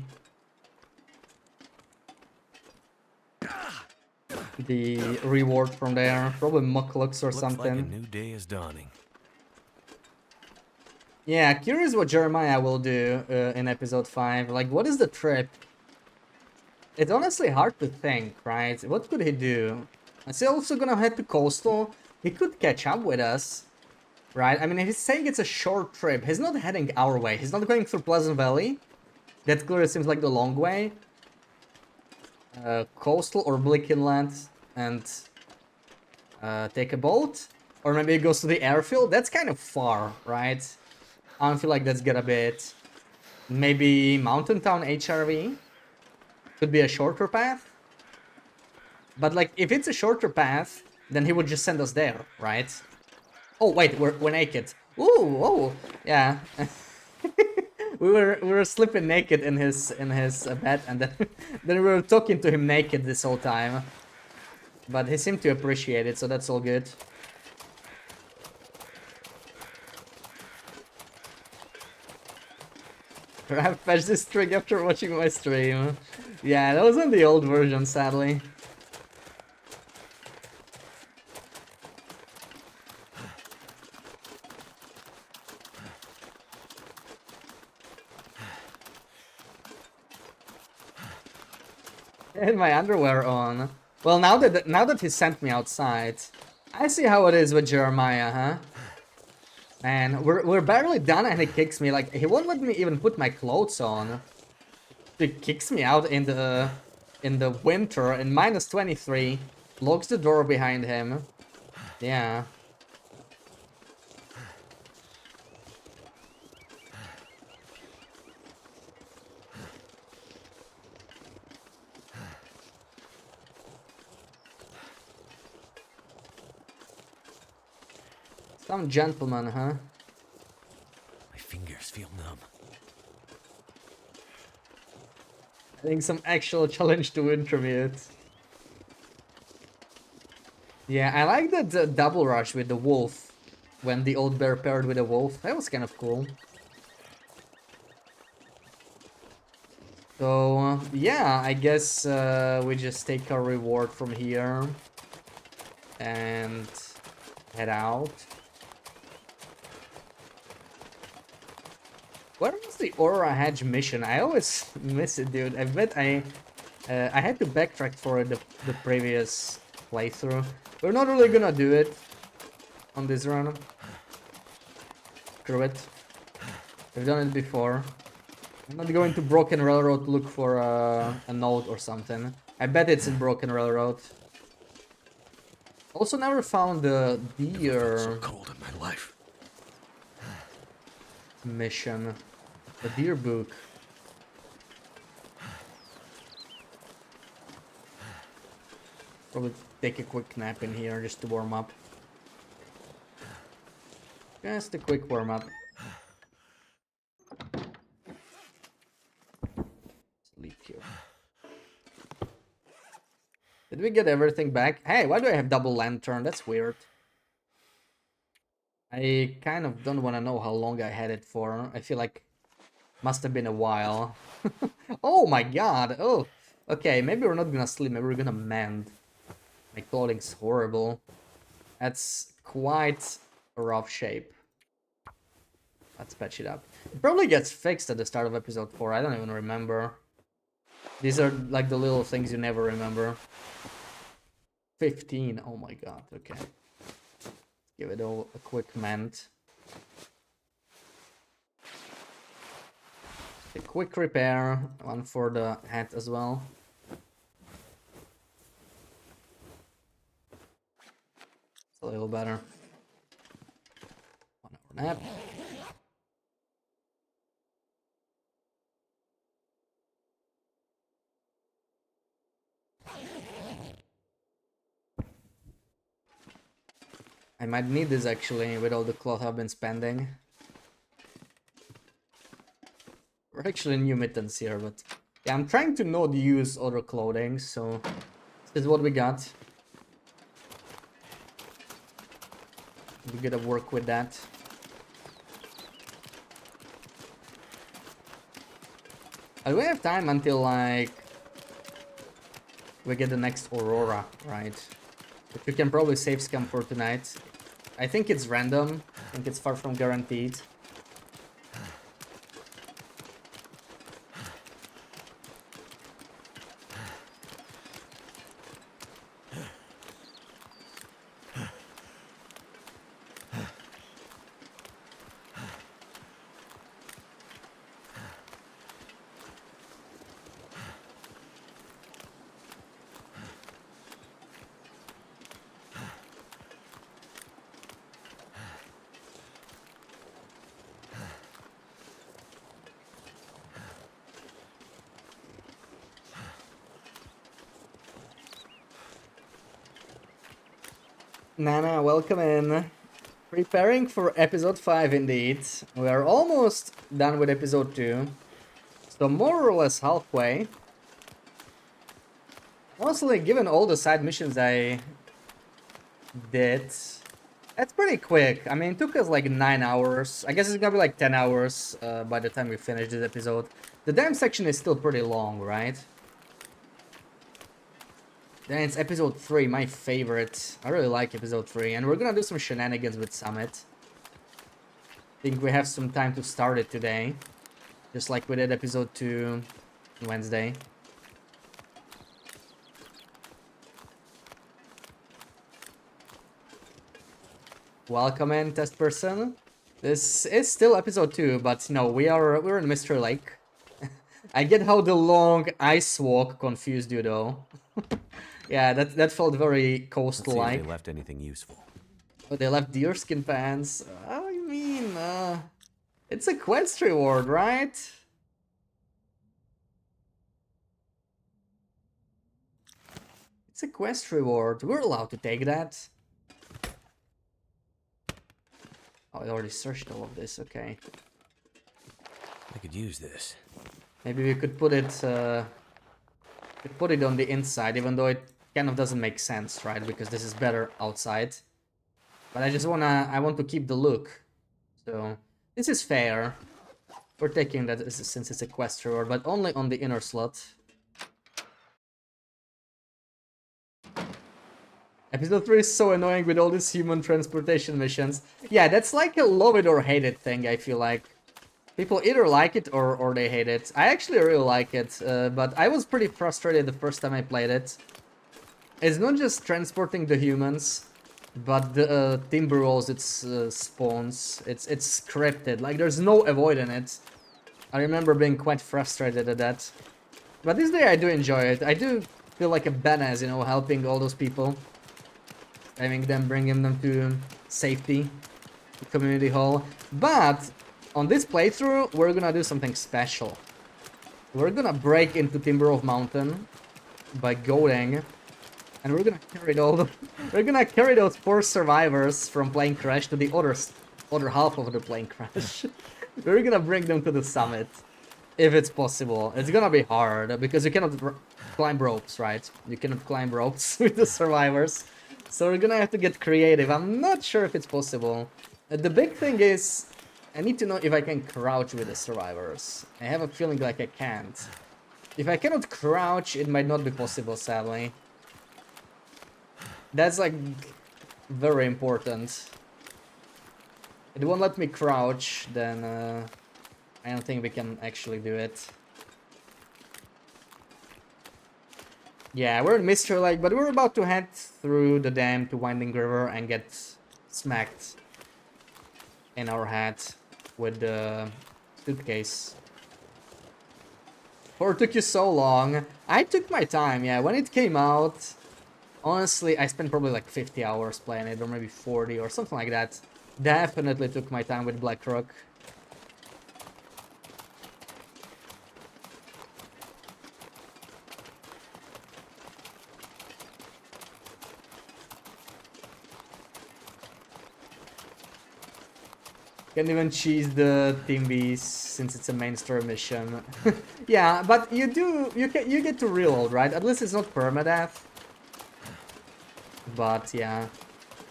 S1: reward from there. Probably Muklux or
S2: Looks
S1: something.
S2: like a new day is dawning.
S1: Yeah, curious what Jeremiah will do in episode 5. Like, what is the trip? It's honestly hard to think, right? What could he do? Is he also gonna head to Coastal? He could catch up with us, right? I mean, if he's saying it's a short trip, he's not heading our way. He's not going through Pleasant Valley. That clearly seems like the long way. Coastal or Bleak Inlet and take a boat. Or maybe he goes to the airfield. That's kind of far, right? I don't feel like that's good a bit. Maybe Mountain Town HRV could be a shorter path. But like, if it's a shorter path, then he would just send us there, right? Oh wait, we're naked. Ooh, oh, yeah. we were sleeping naked in his bed, and then then we were talking to him naked this whole time. But he seemed to appreciate it, so that's all good. I patched this trick after watching my stream. Yeah, that was in the old version, sadly. And my underwear on. Well, now that he sent me outside, I see how it is with Jeremiah, huh? Man, we're barely done, and he kicks me. Like, he won't let me even put my clothes on. He kicks me out in the winter in -23, locks the door behind him. Yeah. Some gentleman, huh?
S2: My fingers feel numb.
S1: I think some actual challenge to Wintermute. Yeah, I like the double rush with the wolf. When the old bear paired with a wolf. That was kind of cool. So, yeah, I guess we just take our reward from here. And head out. Where was the Aura Hedge mission? I always miss it, dude. I bet I had to backtrack for the previous playthrough. We're not really gonna do it on this run. Screw it. We've done it before. I'm not going to Broken Railroad to look for a note or something. I bet it's in Broken Railroad. Also never found the
S2: Never felt so
S1: deer
S2: cold in my life.
S1: mission. The deer book. Probably take a quick nap in here just to warm up. Just a quick warm up. Sleep here. Did we get everything back? Hey, why do I have double lantern? That's weird. I kind of don't want to know how long I had it for. I feel like must have been a while. Oh my god. Oh. Okay, maybe we're not gonna sleep. Maybe we're gonna mend. My clothing's horrible. That's quite a rough shape. Let's patch it up. It probably gets fixed at the start of episode 4. I don't even remember. These are like the little things you never remember. 15. Oh my god. Okay. Give it all a quick mend. A quick repair. One for the hat as well. It's a little better. 1 hour nap. I might need this actually with all the cloth I've been spending. We're actually new mittens here, but yeah, I'm trying to not use other clothing, so this is what we got. We gotta work with that. Do we have time until like we get the next Aurora, right? But we can probably save scam for tonight. I think it's random. I think it's far from guaranteed. Nana, welcome in. Preparing for episode 5 indeed. We are almost done with episode 2. So more or less halfway. Honestly, given all the side missions I did, that's pretty quick. I mean, it took us like 9 hours. I guess it's gonna be like 10 hours by the time we finish this episode. The damn section is still pretty long, right? Then it's episode 3, my favorite. I really like episode 3, and we're gonna do some shenanigans with Summit. Think we have some time to start it today. Just like we did episode 2 on Wednesday. Welcome in, test person. This is still episode 2, but no, we're in Mystery Lake. I get how the long ice walk confused you though. Yeah, that felt very
S2: Let's
S1: coastal-like.
S2: see if they left anything useful.
S1: Oh, they left deerskin pants. I mean, it's a quest reward, right? It's a quest reward. We're allowed to take that. Oh, I already searched all of this. Okay.
S2: I could use this.
S1: Maybe we could put it on the inside, even though it kind of doesn't make sense, right? Because this is better outside. But I want to keep the look. So this is fair. We're taking that since it's a quest reward, but only on the inner slot. Episode 3 is so annoying with all these human transportation missions. Yeah, that's like a love it or hate it thing, I feel like. People either like it or they hate it. I actually really like it, but I was pretty frustrated the first time I played it. It's not just transporting the humans, but the timber rolls it spawns. It's scripted, like there's no avoiding it. I remember being quite frustrated at that. But this day I do enjoy it. I do feel like a badass, you know, helping all those people. Bringing them to safety, to community hall. But on this playthrough, we're gonna do something special. We're gonna break into Timberwolf Mountain by goading, and we're gonna carry those poor survivors from plane crash to the other half of the plane crash. We're gonna bring them to the summit, if it's possible. It's gonna be hard because you cannot climb ropes, right? You cannot climb ropes with the survivors. So we're gonna have to get creative. I'm not sure if it's possible. The big thing is, I need to know if I can crouch with the survivors. I have a feeling like I can't. If I cannot crouch, it might not be possible, sadly. That's like very important. It won't let me crouch, then I don't think we can actually do it. Yeah, we're in Mystery Lake, but we're about to head through the dam to Winding River and get smacked in our head with the suitcase. Or it took you so long. I took my time, yeah. When it came out, honestly, I spent probably like 50 hours playing it, or maybe 40 or something like that. Definitely took my time with Blackrock. Can't even cheese the team bees since it's a main story mission. Yeah, but you get to reload, right? At least it's not permadeath. But yeah.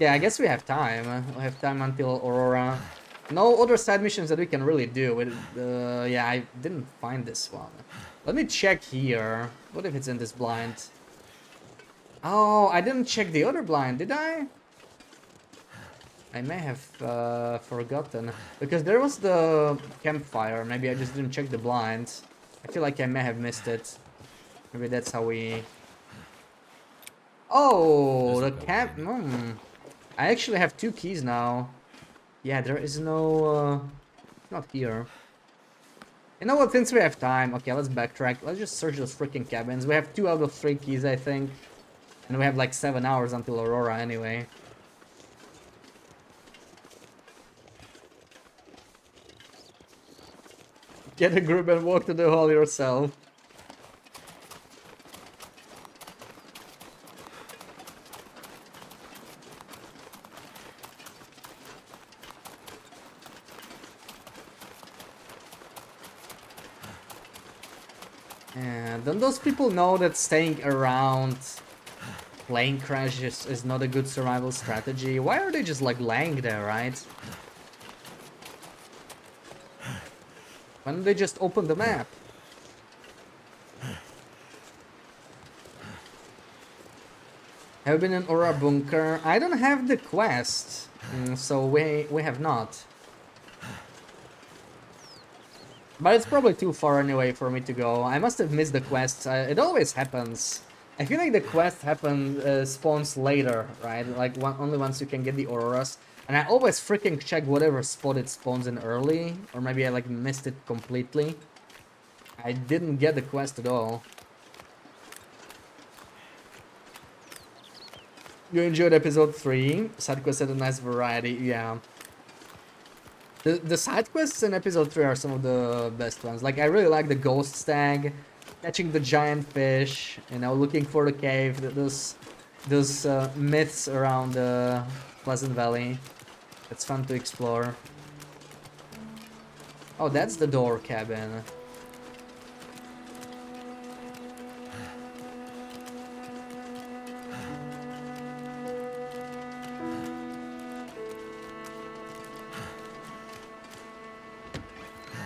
S1: Yeah, I guess we have time. We have time until Aurora. No other side missions that we can really do. Yeah, I didn't find this one. Let me check here. What if it's in this blind? Oh, I didn't check the other blind, did I? I may have forgotten. Because there was the campfire. Maybe I just didn't check the blind. I feel like I may have missed it. Maybe that's how we... Oh, the camp... I actually have 2 keys now. Yeah, there is no... not here. You know what, since we have time... Okay, let's backtrack. Let's just search those freaking cabins. We have 2 out of 3 keys, I think. And we have like 7 hours until Aurora anyway. Get a group and walk to the hall yourself. And don't those people know that staying around plane crashes is not a good survival strategy? Why are they just like laying there, right? Why don't they just open the map? Have been in Aura Bunker. I don't have the quest, so we have not. But it's probably too far anyway for me to go. I must have missed the quest. It always happens. I feel like the quest spawns later, right? Like only once you can get the auroras. And I always freaking check whatever spot it spawns in early, or maybe I like missed it completely. I didn't get the quest at all. You enjoyed episode 3. Side quests had a nice variety, yeah. The side quests in episode 3 are some of the best ones. Like, I really like the ghost stag, catching the giant fish, you know, looking for the cave, those myths around Pleasant Valley. It's fun to explore. Oh, that's the door cabin.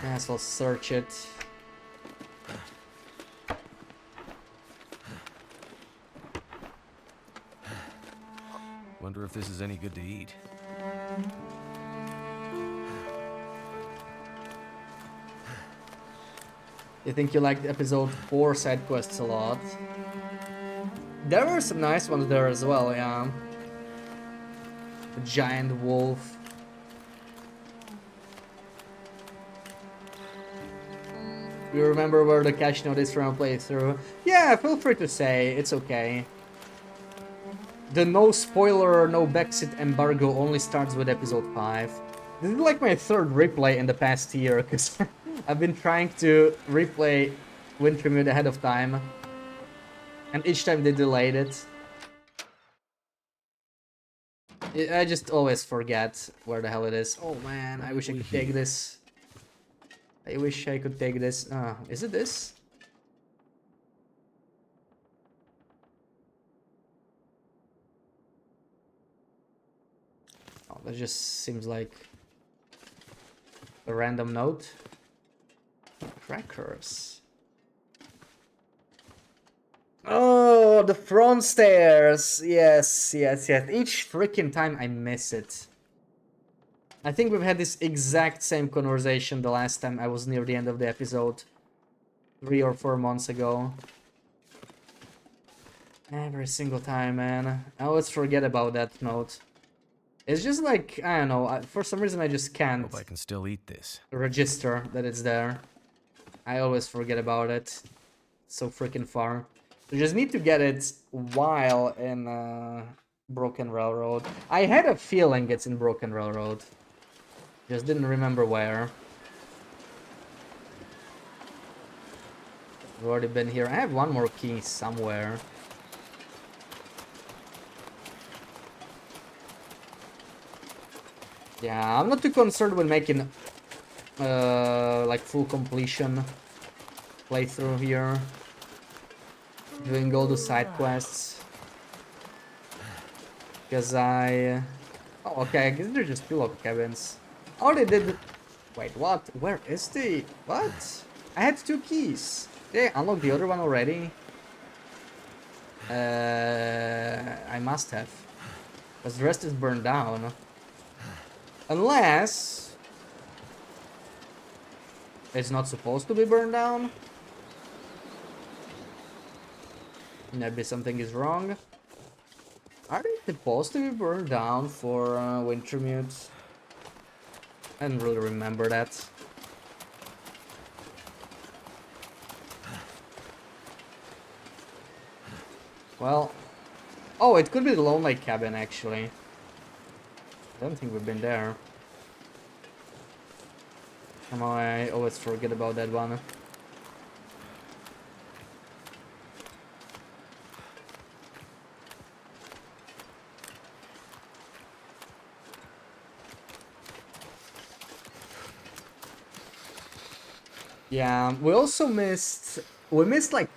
S1: Yes, I'll search it.
S2: Wonder if this is any good to eat.
S1: You think you liked episode 4 side quests a lot? There were some nice ones there as well, yeah. The giant wolf. You remember where the cache note is from a playthrough? Yeah, feel free to say, it's okay. The no spoiler, no backseat embargo only starts with episode 5. This is like my third replay in the past year, because I've been trying to replay Wintermute ahead of time. And each time they delayed it. I just always forget where the hell it is. Oh man, I wish I could take this. I wish I could take this. Is it this? Oh, that just seems like a random note. Crackers. Oh, the front stairs. Yes, yes, yes. Each freaking time I miss it. I think we've had this exact same conversation the last time I was near the end of the episode. 3 or 4 months ago. Every single time, man. I always forget about that note. It's just like, I don't know, for some reason I just can't
S2: Hope I can still eat this.
S1: register that it's there. I always forget about it. So freaking far. You just need to get it while in Broken Railroad. I had a feeling it's in Broken Railroad. Just didn't remember where. I've already been here. I have one more key somewhere. Yeah, I'm not too concerned with making like full completion playthrough here. Doing all the side quests. Because I... Oh, okay, I guess they're just two log cabins. Oh, they did... Wait, what? Where is the... What? I had 2 keys. Did I unlock the other one already? I must have. Because the rest is burned down. Unless... It's not supposed to be burned down? Maybe something is wrong. Are they supposed to be burned down for Wintermute? I don't really remember that. Well... Oh, it could be the Lonely Cabin, actually. I don't think we've been there. Somehow I always forget about that one. Yeah, we also missed we missed like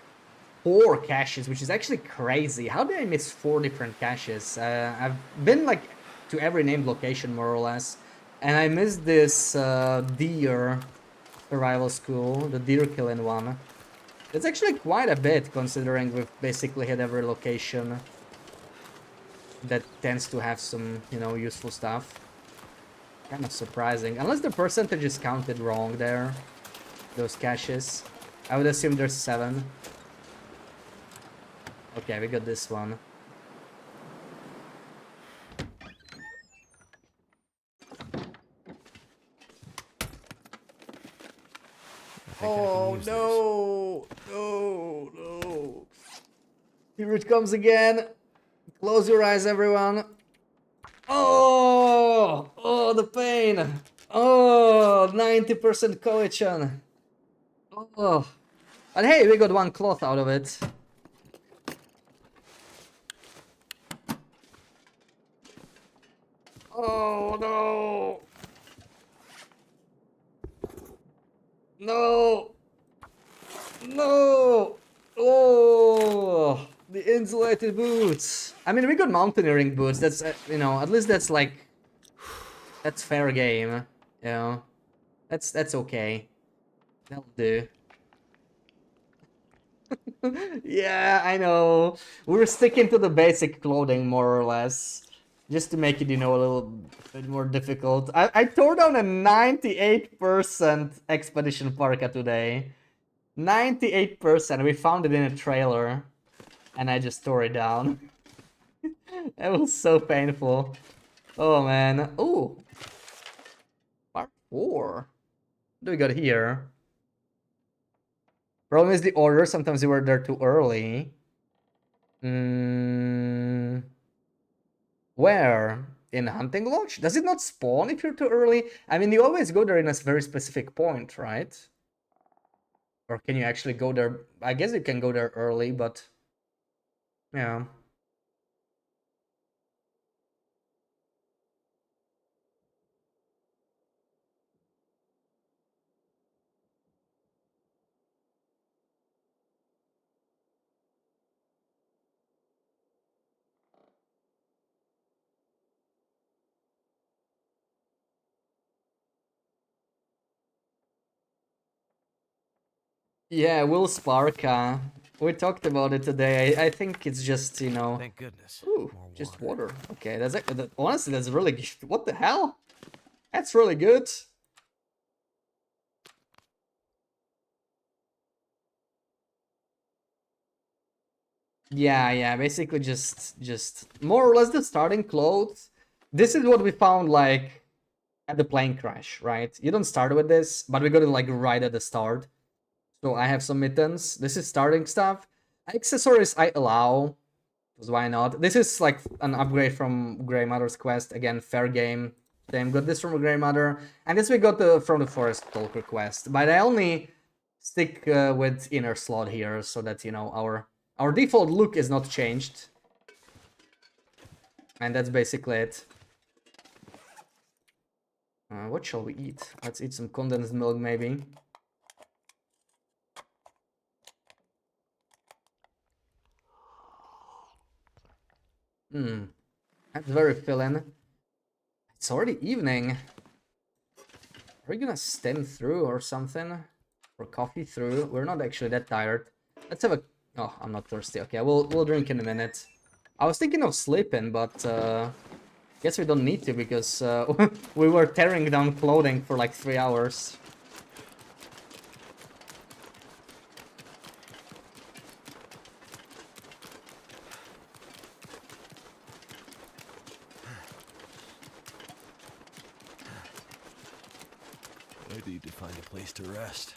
S1: 4 caches, which is actually crazy. How did I miss 4 different caches? I've been like to every named location more or less, and I missed this deer survival school, the deer killing one. It's actually quite a bit considering we've basically hit every location that tends to have some, you know, useful stuff. Kind of surprising, unless the percentage is counted wrong there. Those caches. I would assume there's 7. Okay, we got this one. Oh no! No! No! Here it comes again! Close your eyes, everyone! Oh! Oh, the pain! Oh, 90% cohesion! Oh! But hey, we got 1 cloth out of it. Oh no! No! No! Oh! The insulated boots! I mean, we got mountaineering boots, that's, you know, at least that's like... That's fair game, you know? That's okay. That'll do. Yeah, I know. We're sticking to the basic clothing, more or less. Just to make it, you know, a little bit more difficult. I tore down a 98% Expedition Parka today. 98%. We found it in a trailer. And I just tore it down. That was so painful. Oh, man. Oh. Part 4. What do we got here? Problem is the order. Sometimes you were there too early. Where? In Hunting Lodge? Does it not spawn if you're too early? I mean, you always go there in a very specific point, right? Or can you actually go there? I guess you can go there early, but... Yeah. Yeah, Will Sparka. We talked about it today. I think it's just, you know...
S2: Thank goodness.
S1: Ooh,
S2: More
S1: just
S2: water.
S1: water. Okay, honestly, that's really good. What the hell? That's really good. Yeah, basically just more or less the starting clothes. This is what we found like at the plane crash, right? You don't start with this, but we got it like right at the start. So I have some mittens. This is starting stuff. Accessories I allow, because why not? This is like an upgrade from Grey Mother's quest. Again, fair game. Same, got this from Grey Mother. And this we got from the Forest Talker quest. But I only stick with inner slot here so that, you know, our default look is not changed. And that's basically it. What shall we eat? Let's eat some condensed milk, maybe. That's very filling. It's already evening. Are we gonna stand through or something? Or coffee through? We're not actually that tired. Let's have a... Oh, I'm not thirsty. Okay, we'll drink in a minute. I was thinking of sleeping, but guess we don't need to because we were tearing down clothing for like 3 hours.
S2: I need to find a place to rest.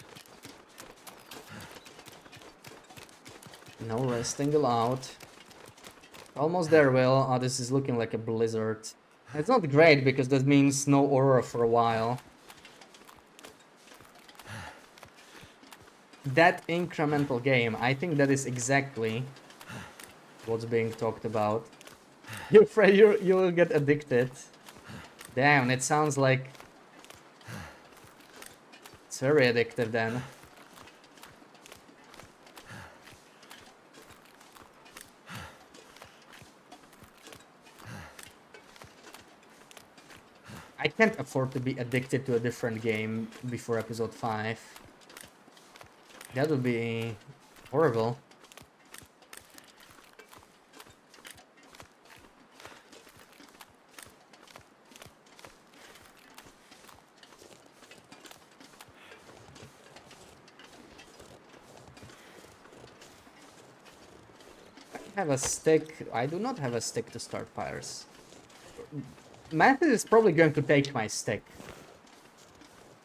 S1: No resting allowed. Almost there, Will. Oh, this is looking like a blizzard. It's not great because that means no aurora for a while. That incremental game, I think that is exactly what's being talked about. You're afraid you will get addicted. Damn, it sounds like it's very addictive then. I can't afford to be addicted to a different game before episode 5. That would be horrible. I have a stick. I do not have a stick to start fires. Mathis is probably going to take my stick.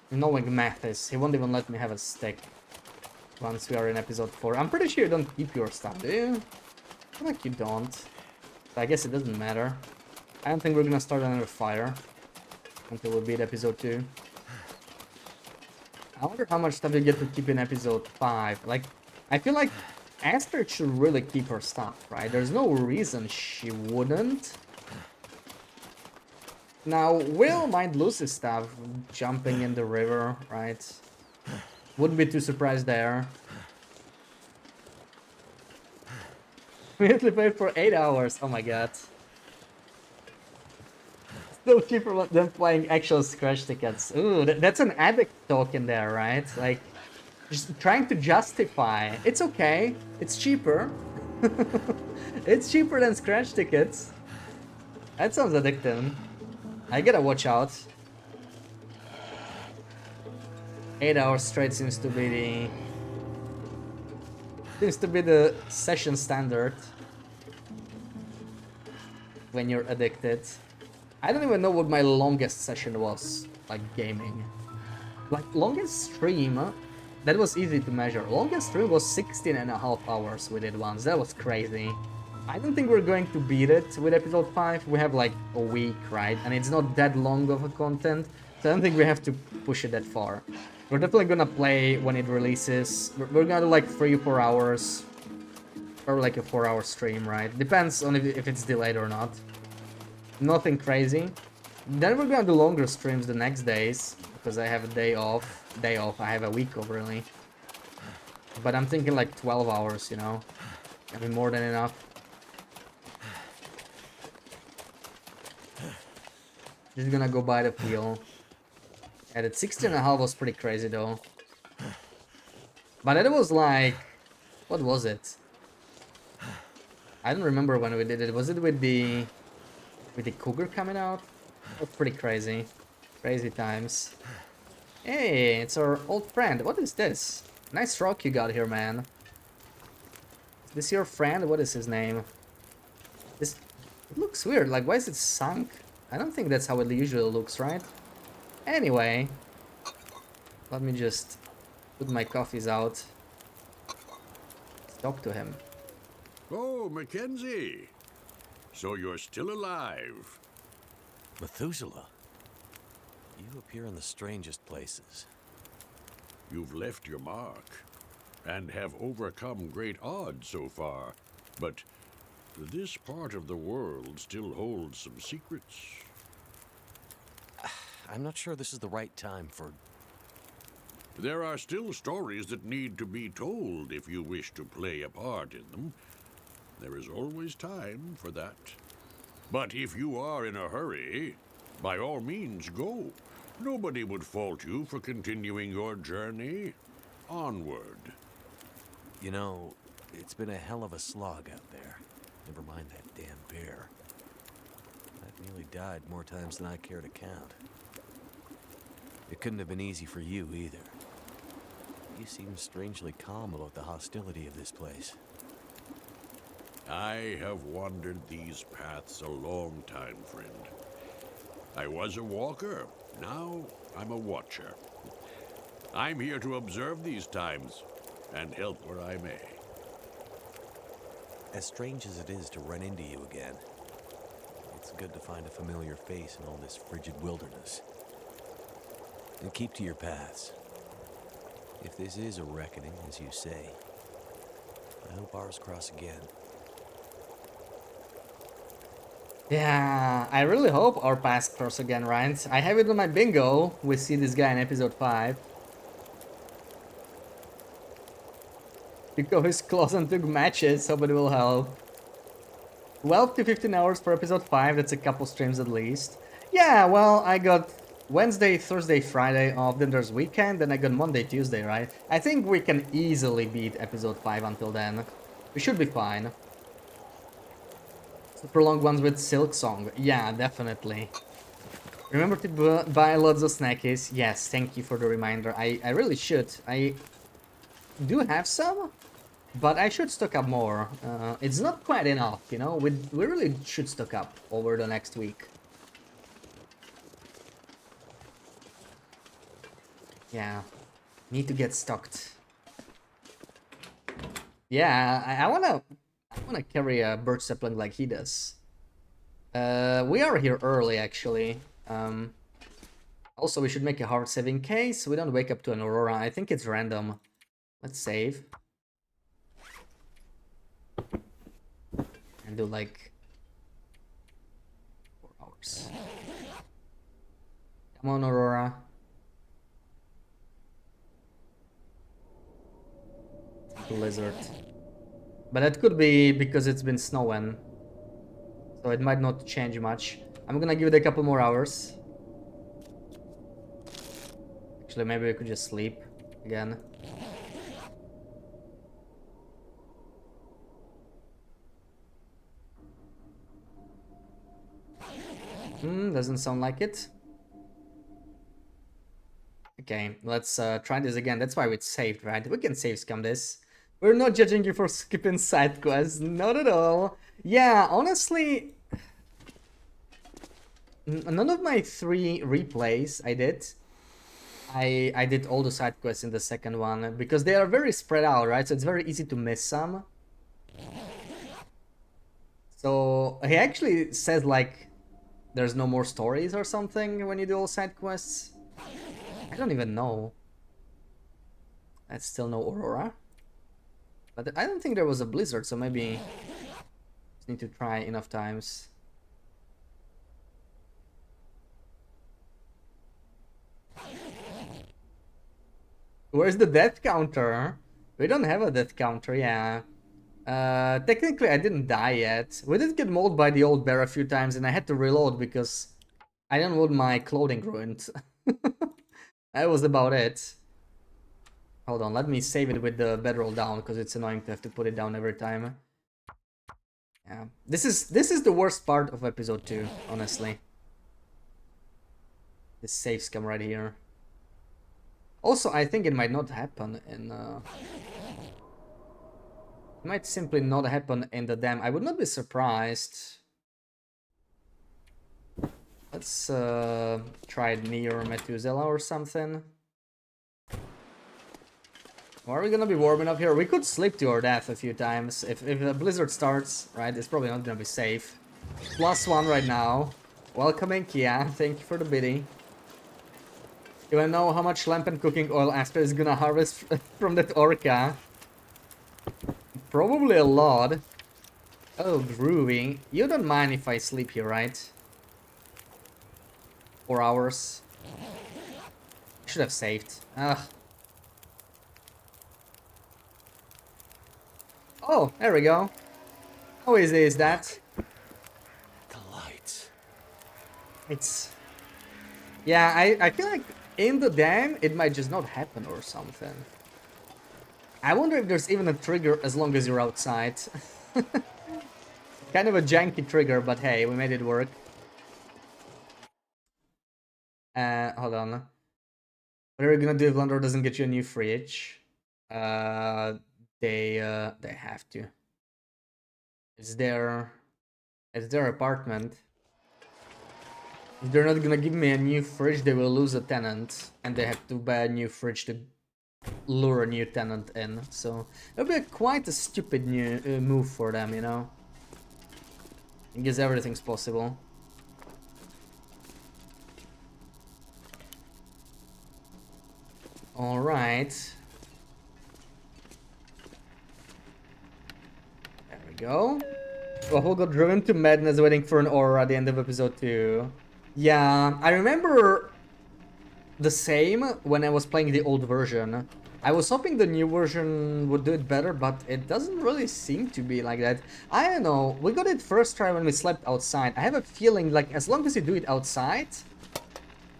S1: Knowing Mathis, he won't even let me have a stick once we are in episode 4. I'm pretty sure you don't keep your stuff, do you? I feel like you don't. So I guess it doesn't matter. I don't think we're gonna start another fire until we beat episode 2. I wonder how much stuff you get to keep in episode 5. Like, I feel like Astrid should really keep her stuff, right? There's no reason she wouldn't. Now, Will might lose his stuff jumping in the river, right? Wouldn't be too surprised there. We have to play for 8 hours. Oh my god. Still cheaper than playing actual scratch tickets. Ooh, that's an addict talk in there, right? Like, just trying to justify. It's okay. It's cheaper. It's cheaper than scratch tickets. That sounds addictive. I gotta watch out. 8 hours straight seems to be the session standard when you're addicted. I don't even know what my longest session was, like gaming. Like longest stream, that was easy to measure. Longest stream was 16.5 hours we did once. That was crazy. I don't think we're going to beat it with episode 5. We have like a week, right? And it's not that long of a content. So I don't think we have to push it that far. We're definitely gonna play when it releases. We're gonna do like 3-4 hours. Or like a 4-hour stream, right? Depends on if it's delayed or not. Nothing crazy. Then we're gonna do longer streams the next days. Because I have a day off. I have a week off, really. But I'm thinking like 12 hours, you know? I mean, more than enough. Just gonna go by the feel. Yeah, that 16.5 was pretty crazy though. But it was like... What was it? I don't remember when we did it. Was it with the Cougar coming out? It was pretty crazy. Crazy times. Hey, it's our old friend. What is this? Nice rock you got here, man. Is this your friend? What is his name? This... It looks weird. Like, why is it sunk? I don't think that's how it usually looks, right? Anyway, let me just put my coffees out. Let's talk to him.
S4: Oh, Mackenzie. So you're still alive.
S2: Methuselah, you appear in the strangest places.
S4: You've left your mark and have overcome great odds so far, but this part of the world still holds some secrets.
S2: I'm not sure this is the right time for...
S4: There are still stories that need to be told if you wish to play a part in them. There is always time for that. But if you are in a hurry, by all means go. Nobody would fault you for continuing your journey onward.
S2: You know, it's been a hell of a slog out there. Never mind that damn bear. I've nearly died more times than I care to count. It couldn't have been easy for you either. You seem strangely calm about the hostility of this place.
S4: I have wandered these paths a long time, friend. I was a walker. Now I'm a watcher. I'm here to observe these times and help where I may.
S2: As strange as it is to run into you again, it's good to find a familiar face in all this frigid wilderness. And keep to your paths. If this is a reckoning, as you say, I hope ours cross again.
S1: Yeah, I really hope our paths cross again, right? I have it on my bingo. We see this guy in episode 5. Pick up his claws and took matches, hope it will help. 12 to 15 hours for episode 5, that's a couple streams at least. Yeah, well, I got Wednesday, Thursday, Friday off, then there's weekend, then I got Monday, Tuesday, right? I think we can easily beat episode 5 until then. We should be fine. Super long ones with Silk Song. Yeah, definitely. Remember to buy lots of snackies. Yes, thank you for the reminder. I really should. I do have some, but I should stock up more. It's not quite enough, you know? We really should stock up over the next week. Yeah, need to get stocked. Yeah, I wanna carry a birch sapling like he does. We are here early actually. Also, we should make a hard save in case we don't wake up to an aurora. I think it's random. Let's save. And do like 4 hours. Come on, aurora. Blizzard. But that could be because it's been snowing. So it might not change much. I'm gonna give it a couple more hours. Actually, maybe we could just sleep again. Doesn't sound like it. Okay, let's try this again. That's why we saved, right? We can save scum this. We're not judging you for skipping side quests. Not at all. Yeah, honestly, none of my 3 replays I did. I did all the side quests in the second one because they are very spread out, right? So it's very easy to miss some. So he actually says like there's no more stories or something when you do all side quests. I don't even know. That's still no aurora. But I don't think there was a blizzard, so maybe just need to try enough times. Where's the death counter? We don't have a death counter, yeah. Technically I didn't die yet. We did get mauled by the old bear a few times and I had to reload because I didn't want my clothing ruined. That was about it. Hold on, let me save it with the bedroll down because it's annoying to have to put it down every time. Yeah, this is the worst part of episode 2, honestly. This save scum right here. Also, I think it might not happen in it might simply not happen in the dam. I would not be surprised. Let's try it near Methuselah or something. Or are we gonna be warm enough here? We could sleep to our death a few times. If the blizzard starts, right, it's probably not gonna be safe. +1 right now. Welcoming Kia, thank you for the biddy. You wanna know how much lamp and cooking oil Asper is gonna harvest from that orca? Probably a lot. Oh, groovy. You don't mind if I sleep here, right? 4 hours. Should have saved. Ugh. Oh, there we go. How easy is that?
S2: The lights.
S1: It's... Yeah, I feel like in the dam, it might just not happen or something. I wonder if there's even a trigger as long as you're outside. Kind of a janky trigger, but hey, we made it work. Hold on. What are we gonna do if Londor doesn't get you a new fridge? They have to. It's their apartment. If they're not gonna give me a new fridge, they will lose a tenant, and they have to buy a new fridge to lure a new tenant in. So it'll be quite a stupid new move for them, you know. I guess everything's possible. All right. There we go. Waffle got driven to madness waiting for an aura at the end of episode 2. Yeah, I remember the same when I was playing the old version. I was hoping the new version would do it better, but it doesn't really seem to be like that. I don't know, we got it first try when we slept outside. I have a feeling like as long as you do it outside,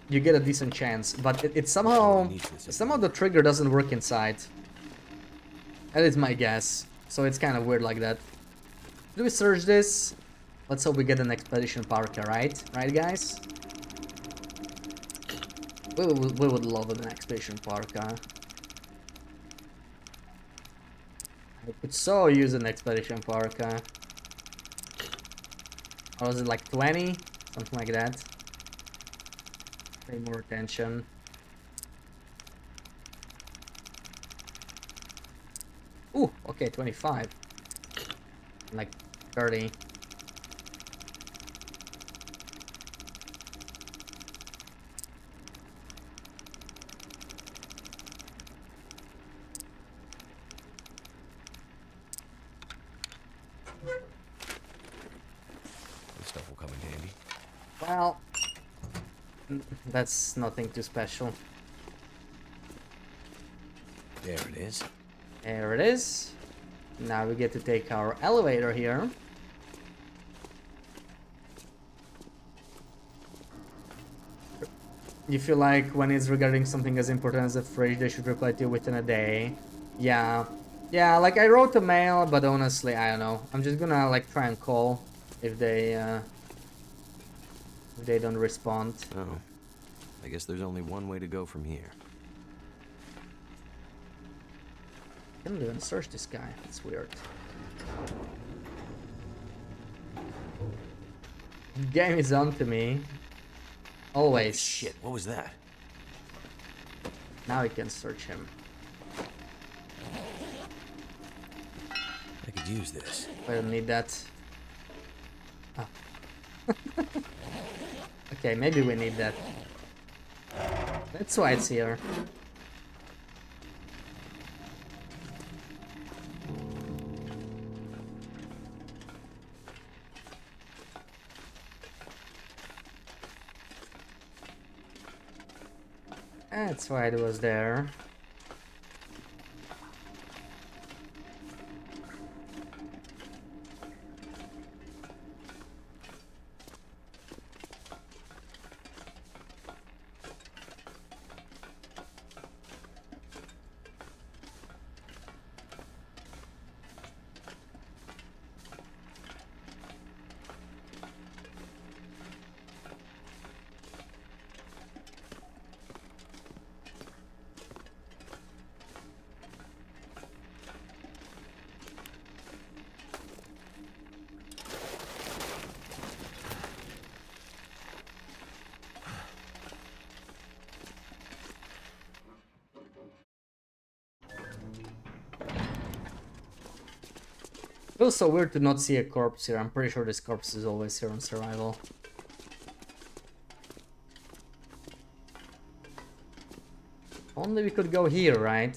S1: you get a decent chance, but it somehow the trigger doesn't work inside. That is my guess, so it's kind of weird like that. Do we search this? Let's hope we get an expedition parka, right? Right, guys? We would love an expedition parka. I could so use an expedition parka. Or was it like 20? Something like that. Pay more attention. Ooh, okay, 25. Like 30.
S2: This stuff will come in handy.
S1: Well, that's nothing too special.
S2: There it is.
S1: There it is. Now we get to take our elevator here. You feel like when it's regarding something as important as a fridge, they should reply to you within a day. Yeah. Yeah, like I wrote a mail, but honestly, I don't know. I'm just gonna like try and call if they don't respond.
S2: Oh. I guess there's only one way to go from here.
S1: I can't even search this guy. It's weird. Game is on to me. Always.
S2: Oh, shit, what was that?
S1: Now we can search him.
S2: I could use this.
S1: I don't need that. Oh. Okay, maybe we need that. That's why it's here. That's why it was there. Feels so weird to not see a corpse here. I'm pretty sure this corpse is always here on survival. Only we could go here, right?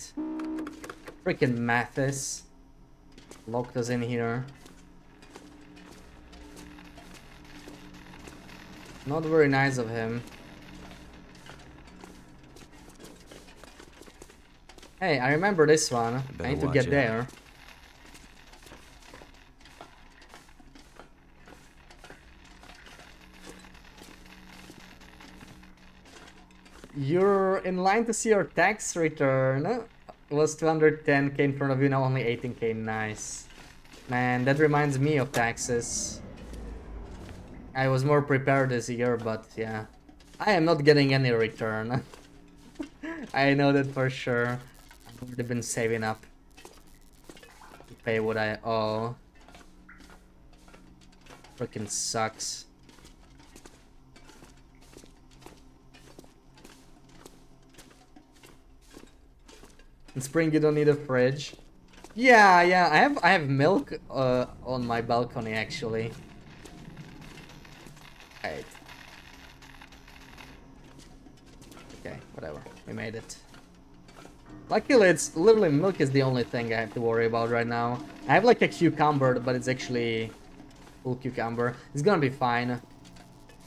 S1: Freaking Mathis locked us in here. Not very nice of him. Hey, I remember this one. I need to get there. You're in line to see your tax return. It was 210k in front of you, now only 18k. Nice. Man, that reminds me of taxes. I was more prepared this year, but yeah. I am not getting any return. I know that for sure. I would have been saving up to pay what I owe. Freaking sucks. In spring you don't need a fridge. Yeah, I have milk on my balcony actually. Right. Okay, whatever. We made it. Luckily, it's literally milk is the only thing I have to worry about right now. I have like a cucumber, but it's actually full cucumber. It's gonna be fine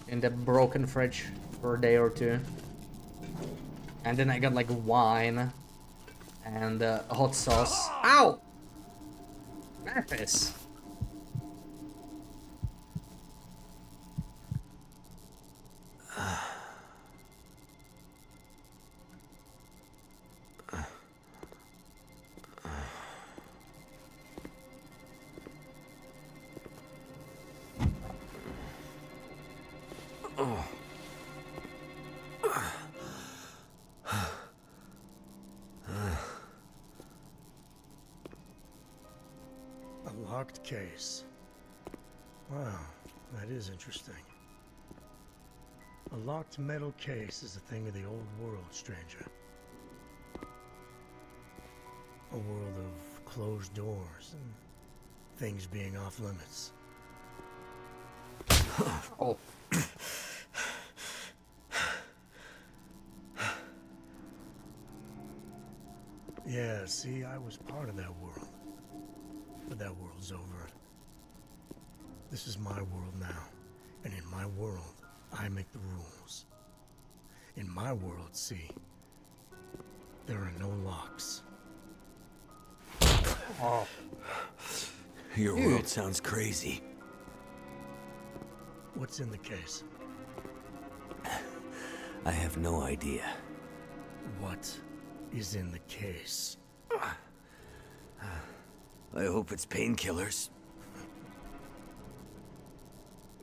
S1: in the broken fridge for a day or two. And then I got like wine. and hot sauce. Ow! Mathis!
S7: A locked case. Wow, that is interesting. A locked metal case is a thing of the old world, stranger. A world of closed doors and things being off limits.
S1: Oh.
S7: Yeah, see, I was part of that world. But that world's over. This is my world now. And in my world, I make the rules. In my world, see, there are no locks.
S1: Oh.
S2: Your
S1: Dude.
S2: world sounds crazy.
S7: What's in the case?
S2: I have no idea.
S7: What is in the case?
S2: I hope it's painkillers.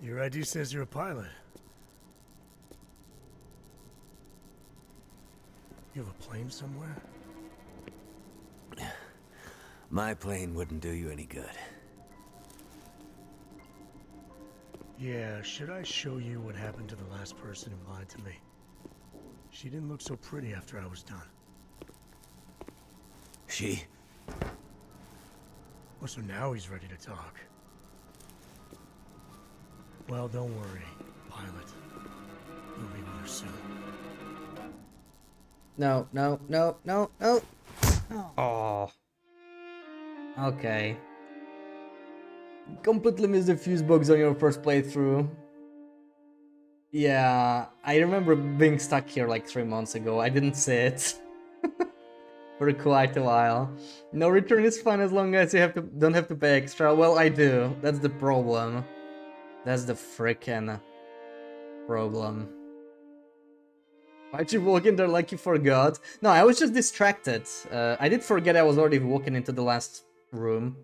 S7: Your ID says you're a pilot. You have a plane somewhere?
S2: My plane wouldn't do you any good.
S7: Yeah, should I show you what happened to the last person who lied to me? She didn't look so pretty after I was done.
S2: She?
S7: Oh, so now he's ready to talk. Well, don't worry, pilot. You'll be with her soon.
S1: No, no, no, no, no. Oh. Okay. Completely missed the fuse box on your first playthrough. Yeah, I remember being stuck here like 3 months ago. I didn't see it for quite a while. No, return is fine as long as you don't have to pay extra. Well, I do. That's the problem. That's the frickin' problem. Why'd you walk in there like you forgot? No, I was just distracted. I did forget I was already walking into the last room.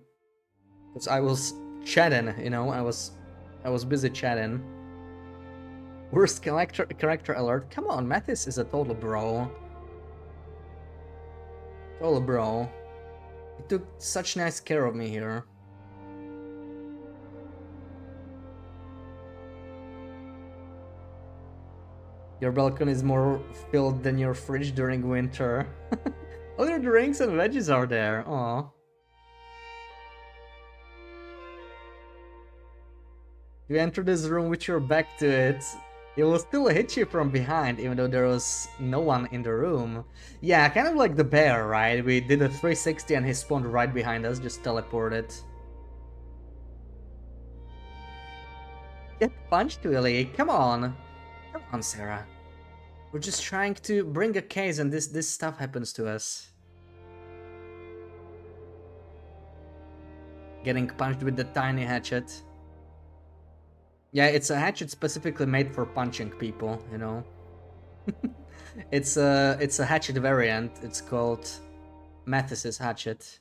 S1: Because I was chatting, you know, I was busy chatting. Worst character alert. Come on, Mathis is a total bro. Total bro. He took such nice care of me here. Your balcony is more filled than your fridge during winter. All your drinks and veggies are there. Aww. You enter this room with your back to it. It will still hit you from behind, even though there was no one in the room. Yeah, kind of like the bear, right? We did a 360 and he spawned right behind us, just teleported. Get punched, Willy. Come on. Come on, Sarah. We're just trying to bring a case and this stuff happens to us. Getting punched with the tiny hatchet. Yeah, it's a hatchet specifically made for punching people, you know. It's a hatchet variant. It's called Mathis's hatchet.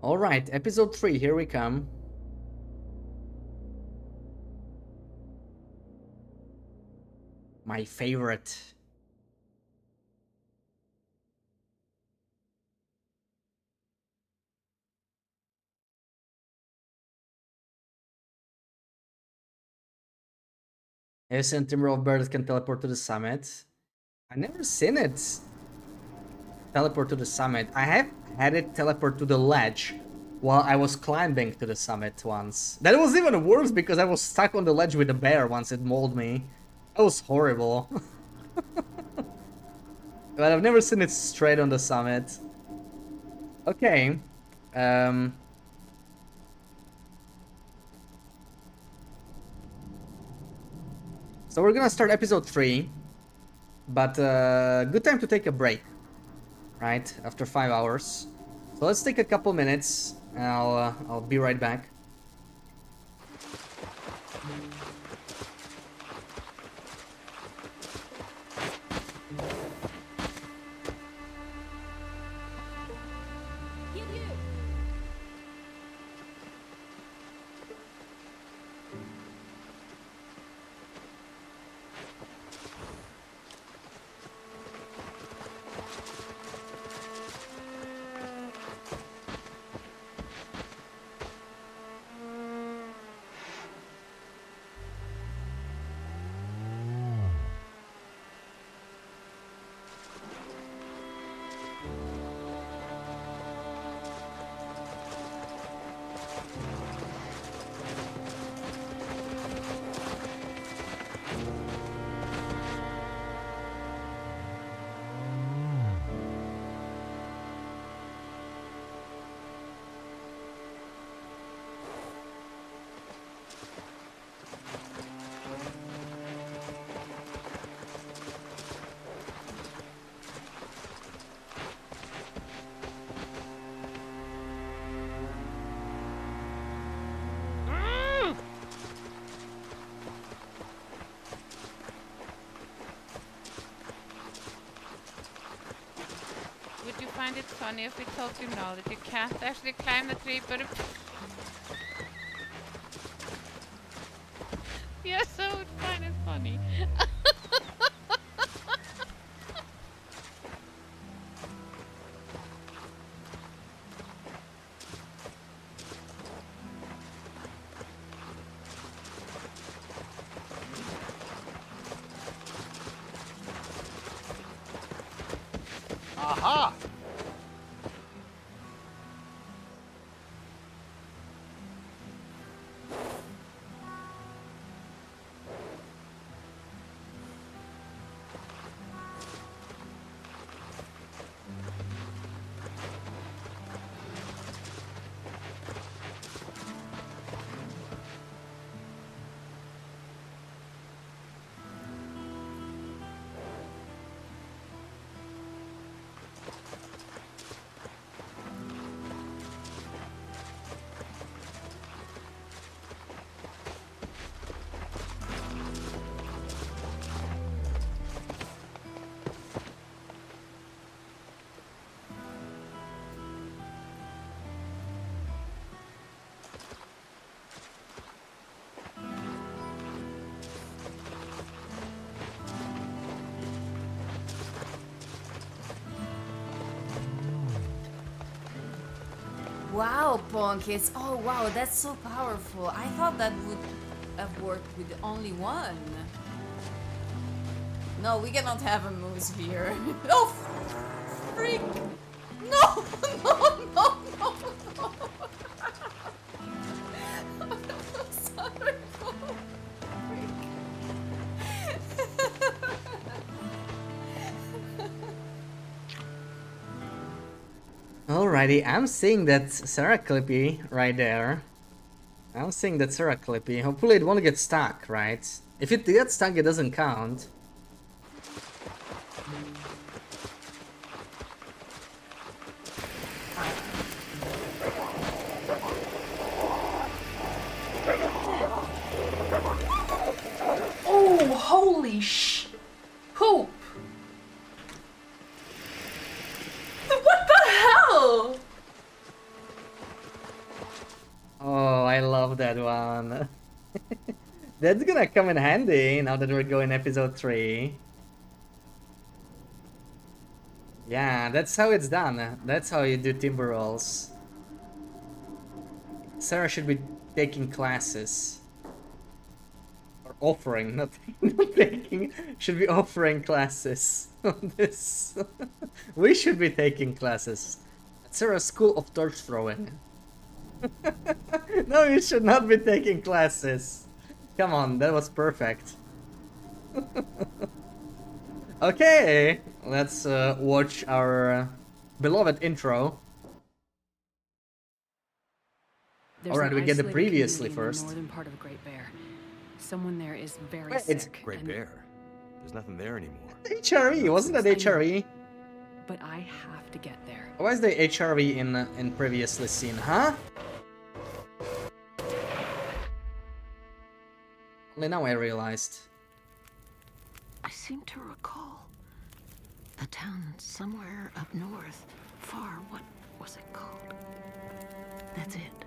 S1: All right, episode 3, here we come. My favorite. A centimeter of bird can teleport to the summit. I've never seen it teleport to the summit. I have had it teleport to the ledge while I was climbing to the summit once. That was even worse because I was stuck on the ledge with the bear once it mauled me. That was horrible. But I've never seen it straight on the summit. Okay. So we're gonna start episode 3, but good time to take a break, right? After 5 hours. So let's take a couple minutes, and I'll be right back.
S8: Would you find it funny if we told you now that you can't actually climb the tree, but yes, I would find it funny.
S9: Aha!
S10: Wow, Punkis. Oh, wow, that's so powerful. I thought that would have worked with only one. No, we cannot have a moose here. Oh, freak! No, no, no, no, no. Sorry,
S1: Alrighty, I'm seeing that Sarah Clippy right there. I'm seeing that Sarah Clippy. Hopefully it won't get stuck, right? If it gets stuck, it doesn't count.
S11: Oh, holy poop! What the hell?
S1: Oh, I love that one. That's gonna come in handy now that we're going episode 3. Yeah, that's how it's done. That's how you do timber rolls. Sarah should be taking classes. Or offering, not taking. Should be offering classes on this. We should be taking classes. At Sarah's School of Torch Throwing. No, you should not be taking classes. Come on, that was perfect. Okay, let's watch our beloved intro. Alright, we get the previously first.
S12: In the northern part of Great Bear.
S9: Someone there is very
S1: Wait, it's
S9: sick.
S2: Great
S9: and-
S2: Bear. There's nothing there anymore.
S1: HRE, wasn't that HRE?
S9: But I have to get there.
S1: Why is the HRE in previously seen, huh? Only now I realized.
S12: I seem to recall a town somewhere up north, far. What was it called? That's it.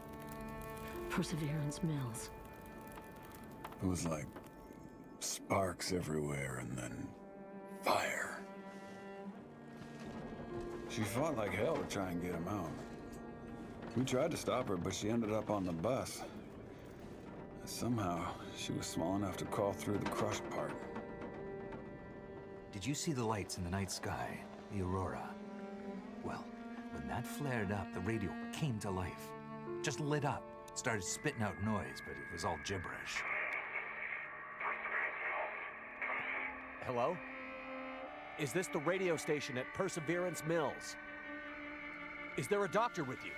S12: Perseverance Mills.
S13: It was like sparks everywhere and then fire. She fought like hell to try and get him out. We tried to stop her, but she ended up on the bus. Somehow, she was small enough to crawl through the crushed part.
S3: Did you see the lights in the night sky? The aurora? Well, when that flared up, the radio came to life. Just lit up. Started spitting out noise, but it was all gibberish.
S14: Hello? Is this the radio station at Perseverance Mills? Is there a doctor with you?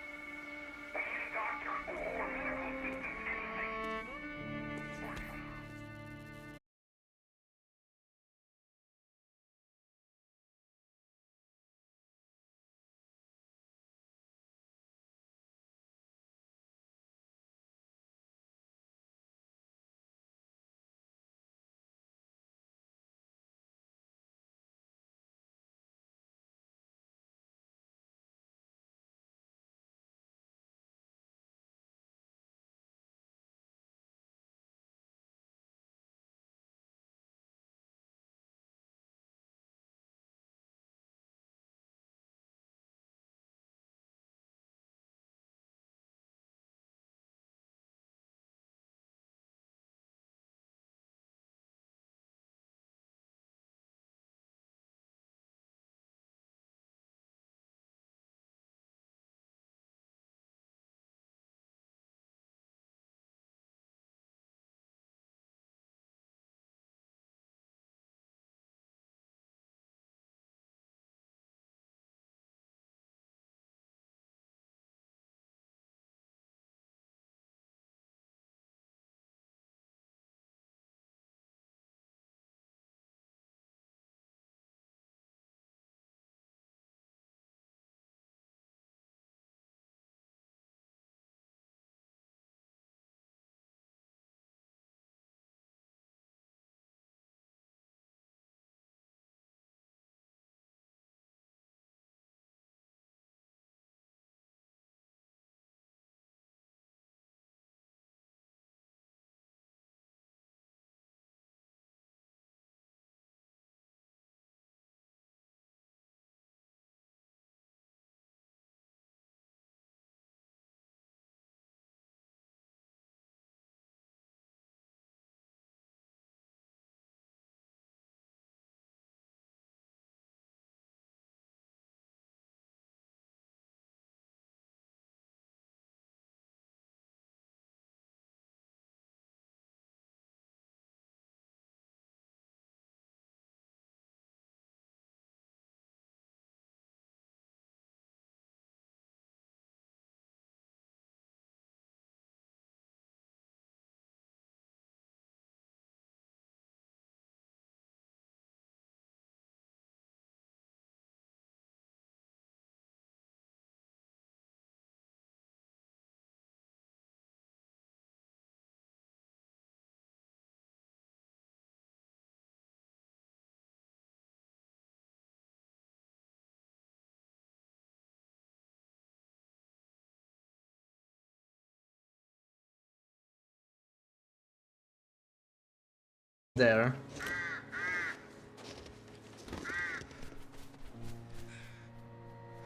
S1: There.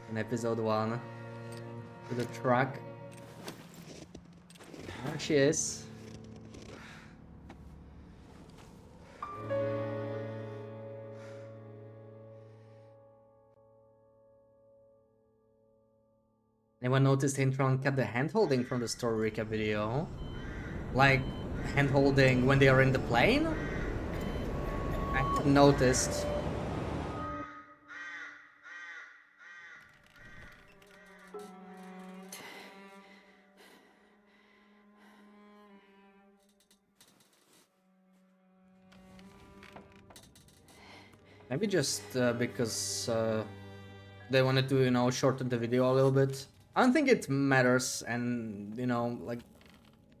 S1: In episode 1. To the truck. There she is. Anyone noticed Intron cut the hand-holding from the story recap video? Like, hand-holding when they are in the plane? I hadn't noticed. Maybe just because they wanted to, you know, shorten the video a little bit. I don't think it matters, and, you know, like,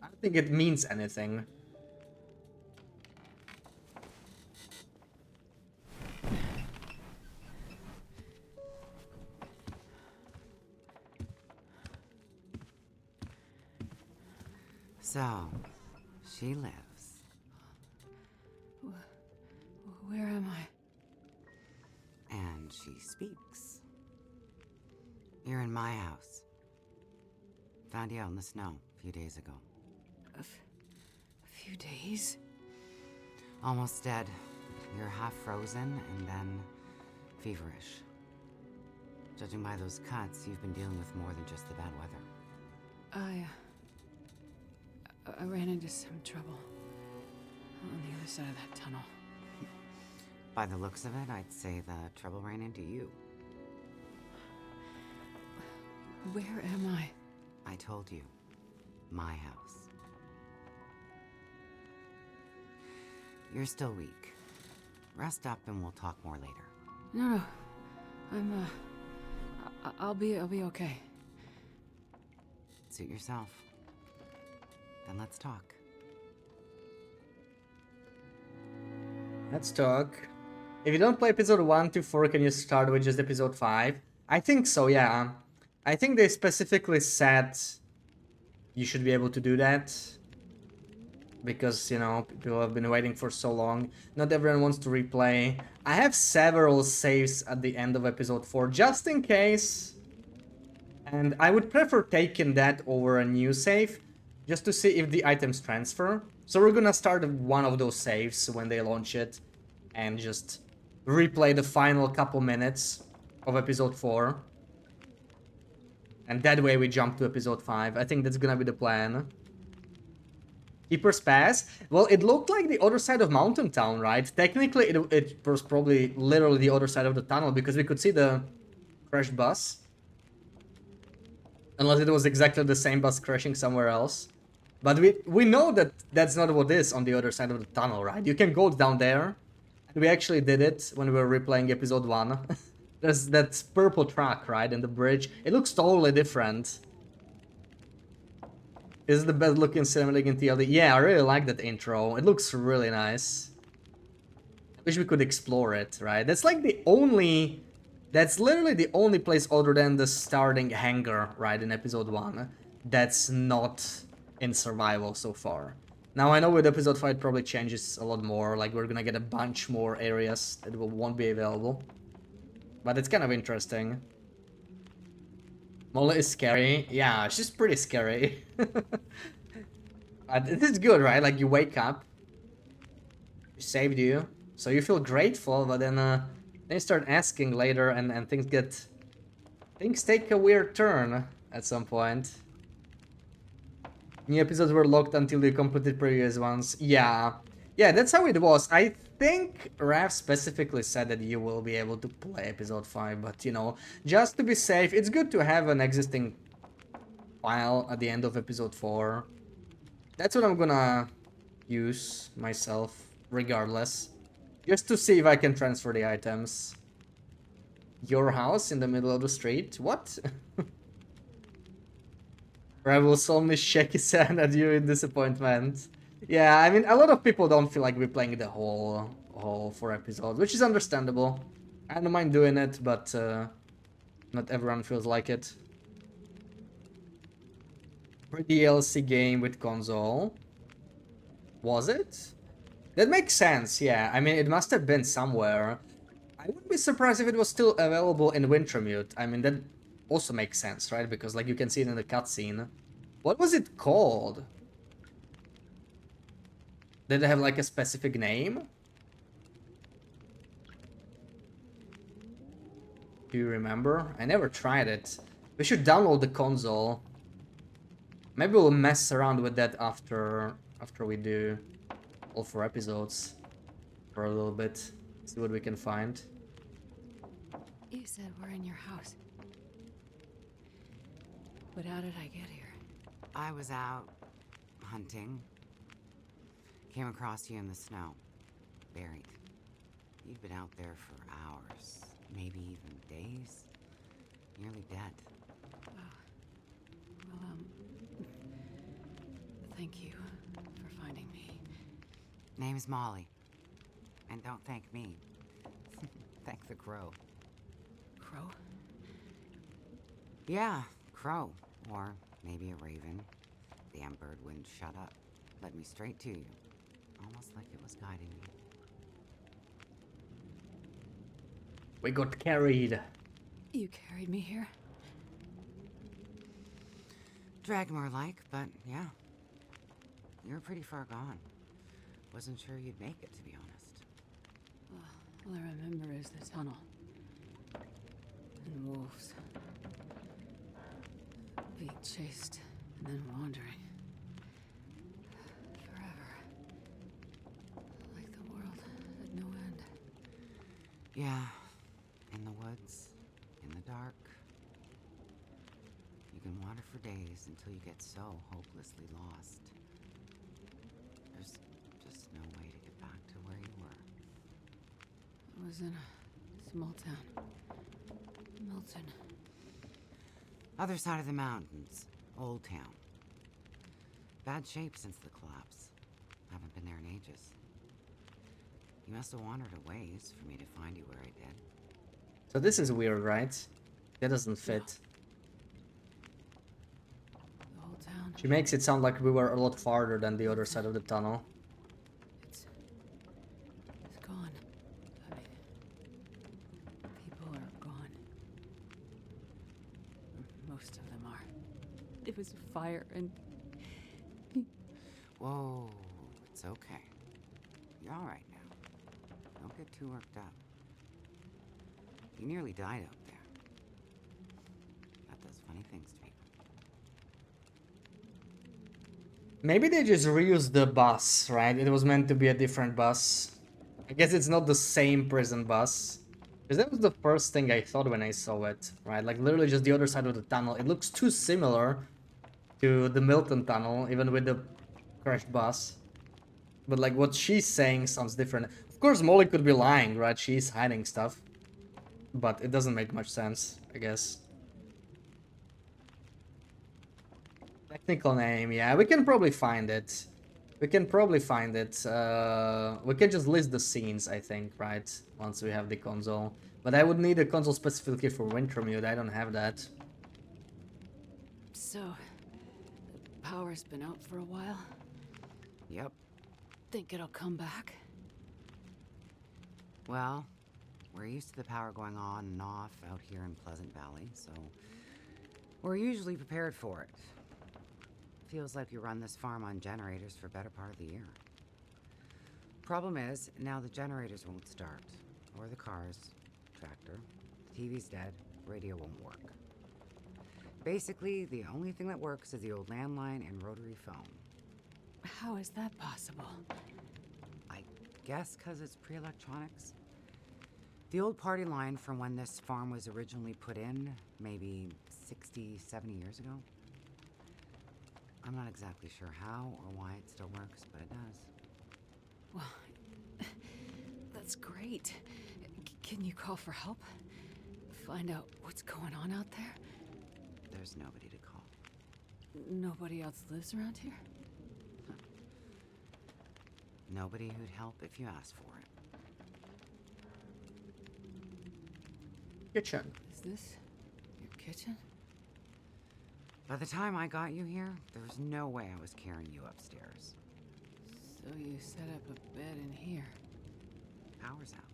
S1: I don't think it means anything.
S15: So, she lives.
S9: Where am I?
S15: And she speaks. You're in my house. Found you out in the snow a few days ago.
S9: A few days?
S15: Almost dead. You're half frozen and then feverish. Judging by those cuts, you've been dealing with more than just the bad weather.
S9: I ran into some trouble on the other side of that tunnel.
S15: By the looks of it, I'd say the trouble ran into you.
S9: Where am I?
S15: I told you. My house. You're still weak. Rest up and we'll talk more later.
S9: No. I'm, I'll be okay.
S15: Suit yourself. Then let's talk.
S1: Let's talk. If you don't play episode 1 to 4, can you start with just episode 5? I think so, yeah. I think they specifically said you should be able to do that. Because, you know, people have been waiting for so long. Not everyone wants to replay. I have several saves at the end of episode 4, just in case. And I would prefer taking that over a new save, just to see if the items transfer. So we're gonna start one of those saves when they launch it, and just replay the final couple minutes of episode 4. And that way we jump to episode 5. I think that's gonna be the plan. Keeper's Pass? Well, it looked like the other side of Mountain Town, right? Technically, it was probably literally the other side of the tunnel, because we could see the crashed bus. Unless it was exactly the same bus crashing somewhere else. But we know that that's not what is on the other side of the tunnel, right? You can go down there. And we actually did it when we were replaying episode 1. There's that purple truck, right, in the bridge. It looks totally different. This is the best looking cinematic in TLD. Yeah, I really like that intro. It looks really nice. I wish we could explore it, right? That's like the only... That's literally the only place other than the starting hangar, right, in episode 1, that's not in survival so far. Now, I know with episode 5 it probably changes a lot more, like we're gonna get a bunch more areas that won't be available. But it's kind of interesting. Mola is scary. Yeah, she's pretty scary. But it is good, right? Like, you wake up, she saved you, so you feel grateful, but then you start asking later, and things take a weird turn at some point. New episodes were locked until you completed previous ones. Yeah, that's how it was. I think Raph specifically said that you will be able to play episode 5, but, you know, just to be safe, it's good to have an existing file at the end of episode 4. That's what I'm gonna use myself, regardless. Just to see if I can transfer the items. Your house in the middle of the street? What? Raph will solemnly shake his hand at you in disappointment. Yeah, I mean, a lot of people don't feel like we're playing the whole 4 episodes, which is understandable. I don't mind doing it, but not everyone feels like it. DLC game with console. Was it? That makes sense, yeah. I mean, it must have been somewhere. I wouldn't be surprised if it was still available in Wintermute. I mean, that also makes sense, right? Because, like, you can see it in the cutscene. What was it called? Did it have, like, a specific name? Do you remember? I never tried it. We should download the console. Maybe we'll mess around with that after we do all 4 episodes for a little bit. See what we can find.
S9: You said we're in your house. But how did I get here?
S15: I was out hunting. Came across you in the snow. Buried. You'd been out there for hours, maybe even days. Nearly dead.
S9: Well, thank you for finding me.
S15: Name's Molly. And don't thank me. Thank the crow.
S9: Crow?
S15: Yeah, crow. Or maybe a raven. Damn bird wouldn't shut up. Led me straight to you. Almost like it was guiding me.
S1: We got carried.
S9: You carried me here?
S15: Dragged more like, but yeah. You were pretty far gone. Wasn't sure you'd make it, to be honest.
S9: All I remember is the tunnel. And wolves. Being chased and then wandering. Forever. Like the world had no end.
S15: Yeah. In the woods. In the dark. You can wander for days until you get so hopelessly lost. There's just no way to get back to where you were.
S9: I was in a small town. Milton.
S15: Other side of the mountains. Old town. Bad shape since the collapse. Haven't been there in ages. You must have wandered a ways for me to find you where I did.
S1: So this is weird, right? That doesn't fit.
S9: The whole town.
S1: She makes it sound like we were a lot farther than the other side of the tunnel.
S9: It's gone. I mean, people are gone. Most of them are. It was a fire and...
S15: Whoa, it's okay. You're all right now. Don't get too worked up. You nearly died out there. That does funny things to people.
S1: Maybe they just reused the bus, right? It was meant to be a different bus. I guess it's not the same prison bus. Because that was the first thing I thought when I saw it, right? Like literally just the other side of the tunnel. It looks too similar to the Milton tunnel, even with the crashed bus. But like what she's saying sounds different. Of course Molly could be lying, right? She's hiding stuff. But it doesn't make much sense, I guess. Technical name, yeah, we can probably find it. We can probably find it. We can just list the scenes, I think, right? Once we have the console. But I would need a console specifically for Wintermute. I don't have that.
S9: So, the power's been out for a while.
S15: Yep.
S9: Think it'll come back?
S15: Well, we're used to the power going on and off out here in Pleasant Valley, so we're usually prepared for it. Feels like you run this farm on generators for a better part of the year. Problem is, now the generators won't start. Or the cars, tractor, the TV's dead, radio won't work. Basically, the only thing that works is the old landline and rotary phone.
S9: How is that possible?
S15: I guess because it's pre-electronics. The old party line from when this farm was originally put in, maybe 60, 70 years ago. I'm not exactly sure how or why it still works, but it does.
S9: Well, that's great. Can you call for help? Find out what's going on out there?
S15: There's nobody to call.
S9: Nobody else lives around here?
S15: Nobody who'd help if you asked for it.
S1: Kitchen.
S9: Is this your kitchen?
S15: By the time I got you here, there was no way I was carrying you upstairs.
S9: So you set up a bed in here?
S15: Power's out.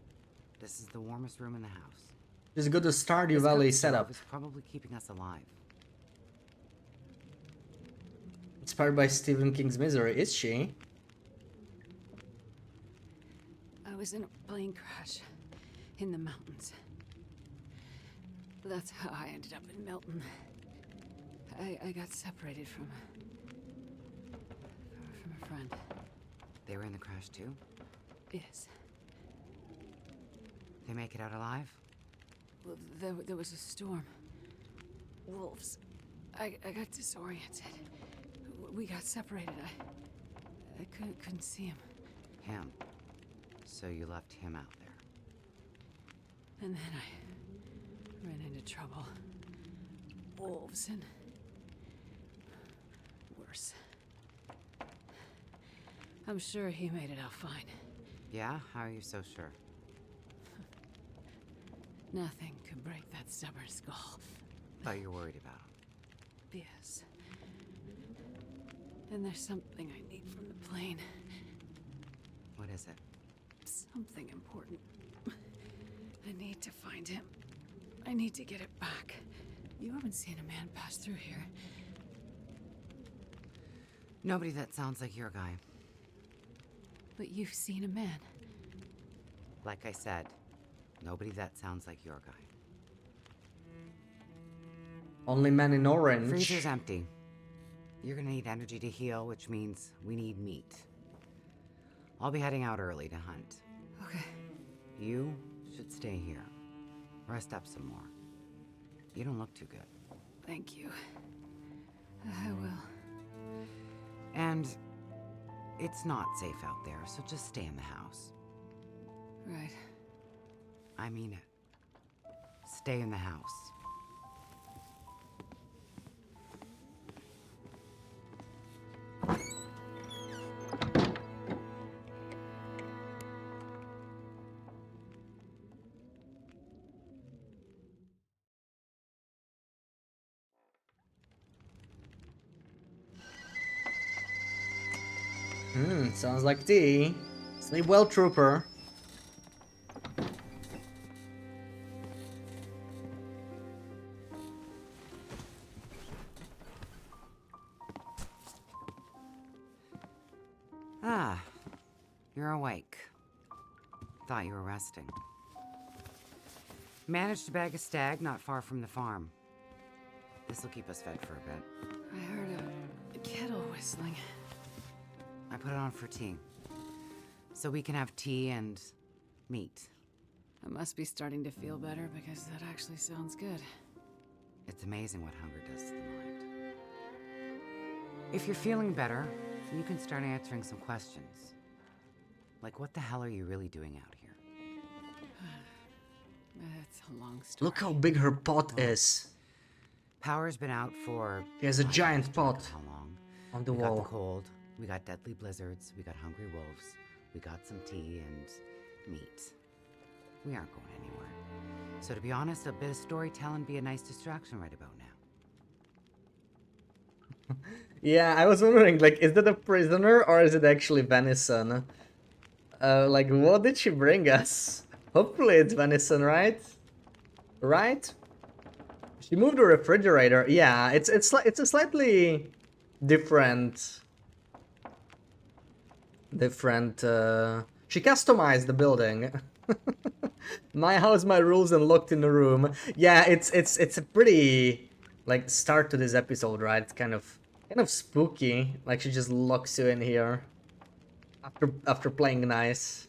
S15: This is the warmest room in the house.
S1: Just go to Stardew
S15: This
S1: Valley
S15: cook stove
S1: setup.
S15: is probably keeping us alive.
S1: Inspired by Stephen King's Misery, is she?
S9: I was in a plane crash in the mountains. That's how I ended up in Milton. I got separated from a friend.
S15: They were in the crash too?
S9: Yes.
S15: They make it out alive?
S9: Well, there was a storm. Wolves. I got disoriented. We got separated. I couldn't see him.
S15: Him. So you left him out there.
S9: And then I ran into trouble. Wolves and worse. I'm sure he made it out fine.
S15: Yeah? How are you so sure?
S9: Nothing could break that stubborn skull.
S15: Thought you were worried about him.
S9: Yes. And there's something I need from the plane.
S15: What is it?
S9: Something important. I need to find him. I need to get it back. You haven't seen a man pass through here.
S15: Nobody that sounds like your guy.
S9: But you've seen a man.
S15: Like I said, nobody that sounds like your guy.
S1: Only man in orange.
S15: Freezer's empty. You're gonna need energy to heal, which means we need meat. I'll be heading out early to hunt.
S9: Okay.
S15: You should stay here. Rest up some more. You don't look too good.
S9: Thank you. I will.
S15: And it's not safe out there, so just stay in the house.
S9: Right.
S15: I mean it. Stay in the house.
S1: Sounds like tea. Sleep well, trooper.
S15: Ah, you're awake. Thought you were resting. Managed to bag a stag not far from the farm. This'll keep us fed for a bit.
S9: I heard a kettle whistling.
S15: I put it on for tea. So we can have tea and meat.
S9: I must be starting to feel better because that actually sounds good.
S15: It's amazing what hunger does to the mind. If you're feeling better, you can start answering some questions. Like, what the hell are you really doing out here?
S9: That's a long story.
S1: Look how big her pot is.
S15: Power's been out for...
S1: She has a giant pot
S15: how long?
S1: on the
S15: We
S1: wall.
S15: got the cold, we got deadly blizzards, we got hungry wolves, we got some tea and meat. We aren't going anywhere. So to be honest, a bit of storytelling be a nice distraction right about now.
S1: Yeah, I was wondering, like, is that a prisoner or is it actually venison? Like, what did she bring us? Hopefully it's venison, right? Right? She moved the refrigerator. Yeah, it's a slightly different. She customized the building. My house, my rules, and locked in the room. Yeah, it's a pretty like start to this episode, right? It's kind of spooky. Like she just locks you in here after playing nice.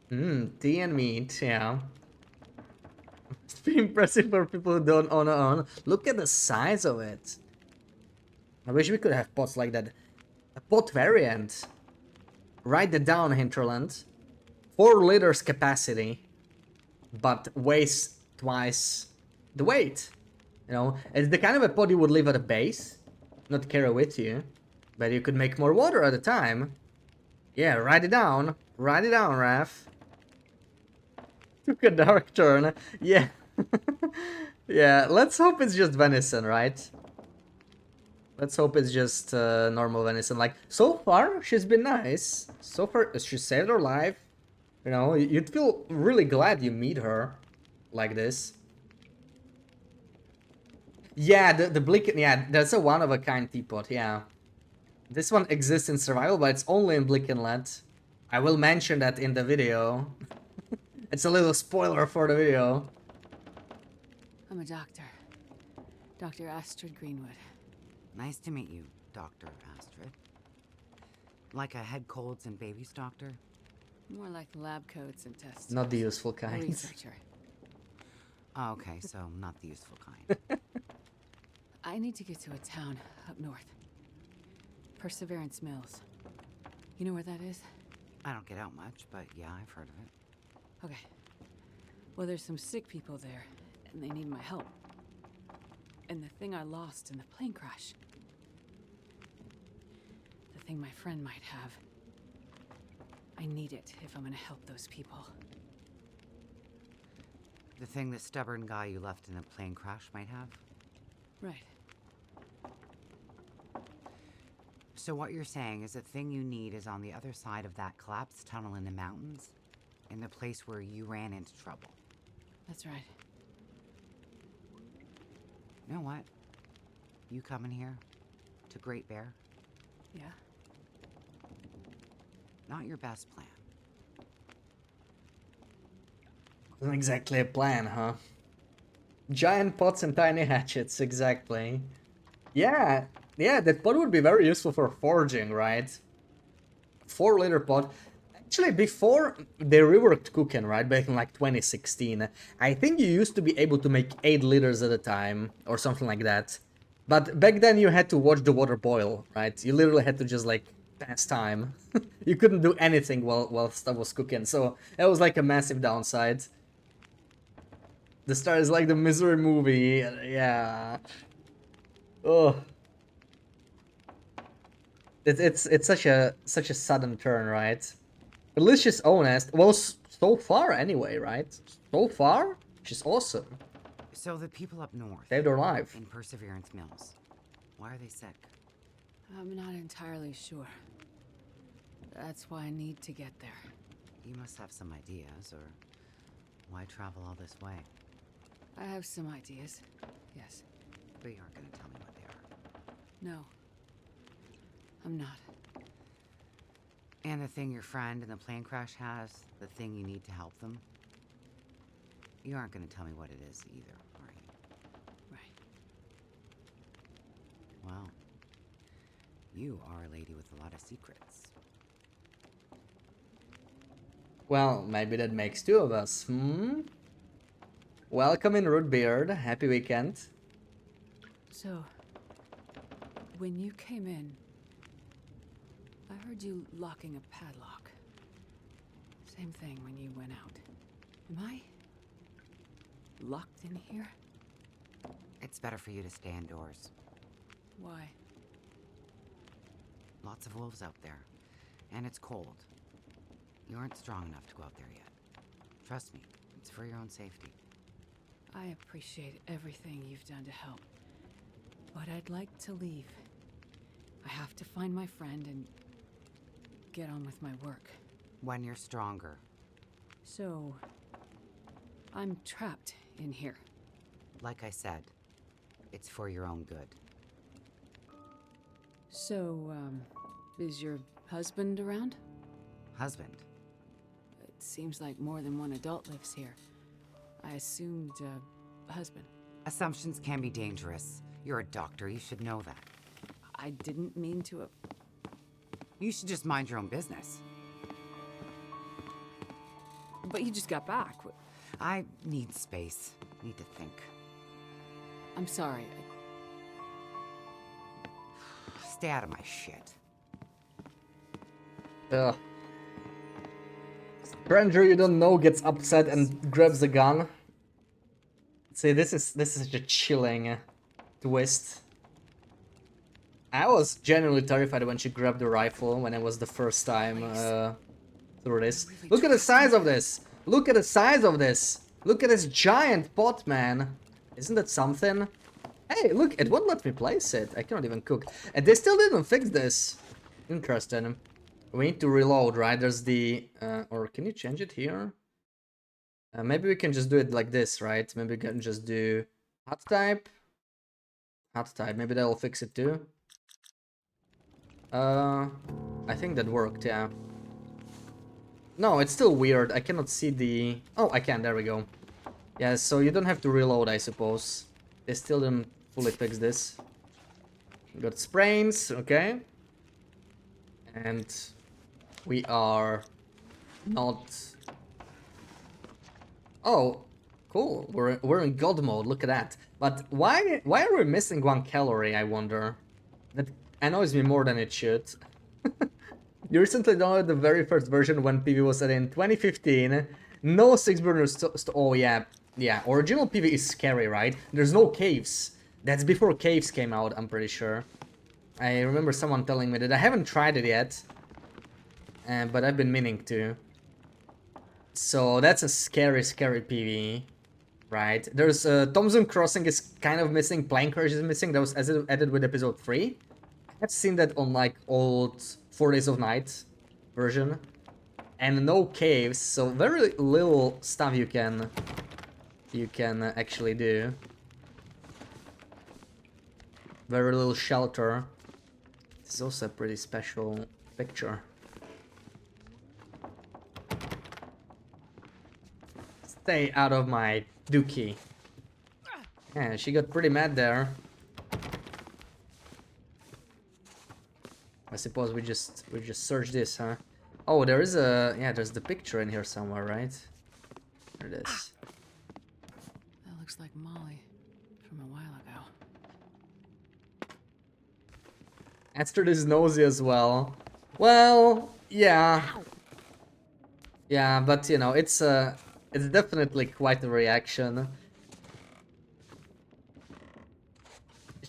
S1: Tea and meat, yeah. It's pretty impressive for people who don't own. Look at the size of it. I wish we could have pots like that. A pot variant. Write that down, Hinterland. 4 liters capacity, but weighs twice the weight. You know, it's the kind of a pot you would leave at a base, not carry with you, but you could make more water at a time. Yeah, write it down. Write it down, Raph. Took a dark turn. Yeah. Yeah, let's hope it's just venison, right? Let's hope it's just normal venison. Like, so far, she's been nice. So far, she saved her life. You know, you'd feel really glad you meet her like this. Yeah, the Blick... Yeah, that's a one-of-a-kind teapot, yeah. This one exists in survival, but it's only in Blick Inlet. I will mention that in the video. It's a little spoiler for the video.
S9: I'm a doctor. Dr. Astrid Greenwood.
S15: Nice to meet you, Dr. Astrid. Like a head colds and babies doctor?
S9: More like lab coats and tests.
S1: Not the useful kind.
S9: Researcher.
S15: Oh, okay, so not the useful kind.
S9: I need to get to a town up north. Perseverance Mills. You know where that is?
S15: I don't get out much, but yeah, I've heard of it.
S9: Okay. Well, there's some sick people there, and they need my help. And the thing I lost in the plane crash. The thing my friend might have. I need it if I'm gonna help those people.
S15: The thing the stubborn guy you left in the plane crash might have?
S9: Right.
S15: So what you're saying is the thing you need is on the other side of that collapsed tunnel in the mountains? In the place where you ran into trouble?
S9: That's right.
S15: You know what? You coming here? To Great Bear?
S9: Yeah?
S15: Not your best plan.
S1: Wasn't exactly a plan, huh? Giant pots and tiny hatchets, exactly. Yeah, that pot would be very useful for forging, right? 4-liter pot. Actually, before they reworked cooking, right, back in like 2016, I think you used to be able to make 8 liters at a time, or something like that. But back then you had to watch the water boil, right? You literally had to just like pass time. You couldn't do anything while stuff was cooking, so that was like a massive downside. The star is like the Misery movie, yeah. Oh. It's such a sudden turn, right? But let's just honest. Well, so far anyway, right? So far, she's awesome.
S15: So the people up north
S1: Saved her life.
S15: in Perseverance Mills. Why are they sick?
S9: I'm not entirely sure. That's why I need to get there.
S15: You must have some ideas, or why travel all this way?
S9: I have some ideas, yes.
S15: But you aren't gonna tell me what they are.
S9: No. I'm not.
S15: And the thing your friend in the plane crash has, the thing you need to help them? You aren't gonna tell me what it is either, are you?
S9: Right.
S15: Well, you are a lady with a lot of secrets.
S1: Well, maybe that makes 2 of us, Welcome in, Rootbeard. Happy weekend.
S9: So, when you came in, I heard you locking a padlock. Same thing when you went out. Am I locked in here?
S15: It's better for you to stay indoors.
S9: Why?
S15: Lots of wolves out there, and it's cold. You aren't strong enough to go out there yet. Trust me, it's for your own safety.
S9: I appreciate everything you've done to help, but I'd like to leave. I have to find my friend and get on with my work.
S15: When you're stronger.
S9: So, I'm trapped in here.
S15: Like I said, it's for your own good.
S9: So, is your husband around?
S15: Husband?
S9: It seems like more than one adult lives here. I assumed, husband.
S15: Assumptions can be dangerous. You're a doctor, you should know that.
S9: I didn't mean to.
S15: You should just mind your own business.
S9: But you just got back.
S15: I need space. Need to think.
S9: I'm sorry.
S15: Stay out of my shit.
S1: Ugh. Stranger you don't know gets upset and grabs the gun. See, this is such a chilling twist. I was genuinely terrified when she grabbed the rifle when it was the first time through this. Look at the size of this! Look at the size of this! Look at this giant pot, man! Isn't that something? Hey, look, it won't let me place it. I cannot even cook. And they still didn't fix this. Interesting. We need to reload, right? There's the... or can you change it here? Maybe we can just do it like this, right? Maybe we can just do hot type. Hot type. Maybe that'll fix it too. I think that worked, yeah. No, it's still weird. I cannot see the... Oh, I can. There we go. Yeah, so you don't have to reload, I suppose. They still didn't fully fix this. Got sprains, okay. And we are not... Oh, cool. We're in God mode. Look at that. But why are we missing 1 calorie, I wonder? That annoys me more than it should. You recently downloaded the very first version when PV was added in 2015. No 6-burner oh yeah. Yeah, original PV is scary, right? There's no caves. That's before caves came out, I'm pretty sure. I remember someone telling me that. I haven't tried it yet. But I've been meaning to. So that's a scary, scary PV. Right. There's Thompson Crossing is kind of missing. Plankers is missing. That was added with episode 3. I've seen that on like old 4 Days of Night version. And no caves, so very little stuff you can actually do. Very little shelter. This is also a pretty special picture. Stay out of my dookie. Yeah, she got pretty mad there. I suppose we just search this, huh? Oh, there is a there's the picture in here somewhere, right? There it is.
S9: That looks like Molly from a while ago.
S1: Astrid is nosy as well. Well, yeah. Yeah, but you know, it's definitely quite a reaction.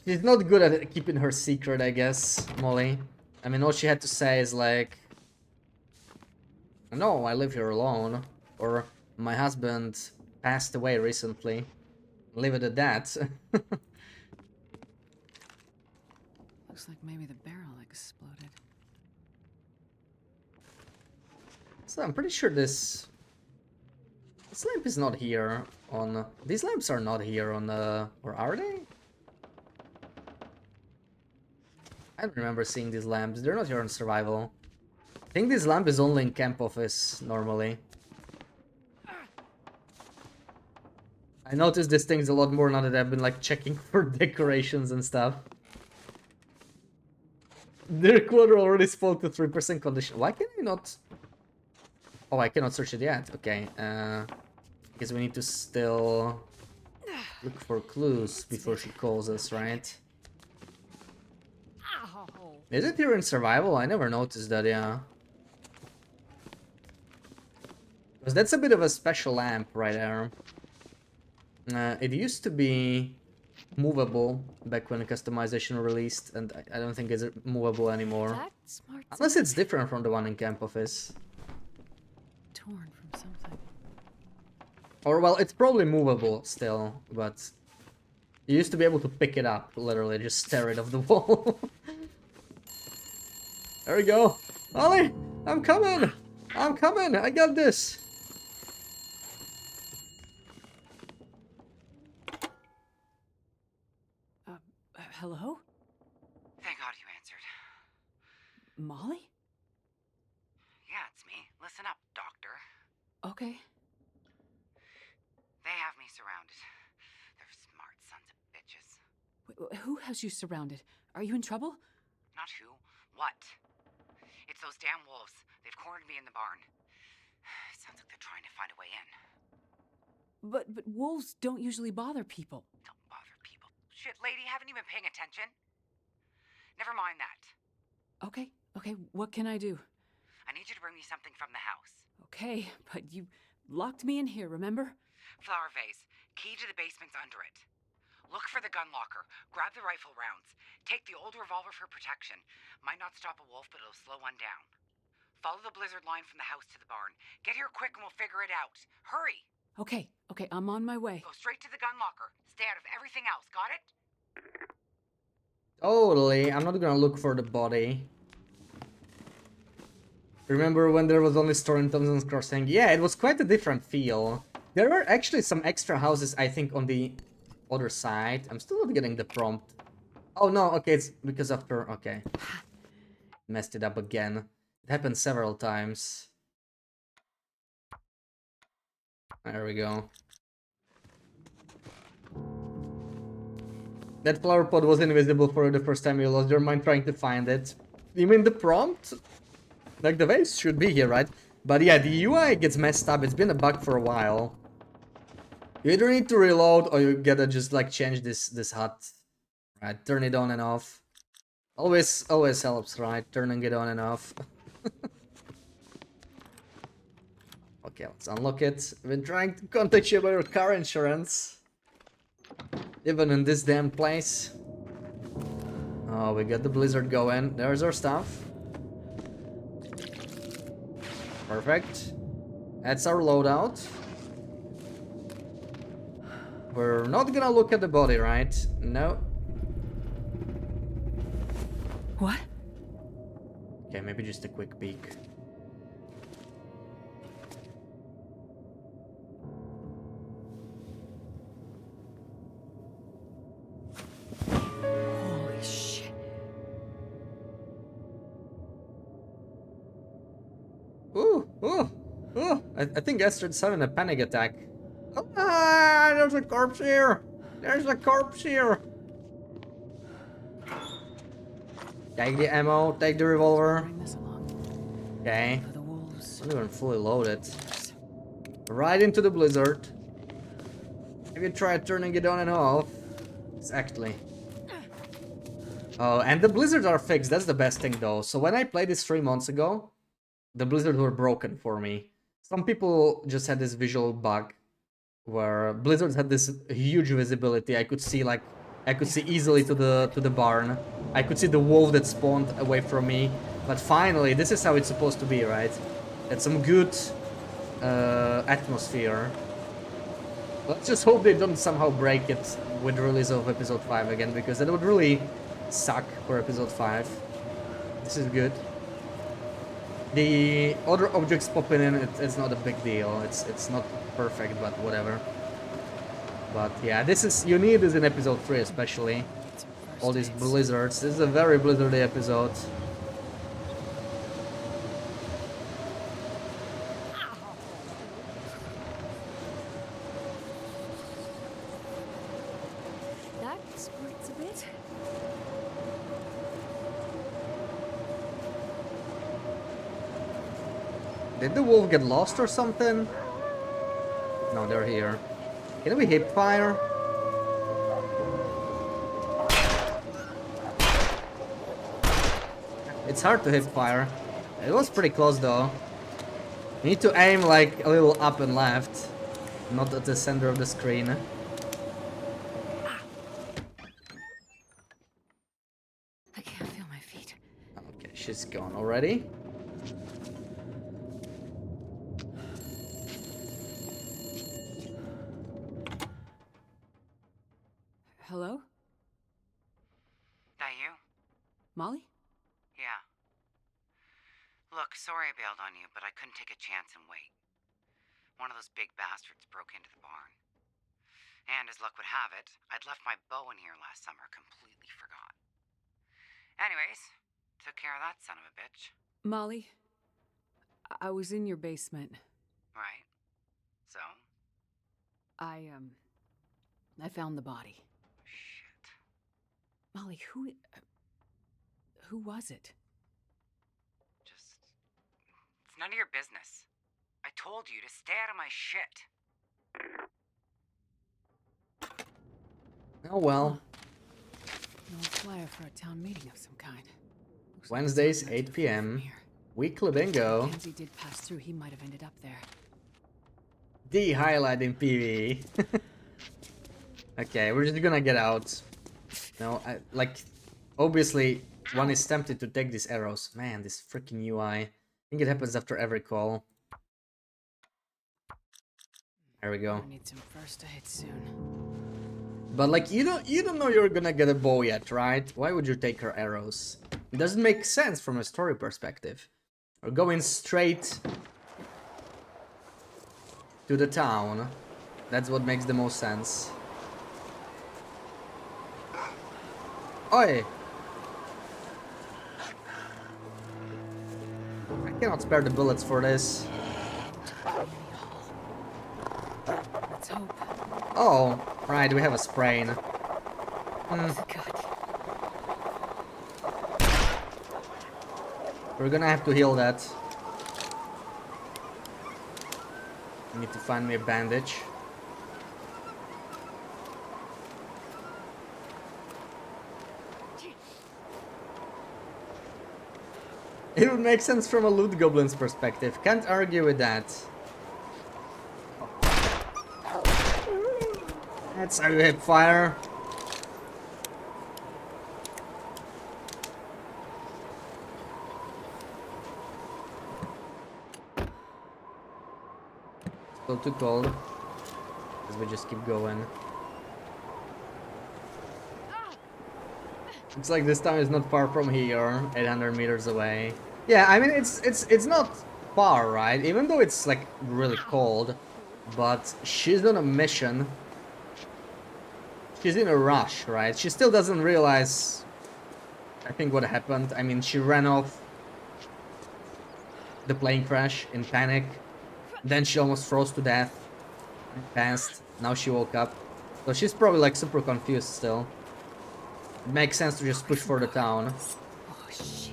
S1: She's not good at keeping her secret, I guess, Molly. I mean, all she had to say is like, no, I live here alone. Or, my husband passed away recently. Leave it at that.
S9: Looks like maybe the barrel exploded.
S1: So I'm pretty sure this lamp is not here on... These lamps are not here on or are they? I don't remember seeing these lamps. They're not here on survival. I think this lamp is only in camp office normally. I noticed these things a lot more now that I've been like checking for decorations and stuff. Their quarter already spoke to 3% condition. Why can I not... Oh, I cannot search it yet. Okay, guess we need to still look for clues before she calls us, right? Is it here in survival? I never noticed that, yeah. Because that's a bit of a special lamp right there. It used to be movable back when the customization released, and I don't think it's movable anymore. Unless it's different from the one in camp office.
S9: Torn from something.
S1: Or, well, it's probably movable still, but you used to be able to pick it up, literally, just stare it off the wall. There we go. Ollie, I'm coming! I'm coming! I got this!
S9: Hello?
S15: Thank God you answered.
S9: Molly?
S15: Yeah, it's me. Listen up, Doctor.
S9: Okay.
S15: They have me surrounded. They're smart sons of bitches.
S9: Who has you surrounded? Are you in trouble?
S15: Not who. What? It's those damn wolves. They've cornered me in the barn. Sounds like they're trying to find a way in.
S9: But wolves don't usually bother people.
S15: Don't bother people. Shit, lady, haven't you been paying attention? Never mind that.
S9: Okay, what can I do?
S15: I need you to bring me something from the house.
S9: Okay, but you locked me in here, remember?
S15: Flower vase. Key to the basement's under it. Look for the gun locker. Grab the rifle rounds. Take the old revolver for protection. Might not stop a wolf, but it'll slow one down. Follow the blizzard line from the house to the barn. Get here quick and we'll figure it out. Hurry!
S9: Okay, I'm on my way.
S15: Go straight to the gun locker. Stay out of everything else, got it?
S1: Totally, I'm not gonna look for the body. Remember when there was only store in Thompson's Crossing? Yeah, it was quite a different feel. There were actually some extra houses, I think, on the other side. I'm still not getting the prompt. Oh no, okay, it's because after... Okay. Messed it up again. It happened several times. There we go. That flower pot was invisible for the first time you lost your mind trying to find it. You mean the prompt? Like, the vase should be here, right? But yeah, the UI gets messed up. It's been a bug for a while. You either need to reload or you gotta just, like, change this HUD. Right, turn it on and off. Always helps, right? Turning it on and off. Okay, let's unlock it. I've been trying to contact you about your car insurance. Even in this damn place. Oh, we got the blizzard going. There's our stuff. Perfect. That's our loadout. We're not gonna look at the body, right? No.
S9: What?
S1: Okay, maybe just a quick peek.
S9: Holy shit.
S1: Ooh, ooh, ooh. I think Astrid's having a panic attack. Ah, there's a corpse here. There's a corpse here. Take the ammo, take the revolver. Okay. Not even fully loaded. Right into the blizzard. Have you tried turning it on and off? Exactly. Oh, and the blizzards are fixed. That's the best thing though. So when I played this 3 months ago, the blizzards were broken for me. Some people just had this visual bug where blizzards had this huge visibility. I could see easily to the barn. I could see the wolf that spawned away from me. But finally, this is how it's supposed to be, right? It's some good atmosphere. Let's just hope they don't somehow break it with the release of episode 5 again, because that would really suck for episode 5. This is good. The other objects popping in, it's not a big deal. It's not perfect, but whatever. But yeah, you need this in episode 3 especially. All these blizzards. This is a very blizzardy episode.
S9: That squirts a bit.
S1: Did the wolf get lost or something? No, they're here. Can we hip fire? It's hard to hip fire. It was pretty close though. You need to aim like a little up and left, not at the center of the screen.
S9: I can't feel my feet.
S1: Okay, she's gone already.
S9: Hello?
S15: That you?
S9: Molly?
S15: Yeah. Look, sorry I bailed on you, but I couldn't take a chance and wait. One of those big bastards broke into the barn. And as luck would have it, I'd left my bow in here last summer, completely forgot. Anyways, took care of that son of a bitch.
S9: Molly, I was in your basement.
S15: Right. So?
S9: I found the body.
S15: Shit.
S9: Molly, who was it?
S15: It's none of your business. I told you to stay out of my shit.
S1: Oh well.
S9: No flyer for a town meeting of some kind.
S1: Wednesdays, 8 p.m. Weekly bingo.
S9: Mackenzie did pass through. He might have ended up there.
S1: The highlight in PvE. Okay, we're just gonna get out. No, obviously, one is tempted to take these arrows. Man, this freaking UI. I think it happens after every call. There we go.
S9: I need some first aid soon.
S1: But like, you don't know you're gonna get a bow yet, right? Why would you take her arrows? It doesn't make sense from a story perspective. We're going straight to the town. That's what makes the most sense. Oi! I cannot spare the bullets for this.
S9: Let's hope.
S1: Oh, right, we have a sprain. We're gonna have to heal that. I need to find me a bandage. It would make sense from a loot goblin's perspective. Can't argue with that. That's how you hit fire. Still too cold. As we just keep going. Looks like this town is not far from here, 800 meters away. Yeah, I mean it's not far, right? Even though it's like really cold, but she's on a mission. She's in a rush, right? She still doesn't realize, I think, what happened. I mean, she ran off the plane crash in panic. Then she almost froze to death. Passed. Now she woke up. So she's probably like super confused still. It makes sense to just push for the town.
S9: Oh, shit.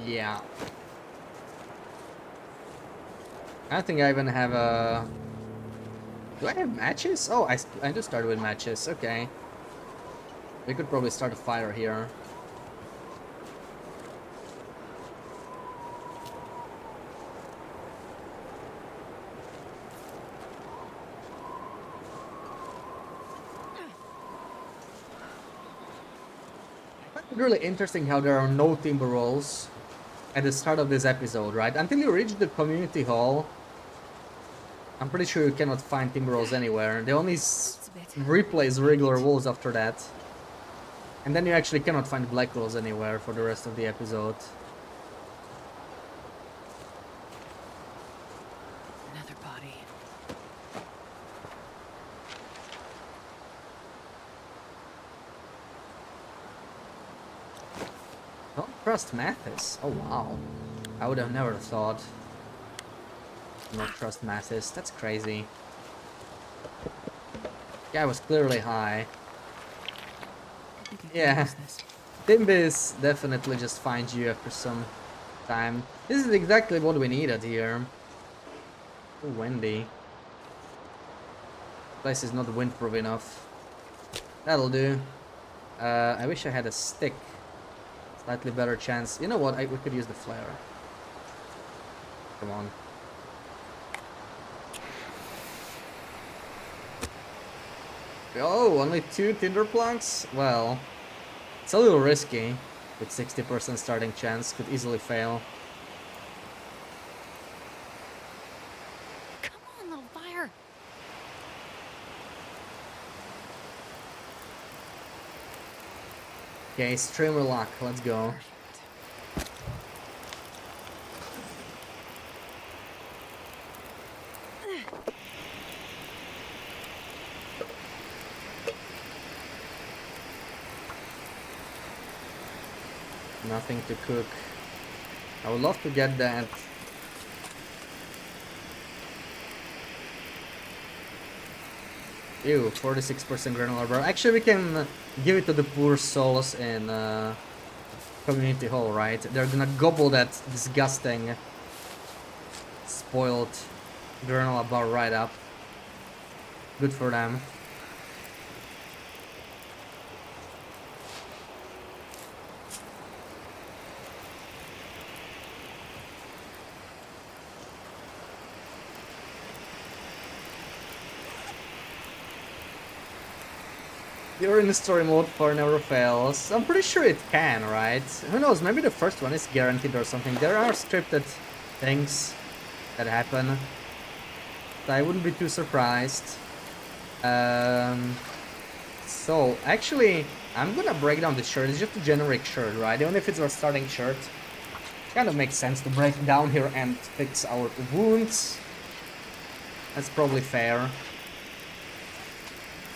S1: Yeah. I think I even have a... Do I have matches? Oh, I do start with matches. Okay. We could probably start a fire here. Really interesting how there are no timber rolls at the start of this episode, right? Until you reach the community hall, I'm pretty sure you cannot find timber rolls anywhere. They only replace regular walls after that. And then you actually cannot find black rolls anywhere for the rest of the episode.
S9: Another body.
S1: Don't trust Mathis. Oh wow. I would have never thought. Not trust Mathis. That's crazy. Guy was clearly high. Yeah. Timbis definitely just finds you after some time. This is exactly what we needed here. Oh, windy. Place is not windproof enough. That'll do. I wish I had a stick. Slightly better chance. You know what? We could use the flare. Come on. Oh, only 2 tinder planks? Well, it's a little risky. With 60% starting chance, could easily fail.
S12: Come on, little fire.
S1: Okay, streamer lock, let's go. Nothing to cook. I would love to get that. Ew, 46% granular bar. Actually, we can give it to the poor souls in community hall, right? They're gonna gobble that disgusting spoiled granola bar right up. Good for them. You're in the story mode for never fails. I'm pretty sure it can, right? Who knows, maybe the first one is guaranteed or something. There are scripted things that happen. So I wouldn't be too surprised. So, actually, I'm gonna break down this shirt. It's just a generic shirt, right? Even if it's our starting shirt. Kind of makes sense to break down here and fix our wounds. That's probably fair.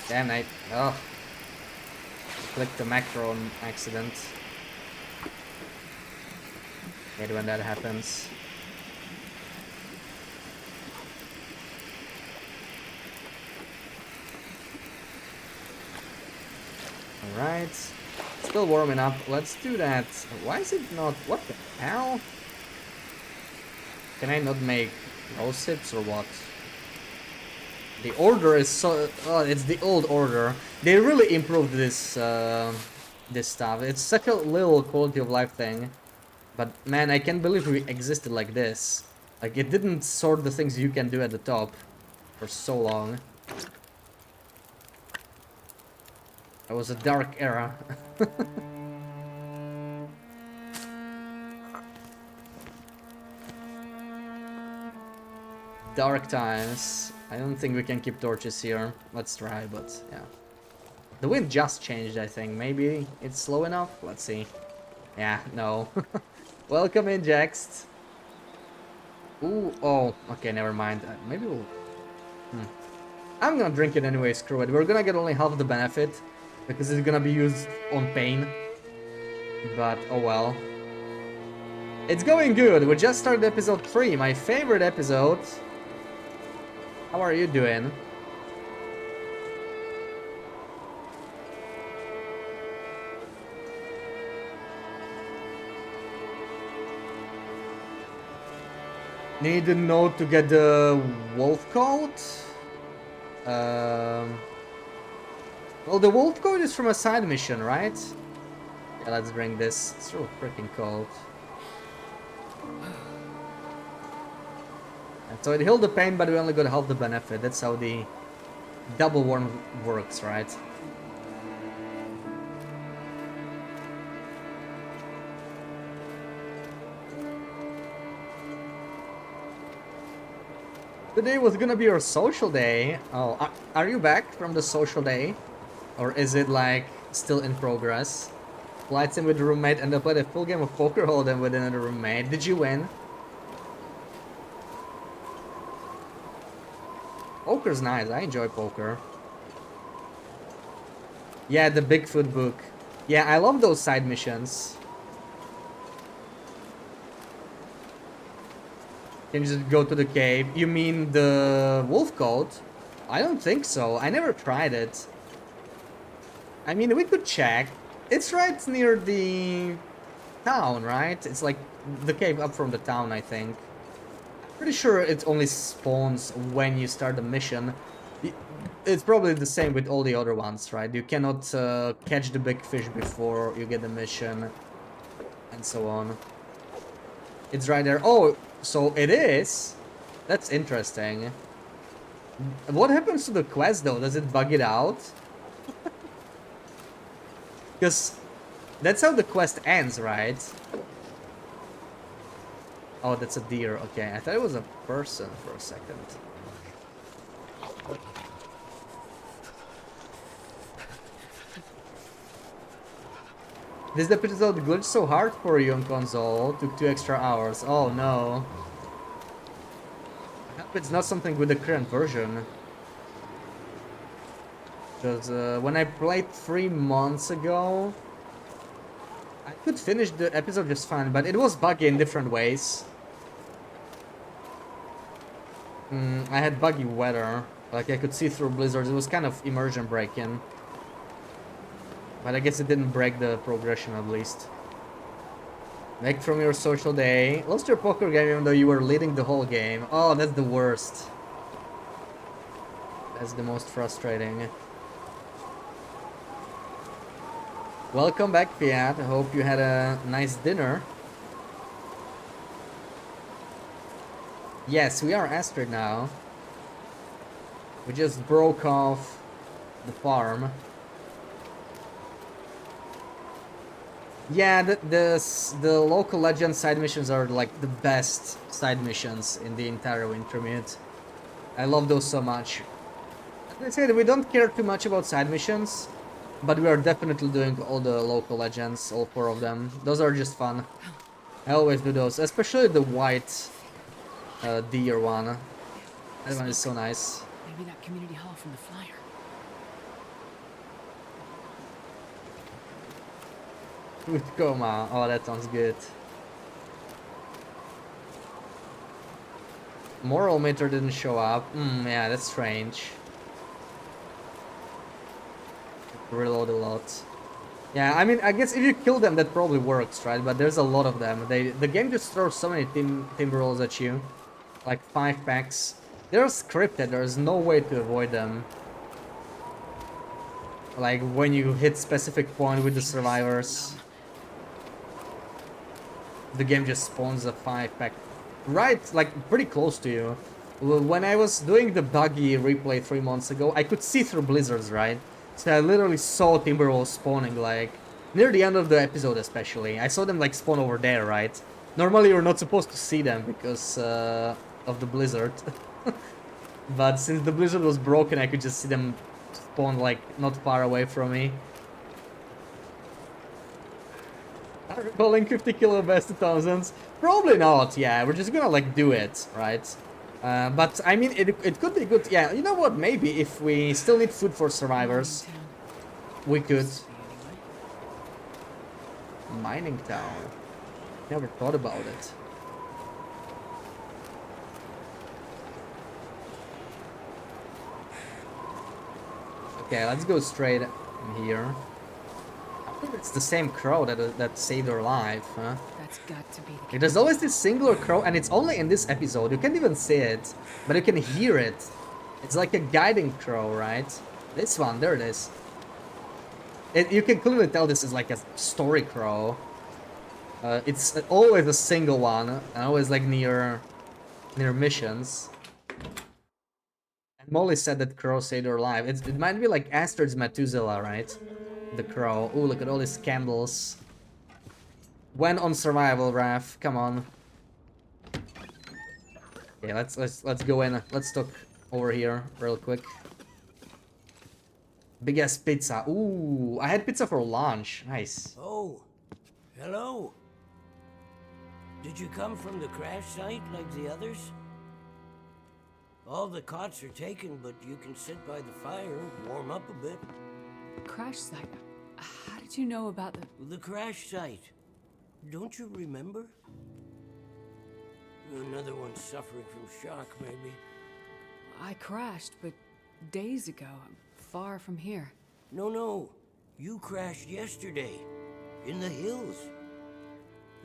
S1: Damn it. Oh. Click the macro on accident. Hate when that happens. Alright. Still warming up. Let's do that. Why is it not... What the hell? Can I not make rose sips or what? The order is so... Oh, it's the old order. They really improved this stuff. It's such a little quality of life thing. But man, I can't believe we existed like this. Like, it didn't sort the things you can do at the top for so long. It was a dark era. Dark times. I don't think we can keep torches here. Let's try, but yeah. The wind just changed, I think. Maybe it's slow enough? Let's see. Yeah, no. Welcome in, Jax. Ooh, oh, okay, never mind. Maybe we'll... I'm gonna drink it anyway, screw it. We're gonna get only half the benefit, because it's gonna be used on pain. But, oh well. It's going good. We just started episode 3, my favorite episode. How are you doing? Need a note to get the wolf coat? Well, the wolf coat is from a side mission, right? Yeah, let's bring this. It's so freaking cold. And so it healed the pain, but we only got half the benefit. That's how the double worm works, right? Today was gonna be our social day. Oh, are you back from the social day? Or is it like still in progress? Flights in with a roommate and I played a full game of poker hold'em with another roommate. Did you win? Poker's nice. I enjoy poker. Yeah, the Bigfoot book. Yeah, I love those side missions. Can you just go to the cave? You mean the wolf coat? I don't think so. I never tried it. I mean, we could check. It's right near the town, right? It's like the cave up from the town, I think. Pretty sure it only spawns when you start the mission. It's probably the same with all the other ones, right? You cannot catch the big fish before you get the mission, and so on. It's right there. Oh, so it is? That's interesting. What happens to the quest, though? Does it bug it out? Because that's how the quest ends, right? Oh, that's a deer. Okay, I thought it was a person for a second. This episode glitched so hard for you on console. Took 2 extra hours. Oh no. I hope it's not something with the current version. Because when I played 3 months ago, I could finish the episode just fine, but it was buggy in different ways. I had buggy weather, like I could see through blizzards. It was kind of immersion break-in. But I guess it didn't break the progression at least. Back from your social day. Lost your poker game even though you were leading the whole game. Oh, that's the worst. That's the most frustrating. Welcome back, Fiat. I hope you had a nice dinner. Yes, we are Astrid now. We just broke off the farm. Yeah, the local legend side missions are like the best side missions in the entire Wintermute. I love those so much. As I said, we don't care too much about side missions, but we are definitely doing all the local legends, all 4 of them. Those are just fun. I always do those, especially the white deer one. That one is so nice.
S9: Maybe that community hall from the flyer.
S1: Food coma. Oh, that sounds good. Moral meter didn't show up. Yeah, that's strange. Reload a lot. Yeah, I mean, I guess if you kill them, that probably works, right? But there's a lot of them. The game just throws so many timber rolls at you. Like 5 packs. They're scripted. There's no way to avoid them. Like when you hit specific point with the survivors, the game just spawns a 5-pack. Right, like pretty close to you. When I was doing the buggy replay 3 months ago, I could see through blizzards, right? So I literally saw Timberwolves spawning, like, near the end of the episode especially. I saw them, like, spawn over there, right? Normally you're not supposed to see them because of the blizzard. But since the blizzard was broken, I could just see them spawn, like, not far away from me. Are we calling 50 kilo best 2000s? Probably not, yeah. We're just gonna, like, do it, right? But, I mean, it could be good. Yeah, you know what? Maybe if we still need food for survivors, we could. Mining town. Never thought about it. Okay, let's go straight in here. I think it's the same crow that saved our life, huh?
S9: That's got to be the
S1: There's always this singular crow, and it's only in this episode. You can't even see it, but you can hear it. It's like a guiding crow, right? This one, there it is. You can clearly tell this is like a story crow. It's always a single one, and always like near missions. And Molly said that crow saved her life. It might be like Astrid's Methuselah, right? The crow. Ooh, look at all these candles. When on survival, Raph, come on. Okay, let's go in. Let's talk over here real quick. Big ass pizza. Ooh, I had pizza for lunch. Nice.
S16: Oh, hello. Did you come from the crash site like the others? All the cots are taken, but you can sit by the fire, warm up a bit.
S9: Crash site? How did you know about
S16: The crash site. Don't you remember? Another one suffering from shock, maybe.
S9: I crashed, but days ago, far from here.
S16: No. You crashed yesterday. In the hills.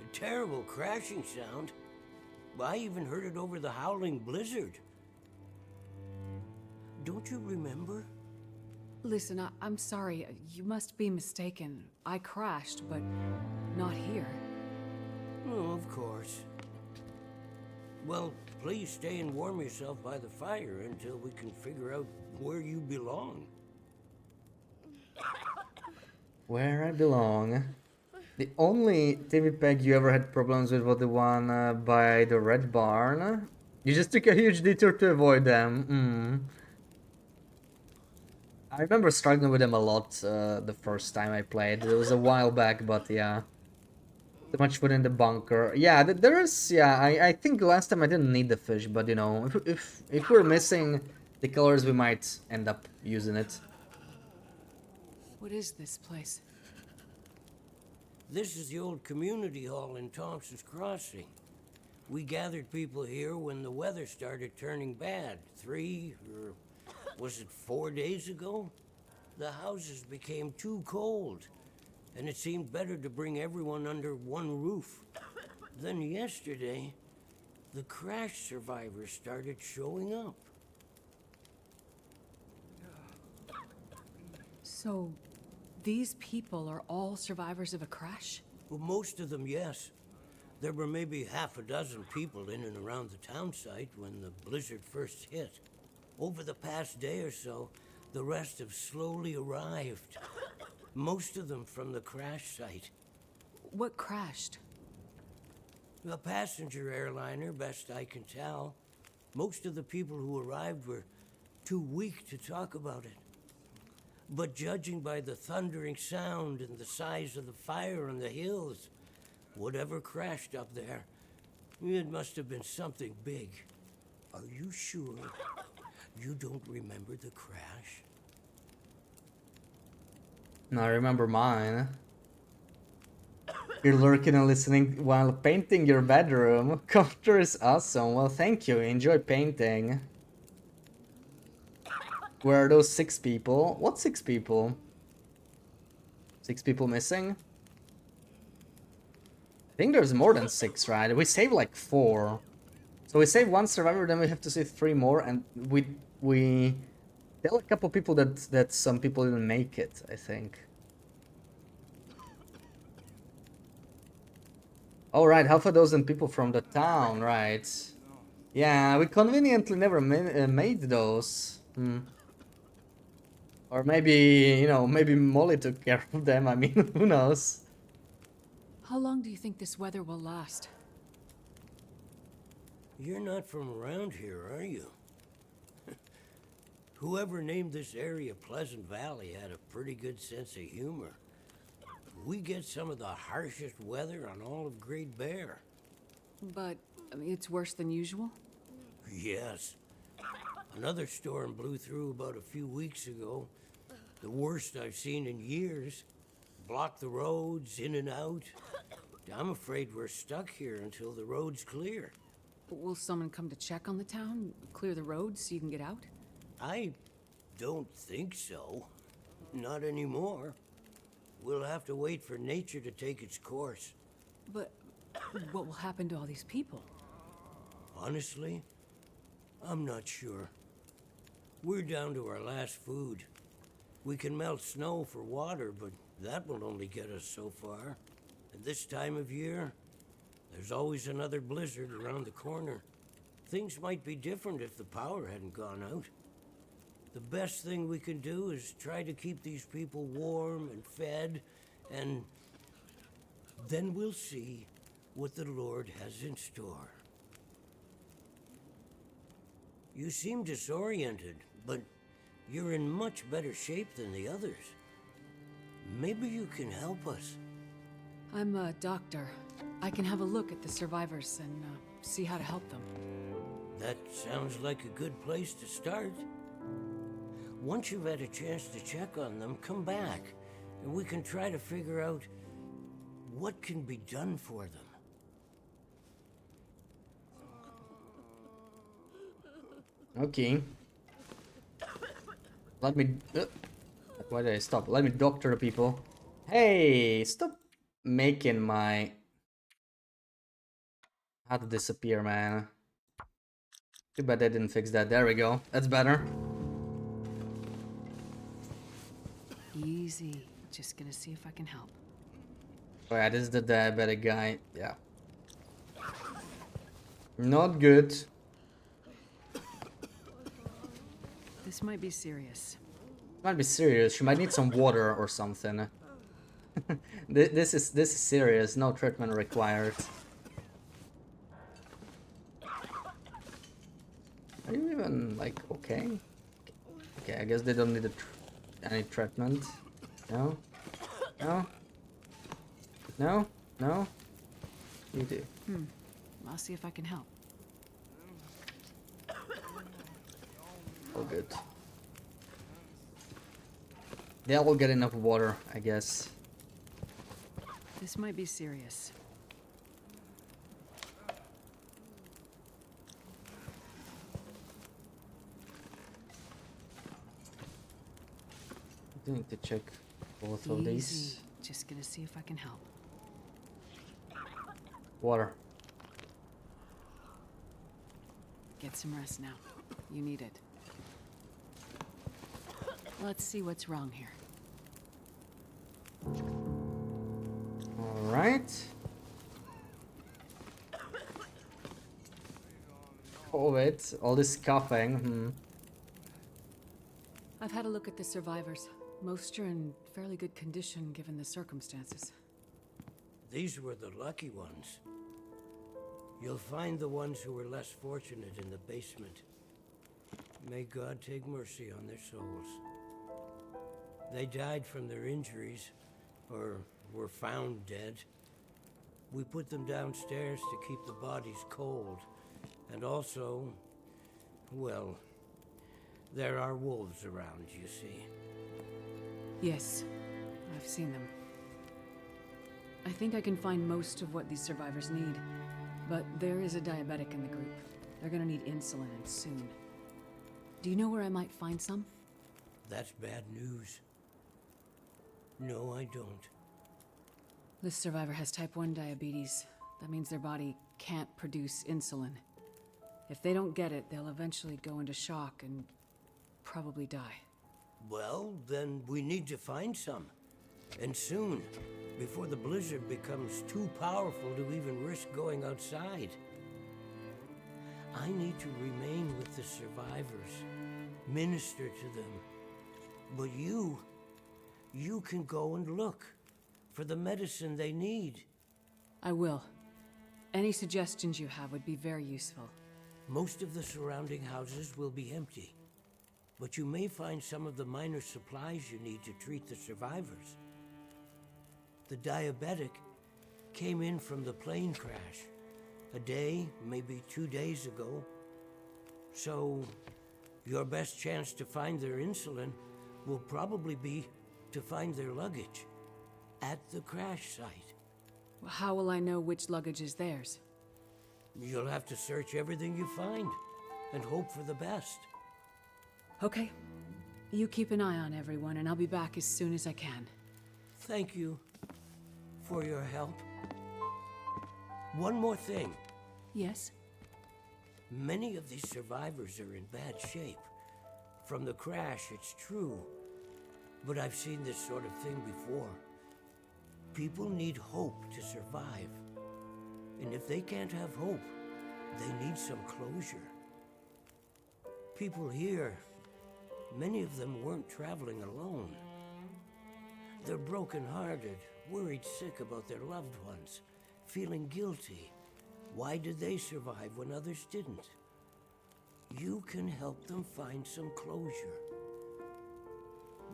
S16: A terrible crashing sound. I even heard it over the howling blizzard. Don't you remember?
S9: Listen, I'm sorry. You must be mistaken. I crashed, but not here.
S16: Oh, of course. Well, please stay and warm yourself by the fire until we can figure out where you belong.
S1: Where I belong. The only TV peg you ever had problems with was the one by the Red Barn. You just took a huge detour to avoid them. I remember struggling with them a lot the first time I played. It was a while back, but yeah. Too much food in the bunker. Yeah, there is. Yeah, I think last time I didn't need the fish, but you know, if we're missing the colors, we might end up using it.
S9: What is this place?
S16: This is the old community hall in Thompson's Crossing. We gathered people here when the weather started turning bad. 3 or was it 4 days ago? The houses became too cold, and it seemed better to bring everyone under one roof. Then yesterday, the crash survivors started showing up.
S9: So, these people are all survivors of a crash?
S16: Well, most of them, yes. There were maybe half a dozen people in and around the town site when the blizzard first hit. Over the past day or so, the rest have slowly arrived. Most of them from the crash site.
S9: What crashed?
S16: A passenger airliner, best I can tell. Most of the people who arrived were too weak to talk about it. But judging by the thundering sound and the size of the fire on the hills, whatever crashed up there, it must have been something big. Are you sure you don't remember the crash?
S1: No, I remember mine. You're lurking and listening while painting your bedroom. Computer is awesome. Well, thank you. Enjoy painting. Where are those 6 people? What 6 people? 6 people missing? I think there's more than 6, right? We saved like 4. So we save 1 survivor, then we have to save 3 more, and we There are a couple people that some people didn't make it, I think. All right, half a dozen people from the town, right? Yeah, we conveniently never made those. Or maybe, you know, maybe Molly took care of them. I mean, who knows?
S9: How long do you think this weather will last?
S16: You're not from around here, are you? Whoever named this area Pleasant Valley had a pretty good sense of humor. We get some of the harshest weather on all of Great Bear.
S9: But, I mean, it's worse than usual?
S16: Yes. Another storm blew through about a few weeks ago. The worst I've seen in years. Blocked the roads, in and out. I'm afraid we're stuck here until the road's clear.
S9: Will someone come to check on the town? Clear the roads so you can get out?
S16: I don't think so. Not anymore. We'll have to wait for nature to take its course.
S9: But what will happen to all these people?
S16: Honestly, I'm not sure. We're down to our last food. We can melt snow for water, but that will only get us so far. At this time of year, there's always another blizzard around the corner. Things might be different if the power hadn't gone out. The best thing we can do is try to keep these people warm and fed, and then we'll see what the Lord has in store. You seem disoriented, but you're in much better shape than the others. Maybe you can help us.
S9: I'm a doctor. I can have a look at the survivors and see how to help them.
S16: That sounds like a good place to start. Once you've had a chance to check on them, come back, and we can try to figure out what can be done for them.
S1: Okay. Let me... why did I stop? Let me doctor people. Hey, stop making my... How to disappear, man. Too bad they didn't fix that. There we go. That's better.
S9: Easy. Just gonna see if I can help.
S1: Oh yeah, this is the diabetic guy. Yeah. Not good.
S9: This might be serious.
S1: Might be serious. She might need some water or something. This is serious. No treatment required. Are you even like okay? Okay, I guess they don't need any treatment. No, no, no, no. You do.
S9: I'll see if I can help.
S1: Oh, good. They'll get enough water, I guess.
S9: This might be serious.
S1: I need to check both of these.
S9: Just gonna see if I can help.
S1: Water.
S9: Get some rest now. You need it. Let's see what's wrong here.
S1: All right. Oh wait, all this coughing.
S9: I've had a look at the survivors. Most are in fairly good condition given the circumstances.
S16: These were the lucky ones. You'll find the ones who were less fortunate in the basement. May God take mercy on their souls. They died from their injuries, or were found dead. We put them downstairs to keep the bodies cold. And also, well, there are wolves around, you see.
S9: Yes, I've seen them. I think I can find most of what these survivors need, but there is a diabetic in the group. They're gonna need insulin, and soon. Do you know where I might find some?
S16: That's bad news. No, I don't.
S9: This survivor has type 1 diabetes. That means their body can't produce insulin. If they don't get it, they'll eventually go into shock and probably die.
S16: Well, then we need to find some. And soon, before the blizzard becomes too powerful to even risk going outside. I need to remain with the survivors, minister to them. But you can go and look for the medicine they need.
S9: I will. Any suggestions you have would be very useful.
S16: Most of the surrounding houses will be empty, but you may find some of the minor supplies you need to treat the survivors. The diabetic came in from the plane crash a day, maybe 2 days ago. So, your best chance to find their insulin will probably be to find their luggage at the crash site.
S9: How will I know which luggage is theirs?
S16: You'll have to search everything you find and hope for the best.
S9: Okay. You keep an eye on everyone, and I'll be back as soon as I can.
S16: Thank you for your help. One more thing.
S9: Yes?
S16: Many of these survivors are in bad shape. From the crash, it's true. But I've seen this sort of thing before. People need hope to survive. And if they can't have hope, they need some closure. People here, many of them weren't traveling alone. They're broken-hearted, worried sick about their loved ones, feeling guilty. Why did they survive when others didn't? You can help them find some closure.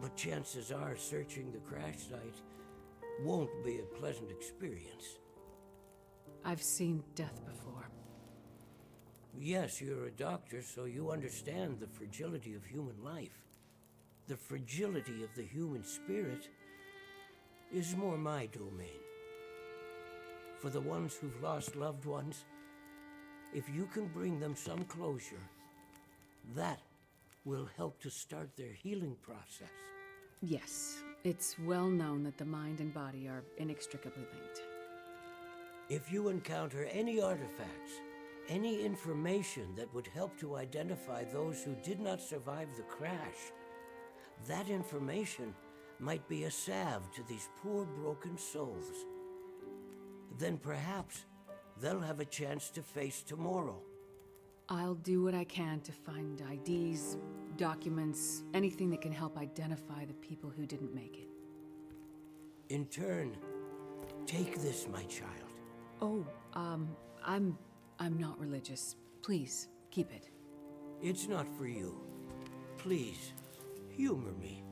S16: But chances are searching the crash site won't be a pleasant experience.
S9: I've seen death before.
S16: Yes, you're a doctor, so you understand the fragility of human life. The fragility of the human spirit is more my domain. For the ones who've lost loved ones, if you can bring them some closure, that will help to start their healing process.
S9: Yes, it's well known that the mind and body are inextricably linked.
S16: If you encounter any artifacts, any information that would help to identify those who did not survive the crash, that information might be a salve to these poor broken souls. Then perhaps they'll have a chance to face tomorrow.
S9: I'll do what I can to find IDs, documents, anything that can help identify the people who didn't make it.
S16: In turn, take this, my child.
S9: Oh, I'm not religious. Please, keep it.
S16: It's not for you. Please, humor me.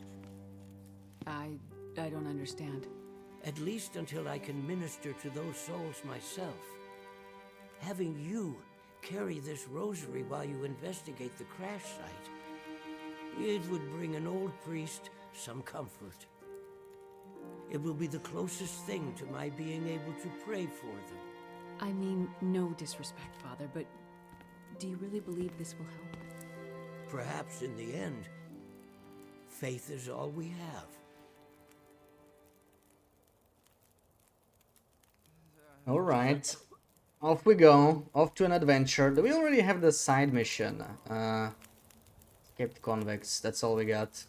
S9: I don't understand.
S16: At least until I can minister to those souls myself. Having you carry this rosary while you investigate the crash site, it would bring an old priest some comfort. It will be the closest thing to my being able to pray for them.
S9: I mean, no disrespect, Father, but do you really believe this will help?
S16: Perhaps in the end, faith is all we have.
S1: Alright. Off we go. Off to an adventure. Do we already have the side mission? Escaped convicts. That's all we got.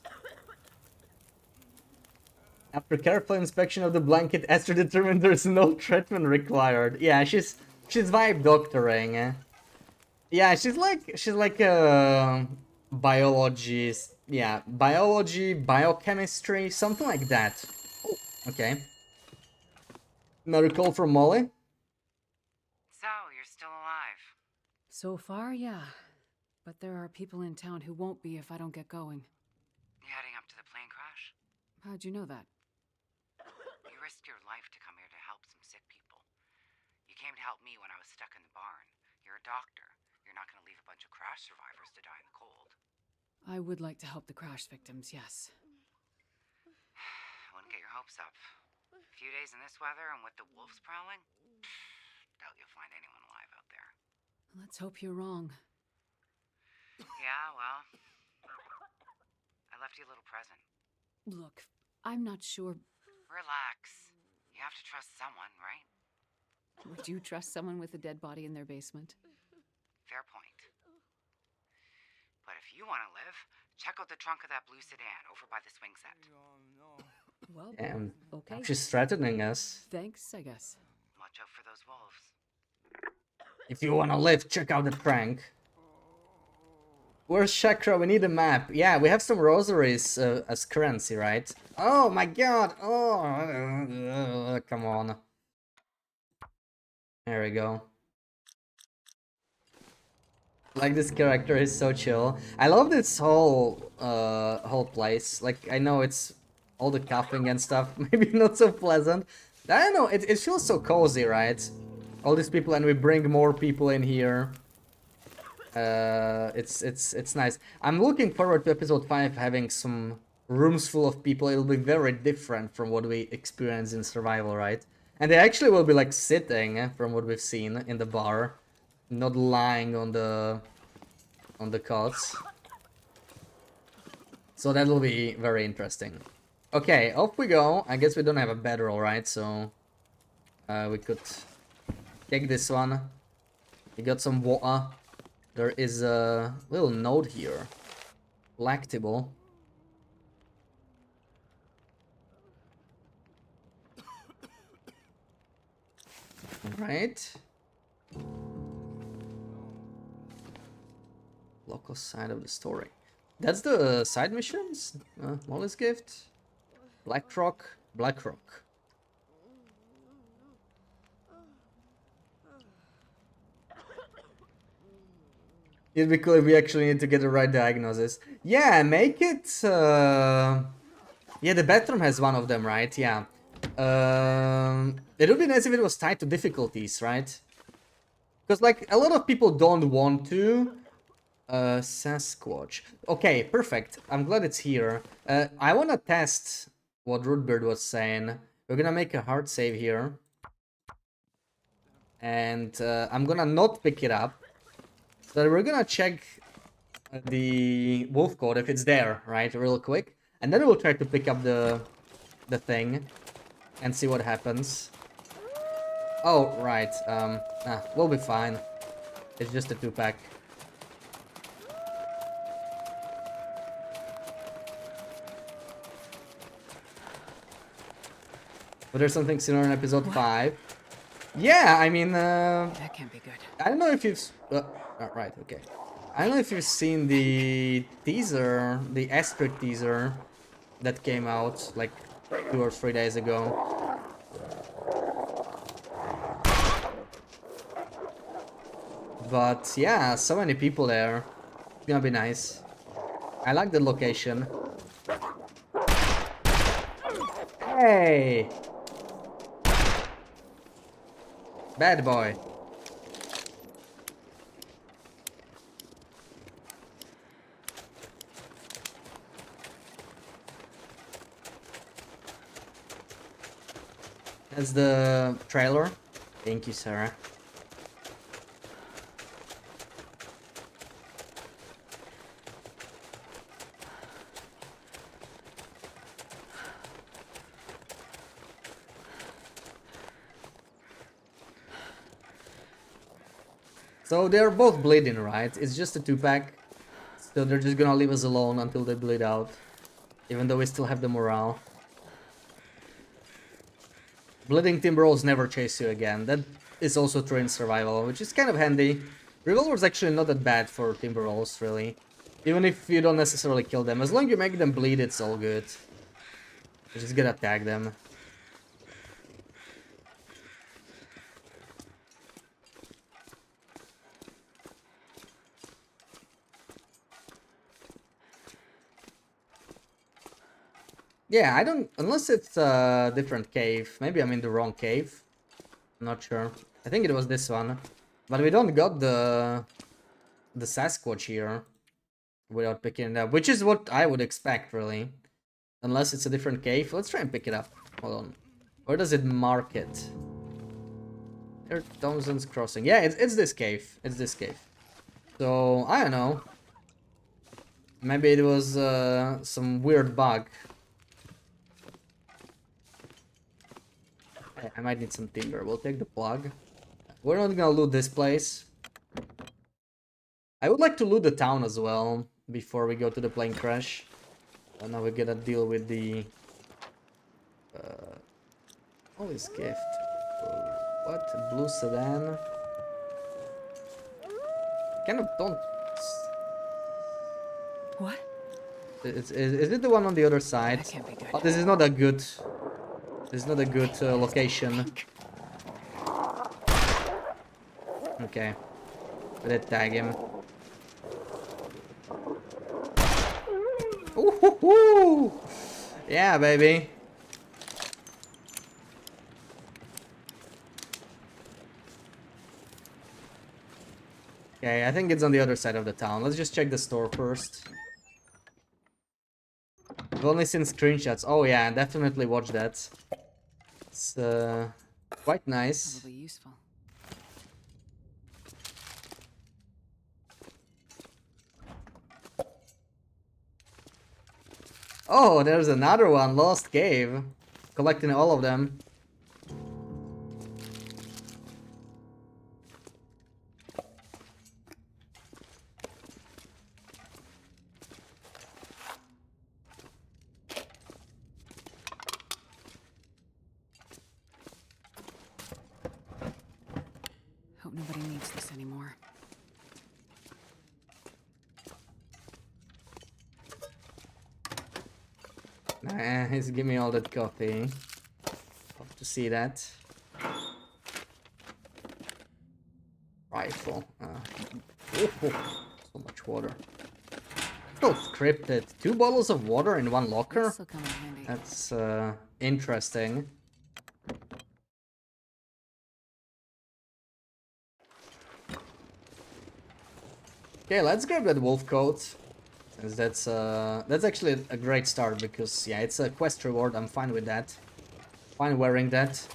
S1: After careful inspection of the blanket, Esther determined there's no treatment required. Yeah, she's vibe doctoring. Yeah, she's like a biologist. Yeah, biology, biochemistry, something like that. Oh, okay. Another call from Molly.
S15: So, you're still alive.
S9: So far, yeah. But there are people in town who won't be if I don't get going.
S15: You heading up to the plane crash?
S9: How'd you know that?
S15: You risked your life to come here to help some sick people. You came to help me when I was stuck in the barn. You're a doctor. You're not going to leave a bunch of crash survivors to die in the cold.
S9: I would like to help the crash victims, yes.
S15: I wouldn't get your hopes up. A few days in this weather and with the wolves prowling? Doubt you'll find anyone alive out there.
S9: Let's hope you're wrong.
S15: Yeah, well, I left you a little present.
S9: Look, I'm not sure.
S15: Relax. You have to trust someone, right?
S9: Would you trust someone with a dead body in their basement?
S15: Fair point. But if you want to live, Check out the trunk of that blue sedan over by the swing set.
S9: Well,
S1: Damn.
S9: okay.
S1: She's threatening us.
S9: Thanks, I guess.
S15: Watch out for those wolves.
S1: If you wanna live, check out the prank. Where's Chakra? We need a map. Yeah, we have some rosaries as currency, right? Oh my god! Oh, come on. There we go. Like, this character is so chill. I love this whole place. Like, I know it's all the coughing and stuff, maybe not so pleasant. I don't know, it feels so cozy, right? All these people, and we bring more people in here. It's nice. I'm looking forward to episode 5 having some rooms full of people. It'll be very different from what we experience in survival, right? And they actually will be like sitting, from what we've seen in the bar, not lying on the cots. So that'll be very interesting. Okay, off we go. I guess we don't have a bedroll, right? So we could take this one. We got some water. There is a little note here. Lactable. Right. Local side of the story. That's the side missions? Molly's gift. Blackrock. Blackrock. It'd be cool if we actually need to get the right diagnosis. Yeah, make it... Yeah, the bathroom has one of them, right? Yeah. It would be nice if it was tied to difficulties, right? Because, like, a lot of people don't want to. Sasquatch. Okay, perfect. I'm glad it's here. I want to test what Rootbeard was saying. We're gonna make a hard save here. And I'm gonna not pick it up. So we're gonna check the wolf code if it's there, right? Real quick. And then we'll try to pick up the thing and see what happens. Oh, right. We'll be fine. It's just a 2-pack. But there's something similar in episode 5. Yeah, I mean,
S9: That can't be good.
S1: I don't know if you've... right, okay. I don't know if you've seen the teaser, the Aspect teaser that came out like 2 or 3 days ago. But yeah, so many people there. It's gonna be nice. I like the location. Hey! Bad boy. That's the trailer. Thank you, Sarah. So they're both bleeding, right? It's just a 2-pack. So they're just gonna leave us alone until they bleed out. Even though we still have the morale. Bleeding timberwolves never chase you again. That is also true in survival, which is kind of handy. Revolver's actually not that bad for timberwolves, really. Even if you don't necessarily kill them. As long as you make them bleed, it's all good. You just gotta tag them. Yeah, I don't... Unless it's a different cave. Maybe I'm in the wrong cave. I'm not sure. I think it was this one. But we don't got the Sasquatch here. Without picking it up. Which is what I would expect, really. Unless it's a different cave. Let's try and pick it up. Hold on. Where does it mark it? There, Thompson's Crossing. Yeah, it's this cave. It's this cave. So, I don't know. Maybe it was some weird bug. I might need some timber. We'll take the plug. We're not gonna loot this place. I would like to loot the town as well. before we go to the plane crash. And now we gotta deal with the Holly's gift. What? Blue sedan? Kind of don't.
S9: What?
S1: Is it the one on the other side?
S9: That can't be good.
S1: Oh, this is not a good. This is not a good location. Okay. We did tag him. Ooh, yeah, baby. Okay, I think it's on the other side of the town. Let's just check the store first. I've only seen screenshots. Oh yeah, definitely watch that. It's quite nice.
S9: Probably useful.
S1: Oh, there's another one, Lost Cave. Collecting all of them.
S9: Hope nobody needs this anymore.
S1: Nah, he's give me all that coffee. Love to see that. Rifle. So much water. Oh, scripted. 2 bottles of water in one locker?
S9: This'll come in handy.
S1: That's interesting. Okay, let's grab that wolf coat. Since that's actually a great start because yeah, it's a quest reward. I'm fine with that. Fine wearing that.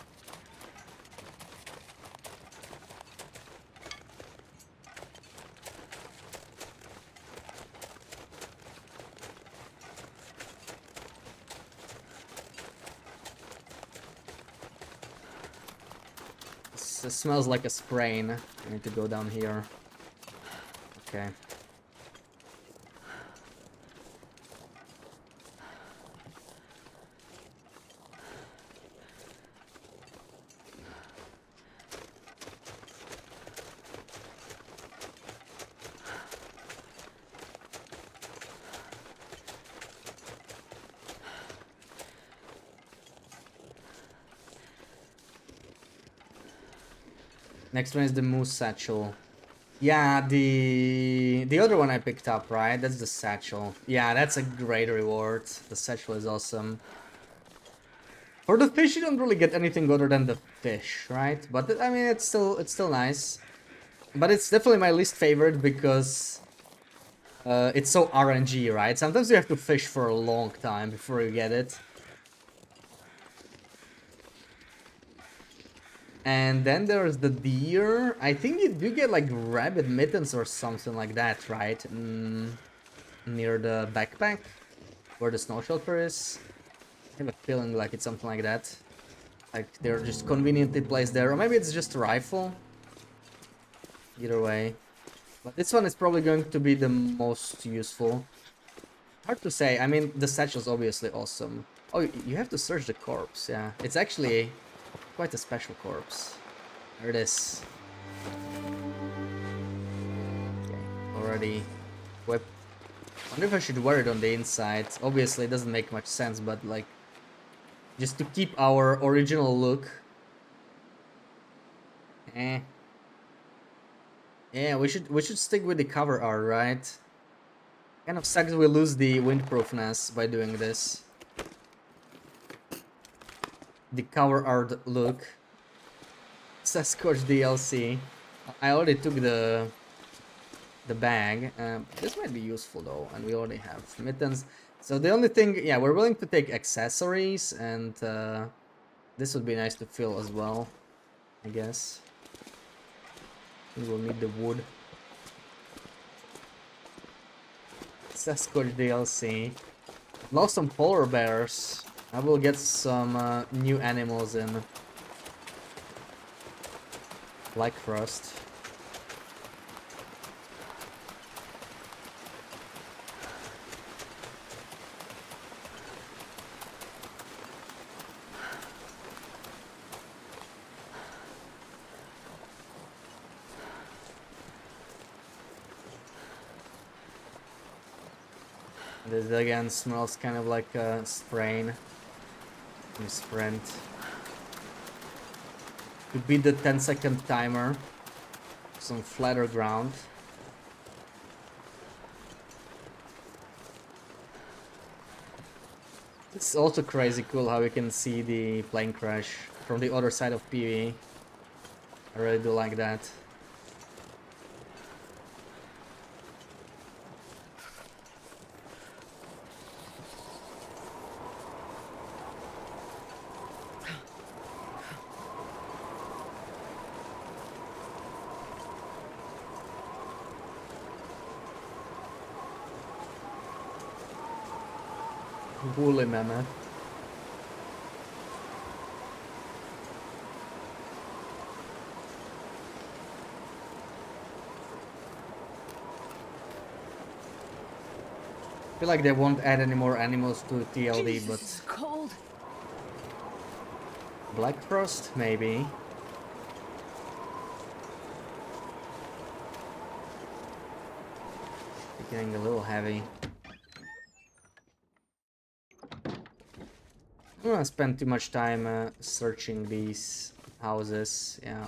S1: It smells like a sprain. I need to go down here. Okay. Next one is the moose satchel. Yeah, the other one I picked up, right? That's the satchel. Yeah, that's a great reward. The satchel is awesome. For the fish, you don't really get anything other than the fish, right? But I mean, it's still nice. But it's definitely my least favorite because it's so RNG, right? Sometimes you have to fish for a long time before you get it. And then there's the deer. I think you do get like rabbit mittens or something like that, right? Near the backpack where the snow shelter is. I have a feeling like it's something like that. Like they're just conveniently placed there. Or maybe it's just a rifle. Either way. But this one is probably going to be the most useful. Hard to say. I mean, the satchel's obviously awesome. Oh, you have to search the corpse, yeah. It's actually quite a special corpse. There it is. Okay, already equipped. I wonder if I should wear it on the inside. Obviously, it doesn't make much sense, but like, just to keep our original look. Yeah, we should stick with the cover art, right? Kind of sucks we lose the windproofness by doing this. The cover art look. Sasquatch DLC. I already took the bag. This might be useful though, and we already have mittens. So the only thing, yeah, we're willing to take accessories, and this would be nice to fill as well, I guess. We will need the wood. Sasquatch DLC. Lost some polar bears. I will get some new animals in. Like Frost. This again smells kind of like a sprain. You sprint. To beat the 10-second timer. Some flatter ground. It's also crazy cool how you can see the plane crash from the other side of PV. I really do like that. Woolly mammoth. I feel like they won't add any more animals to TLD,
S9: Jesus,
S1: but
S9: it's cold.
S1: Black Frost, maybe. Getting a little heavy. I don't want to spend too much time searching these houses. Yeah,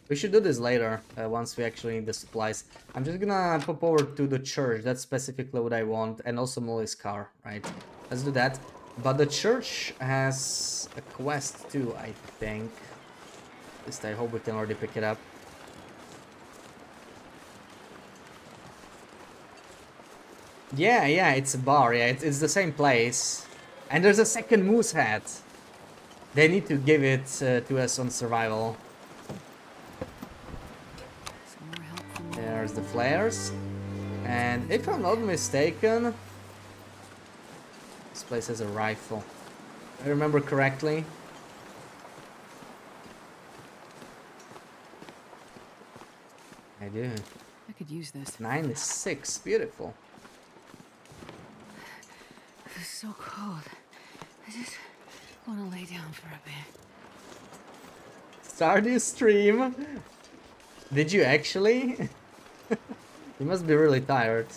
S1: we should do this later once we actually need the supplies. I'm just gonna pop over to the church. That's specifically what I want, and also Molly's car. Right? Let's do that. But the church has a quest too, I think. At least I hope we can already pick it up. Yeah, it's a bar. Yeah, it's the same place. And there's a second moose head. They need to give it to us on survival. There's the flares. And if I'm not mistaken, this place has a rifle. If I remember correctly. I do.
S9: I could use this.
S1: 96, beautiful.
S9: It's so cold. I just want to lay down for a bit.
S1: Start your stream. Did you actually? You must be really tired.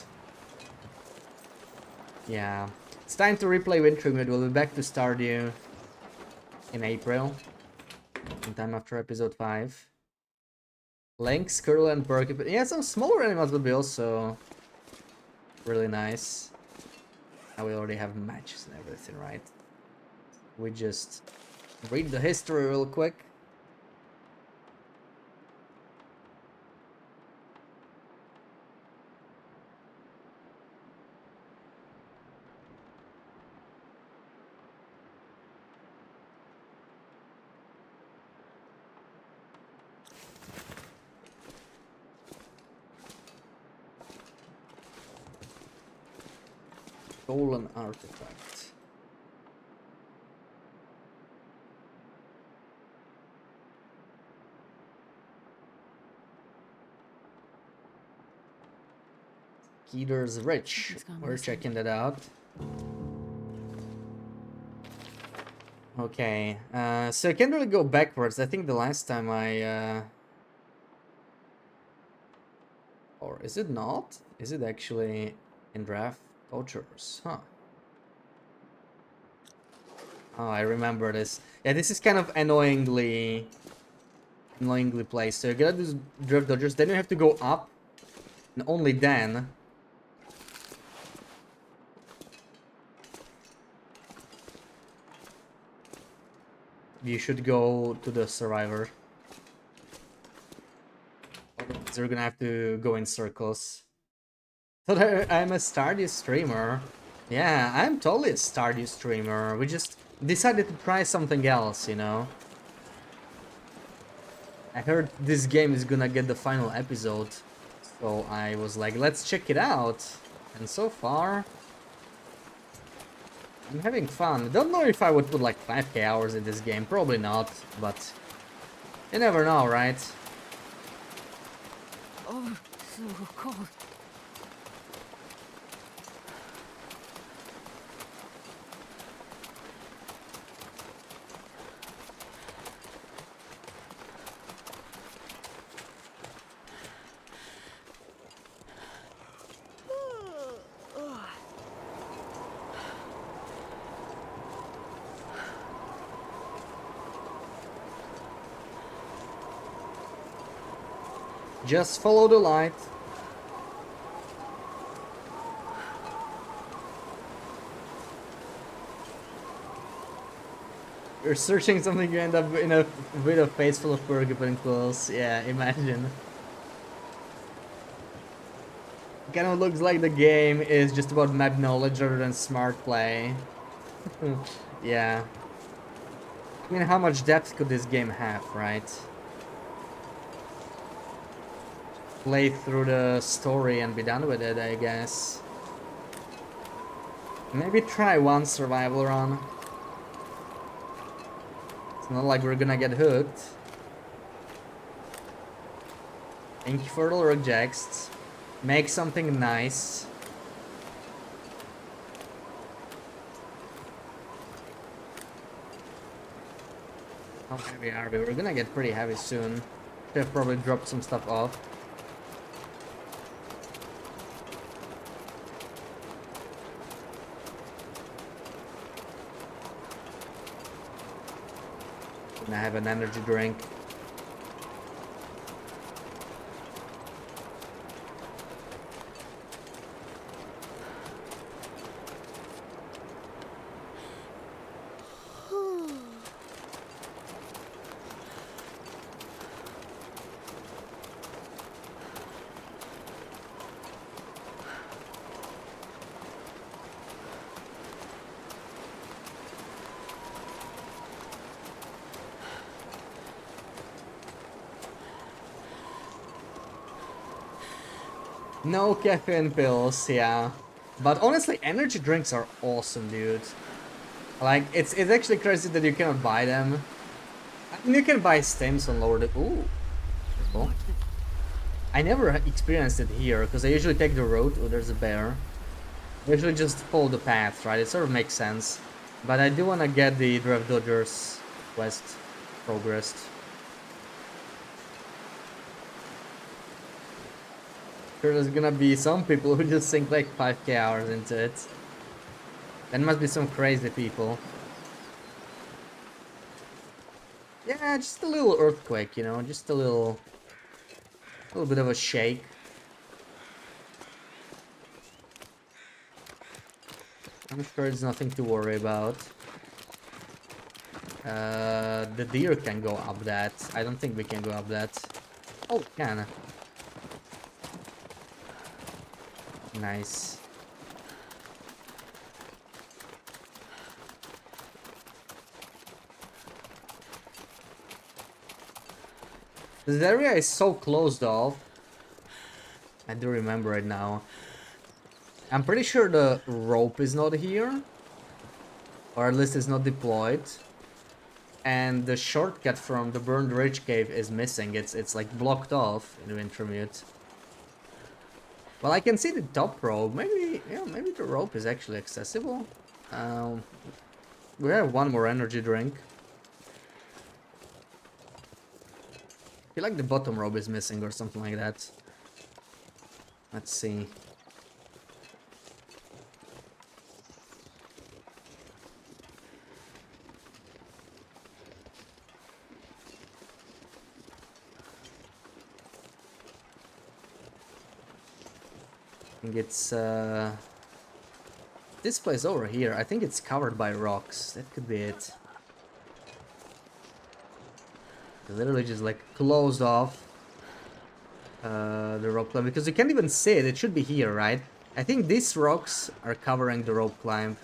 S1: Yeah. It's time to replay Wintermute. We'll be back to Stardew in April. Sometime after episode 5. Lynx, Squirrel, and Porcupine. Yeah, some smaller animals would be also really nice. Now we already have matches and everything, right? We just read the history real quick. Stolen artifact. Keter's Rich. We're checking that out. Okay, so I can't really go backwards. I think the last time I... Or is it not? Is it actually in draft vouchers? Huh. Oh, I remember this. Yeah, this is kind of annoyingly placed. So you gotta do drift dodgers, then you have to go up, and only then you should go to the survivor. Otherwise you're gonna have to go in circles. So I'm a Stardew streamer. Yeah, I'm totally a Stardew streamer. We just decided to try something else, you know? I heard this game is gonna get the final episode, so I was like, let's check it out. And so far, I'm having fun. Don't know if I would put like 5k hours in this game, probably not, but you never know, right?
S9: Oh, so cold.
S1: Just follow the light. You're searching something, you end up in a with a face full of porcupine quills. Yeah, imagine. Kind of looks like the game is just about map knowledge rather than smart play. Yeah. I mean, how much depth could this game have, right? Play through the story and be done with it, I guess. Maybe try one survival run. It's not like we're gonna get hooked. Thank you for the rejects. Make something nice. How heavy are we? We're gonna get pretty heavy soon. Should have probably dropped some stuff off. Gonna have an energy drink. No caffeine pills, yeah. But honestly, energy drinks are awesome, dude. Like, it's actually crazy that you cannot buy them. I mean, you can buy stems on lower the... Ooh. Cool. I never experienced it here, because I usually take the road. Oh, there's a bear. I usually just follow the path, right? It sort of makes sense. But I do want to get the Draft Dodgers quest progressed. Sure, there's gonna be some people who just sink like 5k hours into it. There must be some crazy people. Yeah, just a little earthquake, you know, just a little bit of a shake. I'm sure it's nothing to worry about. The deer can go up that. I don't think we can go up that. Oh, we can. Nice. This area is so closed off. I do remember it now. I'm pretty sure the rope is not here. Or at least it's not deployed. And the shortcut from the Burned Ridge Cave is missing. It's like blocked off in Wintermute. Well, I can see the top rope. Maybe, yeah, maybe the rope is actually accessible. We have one more energy drink. I feel like the bottom rope is missing or something like that. Let's see. I think it's this place over here. I think it's covered by rocks. That could be it. Literally just like closed off the rope climb, because you can't even see it. It should be here, right? I think these rocks are covering the rope climb.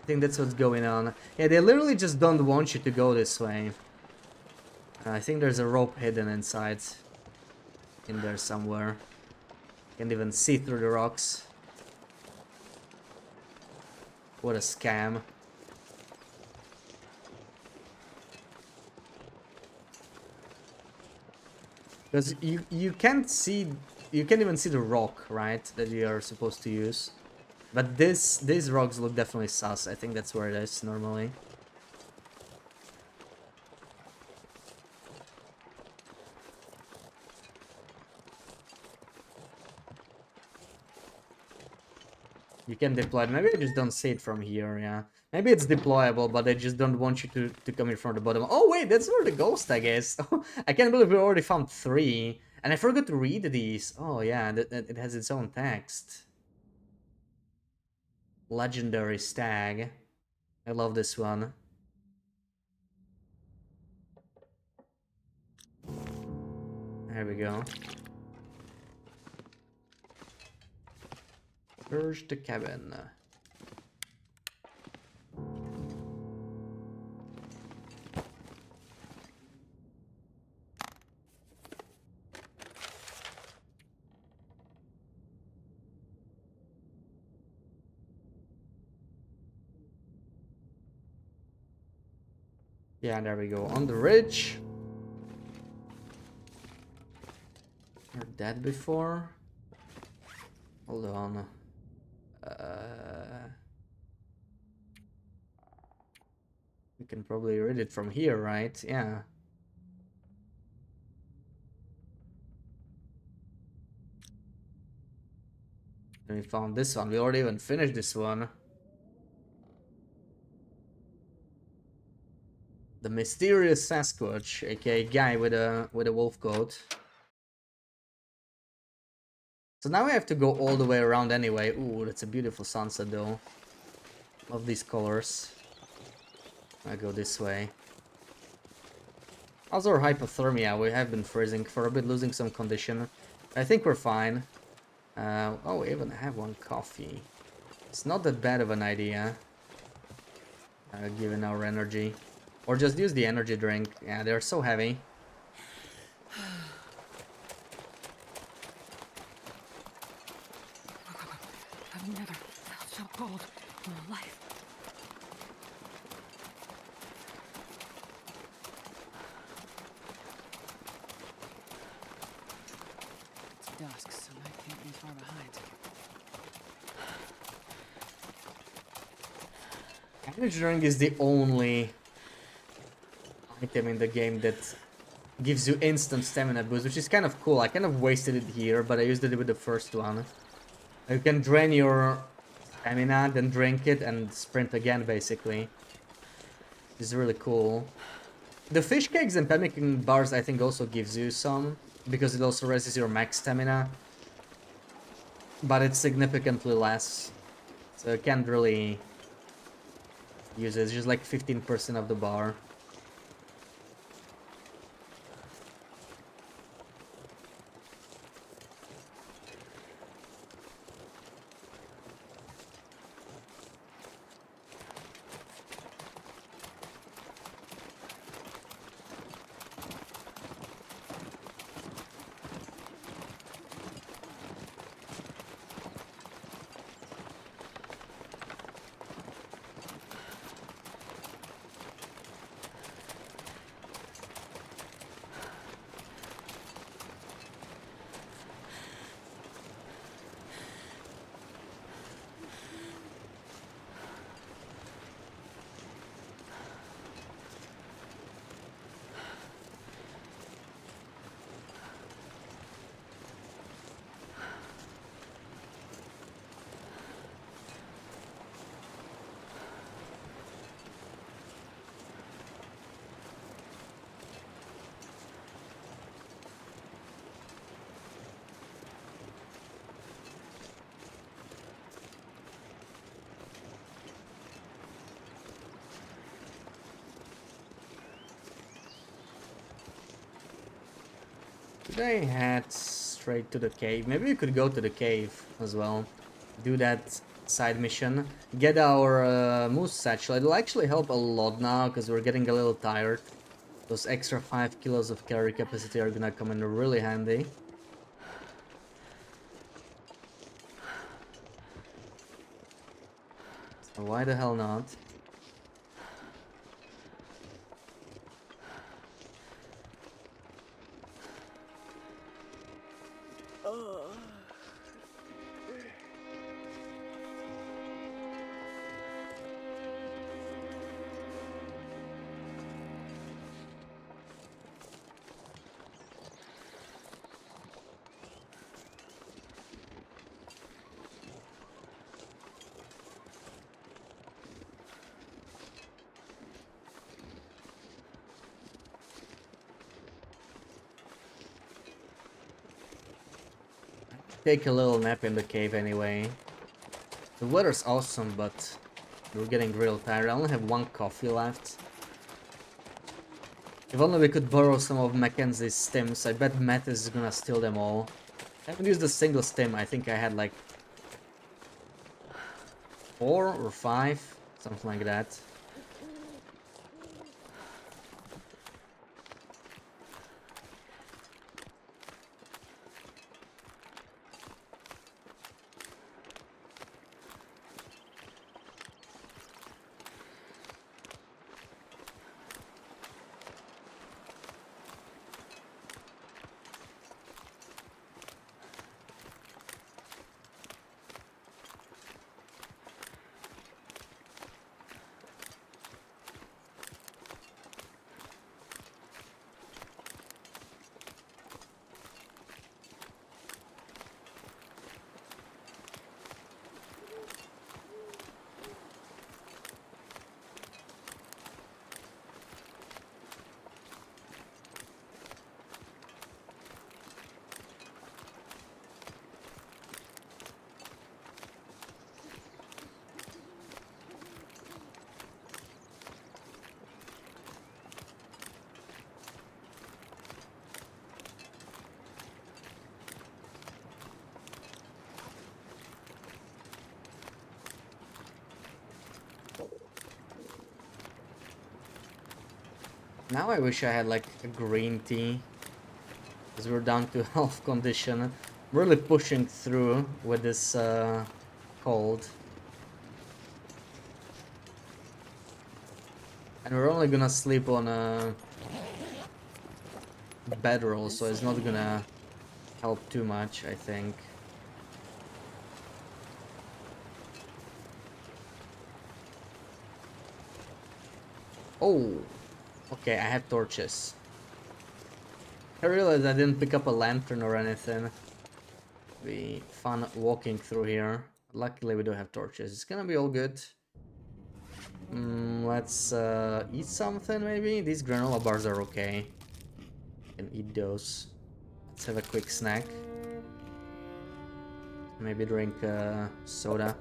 S1: I think that's what's going on. Yeah, they literally just don't want you to go this way. I think there's a rope hidden inside. In there somewhere. Can't even see through the rocks. What a scam. Because you can't see, you can't even see the rock, right, that you are supposed to use. But these rocks look definitely sus. I think that's where it is normally. You can deploy it. Maybe I just don't see it from here, yeah. Maybe it's deployable, but they just don't want you to come in from the bottom. Oh wait, that's where the ghost tag is. I can't believe we already found 3. And I forgot to read these. Oh yeah, it has its own text. Legendary stag. I love this one. There we go. Search the cabin. Yeah, there we go. On the ridge. Heard that before. Hold on. We can probably read it from here, right? Yeah. And we found this one. We already even finished this one. The mysterious Sasquatch, aka guy with a wolf coat. So now we have to go all the way around anyway. Ooh, that's a beautiful sunset though. Love these colors. I go this way. How's our hypothermia? We have been freezing for a bit, losing some condition. I think we're fine. Oh, we even have one coffee. It's not that bad of an idea. Given our energy. Or just use the energy drink. Yeah, they're so heavy.
S9: I've never felt so cold in my life. It's dusk, so I can't be far behind.
S1: Energy drink is the only item in the game that gives you instant stamina boost, which is kind of cool. I kind of wasted it here, but I used it with the first one. You can drain your stamina, then drink it, and sprint again, basically. It's really cool. The fish cakes and pemmican bars, I think, also gives you some, because it also raises your max stamina. But it's significantly less, so you can't really use it. It's just like 15% of the bar. Should I head straight to the cave? Maybe we could go to the cave as well. Do that side mission. Get our moose satchel. It'll actually help a lot now, because we're getting a little tired. Those extra 5 kilos of carry capacity are gonna come in really handy. So why the hell not? take a little nap in the cave anyway. The weather's awesome, but we're getting real tired. I only have one coffee left. If only we could borrow some of Mackenzie's stims. I bet Matt is gonna steal them all. I haven't used a single stim. I think I had like 4 or 5, something like that. Now I wish I had like a green tea, because we're down to health condition. I'm really pushing through with this cold. And we're only gonna sleep on a bedroll, so it's not gonna help too much, I think. Oh, okay, I have torches. I realized I didn't pick up a lantern or anything. Be fun walking through here. Luckily we do have torches. It's gonna be all good. Let's eat something maybe. These granola bars are okay. Can eat those. Let's have a quick snack. Maybe drink soda.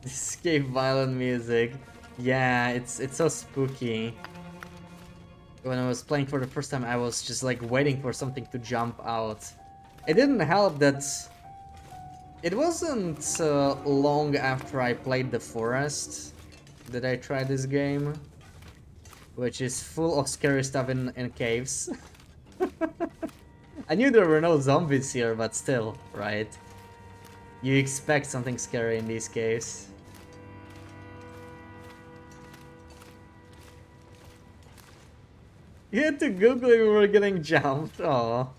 S1: Escape violent music. Yeah, it's so spooky. When I was playing for the first time, I was just like waiting for something to jump out. It didn't help that it wasn't long after I played The Forest that I tried this game, which is full of scary stuff in caves. I knew there were no zombies here, but still, right? You expect something scary in these caves. You had to Google if we were getting jumped. Oh.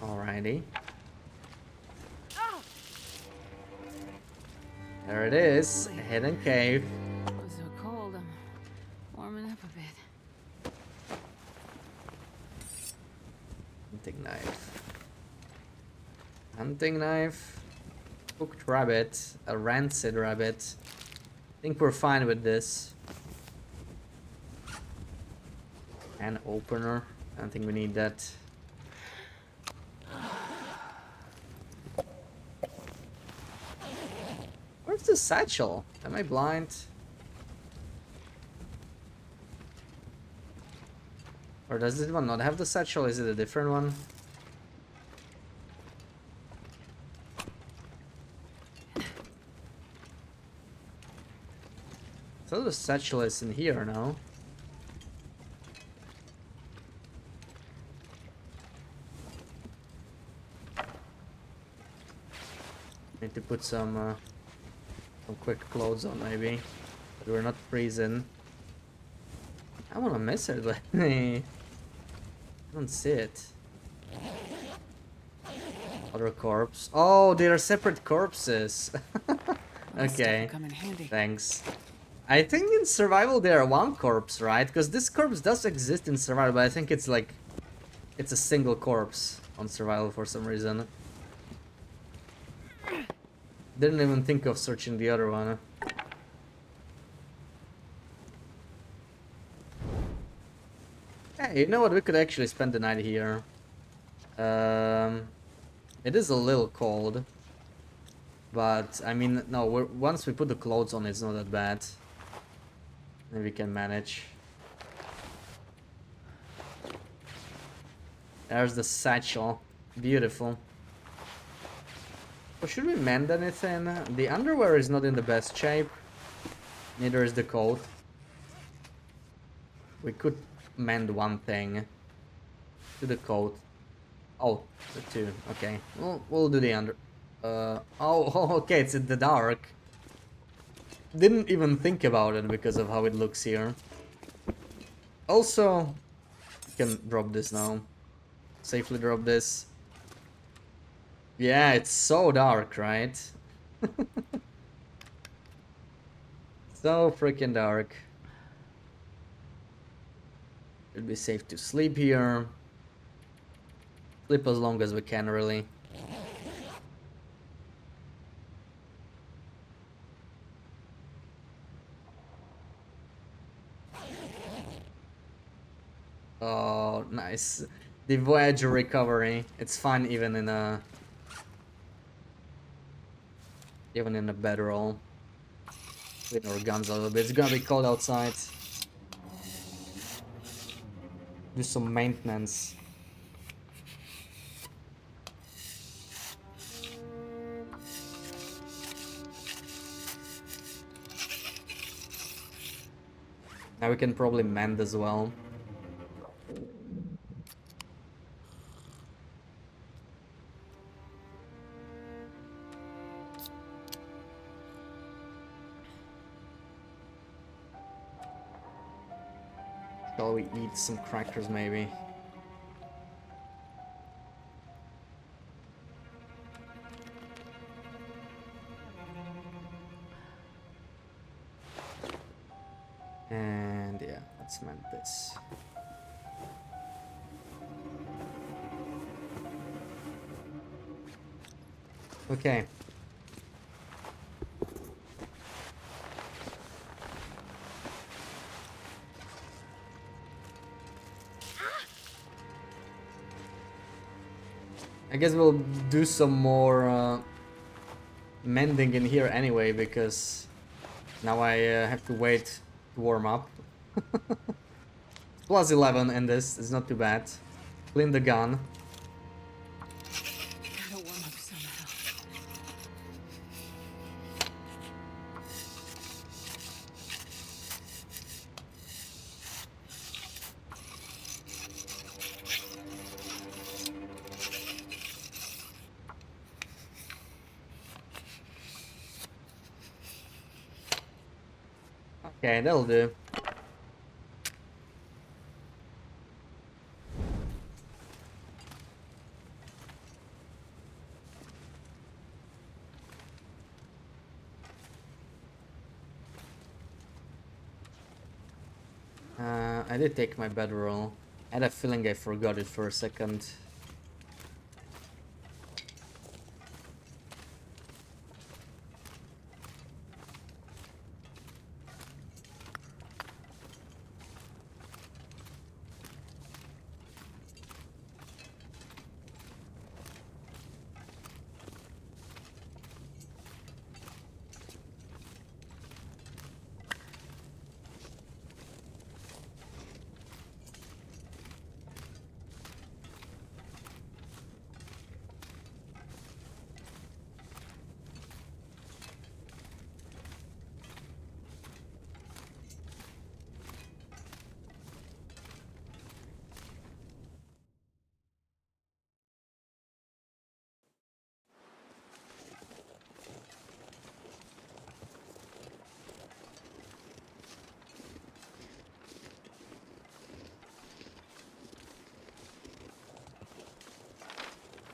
S1: Alrighty. There it is, a hidden cave.
S9: It was so cold, I'm warming up a bit.
S1: Hunting knife. Hunting knife. Cooked rabbit. A rancid rabbit. I think we're fine with this. An opener. I don't think we need that. Where's the satchel? Am I blind? Or does this one not have the satchel? Is it a different one? So the satchel is in here now. Need to put some quick clothes on maybe, but we're not freezing. I wanna miss it, but I don't see it. Other corpse. Oh, they are separate corpses. Okay, thanks. I think in survival they are one corpse, right? Because this corpse does exist in survival, but I think it's like... it's a single corpse on survival for some reason. Didn't even think of searching the other one. Hey, you know what? We could actually spend the night here. It is a little cold. But, I mean, no, once we put the clothes on, it's not that bad. Maybe we can manage. There's the satchel. Beautiful. So should we mend anything? The underwear is not in the best shape. Neither is the coat. We could mend one thing. To the coat. Oh, the two. Okay. We'll do the under... oh, okay, it's in the dark. Didn't even think about it because of how it looks here. Also, you can drop this now. Safely drop this. Yeah, it's so dark, right? So freaking dark. It'll be safe to sleep here. Sleep as long as we can, really. Oh, nice. The Voyager recovery. It's fine even in a... even in a bedroll. With our guns a little bit. It's gonna be cold outside. Do some maintenance. Now we can probably mend as well. Shall we eat some crackers maybe? And yeah, let's mend this. Okay. I guess we'll do some more mending in here anyway, because now I have to wait to warm up. Plus 11 in this, it's not too bad. Clean the gun.
S9: Gotta warm up somehow.
S1: Okay, that'll do. I did take my bedroll. I had a feeling I forgot it for a second.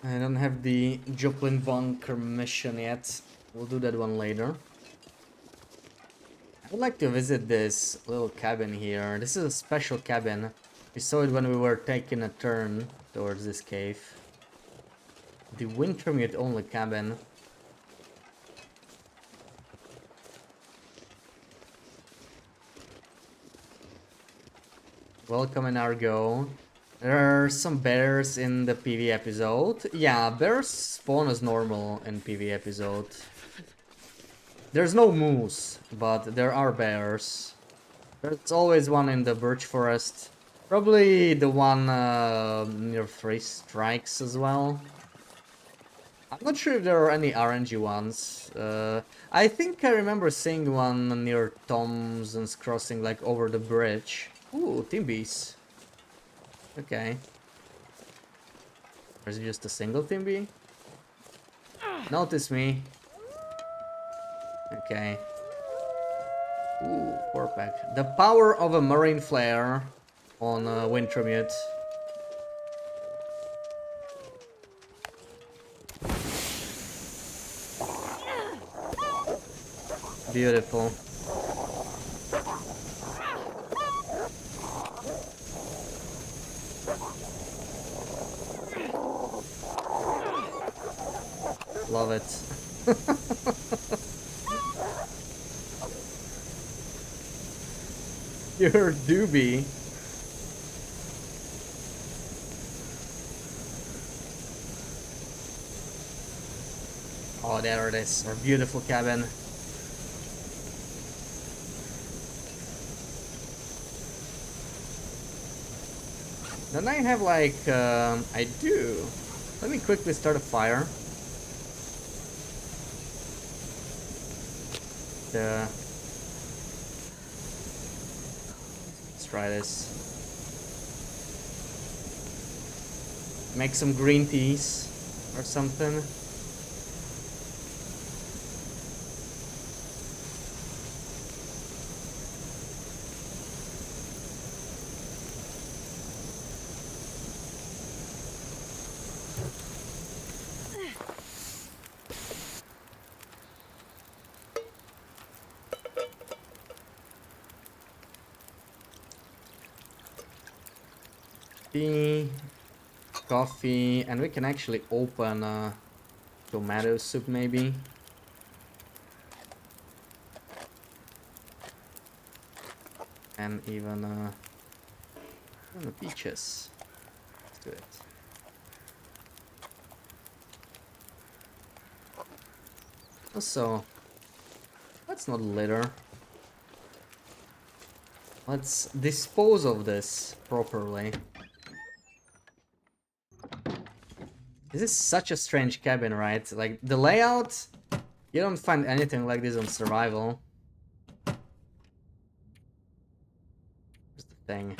S1: I don't have the Joplin bunker mission yet. We'll do that one later. I would like to visit this little cabin here. This is a special cabin. We saw it when we were taking a turn towards this cave. The Wintermute only cabin. Welcome in Argo. There are some bears in the PV episode. Yeah, bears spawn as normal in PV episode. There's no moose, but there are bears. There's always one in the birch forest. Probably the one near 3 strikes as well. I'm not sure if there are any RNG ones. I think I remember seeing one near Thompson's Crossing, like over the bridge. Ooh, Timbies. Okay. Or is it just a single Timbie? Notice me. Okay. Ooh, 4-pack. The power of a marine flare on Wintermute. Beautiful. Love it. You're doobie. Oh, there it is. Our beautiful cabin. Don't I have like, I do. Let me quickly start a fire. Let's try this. Make some green teas or something. Tea, coffee, and we can actually open tomato soup maybe. And even peaches. Let's do it. Also, let's not litter. Let's dispose of this properly. This is such a strange cabin, right? Like, the layout, you don't find anything like this on survival. Here's the thing.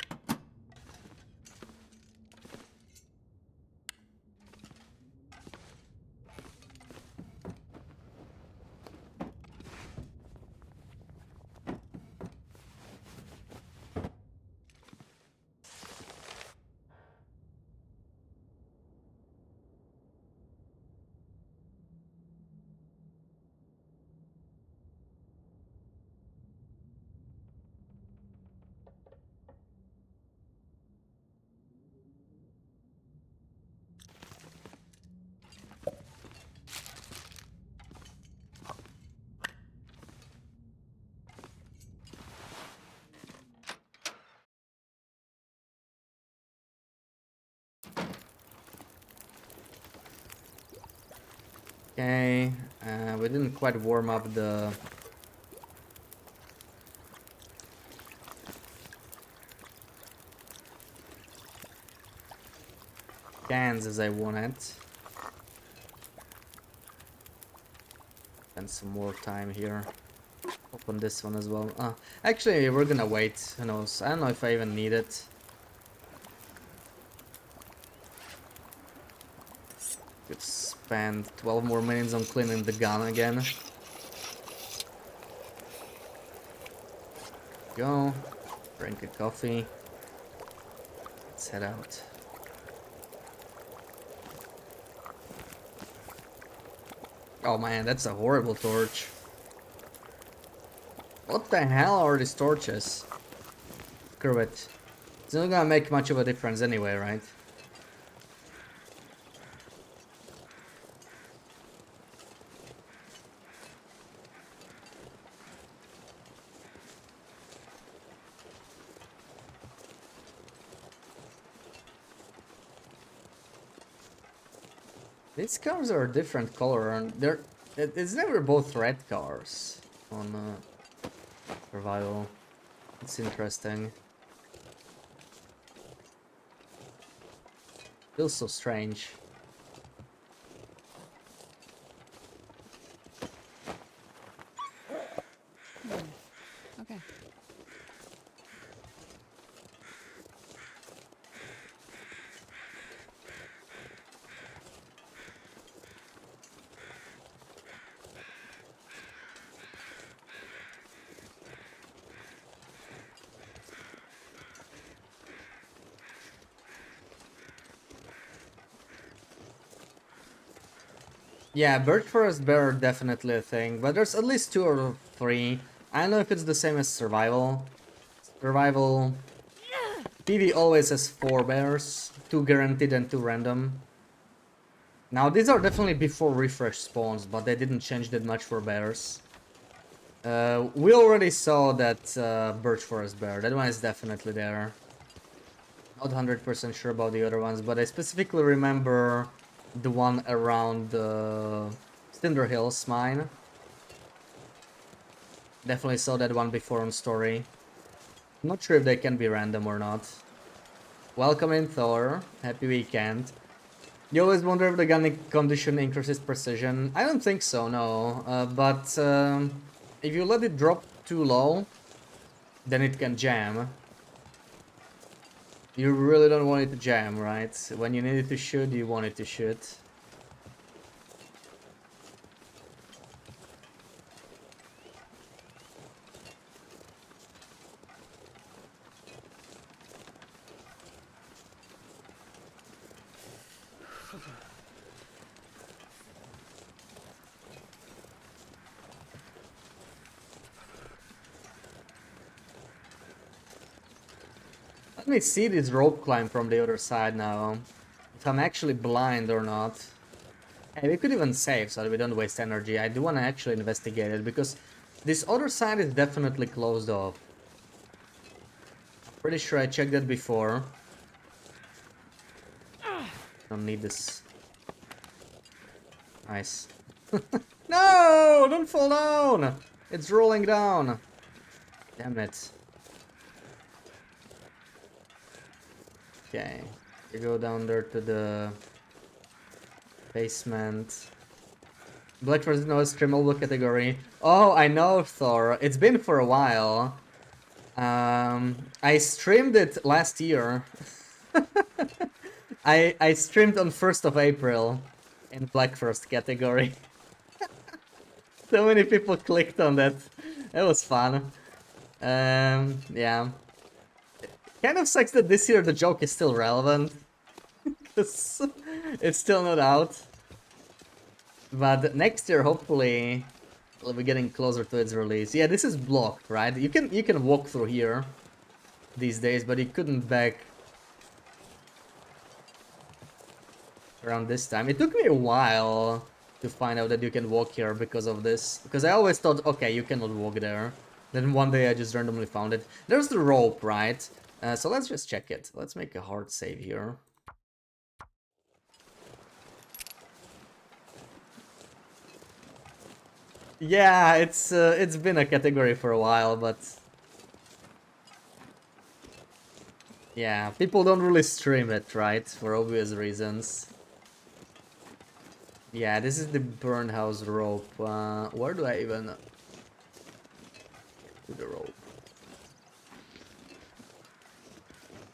S1: Okay, we didn't quite warm up the cans as I wanted. Spend some more time here. Open this one as well. Actually, we're gonna wait. Who knows? I don't know if I even need it. Could spend 12 more minutes on cleaning the gun again. Go. Drink a coffee. Let's head out. Oh man, that's a horrible torch. What the hell are these torches? Screw it. It's not gonna make much of a difference anyway, right? These cars are a different color, and it's never both red cars on survival. It's interesting. Feels so strange.
S9: Okay.
S1: Yeah, bird forest bear are definitely a thing, but there's at least 2 or 3. I don't know if it's the same as survival. Survival PV always has 4 bears, 2 guaranteed and 2 random. Now these are definitely before refresh spawns, but they didn't change that much for bears. We already saw that birch forest bear. That one is definitely there. Not 100% sure about the other ones, but I specifically remember the one around the Cinder Hills mine. Definitely saw that one before on story. I'm not sure if they can be random or not. Welcome in, Thor. Happy weekend. You always wonder if the gun condition increases precision. I don't think so, no. But if you let it drop too low, then it can jam. You really don't want it to jam, right? When you need it to shoot, you want it to shoot. Let me see this rope climb from the other side now. If I'm actually blind or not. And we could even save so that we don't waste energy. I do want to actually investigate it because this other side is definitely closed off. I'm pretty sure I checked that before. Don't need this. Nice. No! Don't fall down! It's rolling down. Damn it. Okay. You go down there to the basement. Black Forest no streamable category. Oh, I know, Thor. It's been for a while. I streamed it last year. I streamed on 1st of April in Black Forest category. So many people clicked on that. It was fun. Yeah. Kind of sucks that this year the joke is still relevant. Because it's still not out. But next year, hopefully, we'll be getting closer to its release. Yeah, this is blocked, right? You can walk through here these days, but you couldn't back around this time. It took me a while to find out that you can walk here because of this. Because I always thought, okay, you cannot walk there. Then one day I just randomly found it. There's the rope, right? So let's just check it. Let's make a hard save here. Yeah, it's been a category for a while, but yeah, people don't really stream it, right? For obvious reasons. Yeah, this is the burn house rope. Where do I even do the rope?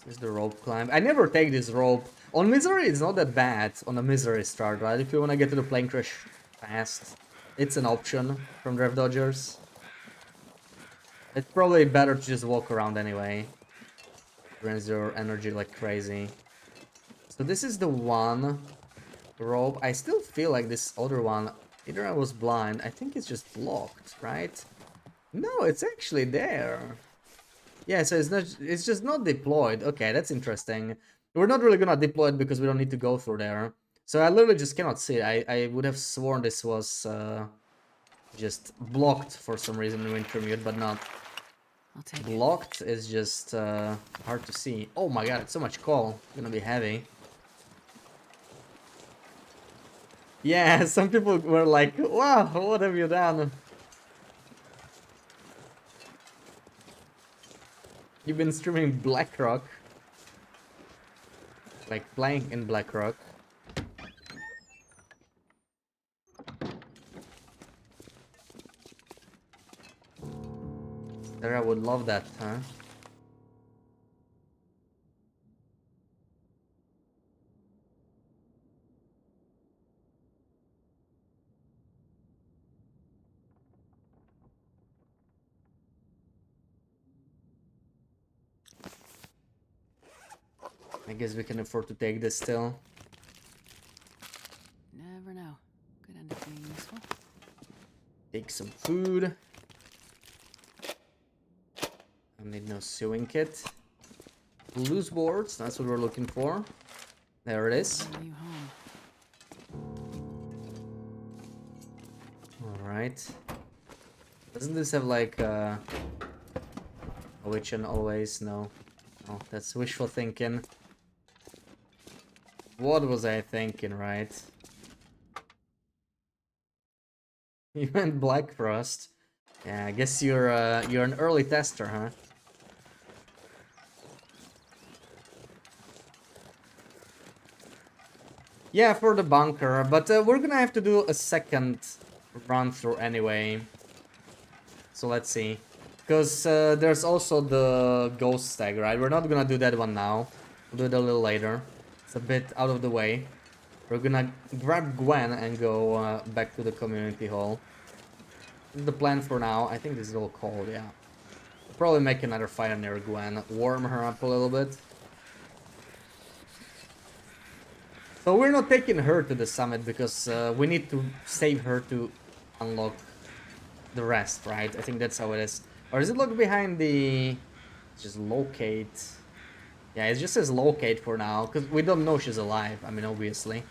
S1: This is the rope climb. I never take this rope. On Misery, it's not that bad on a Misery start, right? If you want to get to the plane crash fast, it's an option from Rev Dodgers. It's probably better to just walk around anyway. Drains your energy like crazy. So this is the one rope. I still feel like this other one Either I was blind. I think it's just blocked, right? No, it's actually there. Yeah, so it's just not deployed. Okay, that's interesting. We're not really gonna deploy it because we don't need to go through there. So I literally just cannot see it. I would have sworn this was just blocked for some reason in Wintermute, but not.
S9: I'll take
S1: Blocked is just hard to see. Oh my god, it's so much coal. It's gonna be heavy. Yeah, some people were like, wow, what have you done? You've been streaming Blackrock. Like playing in Blackrock. Sarah would love that, huh? I guess we can afford to take this still.
S9: Never know. Could end up being useful.
S1: Take some food. I need no sewing kit. Loose boards, that's what we're looking for. There it is. Alright. Doesn't this have like a witch and always? No. Oh, that's wishful thinking. What was I thinking, right? You went Black Frost. Yeah, I guess you're an early tester, huh? Yeah, for the bunker, but we're gonna have to do a second run through anyway. So let's see. Because there's also the ghost stag, right? We're not gonna do that one now. We'll do it a little later. It's a bit out of the way. We're gonna grab Gwen and go back to the community hall. This is the plan for now. I think this is all cold, yeah. We'll probably make another fire near Gwen. Warm her up a little bit. So we're not taking her to the summit because we need to save her to unlock the rest, right? I think that's how it is. Or is it locked behind the... Just locate... Yeah, it just says locate for now, because we don't know she's alive. I mean, obviously.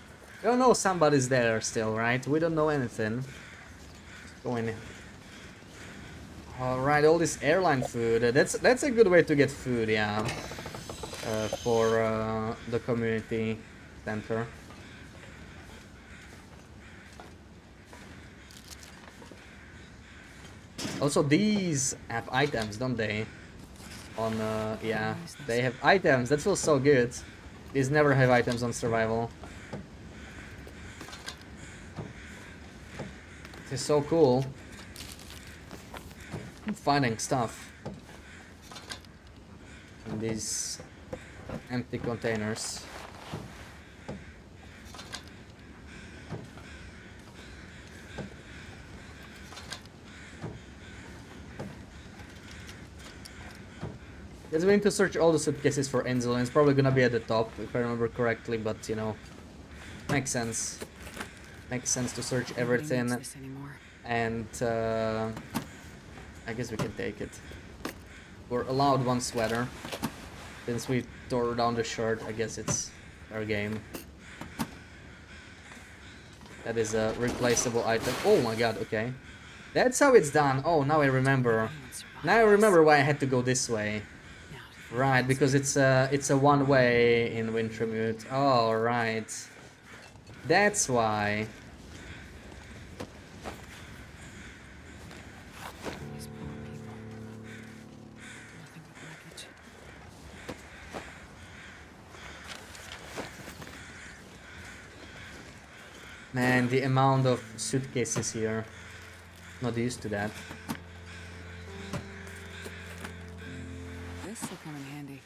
S1: We don't know somebody's there still, right? We don't know anything. Go in. Alright, all this airline food. That's a good way to get food, yeah. For the community center. Also, these have items, don't they? On, yeah, they have items. That feels so good. These never have items on survival. This is so cool. I'm finding stuff in these empty containers. Yes, we need to search all the suitcases for insulin. It's probably gonna be at the top, if I remember correctly, but you know, makes sense. Makes sense to search everything. And I guess we can take it. We're allowed one sweater. Since we tore down the shirt, I guess it's our game. That is a replaceable item. Oh my god, okay. That's how it's done. Oh, now I remember. Now I remember why I had to go this way. Right, because it's a one-way in Wintermute. Oh, right. That's why. Man, the amount of suitcases here. Not used to that.
S9: This will come in handy.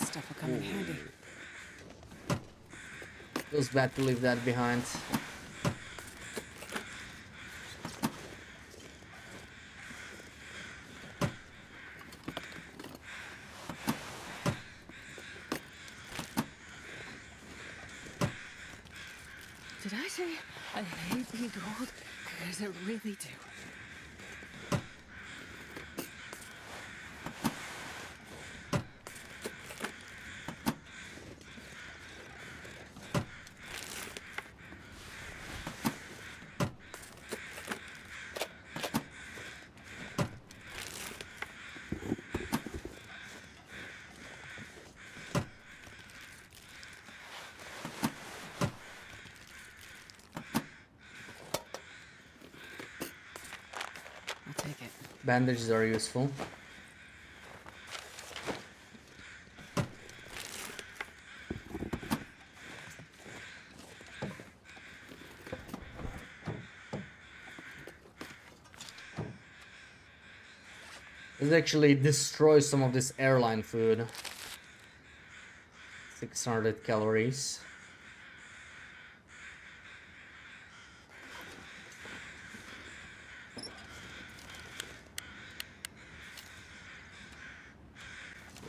S9: This stuff will come in handy.
S1: Feels bad to leave that behind.
S9: Did I say I hate being old? Because I really do. Take it.
S1: Bandages are useful. Let's actually destroy some of this airline food. 600 calories.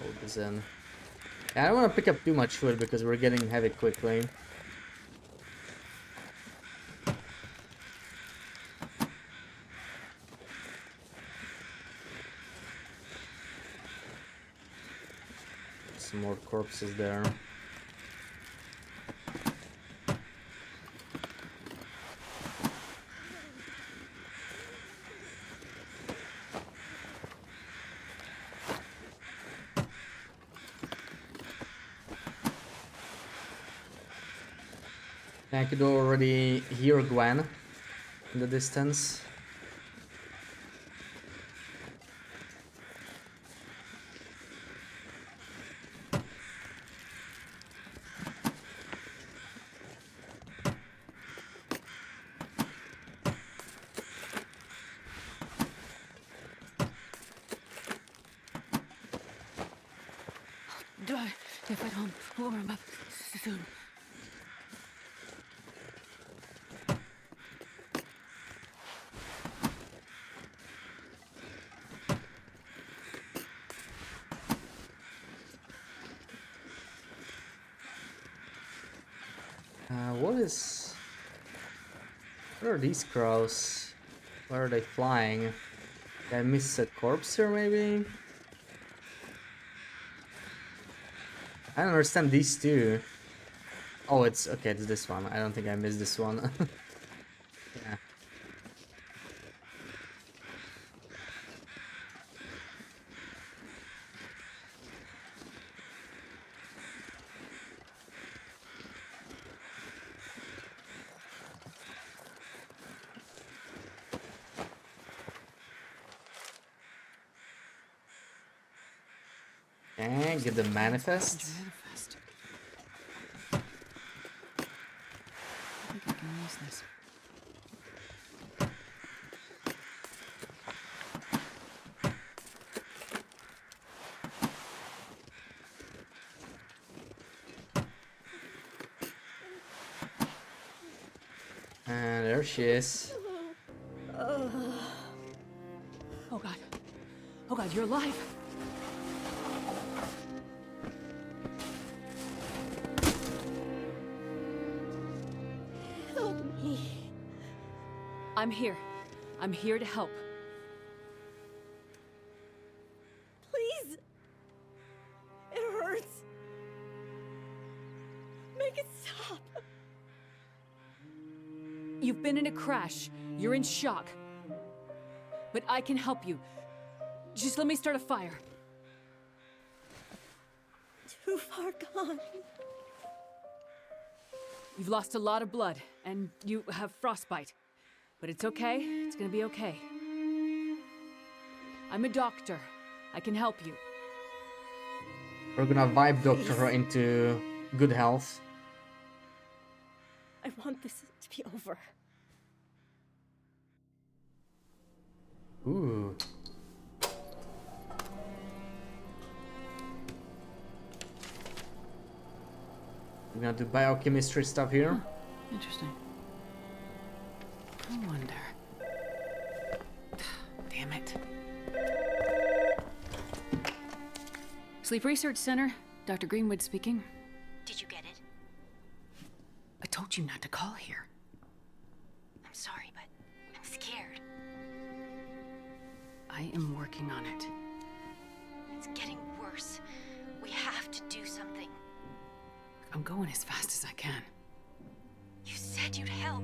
S1: Load this in. Yeah, I don't want to pick up too much food because we're getting heavy quickly. Some more corpses there. I could already hear Gwen in the distance.
S9: Die if I don't warm up soon.
S1: What are these crows? Where are they flying? Did I miss a corpse here, maybe? I don't understand these two. Oh, it's okay, it's this one. I don't think I missed this one. Yeah. Okay, get the manifest.
S9: I think I can use this.
S1: And there she is.
S9: Oh god. Oh god, you're alive.
S12: Help me.
S9: I'm here. I'm here to help.
S12: Please. It hurts. Make it stop.
S9: You've been in a crash. You're in shock. But I can help you. Just let me start a fire.
S12: Too far gone.
S9: You've lost a lot of blood, and you have frostbite. But it's okay. It's gonna be okay. I'm a doctor. I can help you.
S1: We're gonna vibe doctor her into good health.
S12: I want this to be over.
S1: Ooh. We're gonna do biochemistry stuff here.
S9: Interesting. I wonder. Damn it. Sleep Research Center, Dr. Greenwood speaking.
S17: Did you get it?
S9: I told you not to call here.
S17: I'm sorry, but I'm scared.
S9: I am working on it.
S17: It's getting worse. We have to do something.
S9: I'm going as fast as I can.
S17: You said you'd help.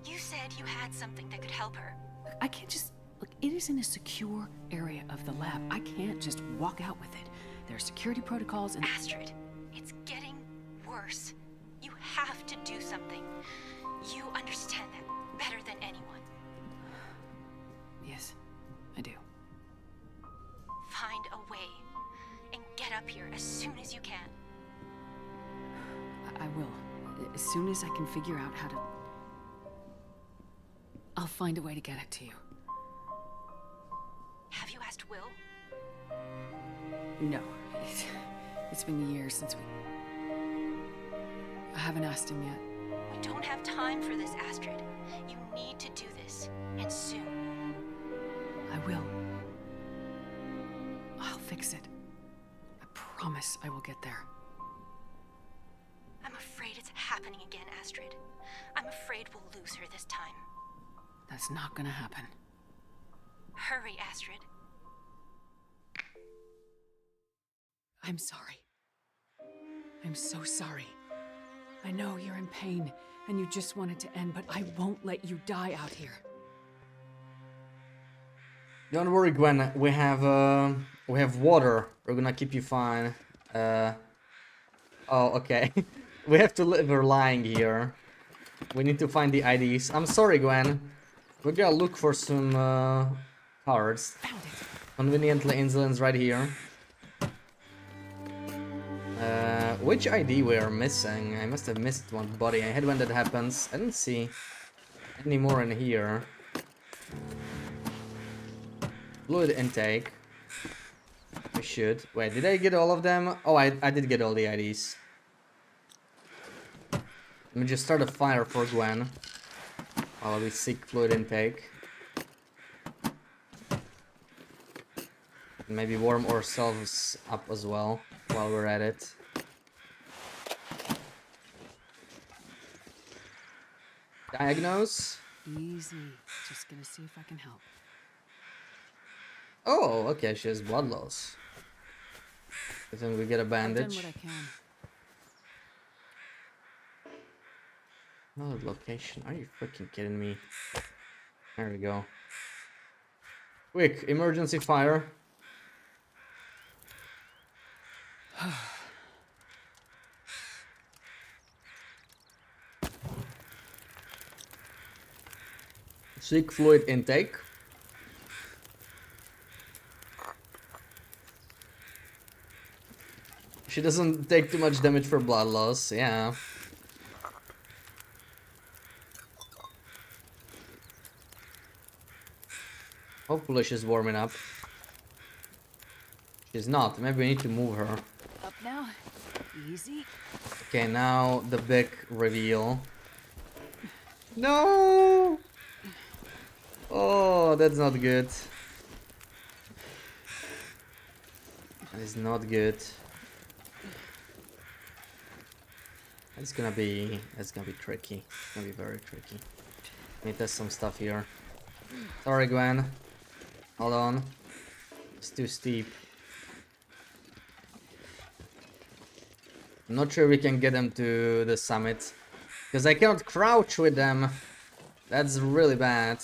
S17: You said you had something that could help her.
S9: I can't just... Look, it is in a secure area of the lab. I can't just walk out with it. There are security protocols and...
S17: Astrid, it's getting worse. You have to do something. You understand that better than anyone.
S9: Yes, I do.
S17: Find a way and get up here as soon as you can.
S9: I will. As soon as I can figure out how to... I'll find a way to get it to you.
S17: Have you asked Will?
S9: No. It's been years since we... I haven't asked him yet.
S17: We don't have time for this, Astrid. You need to do this, and soon.
S9: I will. I'll fix it. I promise I will get there.
S17: I'm afraid it's happening again, Astrid. I'm afraid we'll lose her this time.
S9: That's not gonna happen.
S17: Hurry, Astrid.
S9: I'm sorry. I'm so sorry. I know you're in pain, and you just want it to end, but I won't let you die out here.
S1: Don't worry, Gwen. We have water. We're gonna keep you fine. Oh, okay. We have to live her lying here. We need to find the IDs. I'm sorry, Gwen. We're gonna look for some cards. Conveniently, insulin's right here. Which ID we are missing? I must have missed one body. I hate when that happens. I didn't see any more in here. Fluid intake. I should. Wait, did I get all of them? Oh, I did get all the IDs. Let me just start a fire for Gwen while we seek fluid intake. Maybe warm ourselves up as well while we're at it. Diagnose?
S9: Easy. Just gonna see if I can help.
S1: Oh, okay, she has blood loss. I think we get a bandage.
S9: I've done what I can.
S1: Another location. Are you freaking kidding me? There we go. Quick, emergency fire. Seek fluid intake. She doesn't take too much damage for blood loss, yeah. Hopefully she's warming up. She's not. Maybe we need to move her.
S9: Up now. Easy.
S1: Okay, now the big reveal. No! Oh, that's not good. That is not good. That's gonna be tricky. It's gonna be very tricky. Let me test some stuff here. Sorry, Gwen. Hold on. It's too steep. I'm not sure we can get them to the summit. Because I cannot crouch with them. That's really bad.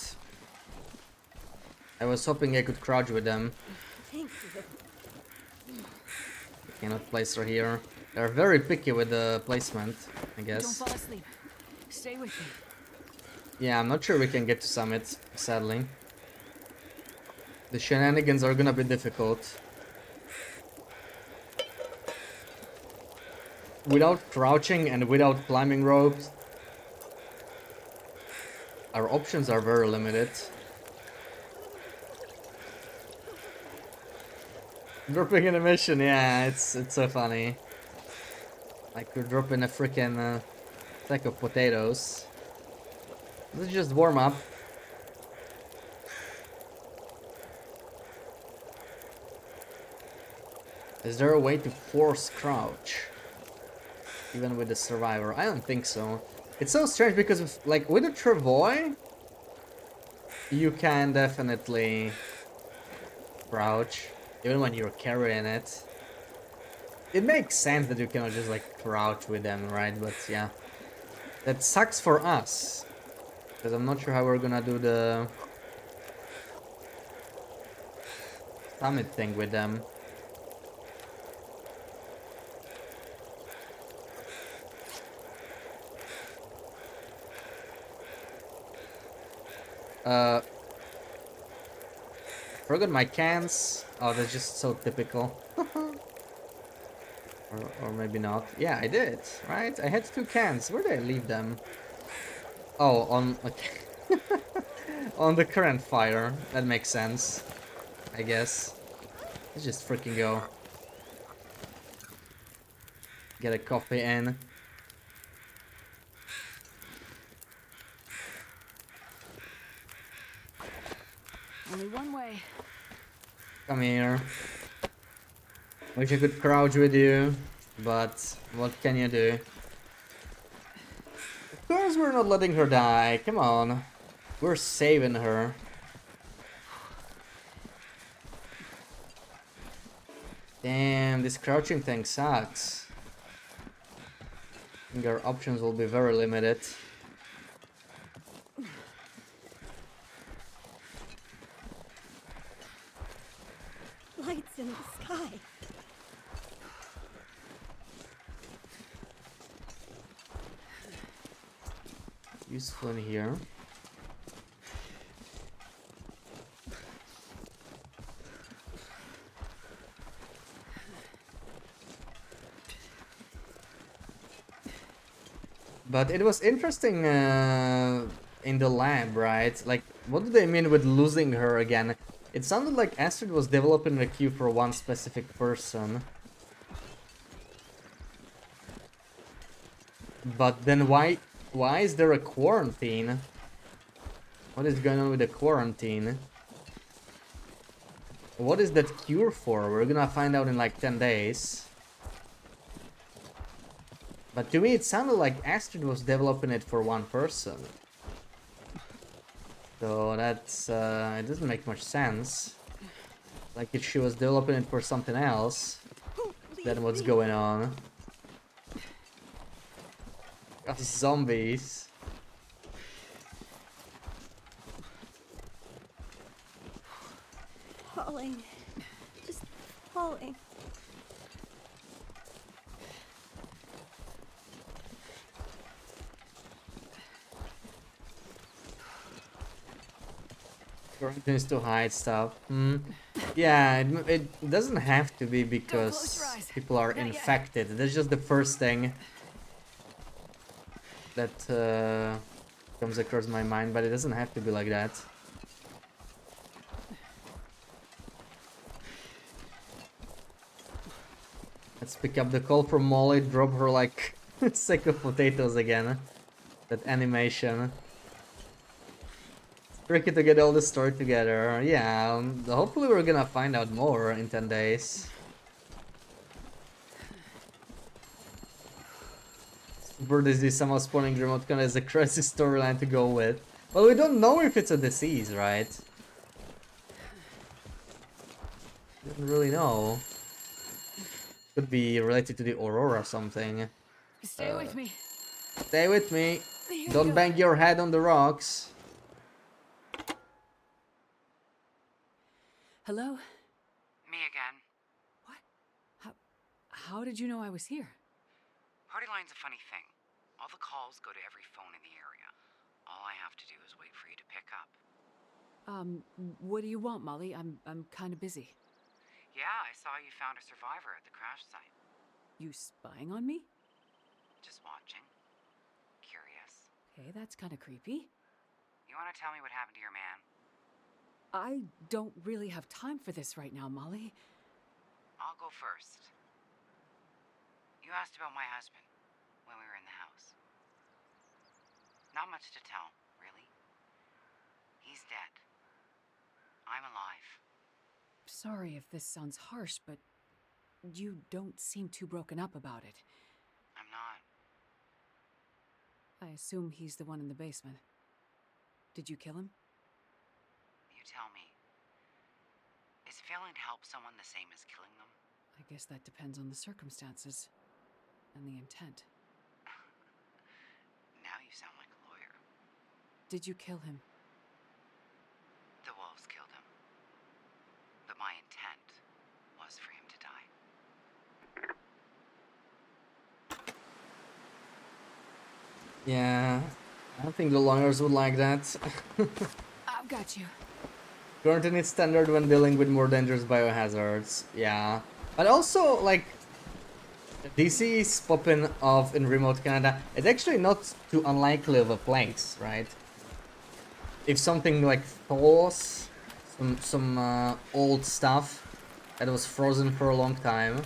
S1: I was hoping I could crouch with them.
S12: Thank you.
S1: Cannot place her here. They're very picky with the placement, I guess.
S9: Don't fall asleep. Stay with me.
S1: Yeah, I'm not sure we can get to summit, sadly. The shenanigans are gonna be difficult. Without crouching and without climbing ropes, our options are very limited. Dropping in a mission, yeah, it's so funny. Like you're dropping a freaking sack of potatoes. Let's just warm up. Is there a way to force crouch? Even with the survivor? I don't think so. It's so strange because like with the travois, you can definitely crouch. Even when you're carrying it. It makes sense that you cannot just like crouch with them, right? But yeah. That sucks for us. Because I'm not sure how we're gonna do the summit thing with them. Forgot my cans. Oh, that's just so typical. or maybe not. Yeah, I did, right? I had 2 cans. Where did I leave them? Oh, on okay. On the current fire. That makes sense, I guess. Let's just freaking go. Get a coffee in.
S9: Only one way.
S1: Come here. Wish I could crouch with you, but what can you do? Of course we're not letting her die. Come on. We're saving her. Damn, this crouching thing sucks. I think our options will be very limited.
S12: Lights in the sky.
S1: Useful in here. But it was interesting in the lab, right? Like, what do they mean with losing her again? It sounded like Astrid was developing a queue for one specific person. But then why is there a quarantine? What is going on with the quarantine? What is that cure for? We're gonna find out in like 10 days. But to me it sounded like Astrid was developing it for one person. So that's, it doesn't make much sense. Like if she was developing it for something else, then what's going on? Zombies.
S12: Falling. Just falling.
S1: Things to hide stuff. Yeah, it doesn't have to be because people are infected. That's just the first thing that comes across my mind, but it doesn't have to be like that. Let's pick up the call from Molly, drop her like a sack of potatoes again. That animation. Tricky to get all the story together. Yeah, hopefully we're gonna find out more in 10 days. Super disease somehow spawning remote control is a crazy storyline to go with. Well, we don't know if it's a disease, right? We don't really know. Could be related to the Aurora or something.
S9: Stay with me.
S1: Stay with me.
S9: Here
S1: Don't
S9: you go.
S1: bang your head on the rocks.
S9: Hello?
S15: Me again.
S9: How did you know I was here?
S15: Party line's a funny thing. All the calls go to every phone in the area. All I have to do is wait for you to pick up.
S9: What do you want, Molly? I'm kind of busy.
S15: Yeah, I saw you found a survivor at the crash site.
S9: You spying on me?
S15: Just watching. Curious.
S9: Okay, that's kind of creepy.
S15: You want to tell me what happened to your man?
S9: I don't really have time for this right now, Molly.
S15: I'll go first. You You asked about my husband when we were in the house. Not much to tell, really. He's dead. I'm alive.
S9: Sorry if this sounds harsh, but you don't seem too broken up about it.
S15: I'm not.
S9: I assume he's the one in the basement. Did you kill him?
S15: You tell me. Is failing to help someone the same as killing them?
S9: I guess that depends on the circumstances and the intent.
S15: Now you sound like a lawyer.
S9: Did you kill him?
S15: The wolves killed him. But my intent was for him to die.
S1: Yeah, I don't think the lawyers would like that.
S9: I've got you.
S1: Quarantine is standard when dealing with more dangerous biohazards. Yeah, but also like DC is popping off in remote Canada. It's actually not too unlikely of a place, right? If something like thaws, some old stuff that was frozen for a long time,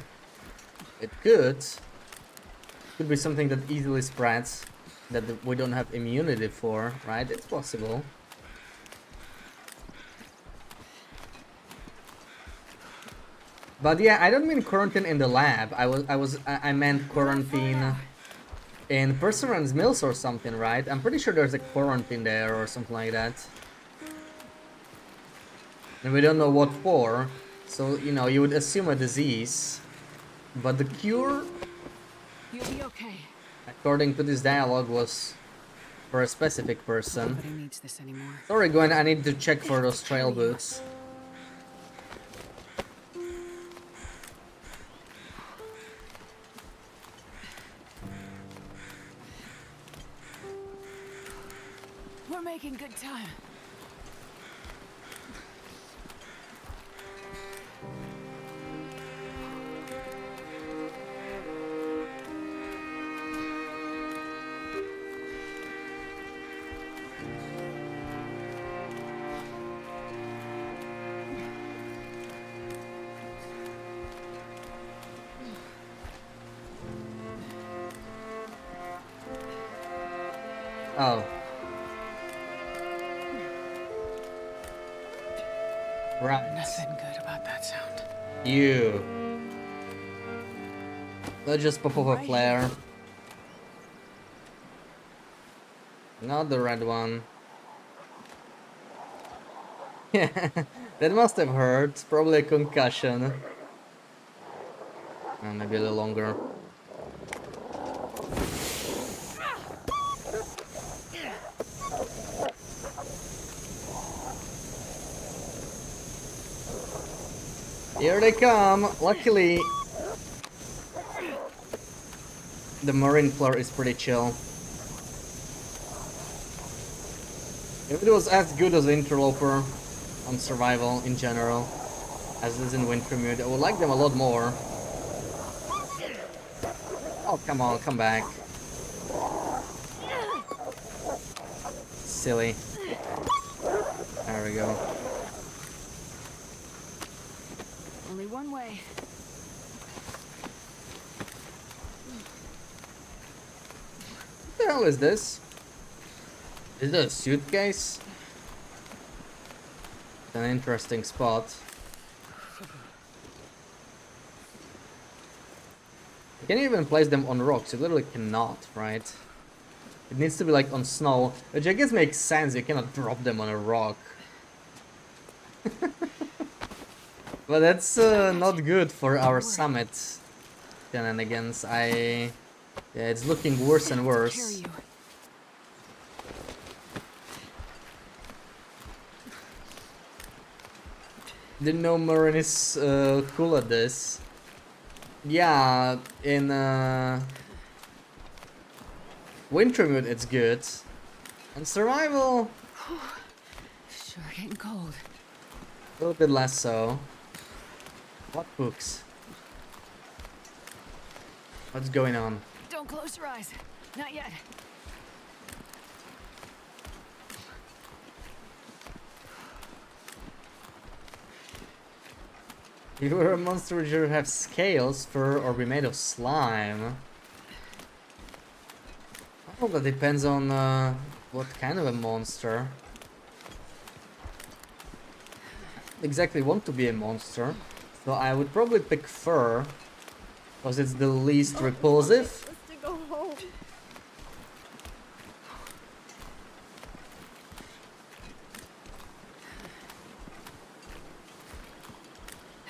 S1: it could be something that easily spreads, that we don't have immunity for, right? It's possible. But yeah, I don't mean quarantine in the lab. I meant quarantine in Perseverance Mills or something, right? I'm pretty sure there's a quarantine there or something like that. And we don't know what for. So, you know, you would assume a disease. But the cure,
S9: You'll be okay.
S1: according to this dialogue, was for a specific person.
S9: Nobody needs this anymore.
S1: Sorry, Gwen, I need to check for those trail boots.
S9: We're making good time.
S1: Oh. Right.
S9: Nothing good about that sound.
S1: You. Let's just pop off a flare. Not the red one. Yeah, that must have hurt. Probably a concussion. Maybe a little longer. Here they come. Luckily, the marine floor is pretty chill. If it was as good as Interloper on survival in general, as it is in Wintermute, I would like them a lot more. Oh, come on, come back. Silly. There we go.
S9: Only one way.
S1: What the hell is this? Is it a suitcase? It's an interesting spot. You can't even place them on rocks, you literally cannot, right? It needs to be like on snow, which I guess makes sense, you cannot drop them on a rock. But that's not good for our summit shenanigans. Yeah, it's looking worse and worse. Didn't know Marin is cool at this. Yeah, in Wintermute it's good. And survival,
S9: Sure getting cold.
S1: a little bit less so. What books? What's going on?
S9: Don't close your eyes. Not yet.
S1: If you were a monster, would you have scales, fur, or be made of slime? Well, that depends on what kind of a monster. I don't exactly want to be a monster, so I would probably pick fur, because it's the least repulsive.
S12: Let's to go home.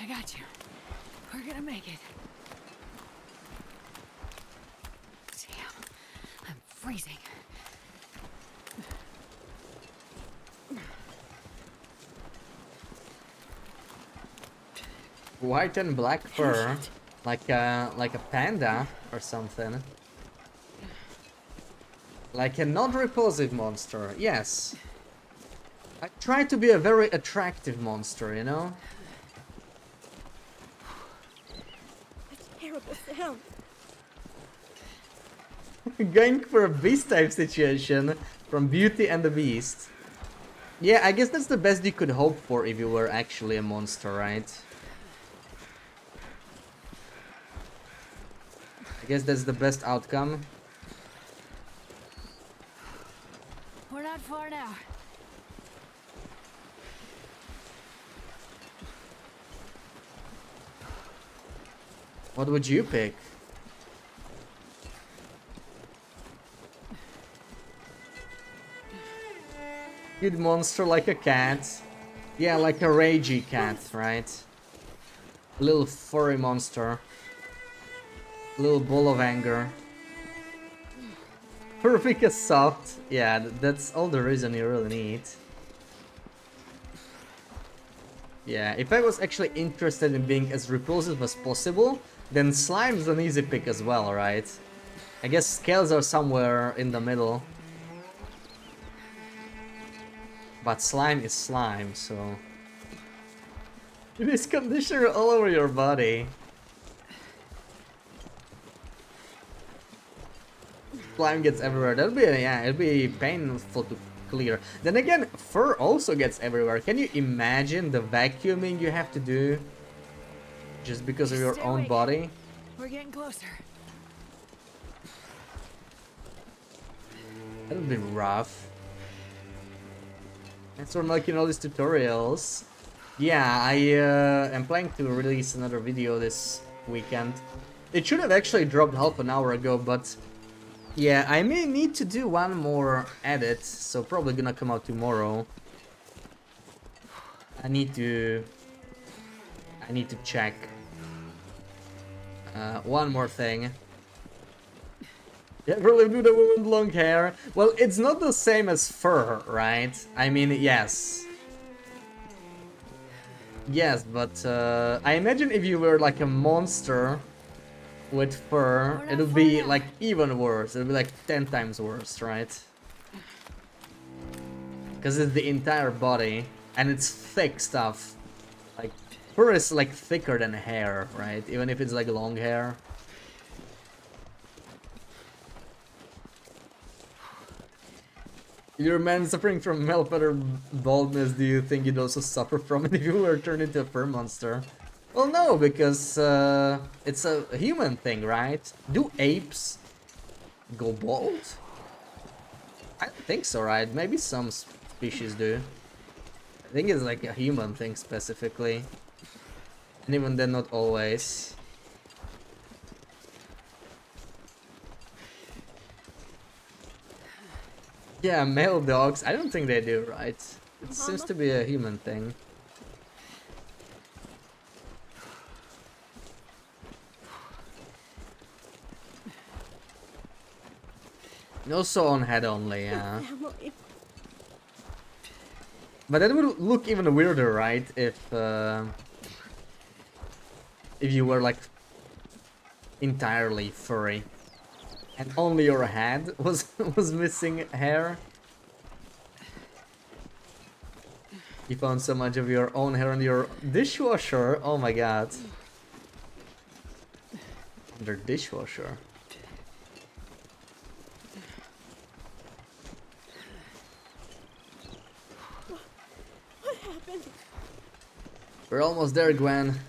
S9: I got you. We're gonna make it. Damn, I'm freezing.
S1: White and black fur, like a panda or something. Like a non-repulsive monster, yes. I try to be a very attractive monster, you know?
S12: A terrible sound.
S1: Going for a beast type situation from Beauty and the Beast. Yeah, I guess that's the best you could hope for if you were actually a monster, right? I guess that's the best outcome.
S9: We're not far now.
S1: What would you pick? Good monster like a cat. Yeah, like a ragey cat, right? A little furry monster. A little ball of anger. Perfect as soft. Yeah, that's all the reason you really need. Yeah, if I was actually interested in being as repulsive as possible, then slime's an easy pick as well, right? I guess scales are somewhere in the middle. But slime is slime, so... It is conditioner all over your body. Slime gets everywhere. That'll be, yeah, it'll be painful to clear. Then again, fur also gets everywhere. Can you imagine the vacuuming you have to do just because of your own body?
S9: We're getting closer.
S1: That'll be rough. Thanks for making all these tutorials. Yeah, I am planning to release another video this weekend. It should have actually dropped half an hour ago, but yeah, I may need to do one more edit, so probably gonna come out tomorrow. I need to check one more thing. You ever lived with a woman with long hair? Well, it's not the same as fur, right? I mean, yes. Yes, but I imagine if you were like a monster with fur, it would be like even worse. It would be like 10 times worse, right? Because it's the entire body and it's thick stuff. Like, fur is like thicker than hair, right? Even if it's like long hair. If you're a man suffering from male pattern baldness, do you think you'd also suffer from it if you were turned into a fur monster? Well, no, because it's a human thing, right? Do apes go bald? I don't think so, right? Maybe some species do. I think it's like a human thing specifically. And even then, not always. Yeah, male dogs. I don't think they do, right? It seems to be a human thing. Also on head only, yeah. But that would look even weirder, right? If you were like entirely furry. And only your head was missing hair. You found so much of your own hair on your dishwasher. Oh my god. Under dishwasher.
S12: What happened?
S1: We're almost there, Gwen.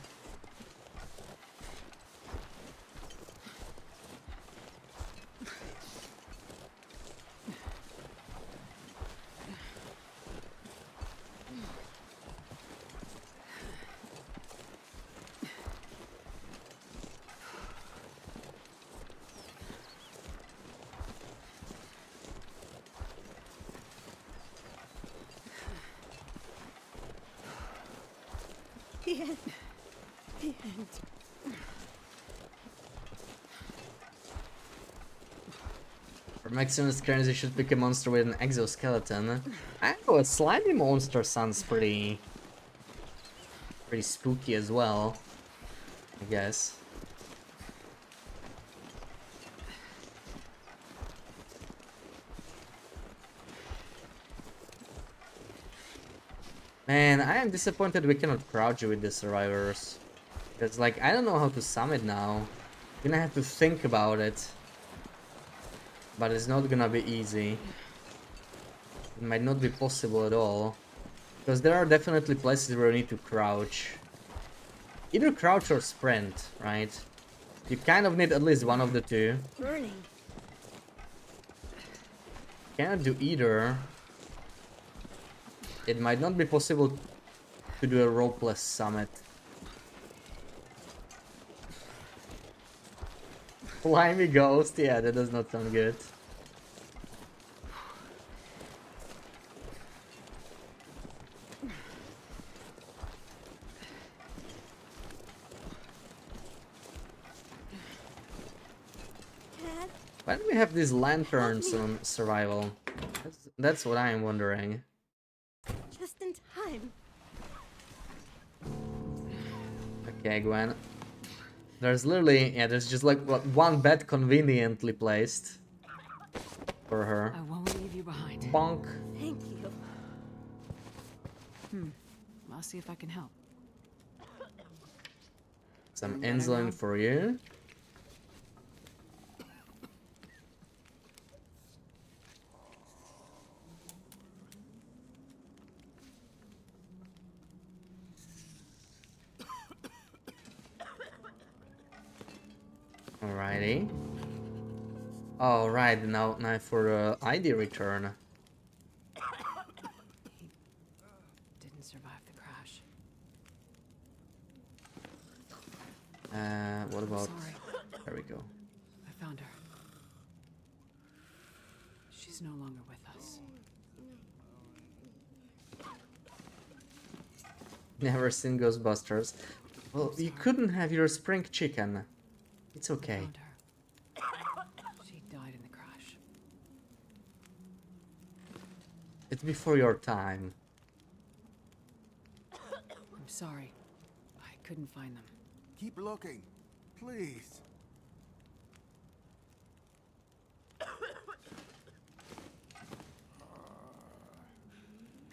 S12: The end. The end.
S1: For maximum scary, you should pick a monster with an exoskeleton. I know a slimy monster sounds pretty spooky as well, I guess. Man, I am disappointed we cannot crouch with the survivors. Because, like, I don't know how to summit now. Gonna have to think about it. But it's not gonna be easy. It might not be possible at all. Because there are definitely places where you need to crouch. Either crouch or sprint, right? You kind of need at least one of the two.
S12: Burning.
S1: Cannot do either. It might not be possible to do a ropeless summit. Slimy ghost, yeah, that does not sound good.
S12: Dad,
S1: Why do we have these lanterns on survival? That's what I am wondering.
S12: just in time.
S1: Okay, Gwen. There's literally, yeah, there's just like what, one bed conveniently placed for her.
S9: I won't leave you behind.
S1: Bonk.
S12: Thank you.
S9: I'll see if I can help.
S1: Some insulin for you. Alrighty. Alright, now for the ID return.
S9: Didn't survive the crash.
S1: What about...
S9: Sorry.
S1: There we go.
S9: I found her. She's no longer with us.
S1: Never seen Ghostbusters. Well, you couldn't have your spring chicken. It's okay.
S9: Found her. She died in the crash.
S1: It's before your time.
S9: I'm sorry. I couldn't find them.
S18: Keep looking, please.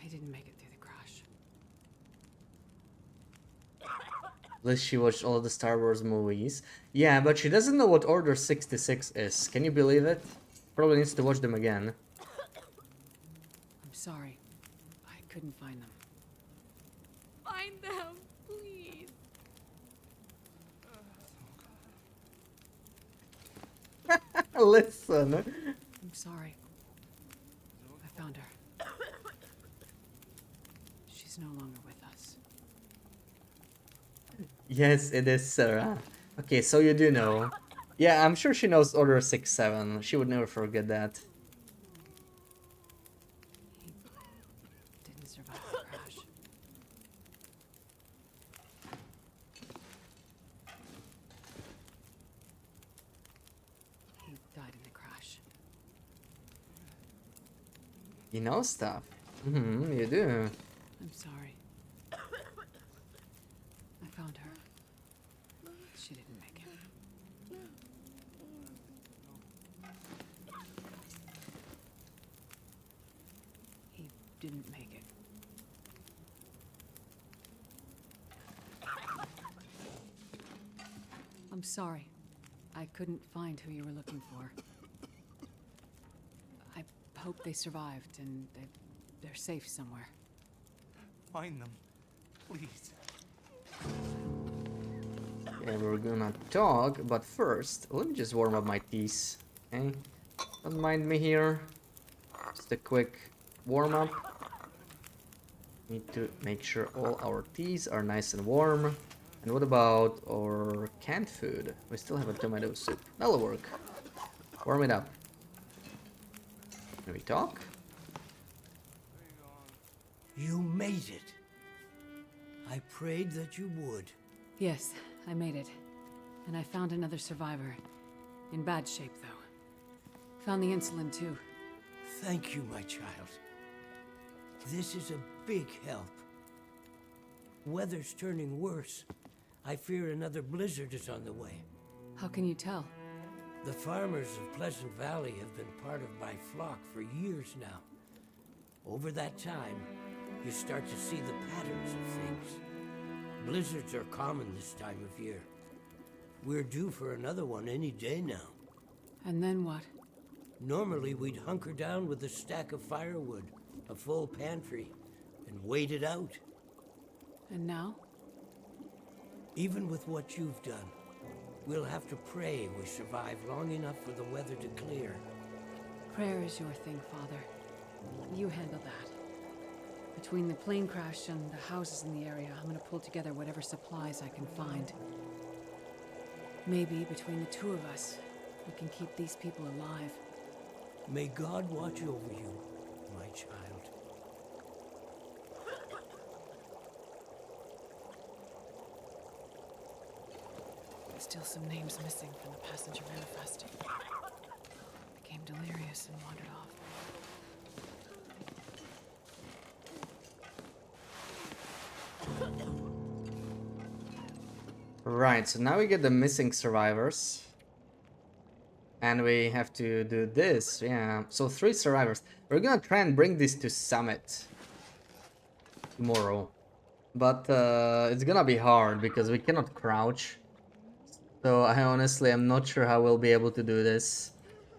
S9: I didn't make it through the crash.
S1: At least she watched all the Star Wars movies. Yeah, but she doesn't know what Order 66 is. Can you believe it? Probably needs to watch them again.
S9: I'm sorry. I couldn't find them.
S10: Find them, please.
S1: Listen.
S9: I'm sorry. I found her. She's no longer with us.
S1: Yes, it is Sarah. Okay, so you do know. Yeah, I'm sure she knows Order 67. She would never forget that.
S9: Didn't survive the crash. He died in the crash.
S1: You know stuff. You do.
S9: I'm sorry. I found her. She didn't make it. He didn't make it. I'm sorry. I couldn't find who you were looking for. I hope they survived and they're safe somewhere.
S18: Find them, please.
S1: Yeah, we're gonna talk, but first, let me just warm up my teas. Okay? Don't mind me here. Just a quick warm up. Need to make sure all our teas are nice and warm. And what about our canned food? We still have a tomato soup. That'll work. Warm it up. Can we talk?
S16: You made it. I prayed that you would.
S9: Yes, I made it. And I found another survivor. In bad shape, though. Found the insulin, too.
S16: Thank you, my child. This is a big help. Weather's turning worse. I fear another blizzard is on the way.
S9: How can you tell?
S16: The farmers of Pleasant Valley have been part of my flock for years now. Over that time, you start to see the patterns of things. Blizzards are common this time of year. We're due for another one any day now.
S9: And then what?
S16: Normally, we'd hunker down with a stack of firewood, a full pantry, and wait it out.
S9: And now?
S16: Even with what you've done, we'll have to pray we survive long enough for the weather to clear.
S9: Prayer is your thing, Father. You handle that. Between the plane crash and the houses in the area, I'm gonna pull together whatever supplies I can find. Maybe between the two of us, we can keep these people alive.
S16: May God watch over you, my child.
S9: Still some names missing from the passenger manifest. Became delirious and wandered off.
S1: Right, so now we get the missing survivors. And we have to do this, yeah. So 3 survivors. We're gonna try and bring this to Summit tomorrow. But it's gonna be hard because we cannot crouch. So I honestly am not sure how we'll be able to do this.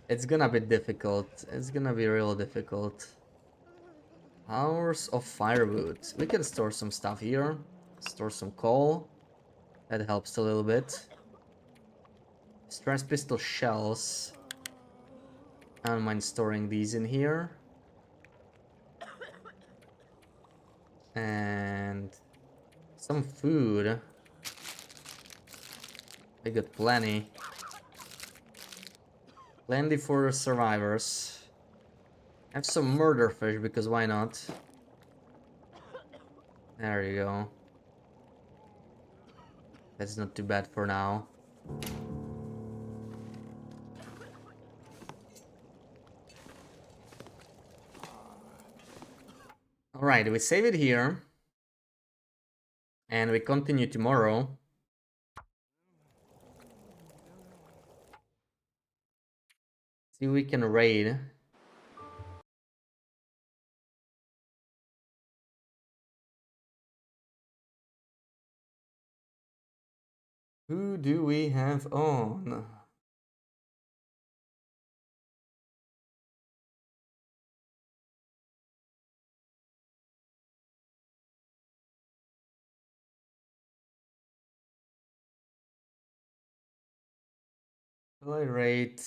S1: It's gonna be difficult. It's gonna be real difficult. Hours of firewood. We can store some stuff here. Store some coal. That helps a little bit. Stress pistol shells. I don't mind storing these in here. And some food. We got plenty. Plenty for survivors. Have some murder fish because why not? There you go. That's not too bad for now. Alright, we save it here. And we continue tomorrow. See if we can raid. Who do we have on? Will I raid?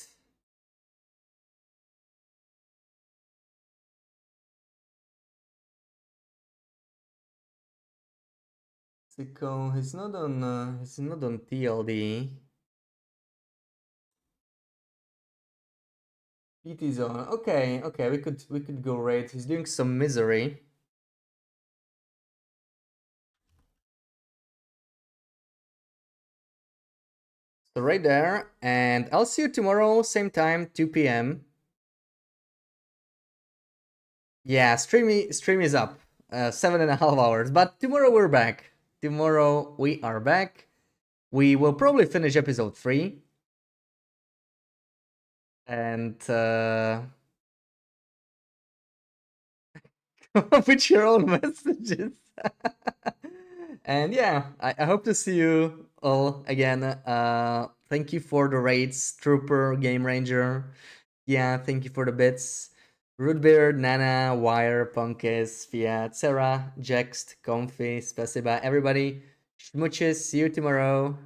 S1: Sicko, he's not on TLD. PT zone. Okay, okay, we could go raid. He's doing some misery. So right there, and I'll see you tomorrow, same time, 2 p.m. Yeah, stream is up. 7.5 hours. But tomorrow we're back. Tomorrow we are back. We will probably finish episode 3. And come up with your own messages. And yeah, I hope to see you all again. Thank you for the raids, Trooper, Game Ranger. Yeah, thank you for the bits. Rootbeard, Nana, Wire, Punkis, Fiat, Sarah, Jext, Comfy, Spasiba, everybody. Schmooches, see you tomorrow.